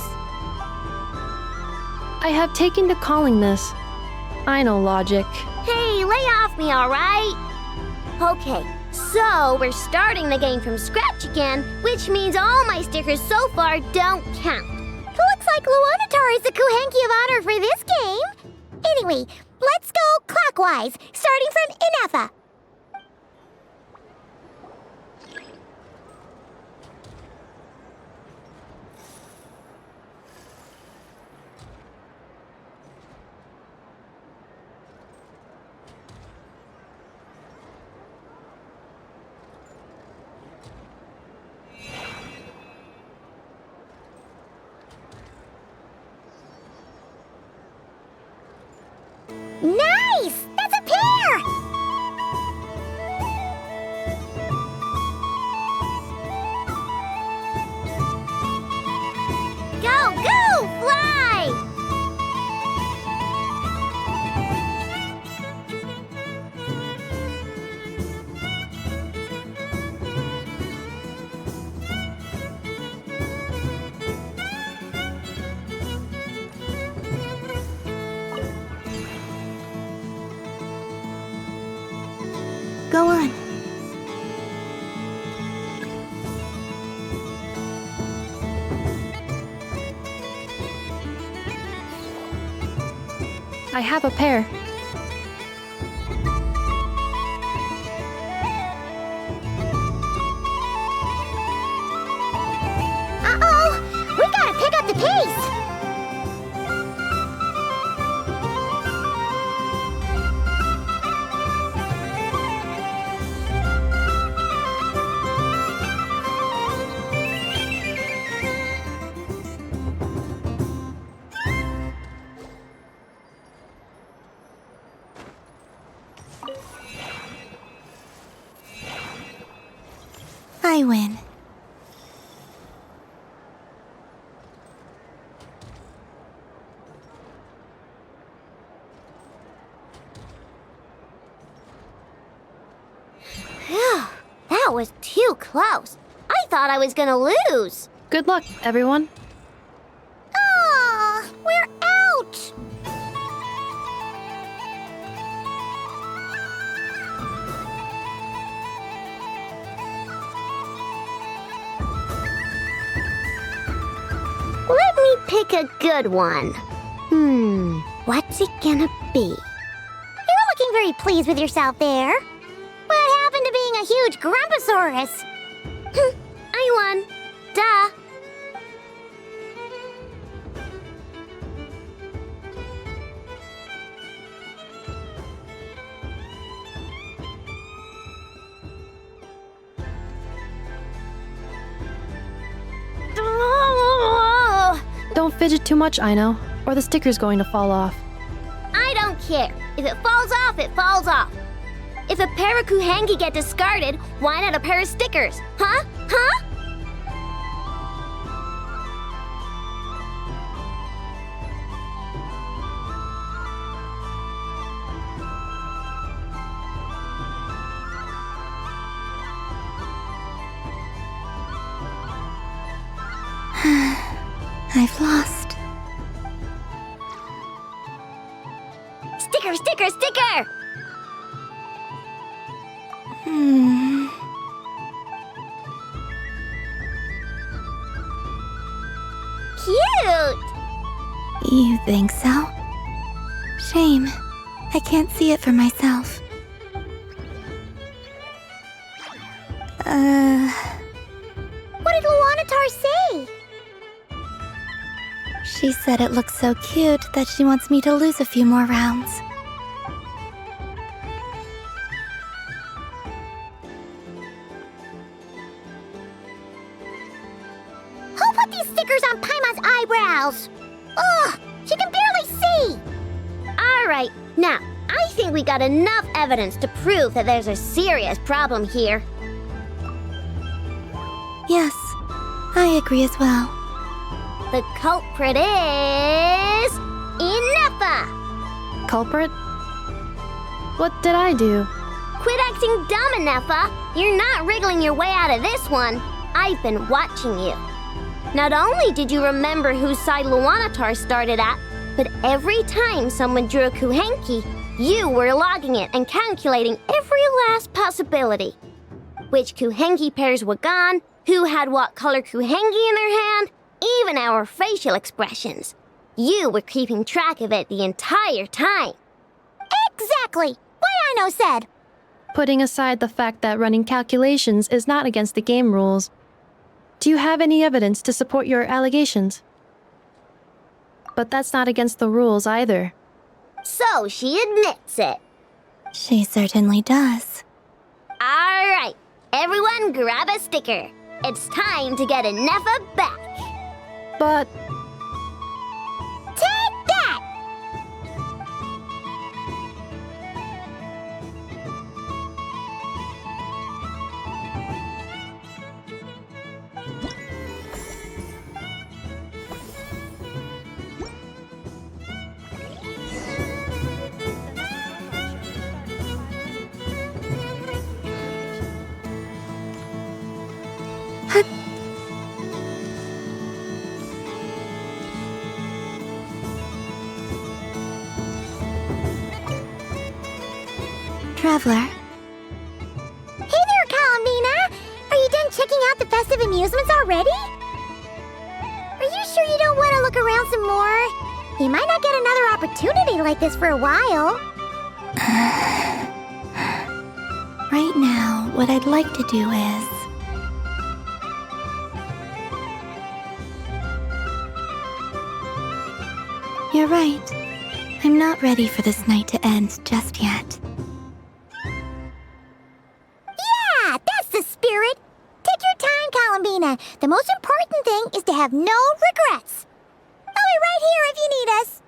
I have taken to calling this. I know logic. Hey, lay off me, all right? Okay, so we're starting the game from scratch again, which means all my stickers so far don't count. Looks like Luonatar is the Kuhenki of honor for this game. Anyway, let's go clockwise, starting from Inefa. Nice! That's a pair! Go, go, fly! Go on. I have a pair. Uh-oh! We gotta pick up the pace! I win. Phew, that was too close. I thought I was gonna lose. Good luck, everyone. Aw, we're out! Let me pick a good one. What's it gonna be? You're looking very pleased with yourself there. What happened to being a huge Grumposaurus? I won. Duh. Don't fidget too much, I know, or the sticker's going to fall off. I don't care. If it falls off, it falls off. If a pair of Kuhenki get discarded, why not a pair of stickers? Huh? Huh? I've lost. Sticker, sticker, sticker! Cute! You think so? Shame. I can't see it for myself. What did Luanatar say? She said it looks so cute that she wants me to lose a few more rounds. Who put these stickers on Paimon's eyebrows? Ugh, she can barely see! Alright, now, I think we got enough evidence to prove that there's a serious problem here. Yes, I agree as well. The culprit is... Inefa! Culprit? What did I do? Quit acting dumb, Inefa! You're not wriggling your way out of this one. I've been watching you. Not only did you remember whose side Luanatar started at, but every time someone drew a Kuhenki, you were logging it and calculating every last possibility. Which Kuhenki pairs were gone, who had what color Kuhenki in their hand, even our facial expressions. You were keeping track of it the entire time. Exactly! Why I no said? Putting aside the fact that running calculations is not against the game rules, do you have any evidence to support your allegations? But that's not against the rules either. So she admits it. She certainly does. Alright, everyone grab a sticker. It's time to get Inefa back. But... Take that! Traveler. Hey there, Columbina! Are you done checking out the festive amusements already? Are you sure you don't want to look around some more? You might not get another opportunity like this for a while. Right now, what I'd like to do is... You're right. I'm not ready for this night to end just yet. Yeah, that's the spirit! Take your time, Columbina. The most important thing is to have no regrets. I'll be right here if you need us.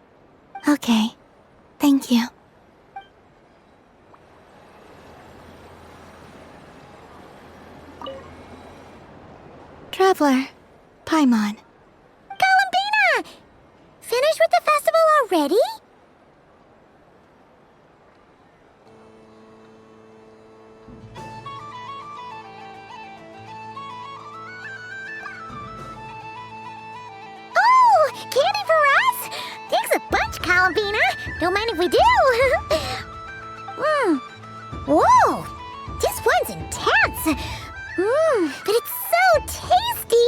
Okay. Thank you. Traveler. Paimon. Columbina! Finished with the festival already? Oh, candy for us? Thanks a bunch, Columbina. Don't mind if we do. Whoa, this one's intense. But it's so tasty.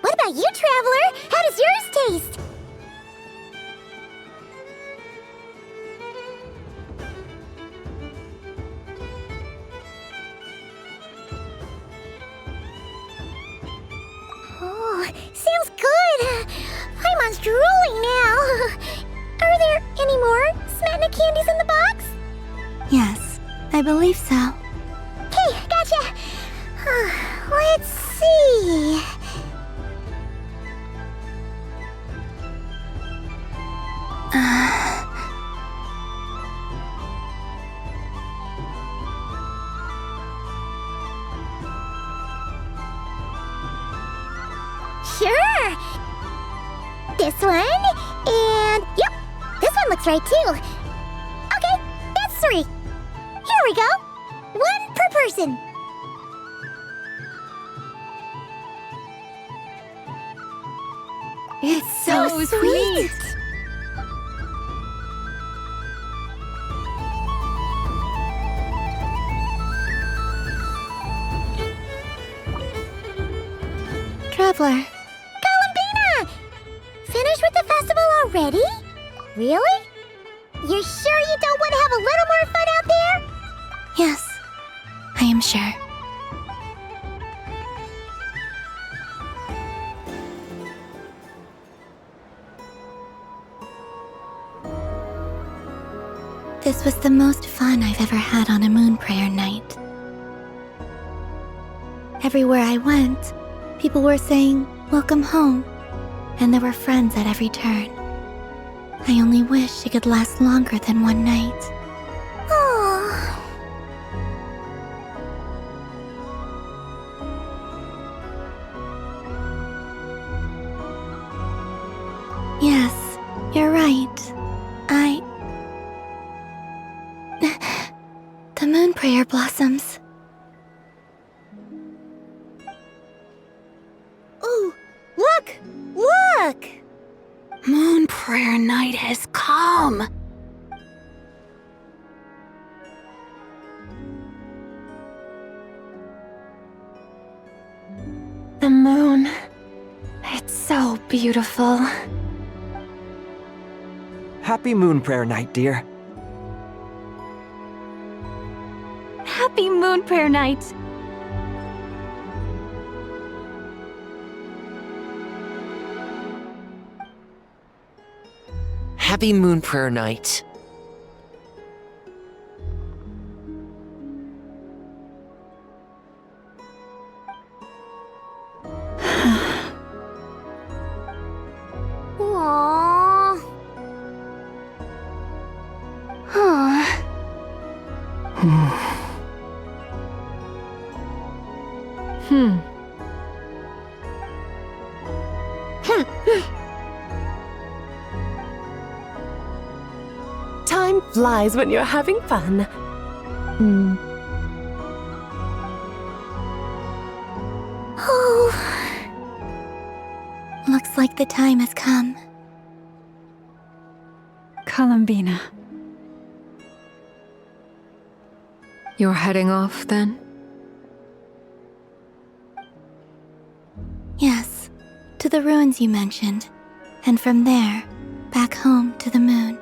What about you, Traveler? How does yours taste? Oh, sounds good. Paimon's drooling now. Are there any more Smetna candies in the box? Yes, I believe so. Okay, gotcha. Let's see. Sure. This one, and yep, this one looks right too. Okay, that's 3. Here we go. 1 per person. It's so sweet. Traveler, Columbina! Finished with the festival already? Really? You're sure you don't want to have a little more fun out there? yes, I am sure. This was the most fun I've ever had on a moon prayer night. Everywhere I went, people were saying, "Welcome home," and there were friends at every turn. I only wish it could last longer than one night. Oh. Yes, you're right. The moon prayer blossoms. Ooh, look! Look! Moon prayer night has come. The moon. It's so beautiful. Happy Moon Prayer Night, dear. Happy Moon Prayer Night. Happy Moon Prayer Night. Aww. Huh. Time flies when you're having fun. Oh. Looks like the time has come. Columbina. You're heading off then? Yes, to the ruins you mentioned, and from there, back home to the moon.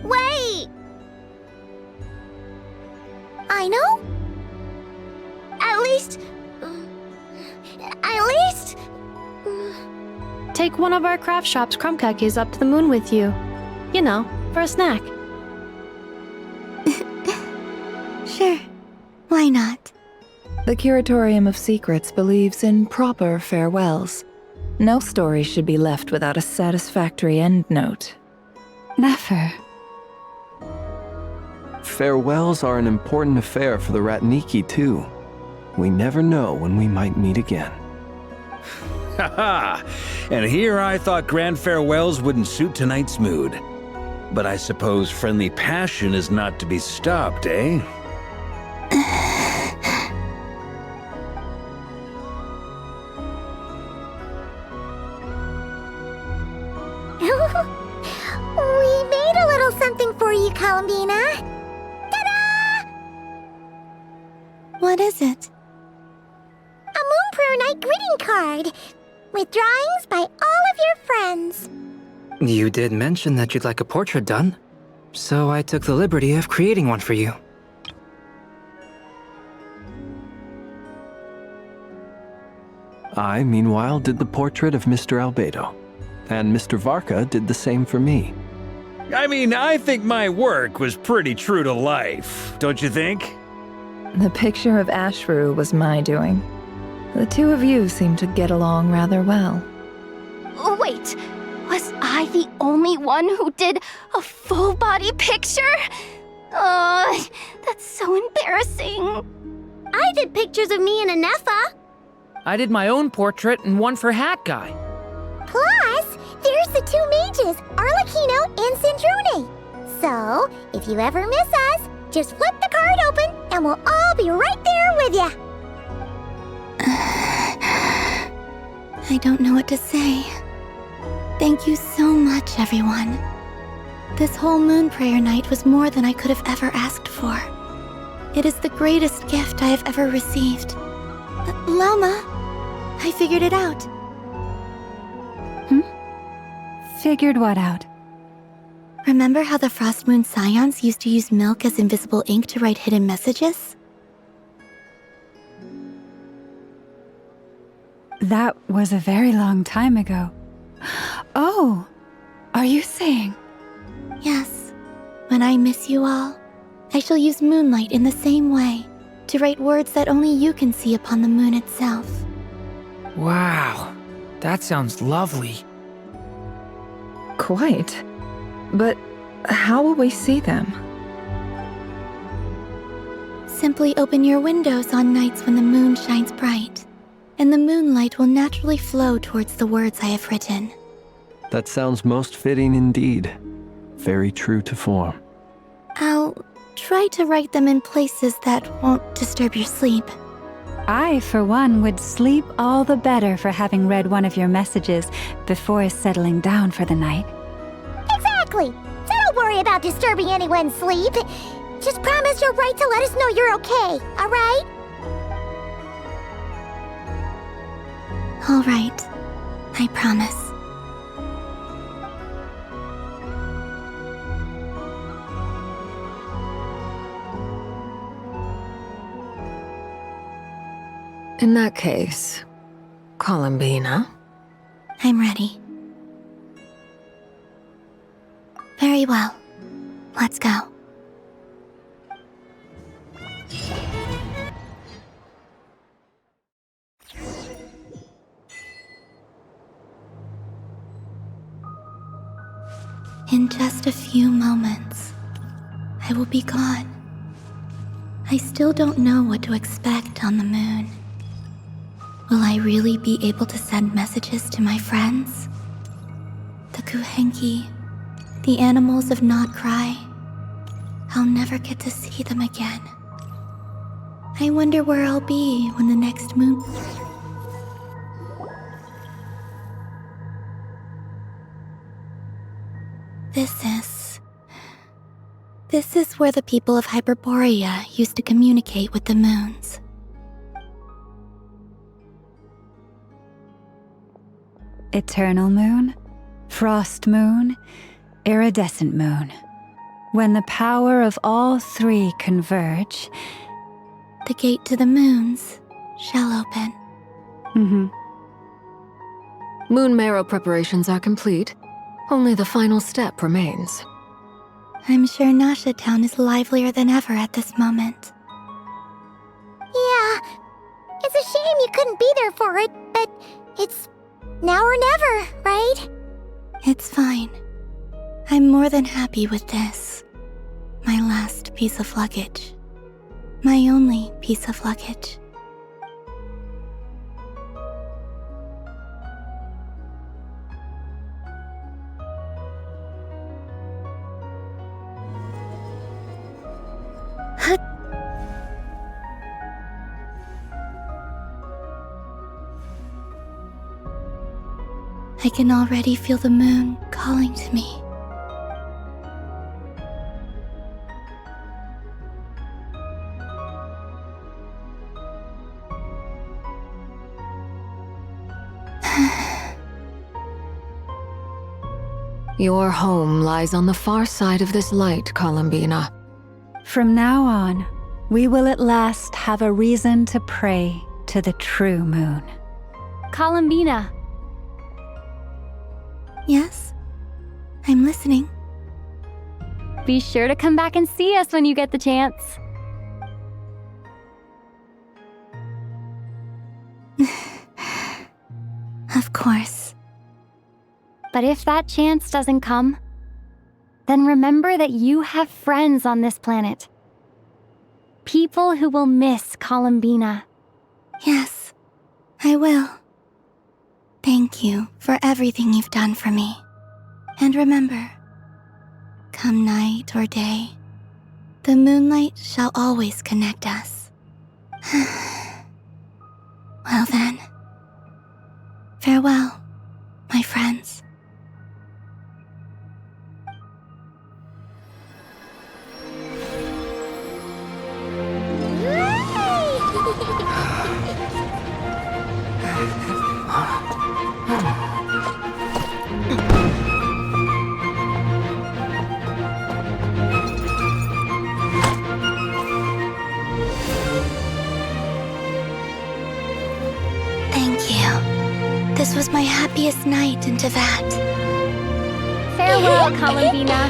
Wait! I know? At least... Take one of our craft shop's crumb cookies up to the moon with you. You know, for a snack. Sure, why not? The Curatorium of Secrets believes in proper farewells. No story should be left without a satisfactory endnote. Never. Farewells are an important affair for the Ratniki, too. We never know when we might meet again. Haha! And here I thought grand farewells wouldn't suit tonight's mood. But I suppose friendly passion is not to be stopped, eh? We made a little something for you, Columbina. Ta-da! What is it? A Moon Prayer Night greeting card with drawings by all of your friends. You did mention that you'd like a portrait done, so I took the liberty of creating one for you. I, meanwhile, did the portrait of Mr. Albedo, and Mr. Varka did the same for me. I mean, I think my work was pretty true to life, don't you think? The picture of Ashru was my doing. The two of you seem to get along rather well. Wait, was I the only one who did a full-body picture? That's so embarrassing. I did pictures of me and Anefa. I did my own portrait and one for Hat Guy. Plus, there's the two mages, Arlecchino and Cendrone. So, if you ever miss us, just flip the card open and we'll all be right there with you. I don't know what to say. Thank you so much, everyone. This whole moon prayer night was more than I could have ever asked for. It is the greatest gift I have ever received. Llama, I figured it out. Figured what out? Remember how the Frost Moon Scions used to use milk as invisible ink to write hidden messages? That was a very long time ago. Oh, are you saying? Yes. When I miss you all, I shall use moonlight in the same way to write words that only you can see upon the moon itself. Wow, that sounds lovely. Quite. But how will we see them? Simply open your windows on nights when the moon shines bright, and the moonlight will naturally flow towards the words I have written. That sounds most fitting indeed. Very true to form. I'll try to write them in places that won't disturb your sleep. I, for one, would sleep all the better for having read one of your messages before settling down for the night. Exactly! So don't worry about disturbing anyone's sleep. Just promise you'll write to let us know you're okay, alright? All right. I promise. In that case, Columbina? I'm ready. Very well. Let's go. In just a few moments, I will be gone. I still don't know what to expect on the moon. Will I really be able to send messages to my friends? The Kuhenki, the animals of Not Cry. I'll never get to see them again. I wonder where I'll be when the next moon... This is where the people of Hyperborea used to communicate with the moons. Eternal moon, frost moon, iridescent moon. When the power of all three converge, the gate to the moons shall open. Moon marrow preparations are complete. Only the final step remains. I'm sure Nasha Town is livelier than ever at this moment. Yeah, it's a shame you couldn't be there for it, but it's now or never, right? It's fine. I'm more than happy with this. My last piece of luggage. My only piece of luggage. I can already feel the moon calling to me. Your home lies on the far side of this light, Columbina. From now on, we will at last have a reason to pray to the true moon. Columbina. Yes? I'm listening. Be sure to come back and see us when you get the chance. Of course. But if that chance doesn't come, then remember that you have friends on this planet. People who will miss Columbina. Yes, I will. Thank you for everything you've done for me. And remember, come night or day, the moonlight shall always connect us. Well then, farewell, my friends. Thank you. This was my happiest night in Tevat. Farewell, Columbina.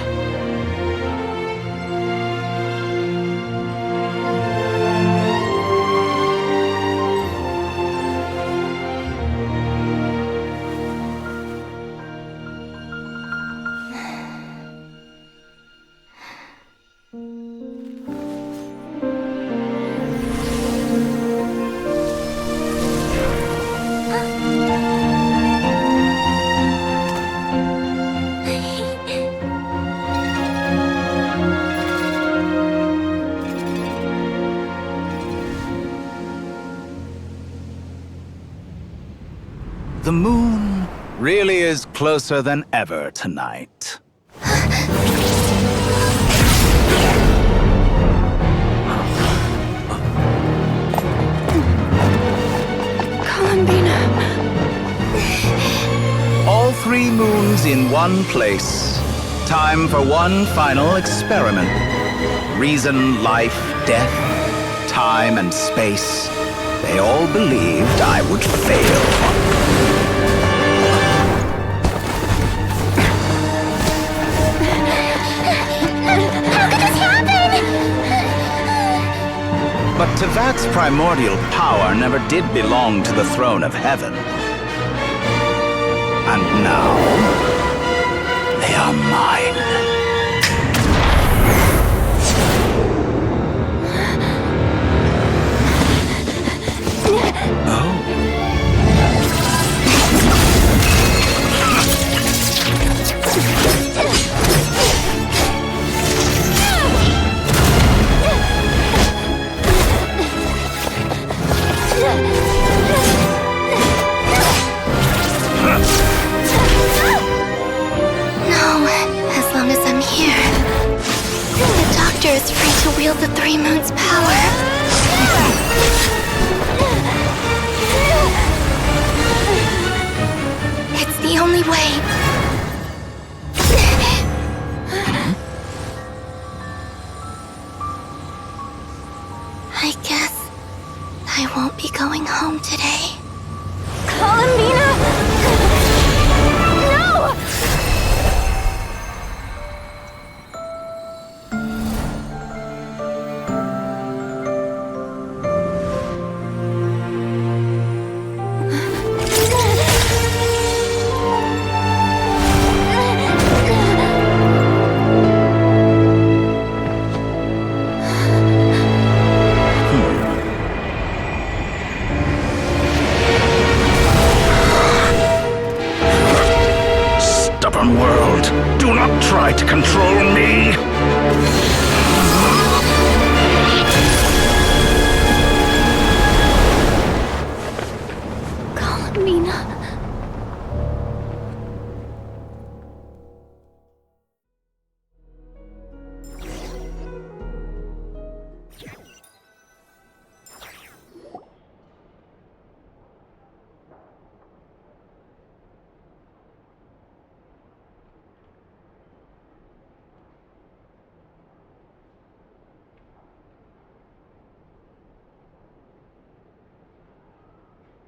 The moon really is closer than ever tonight. Columbina. All 3 moons in one place. Time for one final experiment. Reason, life, death, time, and space. They all believed I would fail. But Tevat's primordial power never did belong to the throne of heaven. And now, they are mine. Is free to wield the 3 moons' power. It's the only way. I guess I won't be going home today. Columbina! No! World, do not try to control me! Columbina.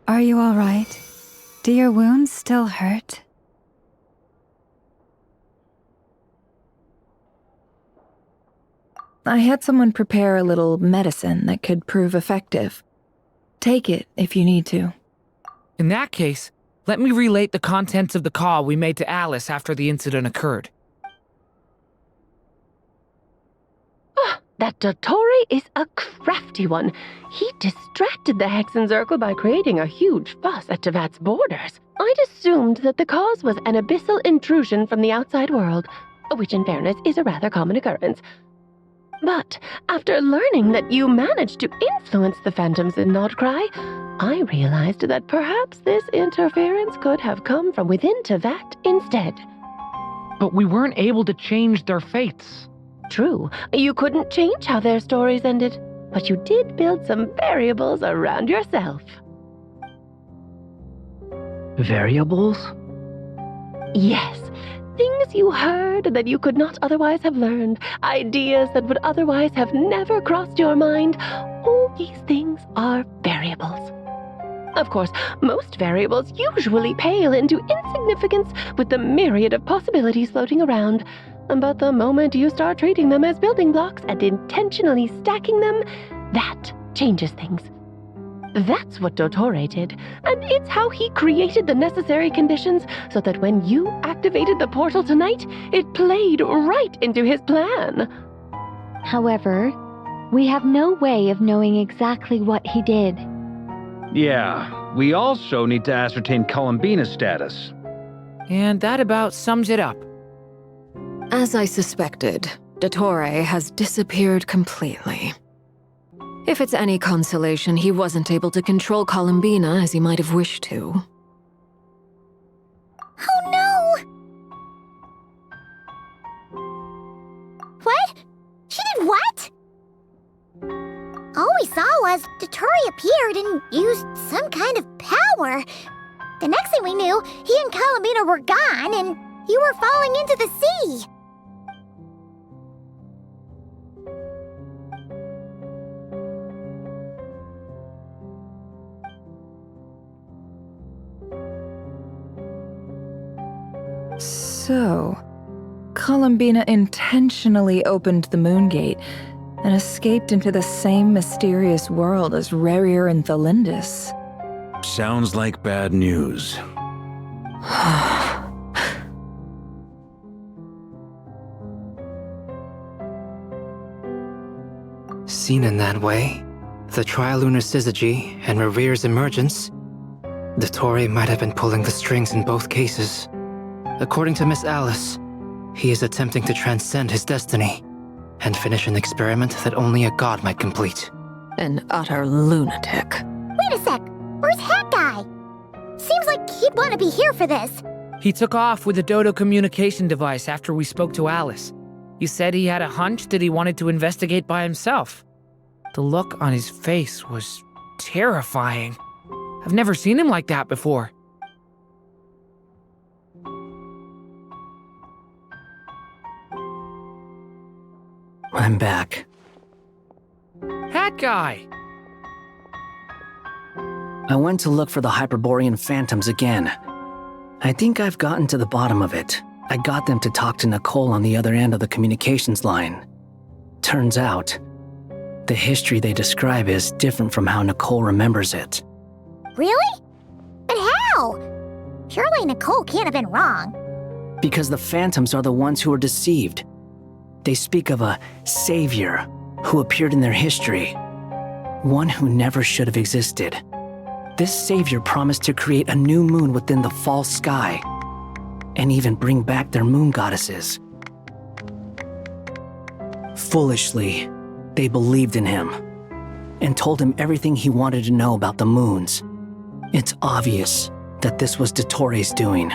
Are you all right? Do your wounds still hurt? I had someone prepare a little medicine that could prove effective. Take it if you need to. In that case, let me relate the contents of the call we made to Alice after the incident occurred. That Dottore is a crafty one. He distracted the Hexen Circle by creating a huge fuss at Tevat's borders. I'd assumed that the cause was an abyssal intrusion from the outside world, which in fairness is a rather common occurrence. But after learning that you managed to influence the phantoms in Nordcry, I realized that perhaps this interference could have come from within Tevat instead. But we weren't able to change their fates. True, you couldn't change how their stories ended, but you did build some variables around yourself. Variables? Yes, things you heard that you could not otherwise have learned, ideas that would otherwise have never crossed your mind. All these things are variables. Of course, most variables usually pale into insignificance with the myriad of possibilities floating around. But the moment you start treating them as building blocks and intentionally stacking them, that changes things. That's what Dottore did, and it's how he created the necessary conditions so that when you activated the portal tonight, it played right into his plan. However, we have no way of knowing exactly what he did. Yeah, we also need to ascertain Columbina's status. And that about sums it up. As I suspected, Dottore has disappeared completely. If it's any consolation, he wasn't able to control Columbina as he might have wished to. Oh no! What? She did what? All we saw was Dottore appeared and used some kind of power. The next thing we knew, he and Columbina were gone and you were falling into the sea. So, Columbina intentionally opened the moon gate and escaped into the same mysterious world as Rerir and Thalindis. Sounds like bad news. Seen in that way, the trilunar syzygy and Rerir's emergence, Dottore might have been pulling the strings in both cases. According to Miss Alice, he is attempting to transcend his destiny and finish an experiment that only a god might complete. An utter lunatic. Wait a sec, where's Hat Guy? Seems like he'd want to be here for this. He took off with the Dodo communication device after we spoke to Alice. He said he had a hunch that he wanted to investigate by himself. The look on his face was terrifying. I've never seen him like that before. I'm back. Hat Guy! I went to look for the Hyperborean phantoms again. I think I've gotten to the bottom of it. I got them to talk to Nicole on the other end of the communications line. Turns out, the history they describe is different from how Nicole remembers it. Really? But how? Surely Nicole can't have been wrong. Because the phantoms are the ones who are deceived. They speak of a savior who appeared in their history. One who never should have existed. This savior promised to create a new moon within the false sky, and even bring back their moon goddesses. Foolishly, they believed in him, and told him everything he wanted to know about the moons. It's obvious that this was Dottore's doing.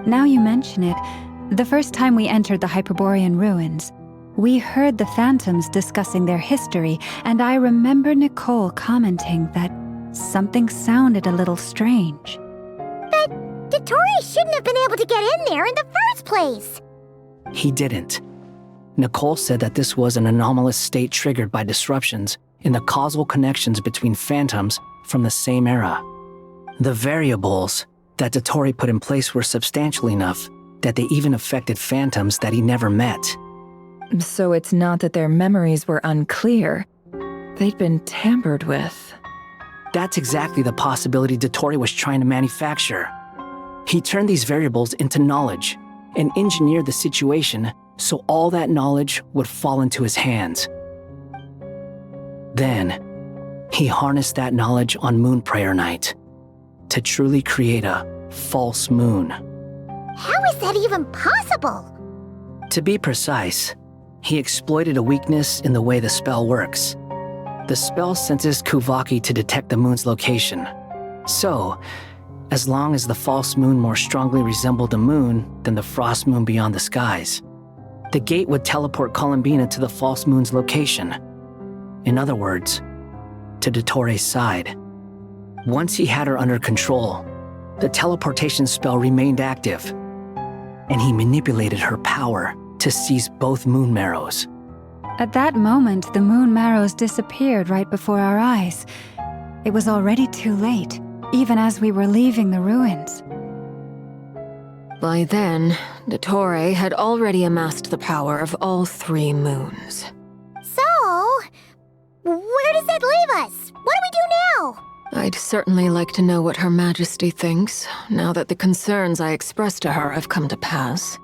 Now you mention it, the first time we entered the Hyperborean ruins, we heard the phantoms discussing their history, and I remember Nicole commenting that something sounded a little strange. But Dottore shouldn't have been able to get in there in the first place. He didn't. Nicole said that this was an anomalous state triggered by disruptions in the causal connections between phantoms from the same era. The variables that Dottore put in place were substantial enough that they even affected phantoms that he never met. So it's not that their memories were unclear. They'd been tampered with. That's exactly the possibility Dottore was trying to manufacture. He turned these variables into knowledge and engineered the situation so all that knowledge would fall into his hands. Then, he harnessed that knowledge on Moon Prayer Night to truly create a false moon. How is that even possible? To be precise, he exploited a weakness in the way the spell works. The spell senses Kuvaki to detect the moon's location. So, as long as the false moon more strongly resembled a moon than the frost moon beyond the skies, the gate would teleport Columbina to the false moon's location. In other words, to Dottoro's side. Once he had her under control, the teleportation spell remained active, and he manipulated her power to seize both moon marrows. At that moment, the moon marrows disappeared right before our eyes. It was already too late, even as we were leaving the ruins. By then, Dottore had already amassed the power of all 3 moons. So, where does that leave us? What do we do now? I'd certainly like to know what Her Majesty thinks, now that the concerns I expressed to her have come to pass.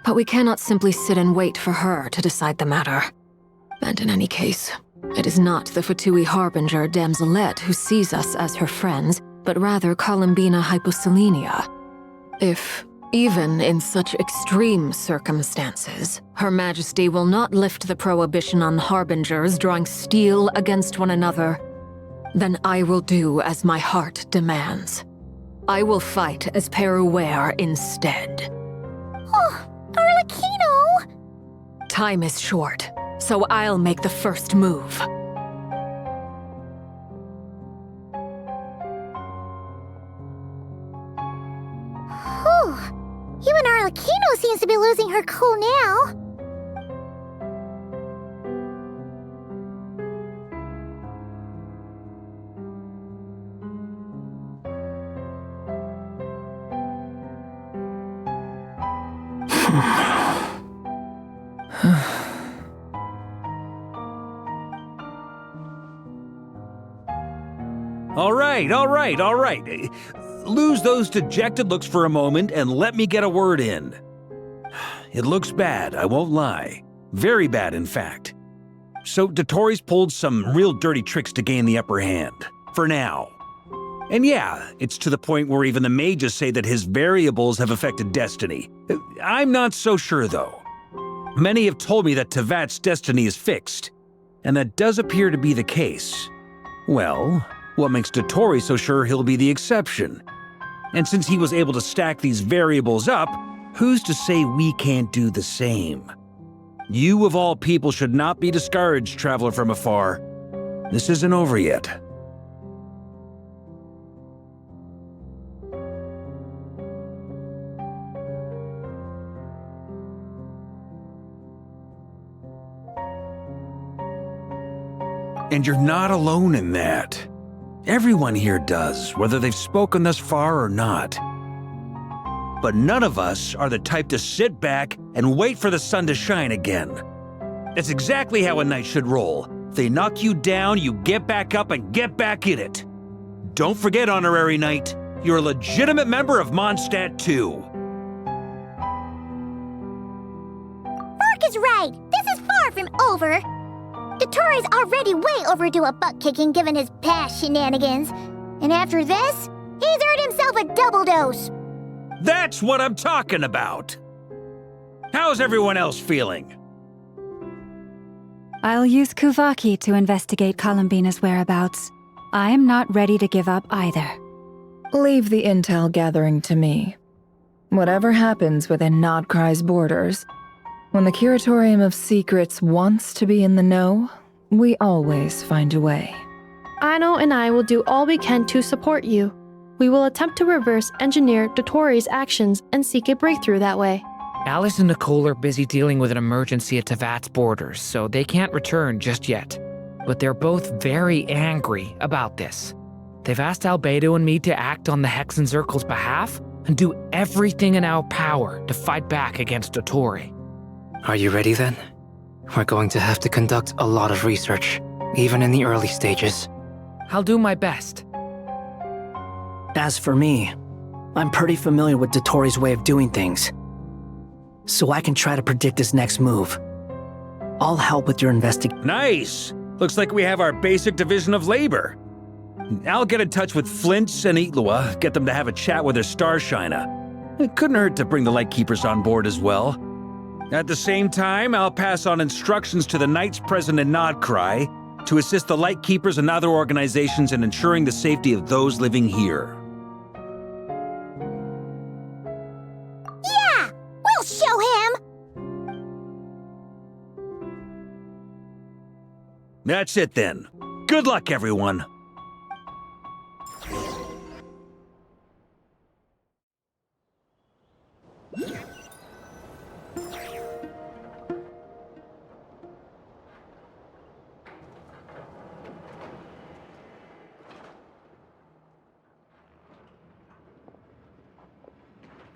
But we cannot simply sit and wait for her to decide the matter. And in any case, it is not the Fatui Harbinger Damselette who sees us as her friends, but rather Columbina Hyposelenia. If, even in such extreme circumstances, Her Majesty will not lift the prohibition on Harbingers drawing steel against one another, then I will do as my heart demands. I will fight as Peruware instead. Oh, Arlecchino! Time is short, so I'll make the first move. Whew. Even Arlecchino seems to be losing her cool now. All right. Lose those dejected looks for a moment and let me get a word in. It looks bad, I won't lie. Very bad, in fact. So Dottori's pulled some real dirty tricks to gain the upper hand. For now. And yeah, it's to the point where even the mages say that his variables have affected destiny. I'm not so sure, though. Many have told me that Tevat's destiny is fixed, and that does appear to be the case. Well, what makes Dottori so sure he'll be the exception? And since he was able to stack these variables up, who's to say we can't do the same? You of all people should not be discouraged, traveler from afar. This isn't over yet. And you're not alone in that. Everyone here does, whether they've spoken thus far or not. But none of us are the type to sit back and wait for the sun to shine again. That's exactly how a knight should roll. If they knock you down, you get back up and get back in it. Don't forget, Honorary Knight, you're a legitimate member of Mondstadt too. Mark is right. This is far from over. Dottoro's already way overdue a butt-kicking given his past shenanigans. And after this, he's earned himself a double dose. That's what I'm talking about. How's everyone else feeling? I'll use Kuvaki to investigate Columbina's whereabouts. I am not ready to give up either. Leave the intel gathering to me. Whatever happens within Nodcry's borders, when the Curatorium of Secrets wants to be in the know, we always find a way. Aino and I will do all we can to support you. We will attempt to reverse engineer Dottoro's actions and seek a breakthrough that way. Alice and Nicole are busy dealing with an emergency at Tevat's borders, so they can't return just yet. But they're both very angry about this. They've asked Albedo and me to act on the Hexen Circle's behalf and do everything in our power to fight back against Dottore. Are you ready then? We're going to have to conduct a lot of research, even in the early stages. I'll do my best. As for me, I'm pretty familiar with Dottoro's way of doing things, so I can try to predict his next move. I'll help with your investigation. Nice! Looks like we have our basic division of labor. I'll get in touch with Flints and Eatlua, get them to have a chat with their Starshina. It couldn't hurt to bring the Lightkeepers on board as well. At the same time, I'll pass on instructions to the Knights present in Nodcry to assist the Lightkeepers and other organizations in ensuring the safety of those living here. Yeah! We'll show him! That's it then. Good luck, everyone.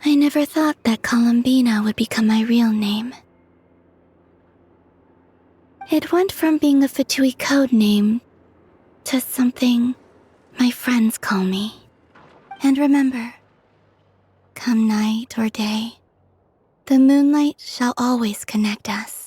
I never thought that Columbina would become my real name. It went from being a Fatui code name to something my friends call me. And remember, come night or day, the moonlight shall always connect us.